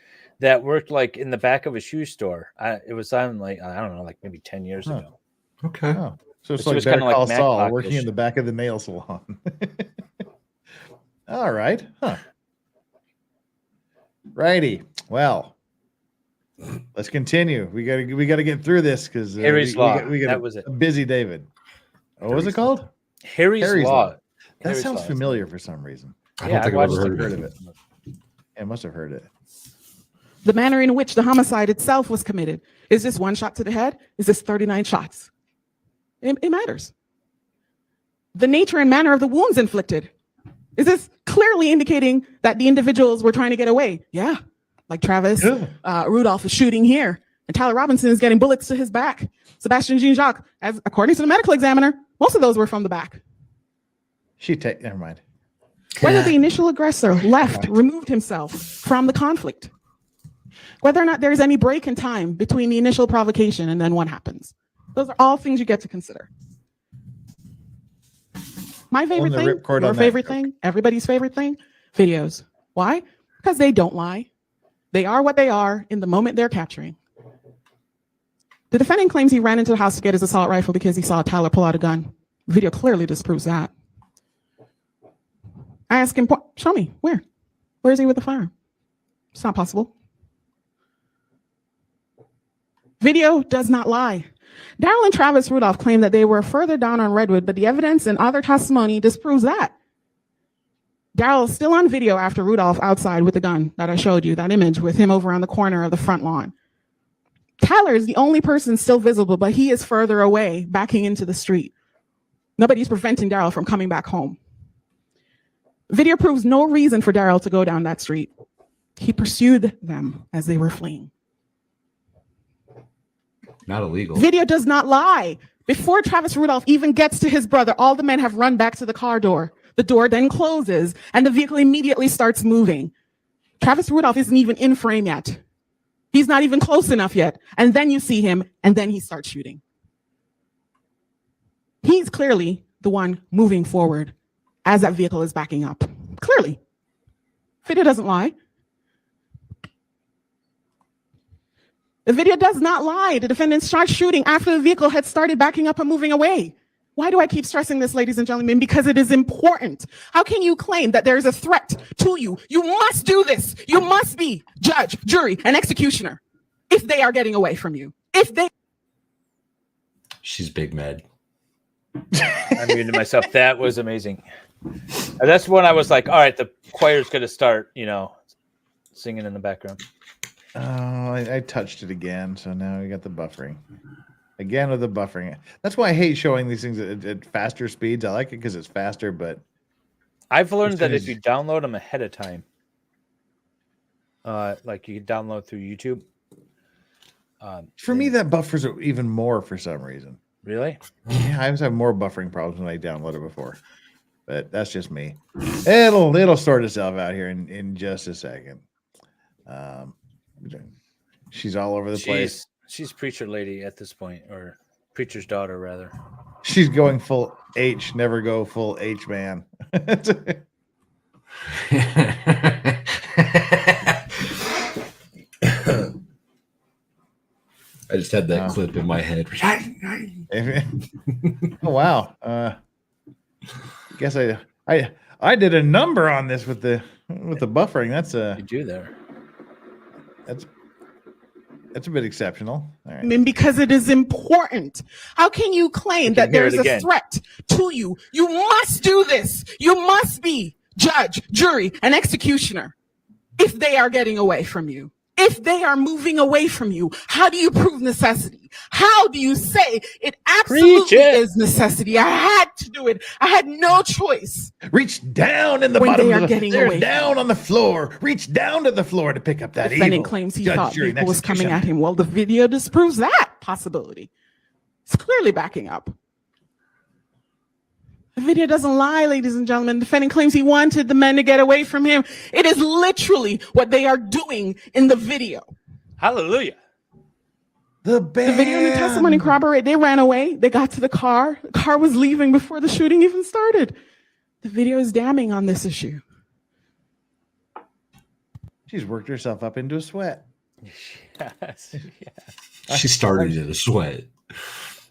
that worked like in the back of a shoe store. It was on like, I don't know, like maybe 10 years ago. Okay. Oh, so it's like Better Call Saul working in the back of the nail salon. All right. Huh. Righty. Well, let's continue. We gotta get through this because Harry's Law. We got that was it. A busy David. What was it called? Harry's Law. That sounds familiar for some reason. I don't think I've ever heard of it. I must have heard it. The manner in which the homicide itself was committed. Is this one shot to the head? Is this 39 shots? It matters. The nature and manner of the wounds inflicted. Is this clearly indicating that the individuals were trying to get away? Yeah, like Travis Rudolph is shooting here, and Tyler Robinson is getting bullets to his back. Sebastian Jean-Jacques, as according to the medical examiner, most of those were from the back. Never mind. Whether the initial aggressor removed himself from the conflict, whether or not there's any break in time between the initial provocation and then what happens. Those are all things you get to consider. My favorite thing, your favorite thing, everybody's favorite thing, videos. Why? Because they don't lie. They are what they are in the moment they're capturing. The defendant claims he ran into the house to get his assault rifle because he saw Tyler pull out a gun. Video clearly disproves that. I ask him, show me, where? Where is he with the firearm? It's not possible. Video does not lie. Daryl and Travis Rudolph claim that they were further down on Redwood, but the evidence and other testimony disproves that. Daryl is still on video after Rudolph outside with the gun that I showed you, that image with him over on the corner of the front lawn. Tyler is the only person still visible, but he is further away, backing into the street. Nobody's preventing Daryl from coming back home. Video proves no reason for Daryl to go down that street. He pursued them as they were fleeing. Not illegal. Video does not lie. Before Travis Rudolph even gets to his brother, all the men have run back to the car door. The door then closes, and the vehicle immediately starts moving. Travis Rudolph isn't even in frame yet. He's not even close enough yet. And then you see him, and then he starts shooting. He's clearly the one moving forward as that vehicle is backing up. Clearly. Video doesn't lie. The video does not lie. The defendant starts shooting after the vehicle had started backing up and moving away. Why do I keep stressing this, ladies and gentlemen? Because it is important. How can you claim that there is a threat to you? You must do this. You must be judge, jury, and executioner if they are getting away from you. If they... She's big mad. I muted myself. That was amazing. That's when I was like, all right, the choir's going to start, singing in the background. Oh, I touched it again, so now we got the buffering. Again with the buffering. That's why I hate showing these things at faster speeds. I like it because it's faster, but I've learned that if you download them ahead of time, like you can download through YouTube. For me, that buffers it even more for some reason. Really? Yeah, I always have more buffering problems when I download it before. But that's just me. It'll sort itself out here in just a second. She's all over the place. She's preacher lady at this point, or preacher's daughter, rather. She's going full H, never go full H, man. I just had that clip in my head. Oh wow! Guess I did a number on this with the buffering. That's you do there. That's a bit exceptional. All right. And because it is important. How can you claim that there's a threat to you? You must do this. You must be judge, jury, and executioner if they are getting away from you. If they are moving away from you, how do you prove necessity? How do you say it absolutely is necessity? I had to do it. I had no choice. Reach down in the When bottom they of are the getting they're away down on the floor. Reach down to the floor to pick up that defendant evil. claims he Judge, thought jury, people was and coming executioner. at him. Well, the video disproves that possibility. It's clearly backing up. The video doesn't lie, ladies and gentlemen. The defendant claims he wanted the men to get away from him. It is literally what they are doing in the video. Hallelujah. The video and the testimony corroborate. They ran away. They got to the car. The car was leaving before the shooting even started. The video is damning on this issue. She's worked herself up into a sweat. Yes. She started in a sweat.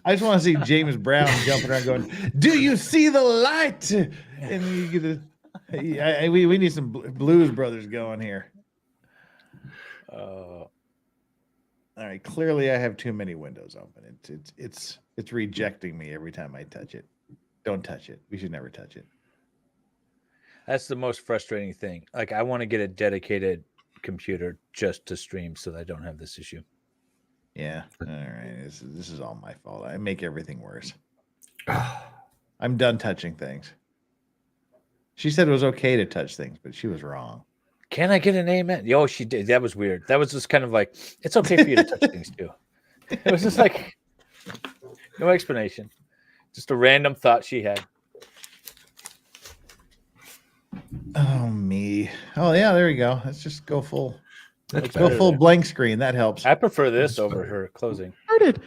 I just want to see James Brown jumping around going, "Do you see the light?" And you get we need some Blues Brothers going here. All right, clearly I have too many windows open. It's rejecting me every time I touch it. Don't touch it. We should never touch it. That's the most frustrating thing. Like, I want to get a dedicated computer just to stream so that I don't have this issue. Yeah. All right. This is all my fault. I make everything worse. I'm done touching things. She said it was okay to touch things, but she was wrong. Can I get an amen? Yo, she did. That was weird. That was just kind of like, it's okay for you to touch things too. It was just like, no explanation. Just a random thought she had. Oh, me. Oh, yeah, there we go. Let's just go full. That's Go better full there. blank screen. That helps. I prefer this over her closing. Started.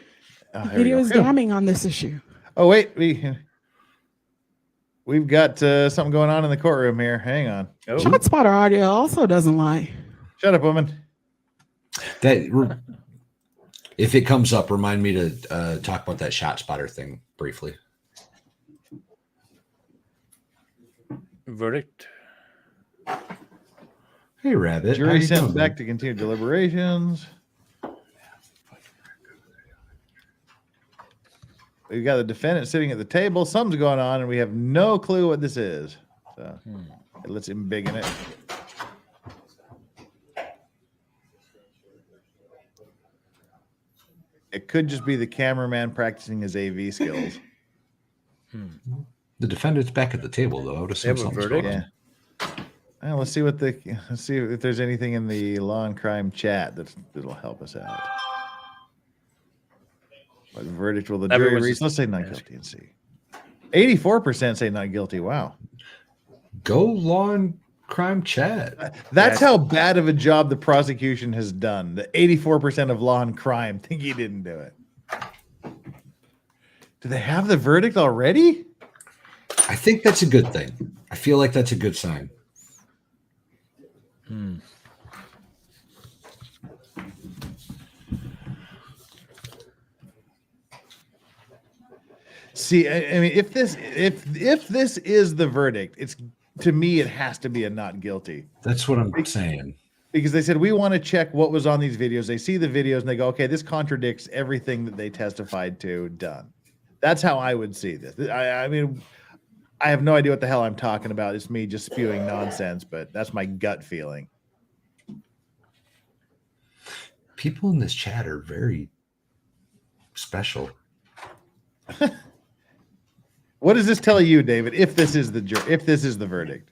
Oh, The there we video go. is damning on this issue. Oh, wait. We've got something going on in the courtroom here. Hang on. Shot spotter audio also doesn't lie. Shut up, woman. If it comes up, remind me to talk about that shot spotter thing briefly. Verdict. Hey, Rabbit. how Jury you sent doing, back man? to continue deliberations. We've got the defendant sitting at the table. Something's going on, and we have no clue what this is. So let's embiggen it. It could just be the cameraman practicing his AV skills. The defendant's back at the table, though. I would assume They have a something's verdict? going on. Well, let's see if there's anything in the law and crime chat that'll help us out. What verdict will the jury Everyone's reach? just- Let's say not guilty and see. 84% say not guilty. Wow. Go law and crime chat. That's how bad of a job the prosecution has done. The 84% of law and crime think he didn't do it. Do they have the verdict already? I think that's a good thing. I feel like that's a good sign. See, I mean, if this is the verdict, it's to me it has to be a not guilty. That's what I'm saying. Because they said we want to check what was on these videos. They see the videos and they go, okay, this contradicts everything that they testified to. Done. That's how I would see this. I mean, I have no idea what the hell I'm talking about. It's me just spewing nonsense, but that's my gut feeling. People in this chat are very special. What does this tell you, David? If this is the verdict,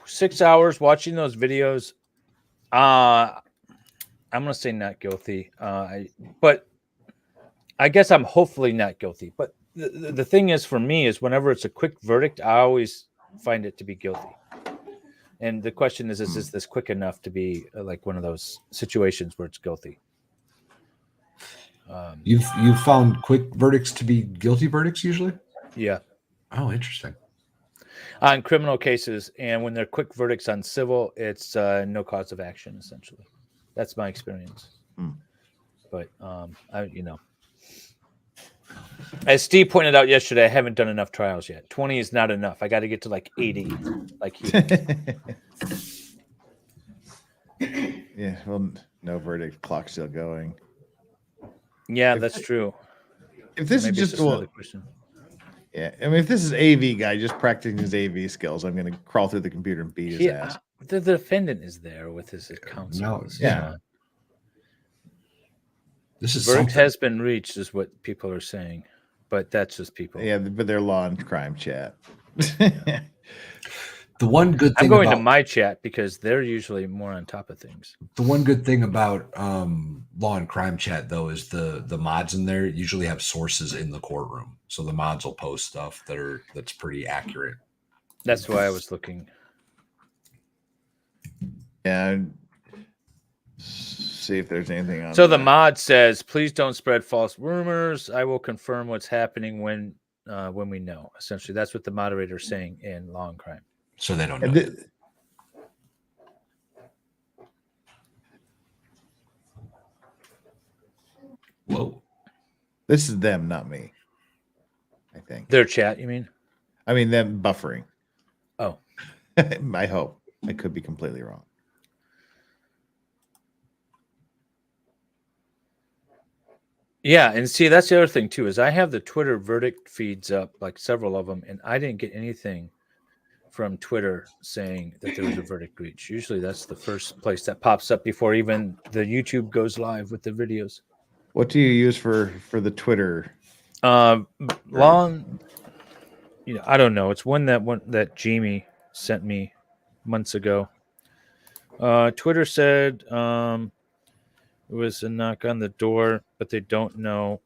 6 hours watching those videos. I'm gonna say not guilty. But I guess I'm hopefully not guilty. But the thing is, for me, is whenever it's a quick verdict, I always find it to be guilty. And the question is this quick enough to be like one of those situations where it's guilty? You've found quick verdicts to be guilty verdicts usually? Yeah. Oh, interesting. On criminal cases, and when they're quick verdicts on civil, it's no cause of action, essentially. That's my experience. But as Steve pointed out yesterday, I haven't done enough trials yet. 20 is not enough. I got to get to like 80, like he. Yeah, well, no verdict. Clock's still going. Yeah, that's true. If this Maybe is it's just another question. Yeah, I mean, if this is AV guy just practicing his AV skills, I'm going to crawl through the computer and beat his ass. The defendant is there with his counsel. No, This is verdict something. has been reached, is what people are saying, but that's just people. Yeah, but they're law and crime chat. The one good thing I'm going to about my chat because they're usually more on top of things. the one good thing about law and crime chat though is the mods in there usually have sources in the courtroom, so the mods will post stuff that's pretty accurate. That's why I was looking. Yeah. See if there's anything on. So the mod says, "Please don't spread false rumors. I will confirm what's happening when we know." Essentially, that's what the moderator is saying in law and crime. So they don't know. Whoa. This is them, not me. I think. Their chat, you mean? I mean them buffering. Oh. I hope. I could be completely wrong. Yeah, and see, that's the other thing too, is I have the Twitter verdict feeds up, like several of them, and I didn't get anything from Twitter saying that there was a verdict reached. Usually that's the first place that pops up before even the YouTube goes live with the videos. What do you use for the Twitter? Long, I don't know. It's one that Jamie sent me months ago. Twitter said it was a knock on the door, but they don't know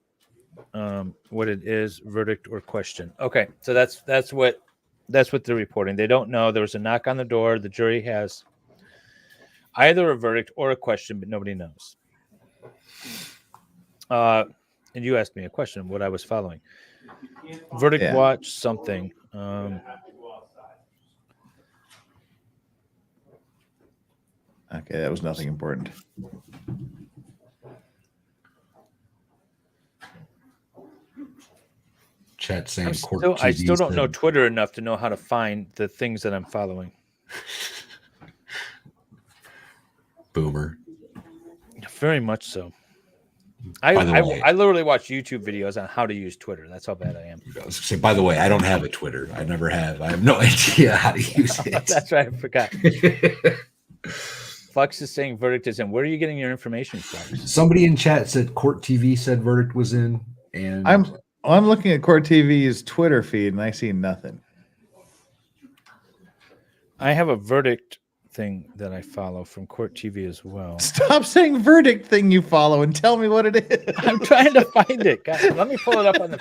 what it is, verdict or question. Okay, so that's what they're reporting. They don't know. There was a knock on the door. The jury has either a verdict or a question, but nobody knows. And you asked me a question, what I was following. Verdict Yeah. watch something. Okay, that was nothing important. Chat saying I court still don't TV know said- Twitter enough to know how to find the things that I'm following. Boomer. Very much so. By the way- I literally watch YouTube videos on how to use Twitter. That's how bad I am. I was gonna say, by the way, I don't have a Twitter. I never have. I have no idea how to use it. That's right. I forgot. Fox is saying verdict is in. Where are you getting your information from? Somebody in chat said Court TV said verdict was in, and I'm looking at Court TV's Twitter feed and I see nothing. I have a verdict thing that I follow from Court TV as well. Stop saying verdict thing you follow and tell me what it is. I'm trying to find it. God, let me pull it up on the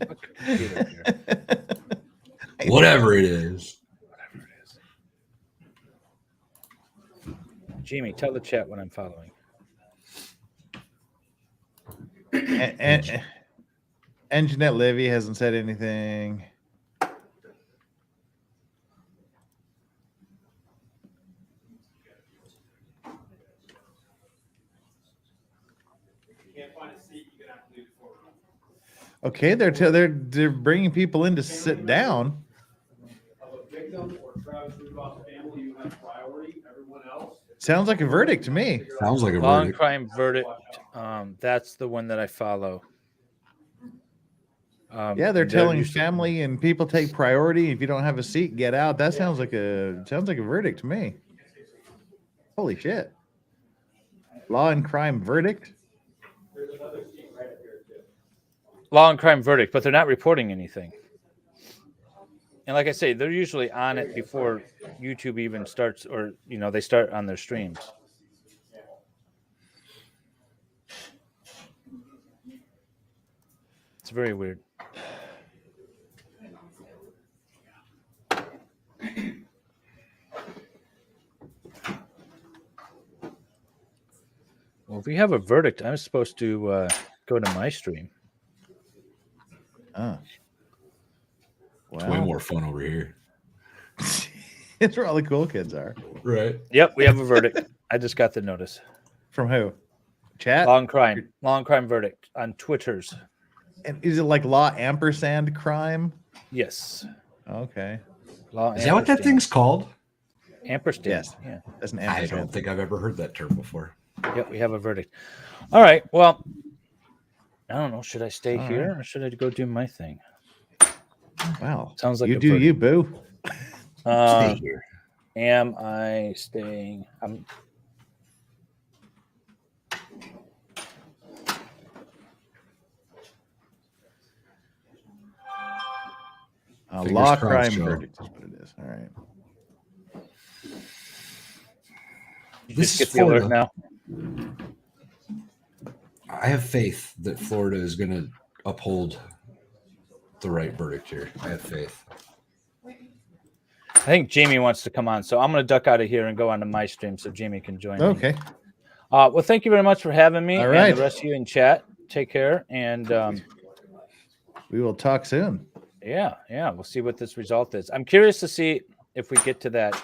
computer here. whatever it is. Jamie, tell the chat what I'm following. And Jeanette Levy hasn't said anything. Okay, they're bringing people in to sit down. Of a victim or Travis Rudolph's family, you have priority. Everyone else, if Sounds like a verdict to me. Sounds like a Law and verdict. Crime Verdict. That's the one that I follow. Yeah, they're and telling usually- family and people take priority. If you don't have a seat, get out. That sounds like a verdict to me. Holy shit! Law and Crime Verdict. Law and Crime Verdict, but they're not reporting anything. And like I say, they're usually on it before YouTube even starts, or they start on their streams. It's very weird. Well, if we have a verdict, I'm supposed to go to my stream. Oh. It's way more fun over here. It's where all the cool kids are. Right. Yep, we have a verdict. I just got the notice. From who? Chat? Law and Crime Verdict on Twitters. And is it like law ampersand crime? Yes. Okay. Law Is that what that thing's called? Ampersand. Yes. Yeah. That's an I ampersand. don't think I've ever heard that term before. Yep, we have a verdict. All right. Well, I don't know. Should I stay All here right. or should I go do my thing? Wow. Sounds like you a do verdict. you, boo. Stay here. Am I staying? Fingers Law crossed, crime Joe. verdict is what it is. All right. You This just is get the alert Florida. now. I have faith that Florida is going to uphold the right verdict here. I have faith. I think Jamie wants to come on, so I'm going to duck out of here and go onto my stream so Jamie can join me. Okay. Well, thank you very much for having me. All And right. the rest of you in chat, take care. And We will talk soon. yeah, we'll see what this result is. I'm curious to see if we get to that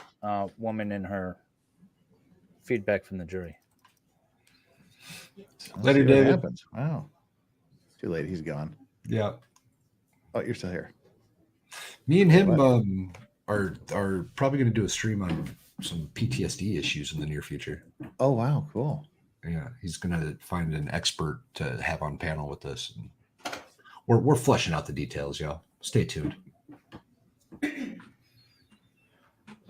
woman and her feedback from the jury. Let's Later, see what David. happens. Wow. Too late. He's gone. Yeah. Oh, you're still here. Me and him What? are probably going to do a stream on some PTSD issues in the near future. Oh, wow. Cool. Yeah, he's going to find an expert to have on panel with us. And we're fleshing out the details, y'all. Stay tuned.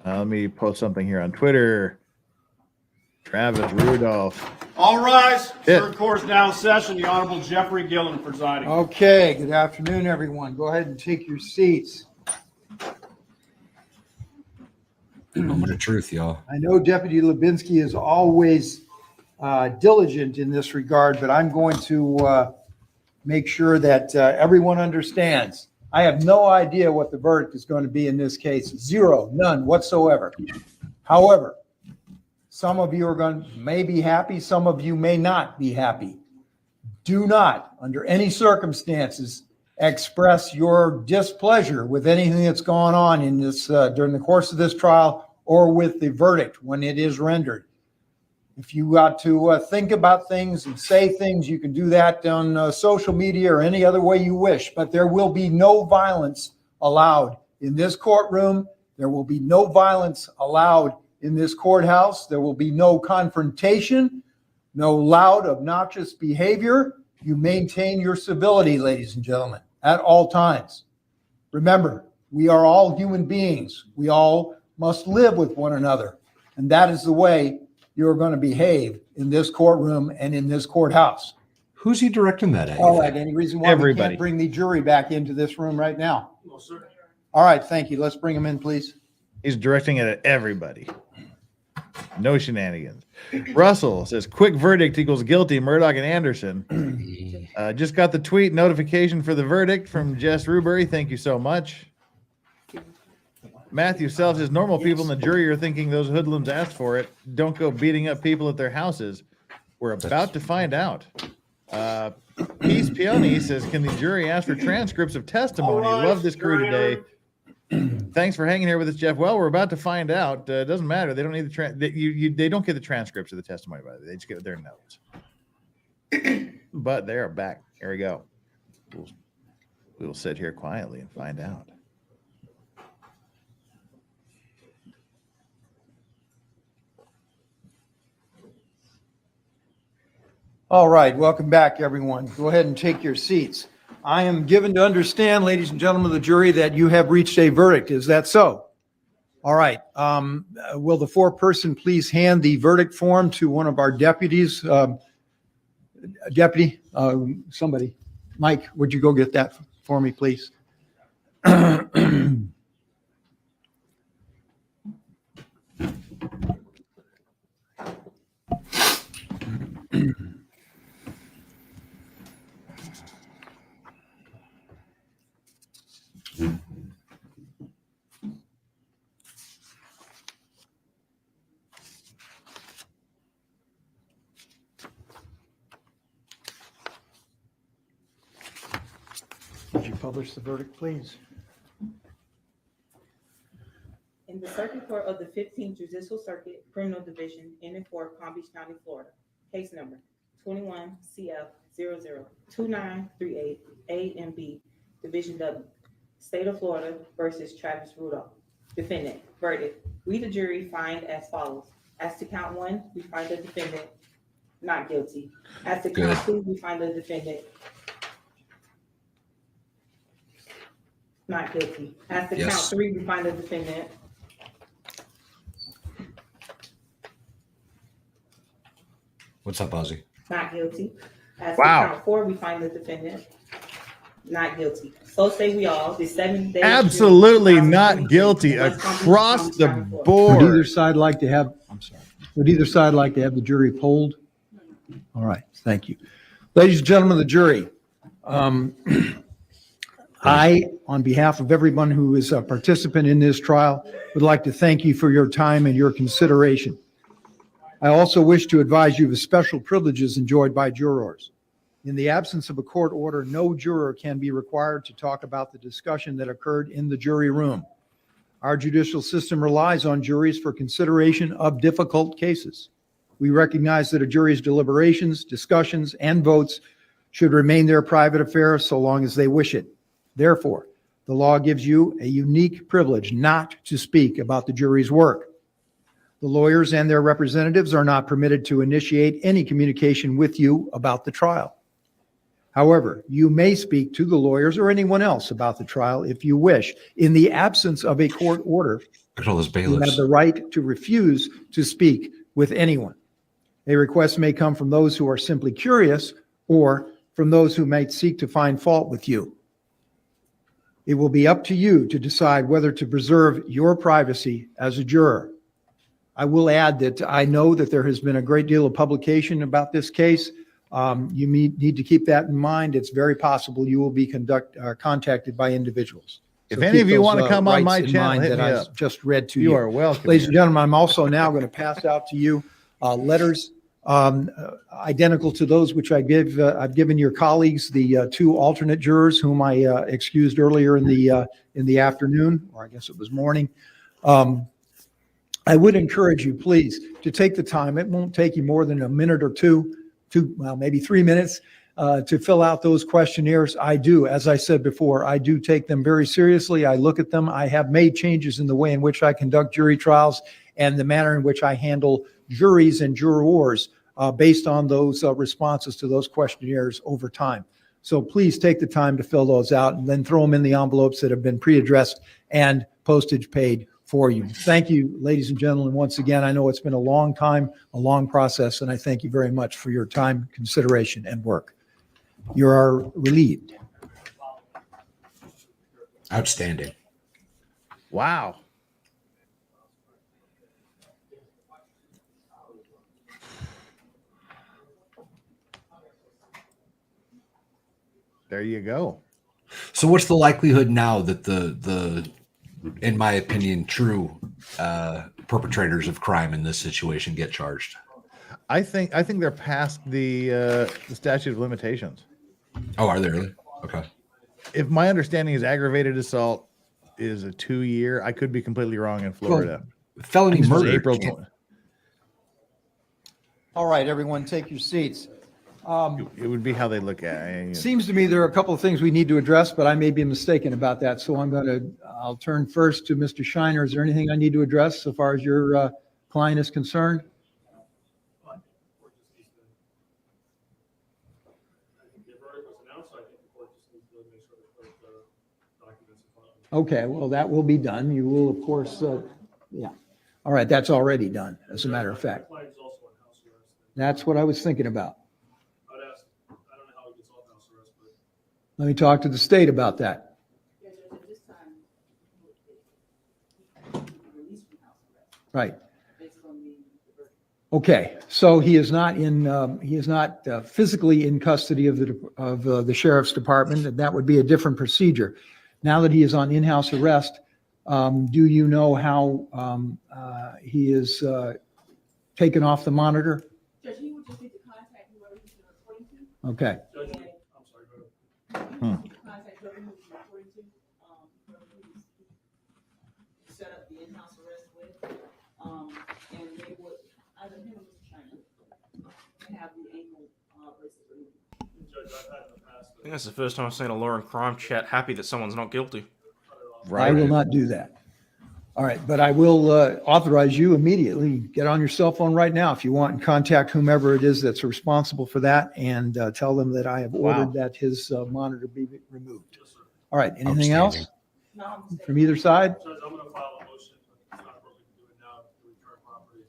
Let me post something here on Twitter. Travis Rudolph. All rise. Yeah. Third court is now in session. The Honorable Jeffrey Gillen presiding. Okay, good afternoon, everyone. Go ahead and take your seats. Moment of truth, y'all. I know Deputy Lubinsky is always diligent in this regard, but I'm going to make sure that everyone understands. I have no idea what the verdict is going to be in this case. Zero, none whatsoever. However, some of you may be happy, some of you may not be happy. Do not, under any circumstances, express your displeasure with anything that's gone on in this during the course of this trial or with the verdict when it is rendered. If you got to think about things and say things, you can do that on social media or any other way you wish, but there will be no violence allowed in this courtroom. There will be no violence allowed in this courthouse. There will be no confrontation, no loud, obnoxious behavior. You maintain your civility, ladies and gentlemen, at all times. Remember, we are all human beings. We all must live with one another, and that is the way you're going to behave in this courtroom and in this courthouse. Who's he directing that at? All right, any reason why we Everybody. can't bring the jury back into this room right now? No, sir. All right, thank you. Let's bring them in, please. He's directing it at everybody. No shenanigans. Russell says, quick verdict equals guilty, Murdoch and Anderson. Just got the tweet notification for the verdict from Jess Rubery. Thank you so much. Matthew Self says, normal people in the jury are thinking those hoodlums asked for it. Don't go beating up people at their houses. We're about to find out. Peace Peony says, can the jury ask for transcripts of testimony? All right, Love this crew jury today. Thanks for hanging here with us, Jeff. Well, we're about to find out. It doesn't matter. They don't need they don't get the transcripts of the testimony, by the way. They just get their notes. But they are back. Here we go. We will sit here quietly and find out. All right, welcome back, everyone. Go ahead and take your seats. I am given to understand, ladies and gentlemen of the jury, that you have reached a verdict. Is that so? All right. Will the foreperson please hand the verdict form to one of our deputies? Deputy, somebody. Mike, would you go get that for me, please? Would you publish the verdict, please? In the Circuit Court of the 15th Judicial Circuit Criminal Division in and for Palm Beach County, Florida, case number 21 CF 002938 A and B, Division W, State of Florida versus Travis Rudolph. Defendant, verdict. We, the jury, find as follows. As to count one, we find the defendant not guilty. As to count two, we find the defendant not guilty. As to count three, we find the defendant What's up, Ozzy? not guilty. As to count four, we find the defendant not guilty. So say we all, the 7 days. Absolutely not guilty across the board. Would either side like to have, would either side like to have the jury polled? All right, thank you. Ladies and gentlemen of the jury, I, on behalf of everyone who is a participant in this trial, would like to thank you for your time and your consideration. I also wish to advise you of the special privileges enjoyed by jurors. In the absence of a court order, no juror can be required to talk about the discussion that occurred in the jury room. Our judicial system relies on juries for consideration of difficult cases. We recognize that a jury's deliberations, discussions, and votes should remain their private affair so long as they wish it. Therefore, the law gives you a unique privilege not to speak about the jury's work. The lawyers and their representatives are not permitted to initiate any communication with you about the trial. However, you may speak to the lawyers or anyone else about the trial if you wish. In the absence of a court order, you have the right to refuse to speak with anyone. A request may come from those who are simply curious or from those who might seek to find fault with you. It will be up to you to decide whether to preserve your privacy as a juror. I will add that I know that there has been a great deal of publication about this case. You need to keep that in mind. It's very possible you will be contacted by individuals. If any of you want to come on my channel, hit that me I up. just read to you. You are welcome. Ladies and gentlemen, I'm also now going to pass out to you letters identical to those which I've given your colleagues, the two alternate jurors whom I excused earlier in the afternoon, or I guess it was morning. I would encourage you, please, to take the time. It won't take you more than a minute or two, well, maybe 3 minutes to fill out those questionnaires. I do, as I said before, I do take them very seriously. I look at them. I have made changes in the way in which I conduct jury trials and the manner in which I handle juries and jurors based on those responses to those questionnaires over time. So please take the time to fill those out and then throw them in the envelopes that have been pre-addressed and postage paid for you. Thank you, ladies and gentlemen. Once again, I know it's been a long time, a long process, and I thank you very much for your time, consideration, and work. You are relieved. Outstanding. Wow. There you go. So what's the likelihood now that the in my opinion, true perpetrators of crime in this situation get charged? I think they're past the statute of limitations. Oh, are they really? Okay. If my understanding is aggravated assault is a 2-year, I could be completely wrong in Florida. Well, felony murder. April 20. All right, everyone, take your seats. It would be how they look at it. Seems to me there are a couple of things we need to address, but I may be mistaken about that. So I'll turn first to Mr. Shiner. Is there anything I need to address so far as your client is concerned? Okay, well, that will be done. You will, of course, yeah. All right, that's already done, as a matter of fact. Flagg's also on house arrest. That's what I was thinking about. I would ask, I don't know how he gets off house arrest, but Let me talk to the state about that. Right. Okay, so he is not physically in custody of the sheriff's department, and that would be a different procedure. Now that he is on in-house arrest, do you know how he is taken off the monitor? Judge, he would just need to contact whoever he's reporting to. Okay. Judge, I'm sorry, go ahead. Contact whoever he's reporting to, whoever he's set up the in-house arrest with, and they would, either him or Mr. China, have the ankle bracelet removed. Judge, I've had in the past. I think that's the first time I've seen a law and crime chat happy that someone's not guilty. I will not do that. All right, but I will authorize you immediately, get on your cell phone right now if you want, and contact whomever it is that's responsible for that, and tell them that I have ordered that his monitor be removed. All right, anything else from either side? Judge, I'm gonna file a motion, but it's not appropriate to do it now to return property,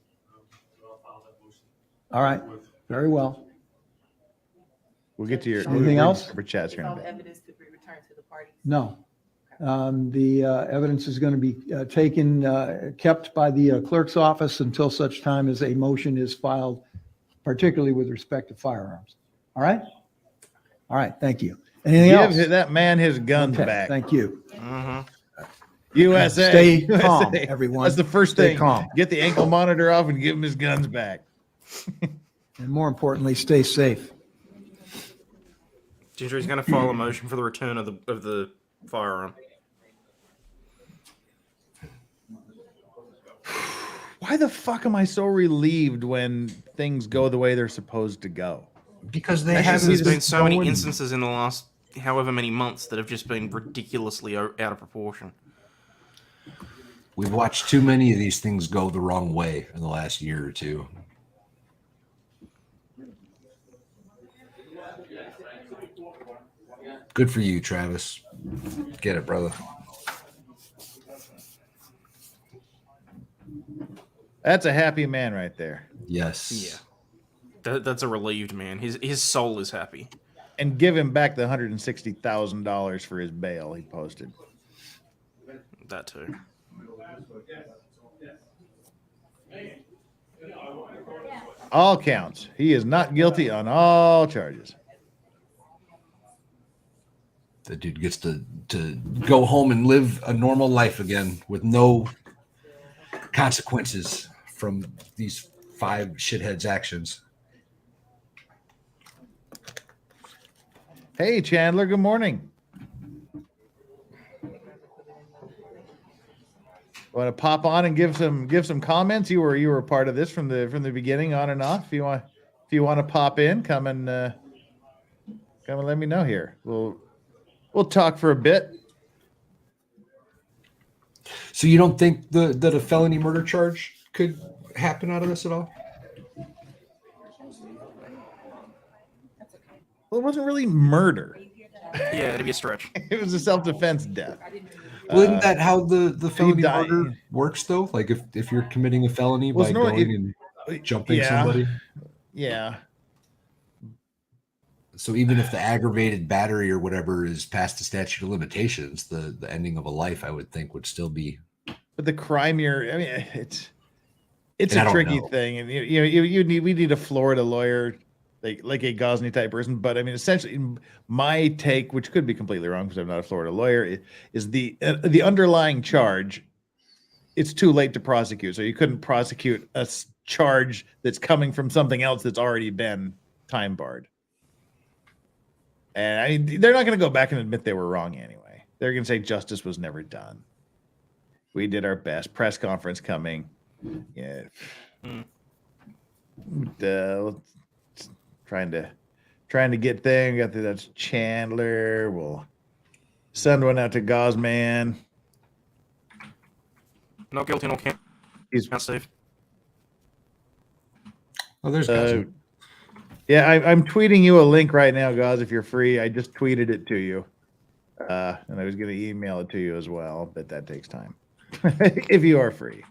so I'll file that motion. All right, very well. We'll get to your Anything else? For chats here in a All bit. evidence to be returned to the parties. No. The evidence is going to be kept by the clerk's office until such time as a motion is filed, particularly with respect to firearms. All right? All right, thank you. Anything else? Give that man his guns Okay, back. thank you. USA. Stay USA. calm, everyone. That's the first Stay thing. calm. Get the ankle monitor off and give him his guns back. And more importantly, stay safe. Ginger is going to file a motion for the return of the firearm. Why the fuck am I so relieved when things go the way they're supposed to go? Because There's been so many instances in the last however many months that have just been ridiculously out of proportion. We've watched too many of these things go the wrong way in the last year or two. Good for you, Travis. Get it, brother. That's a happy man right there. Yes. Yeah. That's a relieved man. His soul is happy. And give him back the $160,000 for his bail he posted. That too. All counts. He is not guilty on all charges. The dude gets to go home and live a normal life again with no consequences from these 5 shitheads' actions. Hey, Chandler, good morning. Want to pop on and give some comments? You were a part of this from the beginning on and off. If you want to pop in, come and let me know here. We'll talk for a bit. So you don't think that a felony murder charge could happen out of this at all? Well, it wasn't really murder. Yeah, it'd be a stretch. It was a self-defense death. Well, isn't that how the felony died. murder works, though? Like if you're committing a felony Well, by it's not- going and jumping somebody? Yeah. So even if the aggravated battery or whatever is past the statute of limitations, the ending of a life, I would think, would still be. But the crime it's And I a don't tricky know. thing, and we need a Florida lawyer, like a Gosney type person. But I mean, essentially, my take, which could be completely wrong because I'm not a Florida lawyer, is the underlying charge. It's too late to prosecute, so you couldn't prosecute a charge that's coming from something else that's already been time barred. And I mean, they're not going to go back and admit they were wrong anyway. They're going to say justice was never done. We did our best. Press conference coming. Yeah. Trying to get there. We got that's Chandler. We'll send one out to Gosman. Not guilty, no can't. He's not safe. Oh, there's yeah, I'm tweeting you a link right now, Gauze, if you're free. I just tweeted it to you. And I was going to email it to you as well, but that takes time. If you are free.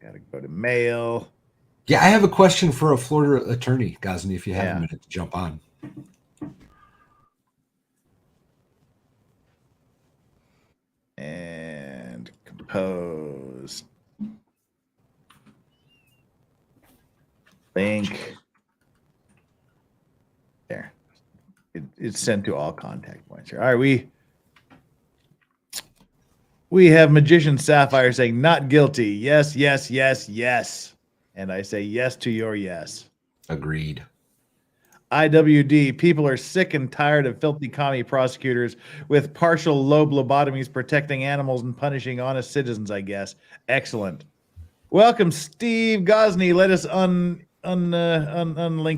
Got to go to mail. Yeah, I have a question for a Florida attorney, Ghazni, if you have a minute to jump on. And compose. Link. There. It's sent to all contact points here. All right, we have Magician Sapphire saying not guilty. Yes, yes, yes, yes. And I say yes to your yes. Agreed. IWD, people are sick and tired of filthy commie prosecutors with partial lobe lobotomies protecting animals and punishing honest citizens, I guess. Excellent. Welcome, Steve Ghazni. Let us unlink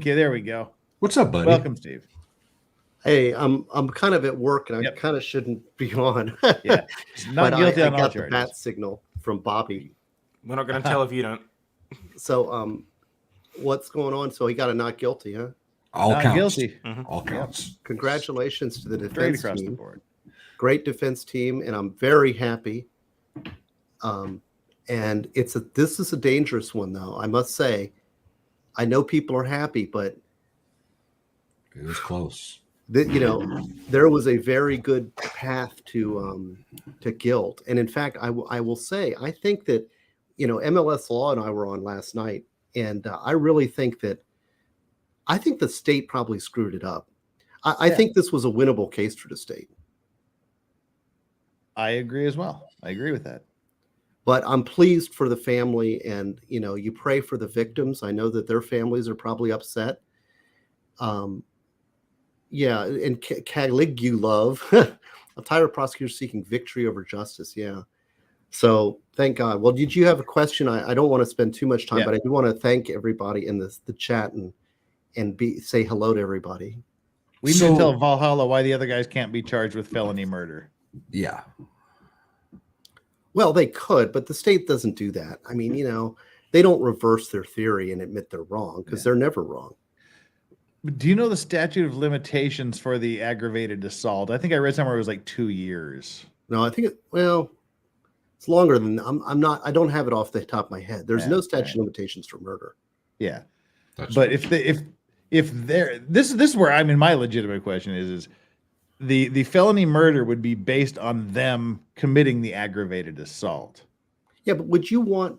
you. There we go. What's up, buddy? Welcome, Steve. Hey, I'm kind of at work and I kind of shouldn't be on. Yeah, not but guilty I on all got the charges. bat signal from Bobby. We're not going to tell if you don't. So, what's going on? So he got a not guilty, huh? All Not counts. guilty. All counts. Congratulations to the Straight defense across team. the board. Great defense team, and I'm very happy. And this is a dangerous one, though. I must say, I know people are happy, but it was close. There was a very good path to guilt, and in fact, I will say, I think that MLS Law and I were on last night, and I really think that the state probably screwed it up. I think this was a winnable case for the state. I agree as well. I agree with that. But I'm pleased for the family, and you pray for the victims. I know that their families are probably upset. Yeah, and Caligulove, a tired prosecutor seeking victory over justice. Yeah. So thank God. Well, did you have a question? I don't want to spend too much time, but I do want to thank everybody in the chat and say hello to everybody. We need to tell Valhalla why the other guys can't be charged with felony murder. Yeah. Well, they could, but the state doesn't do that. I mean, they don't reverse their theory and admit they're wrong because they're never wrong. Do you know the statute of limitations for the aggravated assault? I think I read somewhere it was like 2 years. No, I think it's longer than I don't have it off the top of my head. There's no statute of limitations for murder. Yeah. But if this is where my legitimate question is the felony murder would be based on them committing the aggravated assault. Yeah, but would you want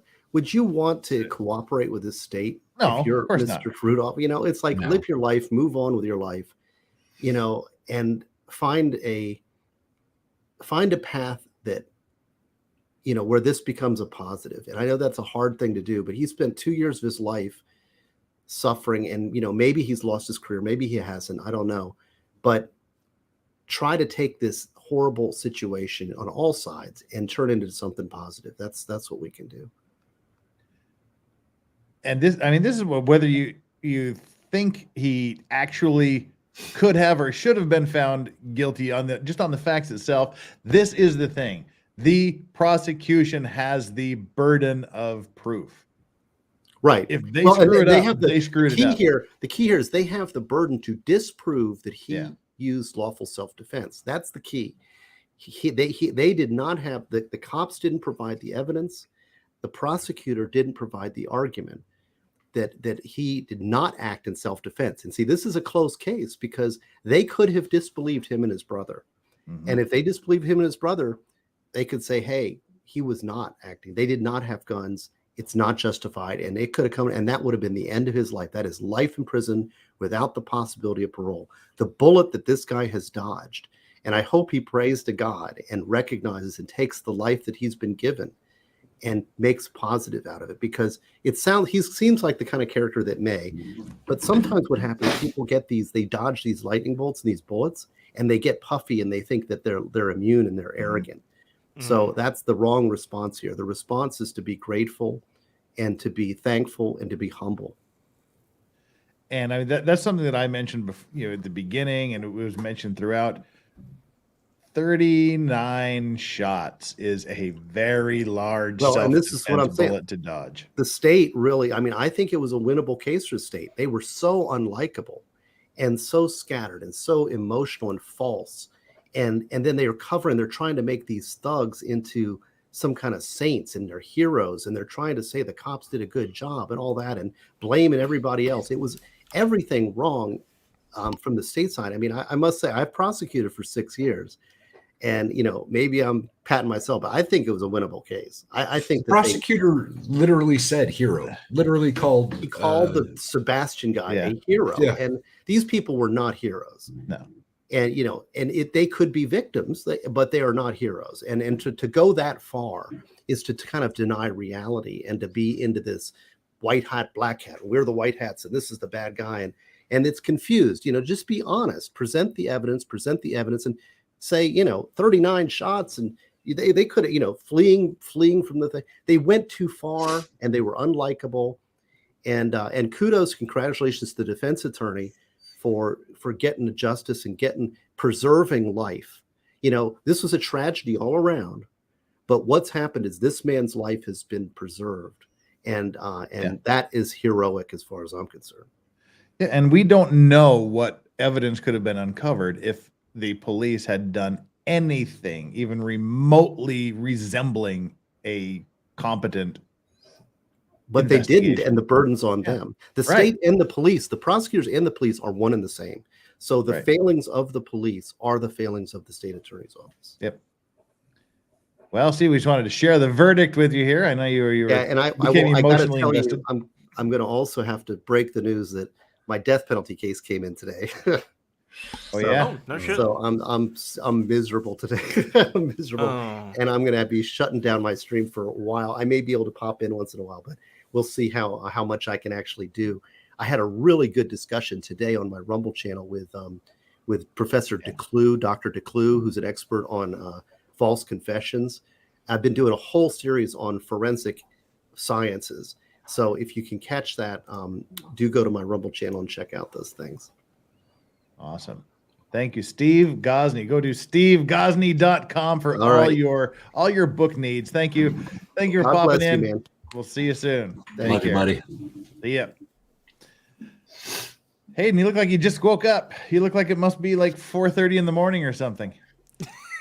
to cooperate with this state? No, if you're of course Mr. not. Rudolph, it's like live your life, move on with your life, and find a path that, where this becomes a positive. And I know that's a hard thing to do, but he spent 2 years of his life suffering, and maybe he's lost his career, maybe he hasn't, I don't know, but try to take this horrible situation on all sides and turn it into something positive. That's what we can do. And this is whether you think he actually could have or should have been found guilty on the facts itself. This is the thing. The prosecution has the burden of proof. Right. If they screw it up, they screwed it up. The key here is they have the burden to disprove that he used lawful self-defense. That's the key. They did not have the cops didn't provide the evidence. The prosecutor didn't provide the argument that he did not act in self-defense. And see, this is a close case because they could have disbelieved him and his brother. Mm-hmm. And if they disbelieved him and his brother, they could say, hey, he was not acting. They did not have guns. It's not justified. And it could have come, and that would have been the end of his life. That is life in prison without the possibility of parole. The bullet that this guy has dodged, and I hope he prays to God and recognizes and takes the life that he's been given and makes positive out of it, because he seems like the kind of character that may, but sometimes what happens, people get they dodge these lightning bolts and these bullets, and they get puffy and they think that they're immune and they're arrogant. So that's the wrong response here. The response is to be grateful and to be thankful and to be humble. And that's something that I mentioned before, at the beginning, and it was mentioned throughout. 39 shots is a very large and this is what I'm saying. Bullet to dodge. The state really, I think it was a winnable case for the state. They were so unlikable. and so scattered and so emotional and false. And then they're trying to make these thugs into some kind of saints and they're heroes, and they're trying to say the cops did a good job and all that, and blaming everybody else. It was everything wrong from the state side. I mean, I must say, I've prosecuted for 6 years, and maybe I'm patting myself, but I think it was a winnable case. I think the prosecutor literally said hero, literally called the Sebastian guy a hero, and these people were not heroes. No. And they could be victims, but they are not heroes. And to go that far is to kind of deny reality and to be into this white hat, black hat. We're the white hats, and this is the bad guy, and it's confused. Just be honest, present the evidence, and say 39 shots, and they could have fleeing from the thing. They went too far, and they were unlikable. And kudos, congratulations to the defense attorney for getting the justice and preserving life. This was a tragedy all around, but what's happened is this man's life has been preserved, and that is heroic as far as I'm concerned. Yeah, and we don't know what evidence could have been uncovered if the police had done anything even remotely resembling a competent. But they didn't, and the burden's on them. The state and the police, the prosecutors and the police are one and the same. So the failings of the police are the failings of the state attorney's office. Yep. Well, see, we just wanted to share the verdict with you here. I know you were and I got to tell invested. You, I'm going to also have to break the news that my death penalty case came in today. No shit. So I'm miserable today. I'm miserable, and I'm going to be shutting down my stream for a while. I may be able to pop in once in a while, but we'll see how much I can actually do. I had a really good discussion today on my Rumble channel with Professor DeClue, Dr. DeClue, who's an expert on false confessions. I've been doing a whole series on forensic sciences. So if you can catch that, do go to my Rumble channel and check out those things. Awesome. Thank you, Steve Gosney. Go to stevegosney.com for all your book needs. Thank you. Thank you for popping in. Man. We'll see you soon. Thank you, buddy. See ya. Hayden, you look like you just woke up. You look like it must be like 4:30 in the morning or something.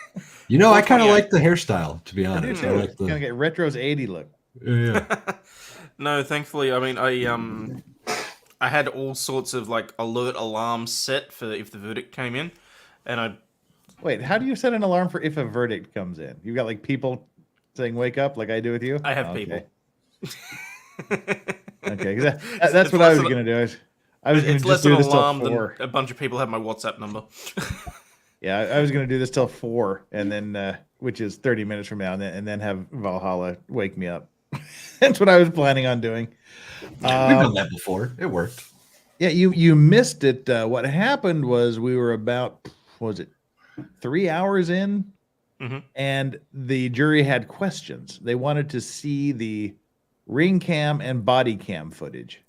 I kind of like the hairstyle, to be honest. I like kind of get retro's 80 look. Yeah. No, thankfully, I mean, I had all sorts of like alert alarms set for if the verdict came in, and Wait, how do you set an alarm for if a verdict comes in? You got like people saying "wake up" like I do with you? I have people. Okay, that's what I was going to do. I was going to just do this till 4. A bunch of people have my WhatsApp number. Yeah, I was going to do this till 4, and then which is 30 minutes from now, and then have Valhalla wake me up. That's what I was planning on doing. We've done that before. It worked. Yeah, you missed it. What happened was we were about 3 hours in, and the jury had questions. They wanted to see the ring cam and body cam footage,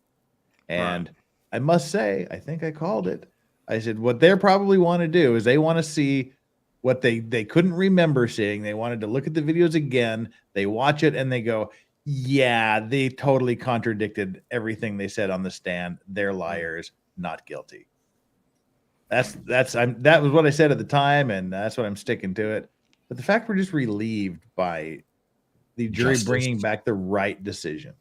and I must say, I think I called it. I said what they probably want to do is they want to see what they couldn't remember seeing. They wanted to look at the videos again. They watch it and they go, yeah, they totally contradicted everything they said on the stand. They're liars, not guilty. That was what I said at the time, and that's what I'm sticking to it. But the fact we're just relieved by the jury bringing back the right decision.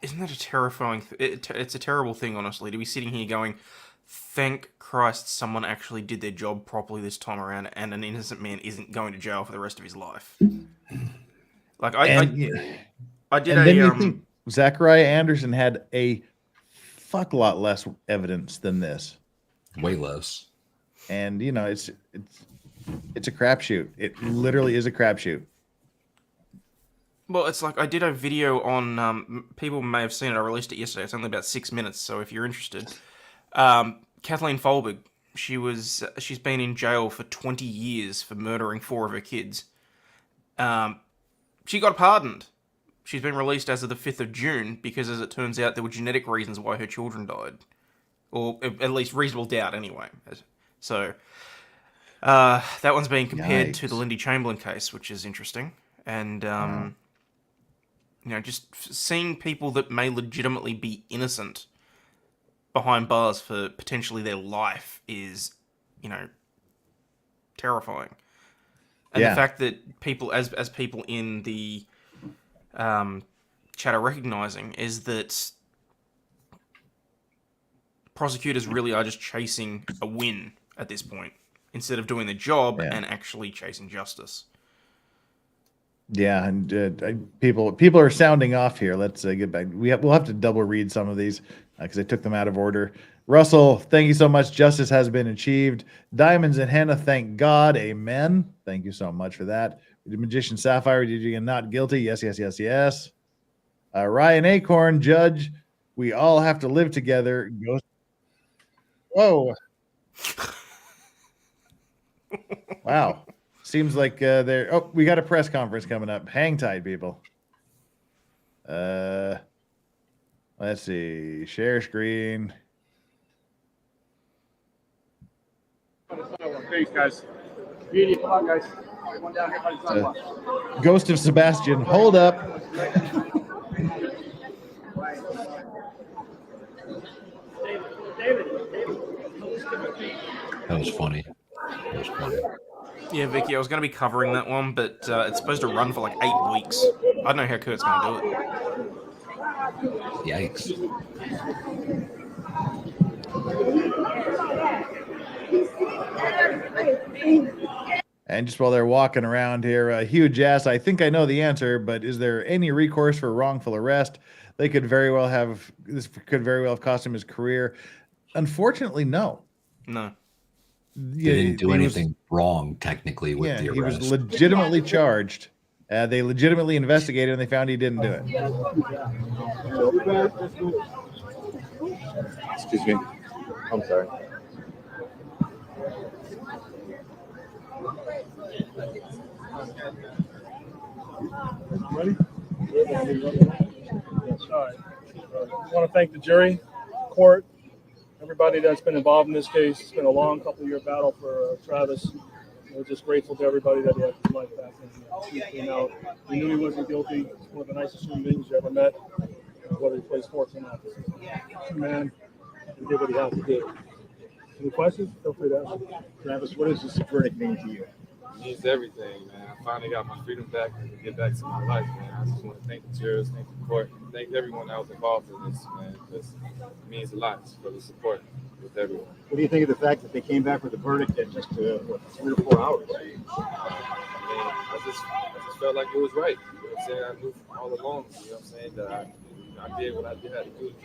Isn't that a terrifying? It's a terrible thing, honestly, to be sitting here going, "Thank Christ, someone actually did their job properly this time around, and an innocent man isn't going to jail for the rest of his life." Like I did and then you think Zachariah Anderson had a fuck lot less evidence than this. Way less. And it's a crapshoot. It literally is a crapshoot. Well, it's like I did a video on. People may have seen it. I released it yesterday. It's only about 6 minutes, so if you're interested, Kathleen Folberg. She's been in jail for 20 years for murdering 4 of her kids. She got pardoned. She's been released as of the 5th of June because, as it turns out, there were genetic reasons why her children died. Or at least reasonable doubt, anyway. So, that one's being compared to the Lindy Chamberlain case, which is interesting. And, just seeing people that may legitimately be innocent behind bars for potentially their life is, you know, terrifying. And Yeah. the fact that people, as people in the chat are recognizing, is that prosecutors really are just chasing a win at this point instead of doing the job and actually chasing justice. Yeah, and people are sounding off here. Let's get back. We'll have to double read some of these because I took them out of order. Russell, thank you so much. Justice has been achieved. Diamonds and Hannah, thank God. Amen. Thank you so much for that. The Magician Sapphire, did you get not guilty? Yes, yes, yes, yes. Ryan Acorn, Judge, we all have to live together. Whoa. Wow. Seems like they're. Oh, we got a press conference coming up. Hang tight, people. Let's see. Share screen. Thanks, guys. Beauty, come on, guys. One down here by the sidewalk. Ghost of Sebastian. Hold up. That was funny. Yeah, Vicky, I was going to be covering that one, but it's supposed to run for like 8 weeks. I don't know how Kurt's going to do it. Yikes. And just while they're walking around here, Huge asks, I think I know the answer, but is there any recourse for wrongful arrest? This could very well have cost him his career. Unfortunately, no. No. They didn't do anything wrong technically with the arrest. He was legitimately charged. They legitimately investigated and they found he didn't do it. Excuse me. I'm sorry. Ready? Yes, all right. I want to thank the jury, court, everybody that's been involved in this case. It's been a long couple-year battle for Travis. We're just grateful to everybody that he had his life back. And he came out. We knew he wasn't guilty. He's one of the nicest human beings you ever met, whether he plays sports or not. Man, he did what he had to do. Any questions? Feel free to ask. Travis, what does this verdict mean to you? It means everything, man. I finally got my freedom back and get back to my life, man. I just want to thank the jurors, thank the court, thank everyone that was involved in this, man. Because it means a lot for the support with everyone. What do you think of the fact that they came back with a verdict in just 3 or 4 hours? I mean, I just felt like it was right. You know what I'm saying? I knew all along, you know what I'm saying, that I did what I did have to do to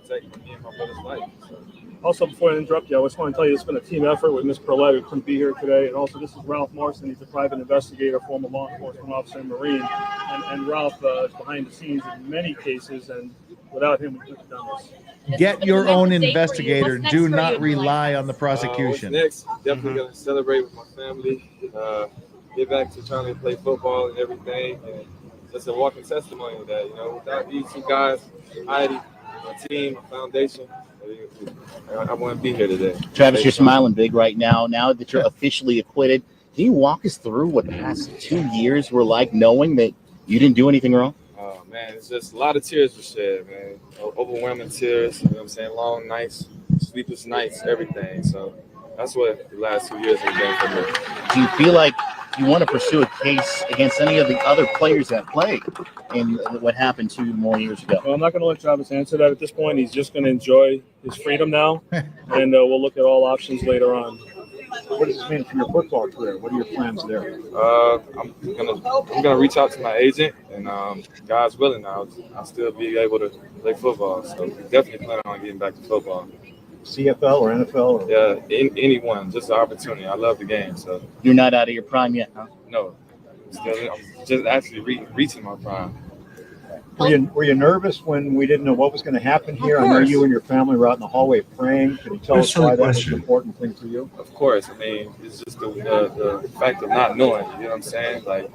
protect me and my brother's life. So. Also, before I interrupt you, I just want to tell you it's been a team effort with Ms. Perlette, who couldn't be here today. And also, this is Ralph Morrison. He's a private investigator, former law enforcement officer and Marine. And Ralph is behind the scenes in many cases, and without him, we couldn't have done this. Get your own investigator. Do not rely on the prosecution. What's next? Definitely going to celebrate with my family, get back to trying to play football and everything. And just a walking testimony that, you know, without these two guys, Heidi, my team, my foundation, I wouldn't be here today. Travis, you're smiling big right now. Now that you're officially acquitted, can you walk us through what the past 2 years were like, knowing that you didn't do anything wrong? Oh, man, it's just a lot of tears were shed, man. Overwhelming tears, you know what I'm saying? Long nights, sleepless nights, everything. So that's what the last 2 years have been for me. Do you feel like you want to pursue a case against any of the other players that played in what happened 2 more years ago? Well, I'm not going to let Travis answer that at this point. He's just going to enjoy his freedom now, and we'll look at all options later on. What does this mean for your football career? What are your plans there? I'm gonna reach out to my agent, and God's willing, I'll still be able to play football. So definitely planning on getting back to football. CFL or NFL? Or? Yeah, anyone, just an opportunity. I love the game. So you're not out of your prime yet, huh? No, I'm just actually reaching my prime. Were you nervous when we didn't know what was going to happen here? I know you and your family were out in the hallway praying. Can you tell us why that was an important thing for you? Of course. I mean, it's just the fact of not knowing. You know what I'm saying? Like,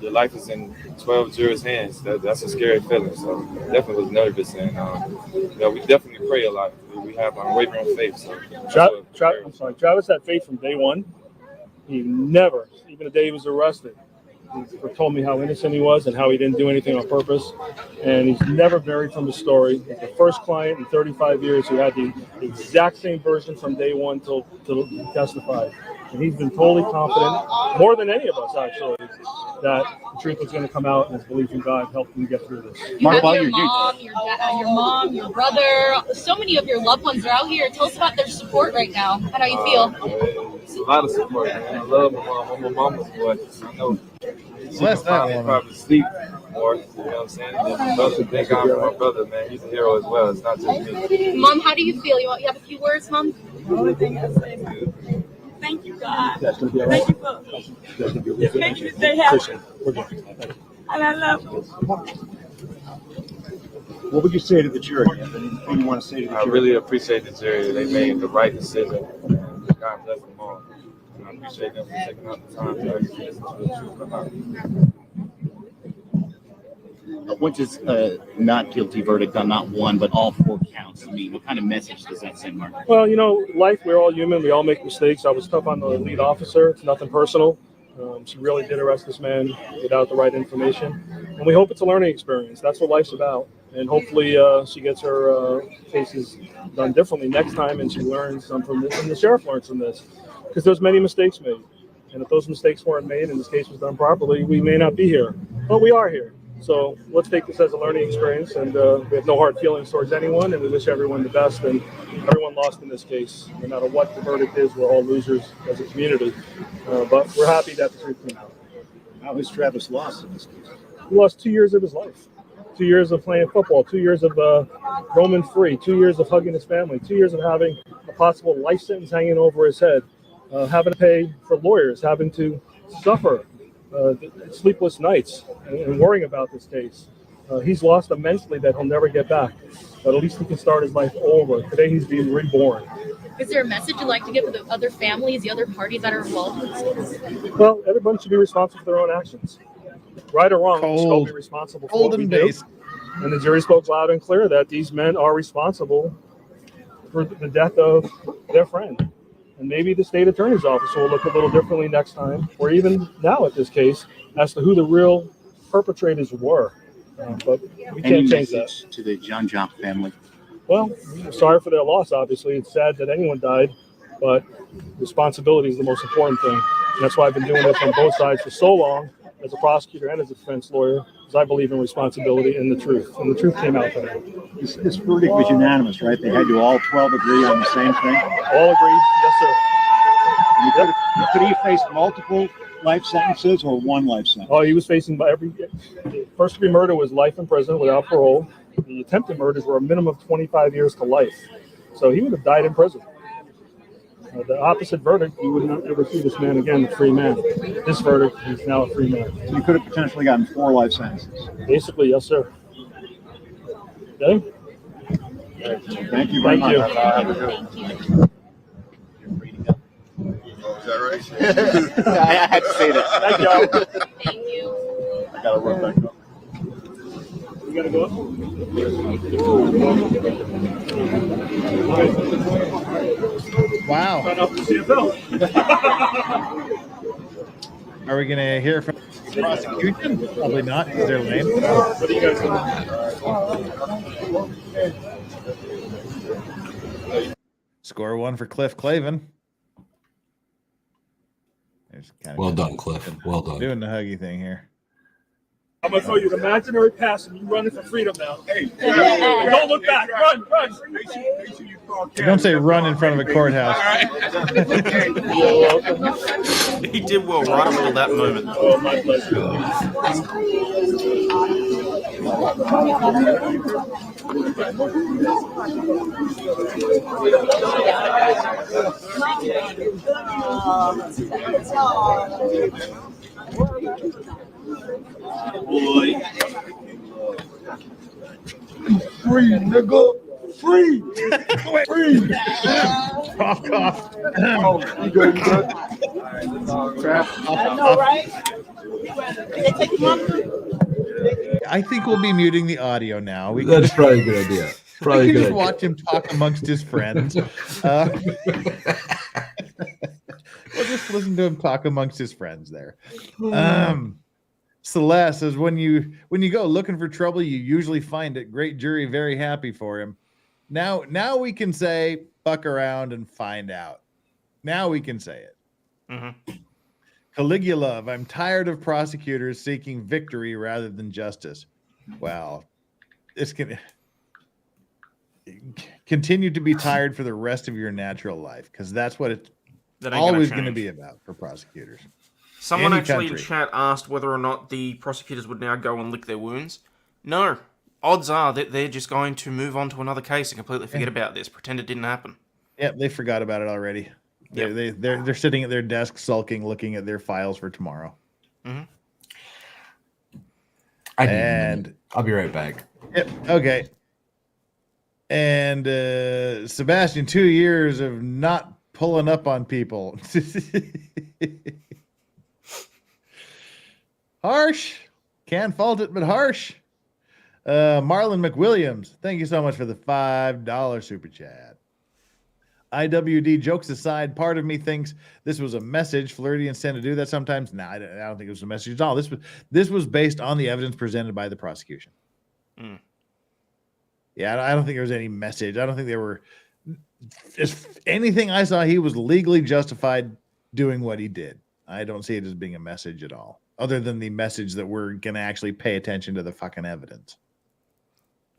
your life is in 12 jurors' hands. That's a scary feeling. So definitely was nervous. And, we definitely pray a lot. We have unwavering faith. So Travis had faith from day one. He never, even the day he was arrested, He told me how innocent he was and how he didn't do anything on purpose. And he's never varied from his story. He's the first client in 35 years who had the exact same version from day one till he testified. And he's been totally confident, more than any of us actually, that the truth was going to come out, and his belief in God helped him get through this. You have your mom, your brother, so many of your loved ones are out here. Tell us about their support right now and how you feel. It's a lot of support, man. I love my mom. I'm a mama's boy. I know she Bless can that probably, woman. probably sleep more. You know what I'm saying? And my brother, thank God for my brother, man. He's a hero as well. It's not just me. Mom, how do you feel? You have a few words, Mom? The only thing I say is thank you, God. That's going to be all right. Thank you for making it stay happy. And I love you. What would you say to the jury? Anything you want to say to the I jury? really appreciate the jury. They made the right decision. And God bless them all. And I appreciate them for taking out the time to actually listen to the truth about me. What does not guilty verdict on not one, but all 4 counts mean? What kind of message does that send, Mark? Well, you know, life, we're all human. We all make mistakes. I was tough on the lead officer. It's nothing personal. She really did arrest this man without the right information. And we hope it's a learning experience. That's what life's about. And hopefully she gets her cases done differently next time, and she learns some from this, and the sheriff learns from this. Because there's many mistakes made. And if those mistakes weren't made and this case was done properly, we may not be here. But we are here. So let's take this as a learning experience, and we have no hard feelings towards anyone, and we wish everyone the best, and everyone lost in this case. No matter what the verdict is, we're all losers as a community. But we're happy that the truth came out. How has Travis lost in this case? He lost 2 years of his life. 2 years of playing football, 2 years of roaming free, 2 years of hugging his family, 2 years of having a possible life sentence hanging over his head, having to pay for lawyers, having to suffer sleepless nights and worrying about this case. He's lost immensely that he'll never get back, but at least he can start his life over. Today he's being reborn. Is there a message you'd like to give to the other families, the other parties that are involved in this? Well, everyone should be responsible for their own actions. Right or wrong, we should all be responsible for what we do. And the jury spoke loud and clear that these men are responsible for the death of their friend. And maybe the state attorney's office will look a little differently next time, or even now at this case, as to who the real perpetrators were. But we can't change that. To the John family? Well, sorry for their loss, obviously. It's sad that anyone died, but responsibility is the most important thing. And that's why I've been doing this on both sides for so long, as a prosecutor and as a defense lawyer, because I believe in responsibility and the truth. And the truth came out today. This verdict was unanimous, right? They had to all 12 agree on the same thing? All agreed, yes, sir. Could he have faced multiple life sentences or one life sentence? Oh, he was facing first-degree murder was life in prison without parole. The attempted murders were a minimum of 25 years to life. So he would have died in prison. The opposite verdict, you would not ever see this man again, a free man. This verdict, he's now a free man. So you could have potentially gotten 4 life sentences. Basically, yes, sir. Okay? Thank you very much. Thank you. Is that right? I had to say that. Thank y'all. Thank you. I gotta run back up. You gotta go up? Wow. Sign up for CFL. Are we going to hear from the prosecution? Probably not, because they're lame. What do you guys think? Score 1 for Cliff Clavin. There's kind of Well done, Cliff. Well done. doing the huggy thing here. I'm gonna throw you an imaginary pass and you running for freedom now. Hey, don't look back. Run. Don't say run in front of a courthouse. He did well right up until that moment. Oh, my pleasure. Boy. Free, nigga. Free. Free. Cough, cough. Oh, you good? I know, right? They take him up. I think we'll be muting the audio now. That's probably a good idea. Probably we a can good just watch him talk amongst his friends. We'll just listen to him talk amongst his friends there. Celeste says when you go looking for trouble, you usually find it. Great jury, very happy for him. Now we can say fuck around and find out. Now we can say it. Mm-hmm. Caligula, I'm tired of prosecutors seeking victory rather than justice. Well, this can continue to be tired for the rest of your natural life, because that's what it's always going to be about for prosecutors. Someone Any actually country. in chat asked whether or not the prosecutors would now go and lick their wounds. No. Odds are that they're just going to move on to another case and completely forget about this, pretend it didn't happen. Yep, they forgot about it already. They're sitting at their desk sulking, looking at their files for tomorrow. Mm-hmm. And I'll be right back. Yep. Okay. And Sebastian, 2 years of not pulling up on people. Harsh. Can't fault it, but harsh. Marlon McWilliams, thank you so much for the $5 super chat. IWD, jokes aside, part of me thinks this was a message. Floridians tend to do that sometimes. No, I don't think it was a message at all. This was based on the evidence presented by the prosecution. Mm. Yeah, I don't think there was any message. I don't think there were. If anything I saw, he was legally justified doing what he did. I don't see it as being a message at all, other than the message that we're going to actually pay attention to the fucking evidence.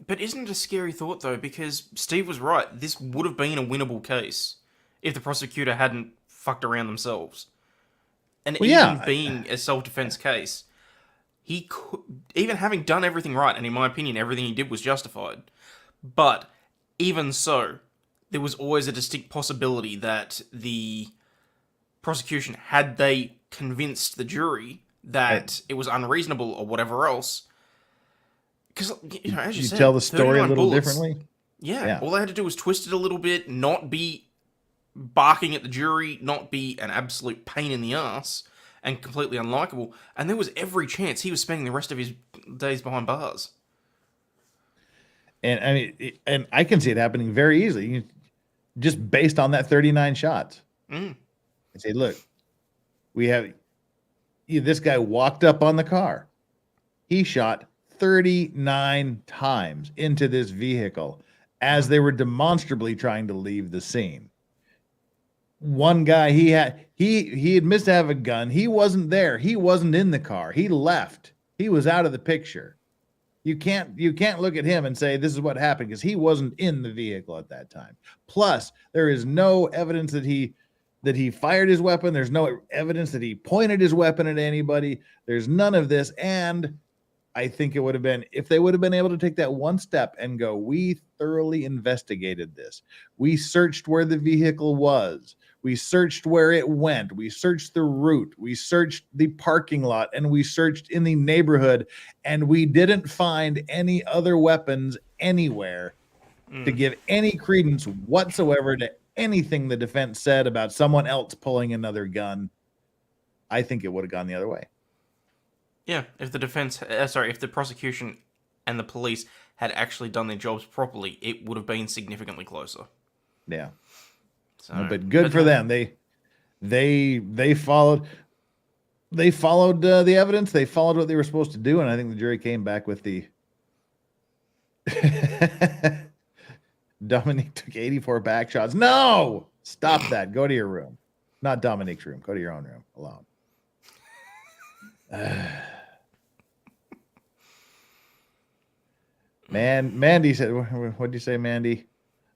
But isn't it a scary thought, though? Because Steve was right. This would have been a winnable case if the prosecutor hadn't fucked around themselves. And being a self-defense case, he could, even having done everything right, and in my opinion, everything he did was justified. But even so, there was always a distinct possibility that the prosecution, had they convinced the jury that it was unreasonable or whatever else, because, as you said, tell the story a little bullets, differently. Yeah, all they had to do was twist it a little bit, not be barking at the jury, not be an absolute pain in the ass, and completely unlikable. And there was every chance he was spending the rest of his days behind bars. And I mean, and I can see it happening very easily, just based on that 39 shots. Mm. And say, look, this guy walked up on the car. He shot 39 times into this vehicle as they were demonstrably trying to leave the scene. One guy, he admits to have a gun. He wasn't there. He wasn't in the car. He left. He was out of the picture. You can't look at him and say this is what happened, because he wasn't in the vehicle at that time. Plus, there is no evidence that he fired his weapon. There's no evidence that he pointed his weapon at anybody. There's none of this. And I think it would have been, if they would have been able to take that one step and go, we thoroughly investigated this. We searched where the vehicle was. We searched where it went. We searched the route. We searched the parking lot, and we searched in the neighborhood, and we didn't find any other weapons anywhere to give any credence whatsoever to anything the defense said about someone else pulling another gun. I think it would have gone the other way. Yeah, if the prosecution and the police had actually done their jobs properly, it would have been significantly closer. Yeah. So, but good for them. They followed the evidence. They followed what they were supposed to do, and I think the jury came back with the Dominique took 84 back shots. No, stop that. Go to your room. Not Dominique's room. Go to your own room alone. Mandy said, what did you say, Mandy?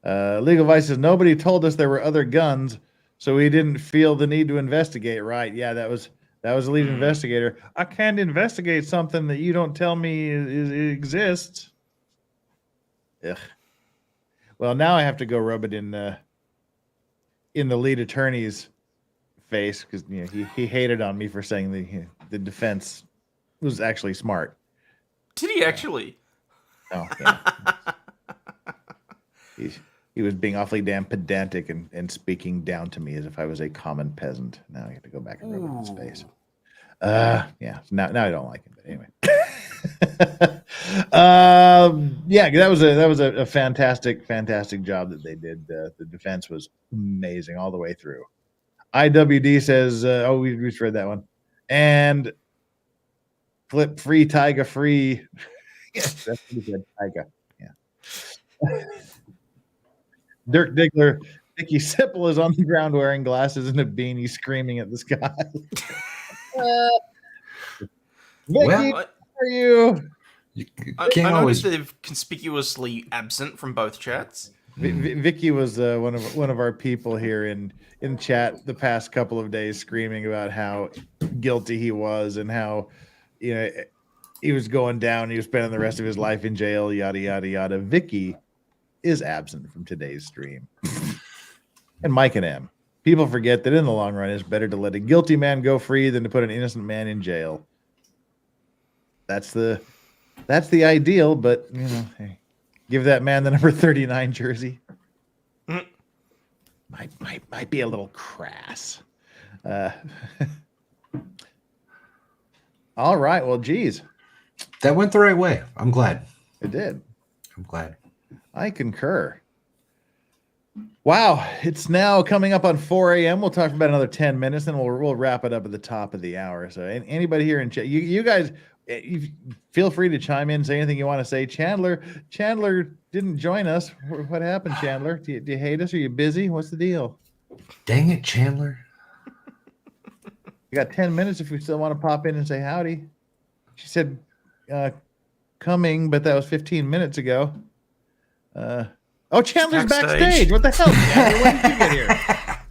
Legal Vice says, nobody told us there were other guns, so we didn't feel the need to investigate. Right. Yeah, that was the lead investigator. I can't investigate something that you don't tell me exists. Ugh. Well, now I have to go rub it in the lead attorney's face, because he hated on me for saying the defense was actually smart. Did he actually? Oh, yeah. He was being awfully damn pedantic and speaking down to me as if I was a common peasant. Now I have to go back and rub it in his face. Yeah. Now I don't like him, but anyway. Yeah, that was a fantastic job that they did. The defense was amazing all the way through. IWD says, we just read that one. And Flip free, Tyga free. Yes, that's pretty good. Tyga. Yeah. Dirk Diggler, Vicky Sipple is on the ground wearing glasses and a beanie, screaming at the sky. Vicky, Well, how are you? I noticed they're conspicuously absent from both chats. Vicky was one of our people here in chat the past couple of days, screaming about how guilty he was and how he was going down. He was spending the rest of his life in jail. Yada yada yada. Vicky is absent from today's stream, and Mike and M. People forget that in the long run, it's better to let a guilty man go free than to put an innocent man in jail. That's the ideal, but hey, give that man the number 39 jersey. Might be a little crass. All right. Well, geez, that went the right way. I'm glad. It did. I'm glad. I concur. Wow, it's now coming up on 4 a.m. We'll talk for about another 10 minutes, and we'll wrap it up at the top of the hour. So, anybody here in chat, you guys, you feel free to chime in, say anything you want to say. Chandler didn't join us. What happened, Chandler? Do you hate us? Are you busy? What's the deal? Dang it, Chandler. You got 10 minutes if we still want to pop in and say howdy. She said coming, but that was 15 minutes ago. Oh, Chandler's backstage. What the hell, Chandler? When did you get here?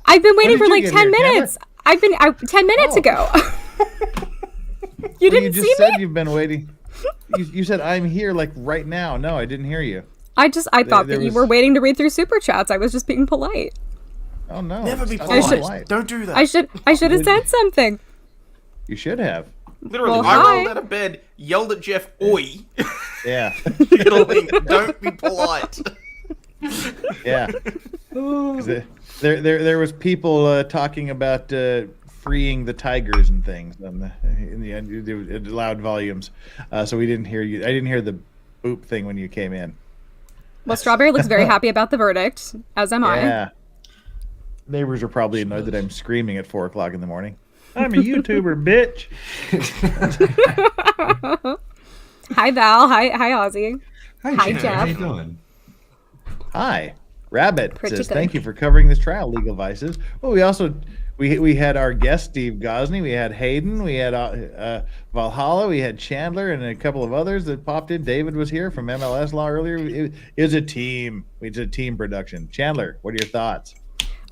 I've been waiting for like 10 minutes. Chandler? I've been 10 minutes ago. You didn't just see me? said you've been waiting. You said I'm here like right now. No, I didn't hear you. I thought that you were waiting to read through super chats. I was just being polite. Oh no. Never be polite. Don't do that. I should have said something. You should have. Literally, Well, I hi. rolled out of bed, yelled at Jeff, oi. Yeah. Don't be polite. Yeah. There was people talking about freeing the tigers and things in the loud volumes. So we didn't hear you. I didn't hear the boop thing when you came in. Well, Strawberry looks very happy about the verdict, as am Yeah. Neighbors are probably annoyed that I'm screaming at 4 o'clock in the morning. I'm a YouTuber, bitch. Hi, Val. Hi, Ozzy. Hi, Jeff. Jeff. How you doing? Hi. Rabbit Pretty says, good. thank you for covering this trial, Legal Vices. Well, we also, we had our guest, Steve Gosney. We had Hayden. We had Valhalla. We had Chandler and a couple of others that popped in. David was here from MLS Law earlier. It was a team. It's a team production. Chandler, what are your thoughts?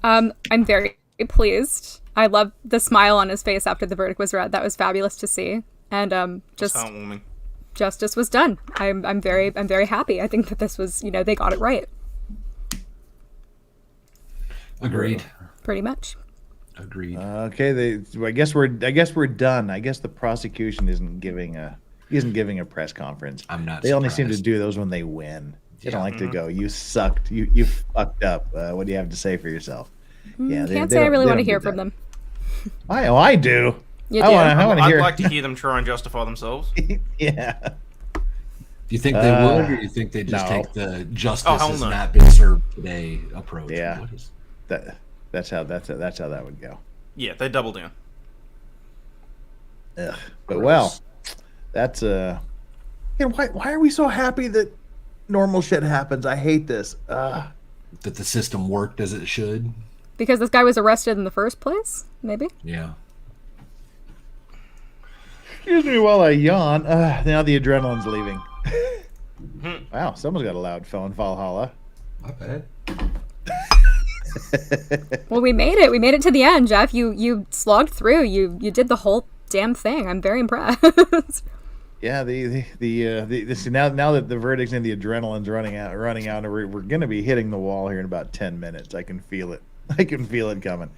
I'm very pleased. I love the smile on his face after the verdict was read. That was fabulous to see. And just heartwarming. Justice was done. I'm very happy. I think that this was, they got it right. Agreed. Pretty much. Agreed. Okay, I guess we're done. I guess the prosecution isn't giving a press conference. I'm not. They only seem to surprised. do those when they win. They don't like to go, you sucked, you fucked up. What do you have to say for yourself? Yeah, Can't say I really want to hear from them. I do. You I do? want to I'd hear. like to hear them try and justify themselves. Yeah. Do you think they would, or do you think they just no. take the justice hell has no. not been served today approach? Yeah. What is... That's how that would go. Yeah, they double down. Ugh. But well, that's why are we so happy that normal shit happens? I hate this. That the system worked as it should. Because this guy was arrested in the first place, maybe? Yeah. Excuse me while I yawn. Now the adrenaline's leaving. Wow, someone's got a loud phone. Valhalla. Not bad. Well, we made it. We made it to the end, Jeff. You slogged through. You did the whole damn thing. I'm very impressed. Yeah, now that the verdict's and the adrenaline's running out, and we're going to be hitting the wall here in about 10 minutes. I can feel it. I can feel it coming.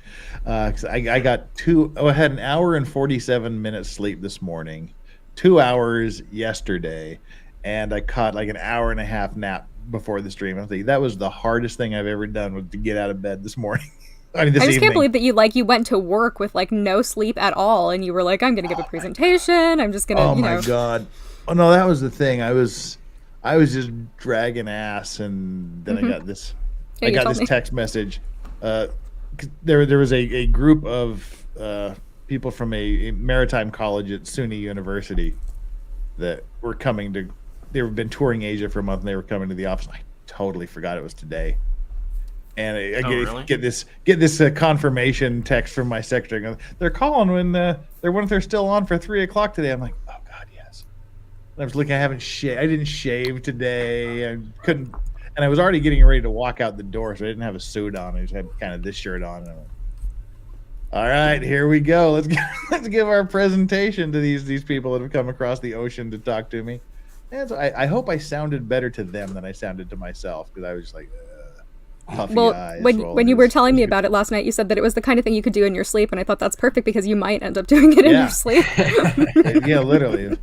'Cause I had an hour and 47 minutes sleep this morning, 2 hours yesterday, and I caught like an hour and a half nap before the stream. I think that was the hardest thing I've ever done, was to get out of bed this morning. I mean, this I just evening. can't believe that you went to work with like no sleep at all, and you were like, I'm gonna give a presentation. I'm just gonna. Oh my god! Oh no, that was the thing. I was just dragging ass, and then I got this. Yeah, I you got told this me. text message. There was a group of people from a maritime college at SUNY University that were coming to. They've been touring Asia for a month, and they were coming to the office. I totally forgot it was today. And I get this confirmation text from my secretary. Going, they're calling when they're still on for 3 o'clock today. I'm like, oh God, yes. And I was looking. I didn't shave today. I couldn't, and I was already getting ready to walk out the door, so I didn't have a suit on. I just had kind of this shirt on. And all right, here we go. Let's give our presentation to these people that have come across the ocean to talk to me. And so I hope I sounded better to them than I sounded to myself, because I was just like. Puffy eyes, when you were telling me about it last night, you said that it was the kind of thing you could do in your sleep, and I thought that's perfect because you might end up doing it in your sleep. Yeah, literally.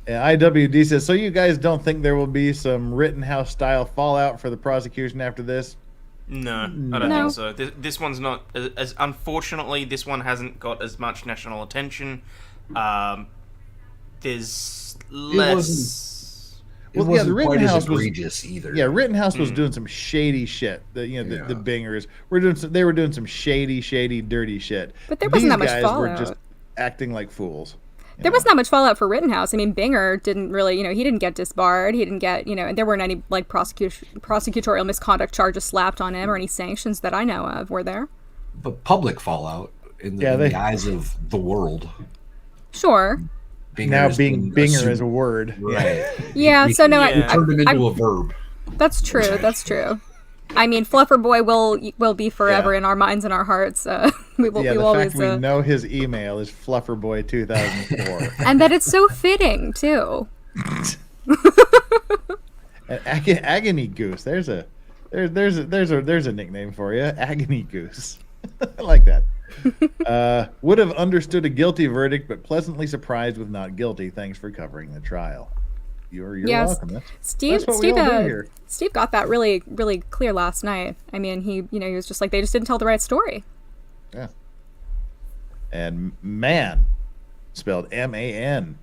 And IWD says, so you guys don't think there will be some Rittenhouse style fallout for the prosecution after this? No, I don't think so. This one's not as unfortunately. This one hasn't got as much national attention. There's less. It wasn't quite as egregious either. Yeah, Rittenhouse was doing some shady shit. The Bingers they were doing some shady, dirty shit. But there wasn't that much fallout. Were just acting like fools. There was not much fallout for Rittenhouse. I mean, Binger didn't really, he didn't get disbarred. He didn't get, and there weren't any like prosecutorial misconduct charges slapped on him or any sanctions that I know of. Were there? But public fallout in the eyes of the world. Sure. Binger is a word, right? Yeah. So no, I turned him into a verb. That's true. That's true. I mean, Fluffer Boy will be forever in our minds and our hearts. We always know his email is flufferboy2004, and that it's so fitting too. Agony Goose. There's a nickname for you, Agony Goose. I like that. Would have understood a guilty verdict, but pleasantly surprised with not guilty. Thanks for covering the trial. You're welcome. Steve got that really, really clear last night. I mean, he was just like, they just didn't tell the right story. Yeah. And man, spelled M-A-N.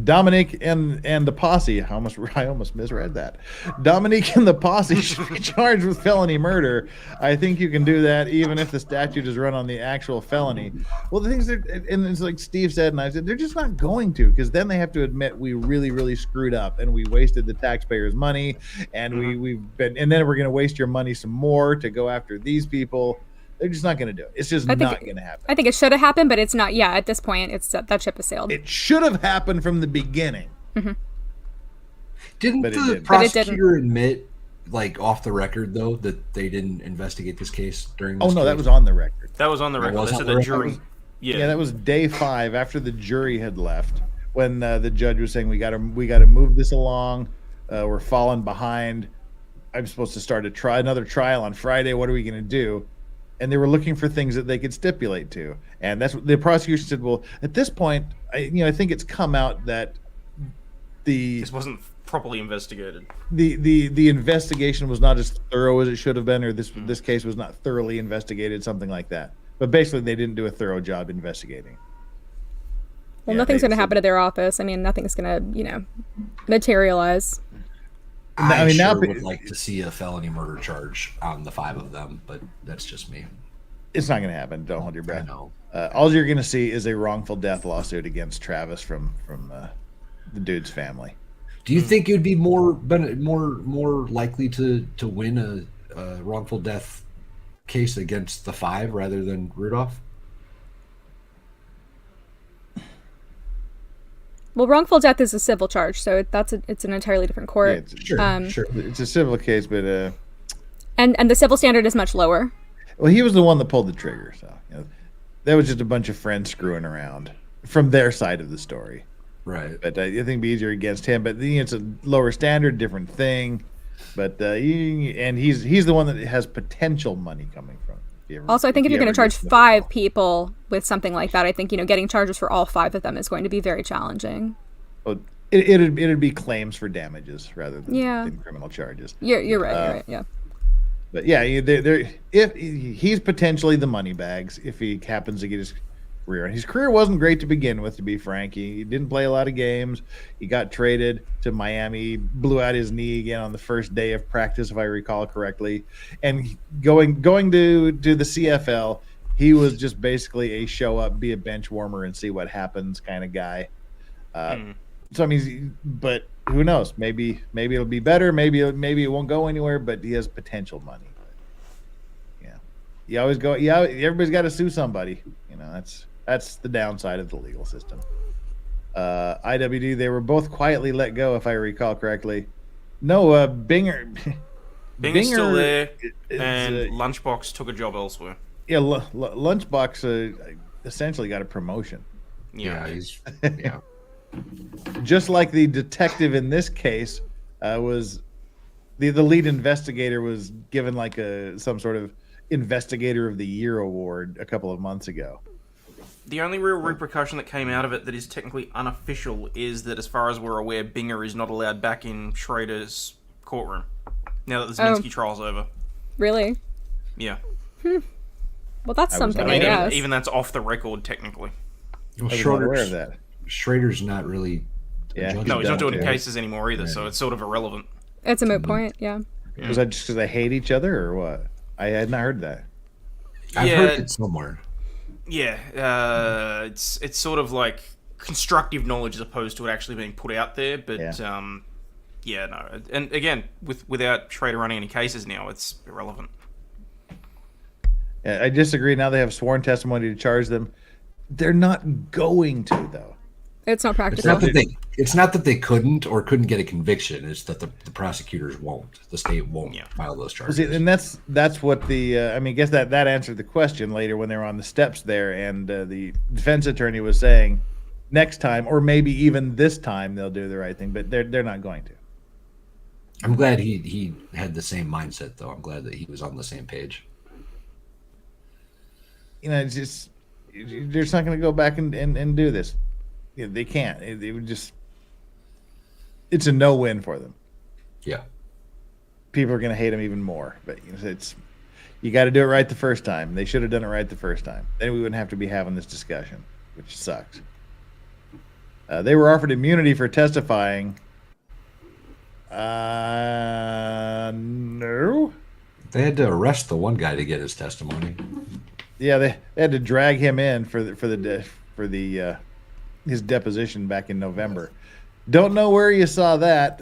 Dominic and the posse. I almost misread that. Dominic and the posse should be charged with felony murder. I think you can do that even if the statute is run on the actual felony. Well, the things and it's like Steve said, and I said, they're just not going to, because then they have to admit we really, really screwed up and we wasted the taxpayers' money, and and then we're going to waste your money some more to go after these people. They're just not going to do it. It's just not going to happen. I think it should have happened, but it's not. Yeah, at this point, that ship has sailed. It should have happened from the beginning. Mm-hmm. Didn't the prosecutor admit, like off the record, though, that they didn't investigate this case during this case? That was on the record. That was on the record. This is the jury. Yeah, that was day 5 after the jury had left, when the judge was saying we got to move this along. We're falling behind. I'm supposed to start another trial on Friday. What are we going to do? And they were looking for things that they could stipulate to, and that's what the prosecution said. Well, at this point, I think it's come out that this wasn't properly investigated. The investigation was not as thorough as it should have been, or this case was not thoroughly investigated, something like that. But basically, they didn't do a thorough job investigating. Well, nothing's going to happen to their office. I mean, nothing's going to, materialize. I sure would like to see a felony murder charge on the 5 of them, but that's just me. It's not going to happen. Don't hold your breath. All you're going to see is a wrongful death lawsuit against Travis from the dude's family. Do you think you'd be more likely to win a wrongful death case against the 5 rather than Rudolph? Well, wrongful death is a civil charge, so it's an entirely different court. Yeah, sure. It's a civil case, but and the civil standard is much lower. Well, he was the one that pulled the trigger, so that was just a bunch of friends screwing around from their side of the story. Right. But I think it'd be easier against him. But it's a lower standard, different thing. But he's the one that has potential money coming from. Also, I think if you're going to charge 5 people with something like that, I think getting charges for all 5 of them is going to be very challenging. Well, it'd be claims for damages rather than criminal charges. You're right. You're right. Yeah. But yeah, if he's potentially the money bags if he happens to get his career. And his career wasn't great to begin with, to be frank. He didn't play a lot of games. He got traded to Miami, blew out his knee again on the first day of practice, if I recall correctly. And going to the CFL, he was just basically a show up, be a bench warmer, and see what happens kind of guy. So I mean, but who knows? Maybe it'll be better. Maybe it won't go anywhere. But he has potential money. Yeah, you always go. Yeah, everybody's got to sue somebody. You know, that's the downside of the legal system. IWD, they were both quietly let go, if I recall correctly. No, Binger. Binger's still there, and Lunchbox took a job elsewhere. Yeah, Lunchbox essentially got a promotion. Yeah, he's just like the detective in this case was the lead investigator was given like some sort of investigator of the year award a couple of months ago. The only real repercussion that came out of it that is technically unofficial is that, as far as we're aware, Binger is not allowed back in Schrader's courtroom now that the Ziminski trial's over. Really? Yeah. Well, that's something, I mean, guess. even that's off the record, technically. Well, I was not aware of that. Schrader's not really. Yeah, no, he's not doing cases anymore either, so it's sort of irrelevant. It's a moot point, yeah. Was that just because they hate each other, or what? I had not heard that. I've heard it somewhere. Yeah, it's sort of like constructive knowledge as opposed to it actually being put out there. But yeah, no. And again, without Schrader running any cases now, it's irrelevant. Yeah, I disagree. Now they have sworn testimony to charge them. They're not going to, though. It's not practical. It's not that they couldn't or couldn't get a conviction. It's that the prosecutors won't. The state won't file those charges. See, and that's what the I mean, I guess that answered the question later when they were on the steps there, and the defense attorney was saying next time, or maybe even this time, they'll do the right thing, but they're not going to. I'm glad he had the same mindset, though. I'm glad that he was on the same page. You know, it's just they're just not going to go back and do this. You know, they can't. It would just. It's a no-win for them. Yeah. People are going to hate them even more, but you got to do it right the first time. They should have done it right the first time. Then we wouldn't have to be having this discussion, which sucks. They were offered immunity for testifying. No. They had to arrest the one guy to get his testimony. Yeah, they had to drag him in for his deposition back in November. Don't know where you saw that.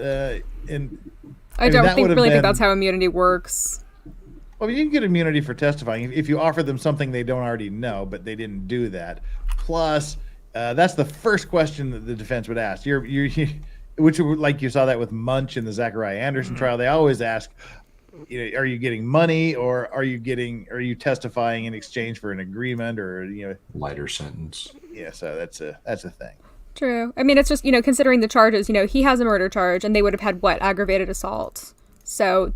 I don't really think that's how immunity works. Well, you can get immunity for testifying if you offer them something they don't already know, but they didn't do that. Plus, that's the first question that the defense would ask. Which, like you saw that with Munch in the Zachariah Anderson trial, they always ask, are you getting money, or are you testifying in exchange for an agreement, or lighter sentence? Yeah, so that's a thing. True. I mean, it's just, considering the charges, he has a murder charge, and they would have had aggravated assault. So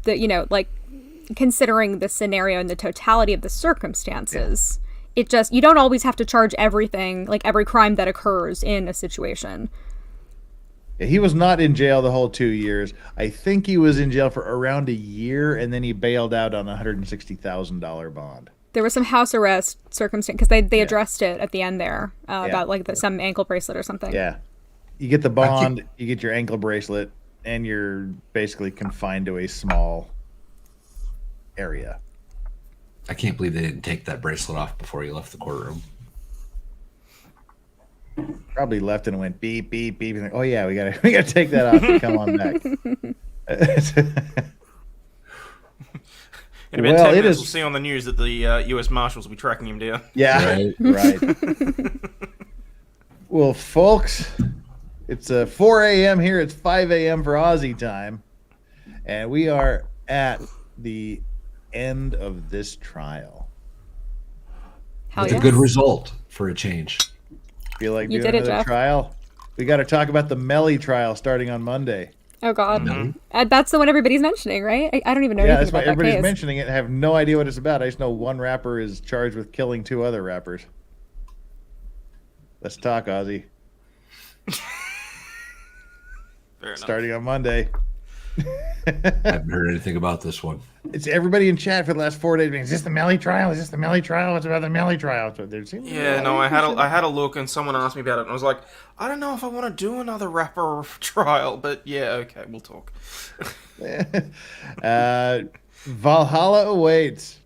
considering the scenario and the totality of the circumstances, it just, you don't always have to charge everything, like every crime that occurs in a situation. Yeah, he was not in jail the whole 2 years. I think he was in jail for around a year, and then he bailed out on a $160,000 bond. There was some house arrest circumstance because they addressed it at the end there about some ankle bracelet or something. Yeah, you get the bond, you get your ankle bracelet, and you're basically confined to a small area. I can't believe they didn't take that bracelet off before he left the courtroom. Probably left and went beep beep beep. And oh yeah, we gotta take that off and come on back. In about 10 minutes, we'll see on the news that the U.S. Marshals will be tracking him down. Yeah, right. Well, folks, it's 4 a.m. here. It's 5 a.m. for Aussie time, and we are at the end of this trial. With a good result for a change. Feel like You doing did it, another Jeff. trial? We got to talk about the Melly trial starting on Monday. Oh, God. That's the one everybody's mentioning, right? I don't even know Yeah, anything that's why about that everybody's case. mentioning it. I have no idea what it's about. I just know one rapper is charged with killing 2 other rappers. Let's talk, Ozzy. Starting on Monday. I haven't heard anything about this one. It's everybody in chat for the last 4 days. Is this the Melly trial? Is this the Melly trial? What's about the Melly trial? So Yeah, no, I had a look, and someone asked me about it, and I was like, I don't know if I want to do another rapper trial, but yeah, okay, we'll talk. Valhalla awaits.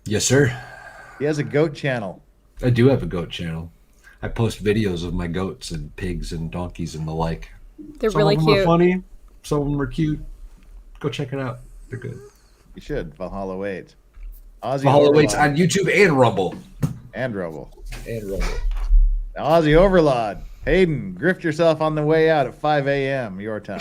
Yes, sir. He has a GOAT channel. I do have a GOAT channel. I post videos of my goats and pigs and donkeys and the like. They're Some really of them cute. are funny. Some of them are cute. Go check it out. They're good. You should. Valhalla waits. Ozzy Valhalla waits Overlord. on YouTube and Rumble. And Rumble. And Rumble. Ozzy Overlord. Hayden, grift yourself on the way out at 5 a.m. your time.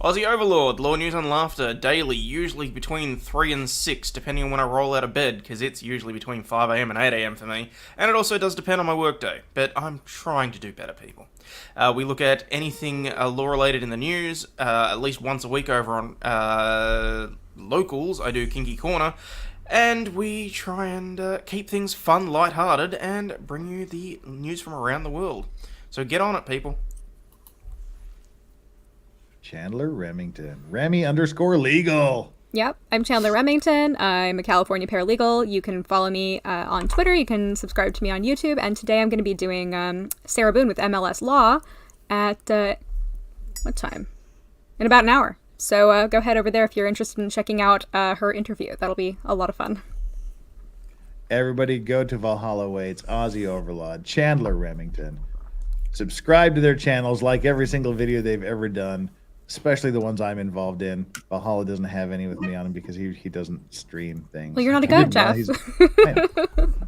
Aussie Overlord, Law News and Laughter, daily, usually between 3 and 6, depending on when I roll out of bed, because it's usually between 5 a.m. and 8 a.m. for me, and it also does depend on my workday, but I'm trying to do better, people. We look at anything law-related in the news, at least once a week over on Locals. I do Kinky Corner, and we try and keep things fun, lighthearted, and bring you the news from around the world. So get on it, people. Chandler Remington. Remy_legal. Yep, I'm Chandler Remington. I'm a California paralegal. You can follow me on Twitter. You can subscribe to me on YouTube. And today I'm going to be doing Sarah Boone with MLS Law at what time? In about an hour. So go head over there if you're interested in checking out her interview. That'll be a lot of fun. Everybody go to Valhalla Waits, Ozzy Overlord, Chandler Remington. Subscribe to their channels, like every single video they've ever done, especially the ones I'm involved in. Valhalla doesn't have any with me on him because he doesn't stream things. Well, you're not a goat, Jeff.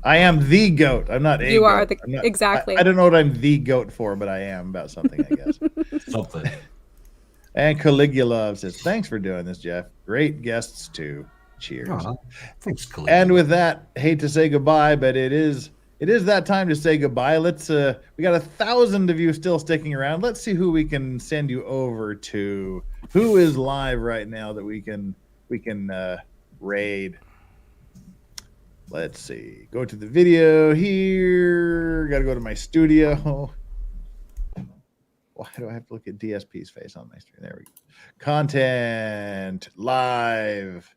I am the goat. I'm not a You goat. are exactly. I don't know what I'm the goat for, but I am about something, I guess. Something. And Caligula says, thanks for doing this, Jeff. Great guests, too. Cheers. Thanks, Caligula. And with that, hate to say goodbye, but it is that time to say goodbye. Let's we got 1,000 of you still sticking around. Let's see who we can send you over to. Who is live right now that we can raid? Let's see. Go to the video here. Got to go to my studio. Why do I have to look at DSP's face on my screen? There we go. Content live.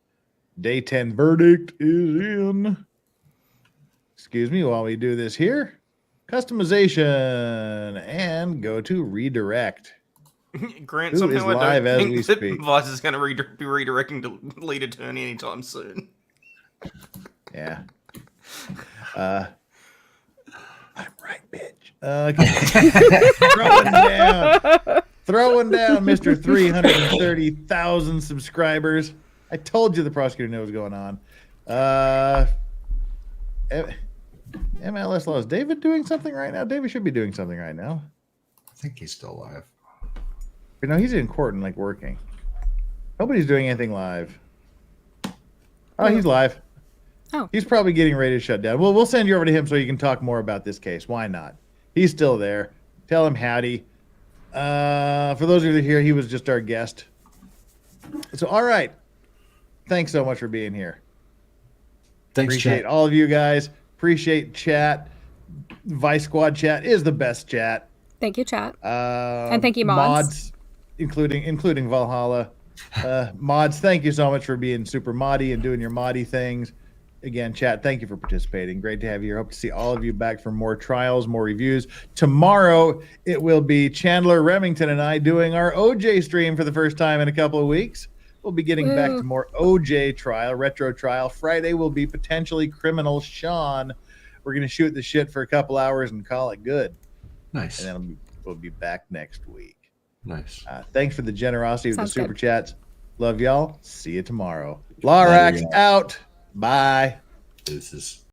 Day 10 verdict is in. Excuse me while we do this here. Customization and go to redirect. Grant, Who somehow is I live don't as think we that speak. Vice is going to be redirecting to lead attorney anytime soon. Yeah. I'm right, bitch. Okay. Throwing down, Mr. 330,000 subscribers. I told you the prosecutor knew what was going on. MLS Law. Is David doing something right now? David should be doing something right now. I think he's still alive. But no, he's in court and like working. Nobody's doing anything live. Oh, he's live. Oh. He's probably getting ready to shut down. Well, we'll send you over to him so you can talk more about this case. Why not? He's still there. Tell him howdy. For those of you here, he was just our guest. So, all right. Thanks so much for being here. Thanks, Appreciate chat. all of you guys. Appreciate chat. Vice Squad chat is the best chat. Thank you, chat. And thank you, mods. Including Valhalla. Mods, thank you so much for being super moddy and doing your moddy things. Again, chat, thank you for participating. Great to have you here. Hope to see all of you back for more trials, more reviews. Tomorrow, it will be Chandler Remington and I doing our OJ stream for the first time in a couple of weeks. We'll be getting back to more OJ trial, retro trial. Friday will be potentially criminal Sean. We're going to shoot the shit for a couple hours and call it good. Nice. And then we'll be back next week. Nice. Thanks for the generosity Sounds with the super good. chats. Love y'all. See you tomorrow. Lorax out. Bye. This is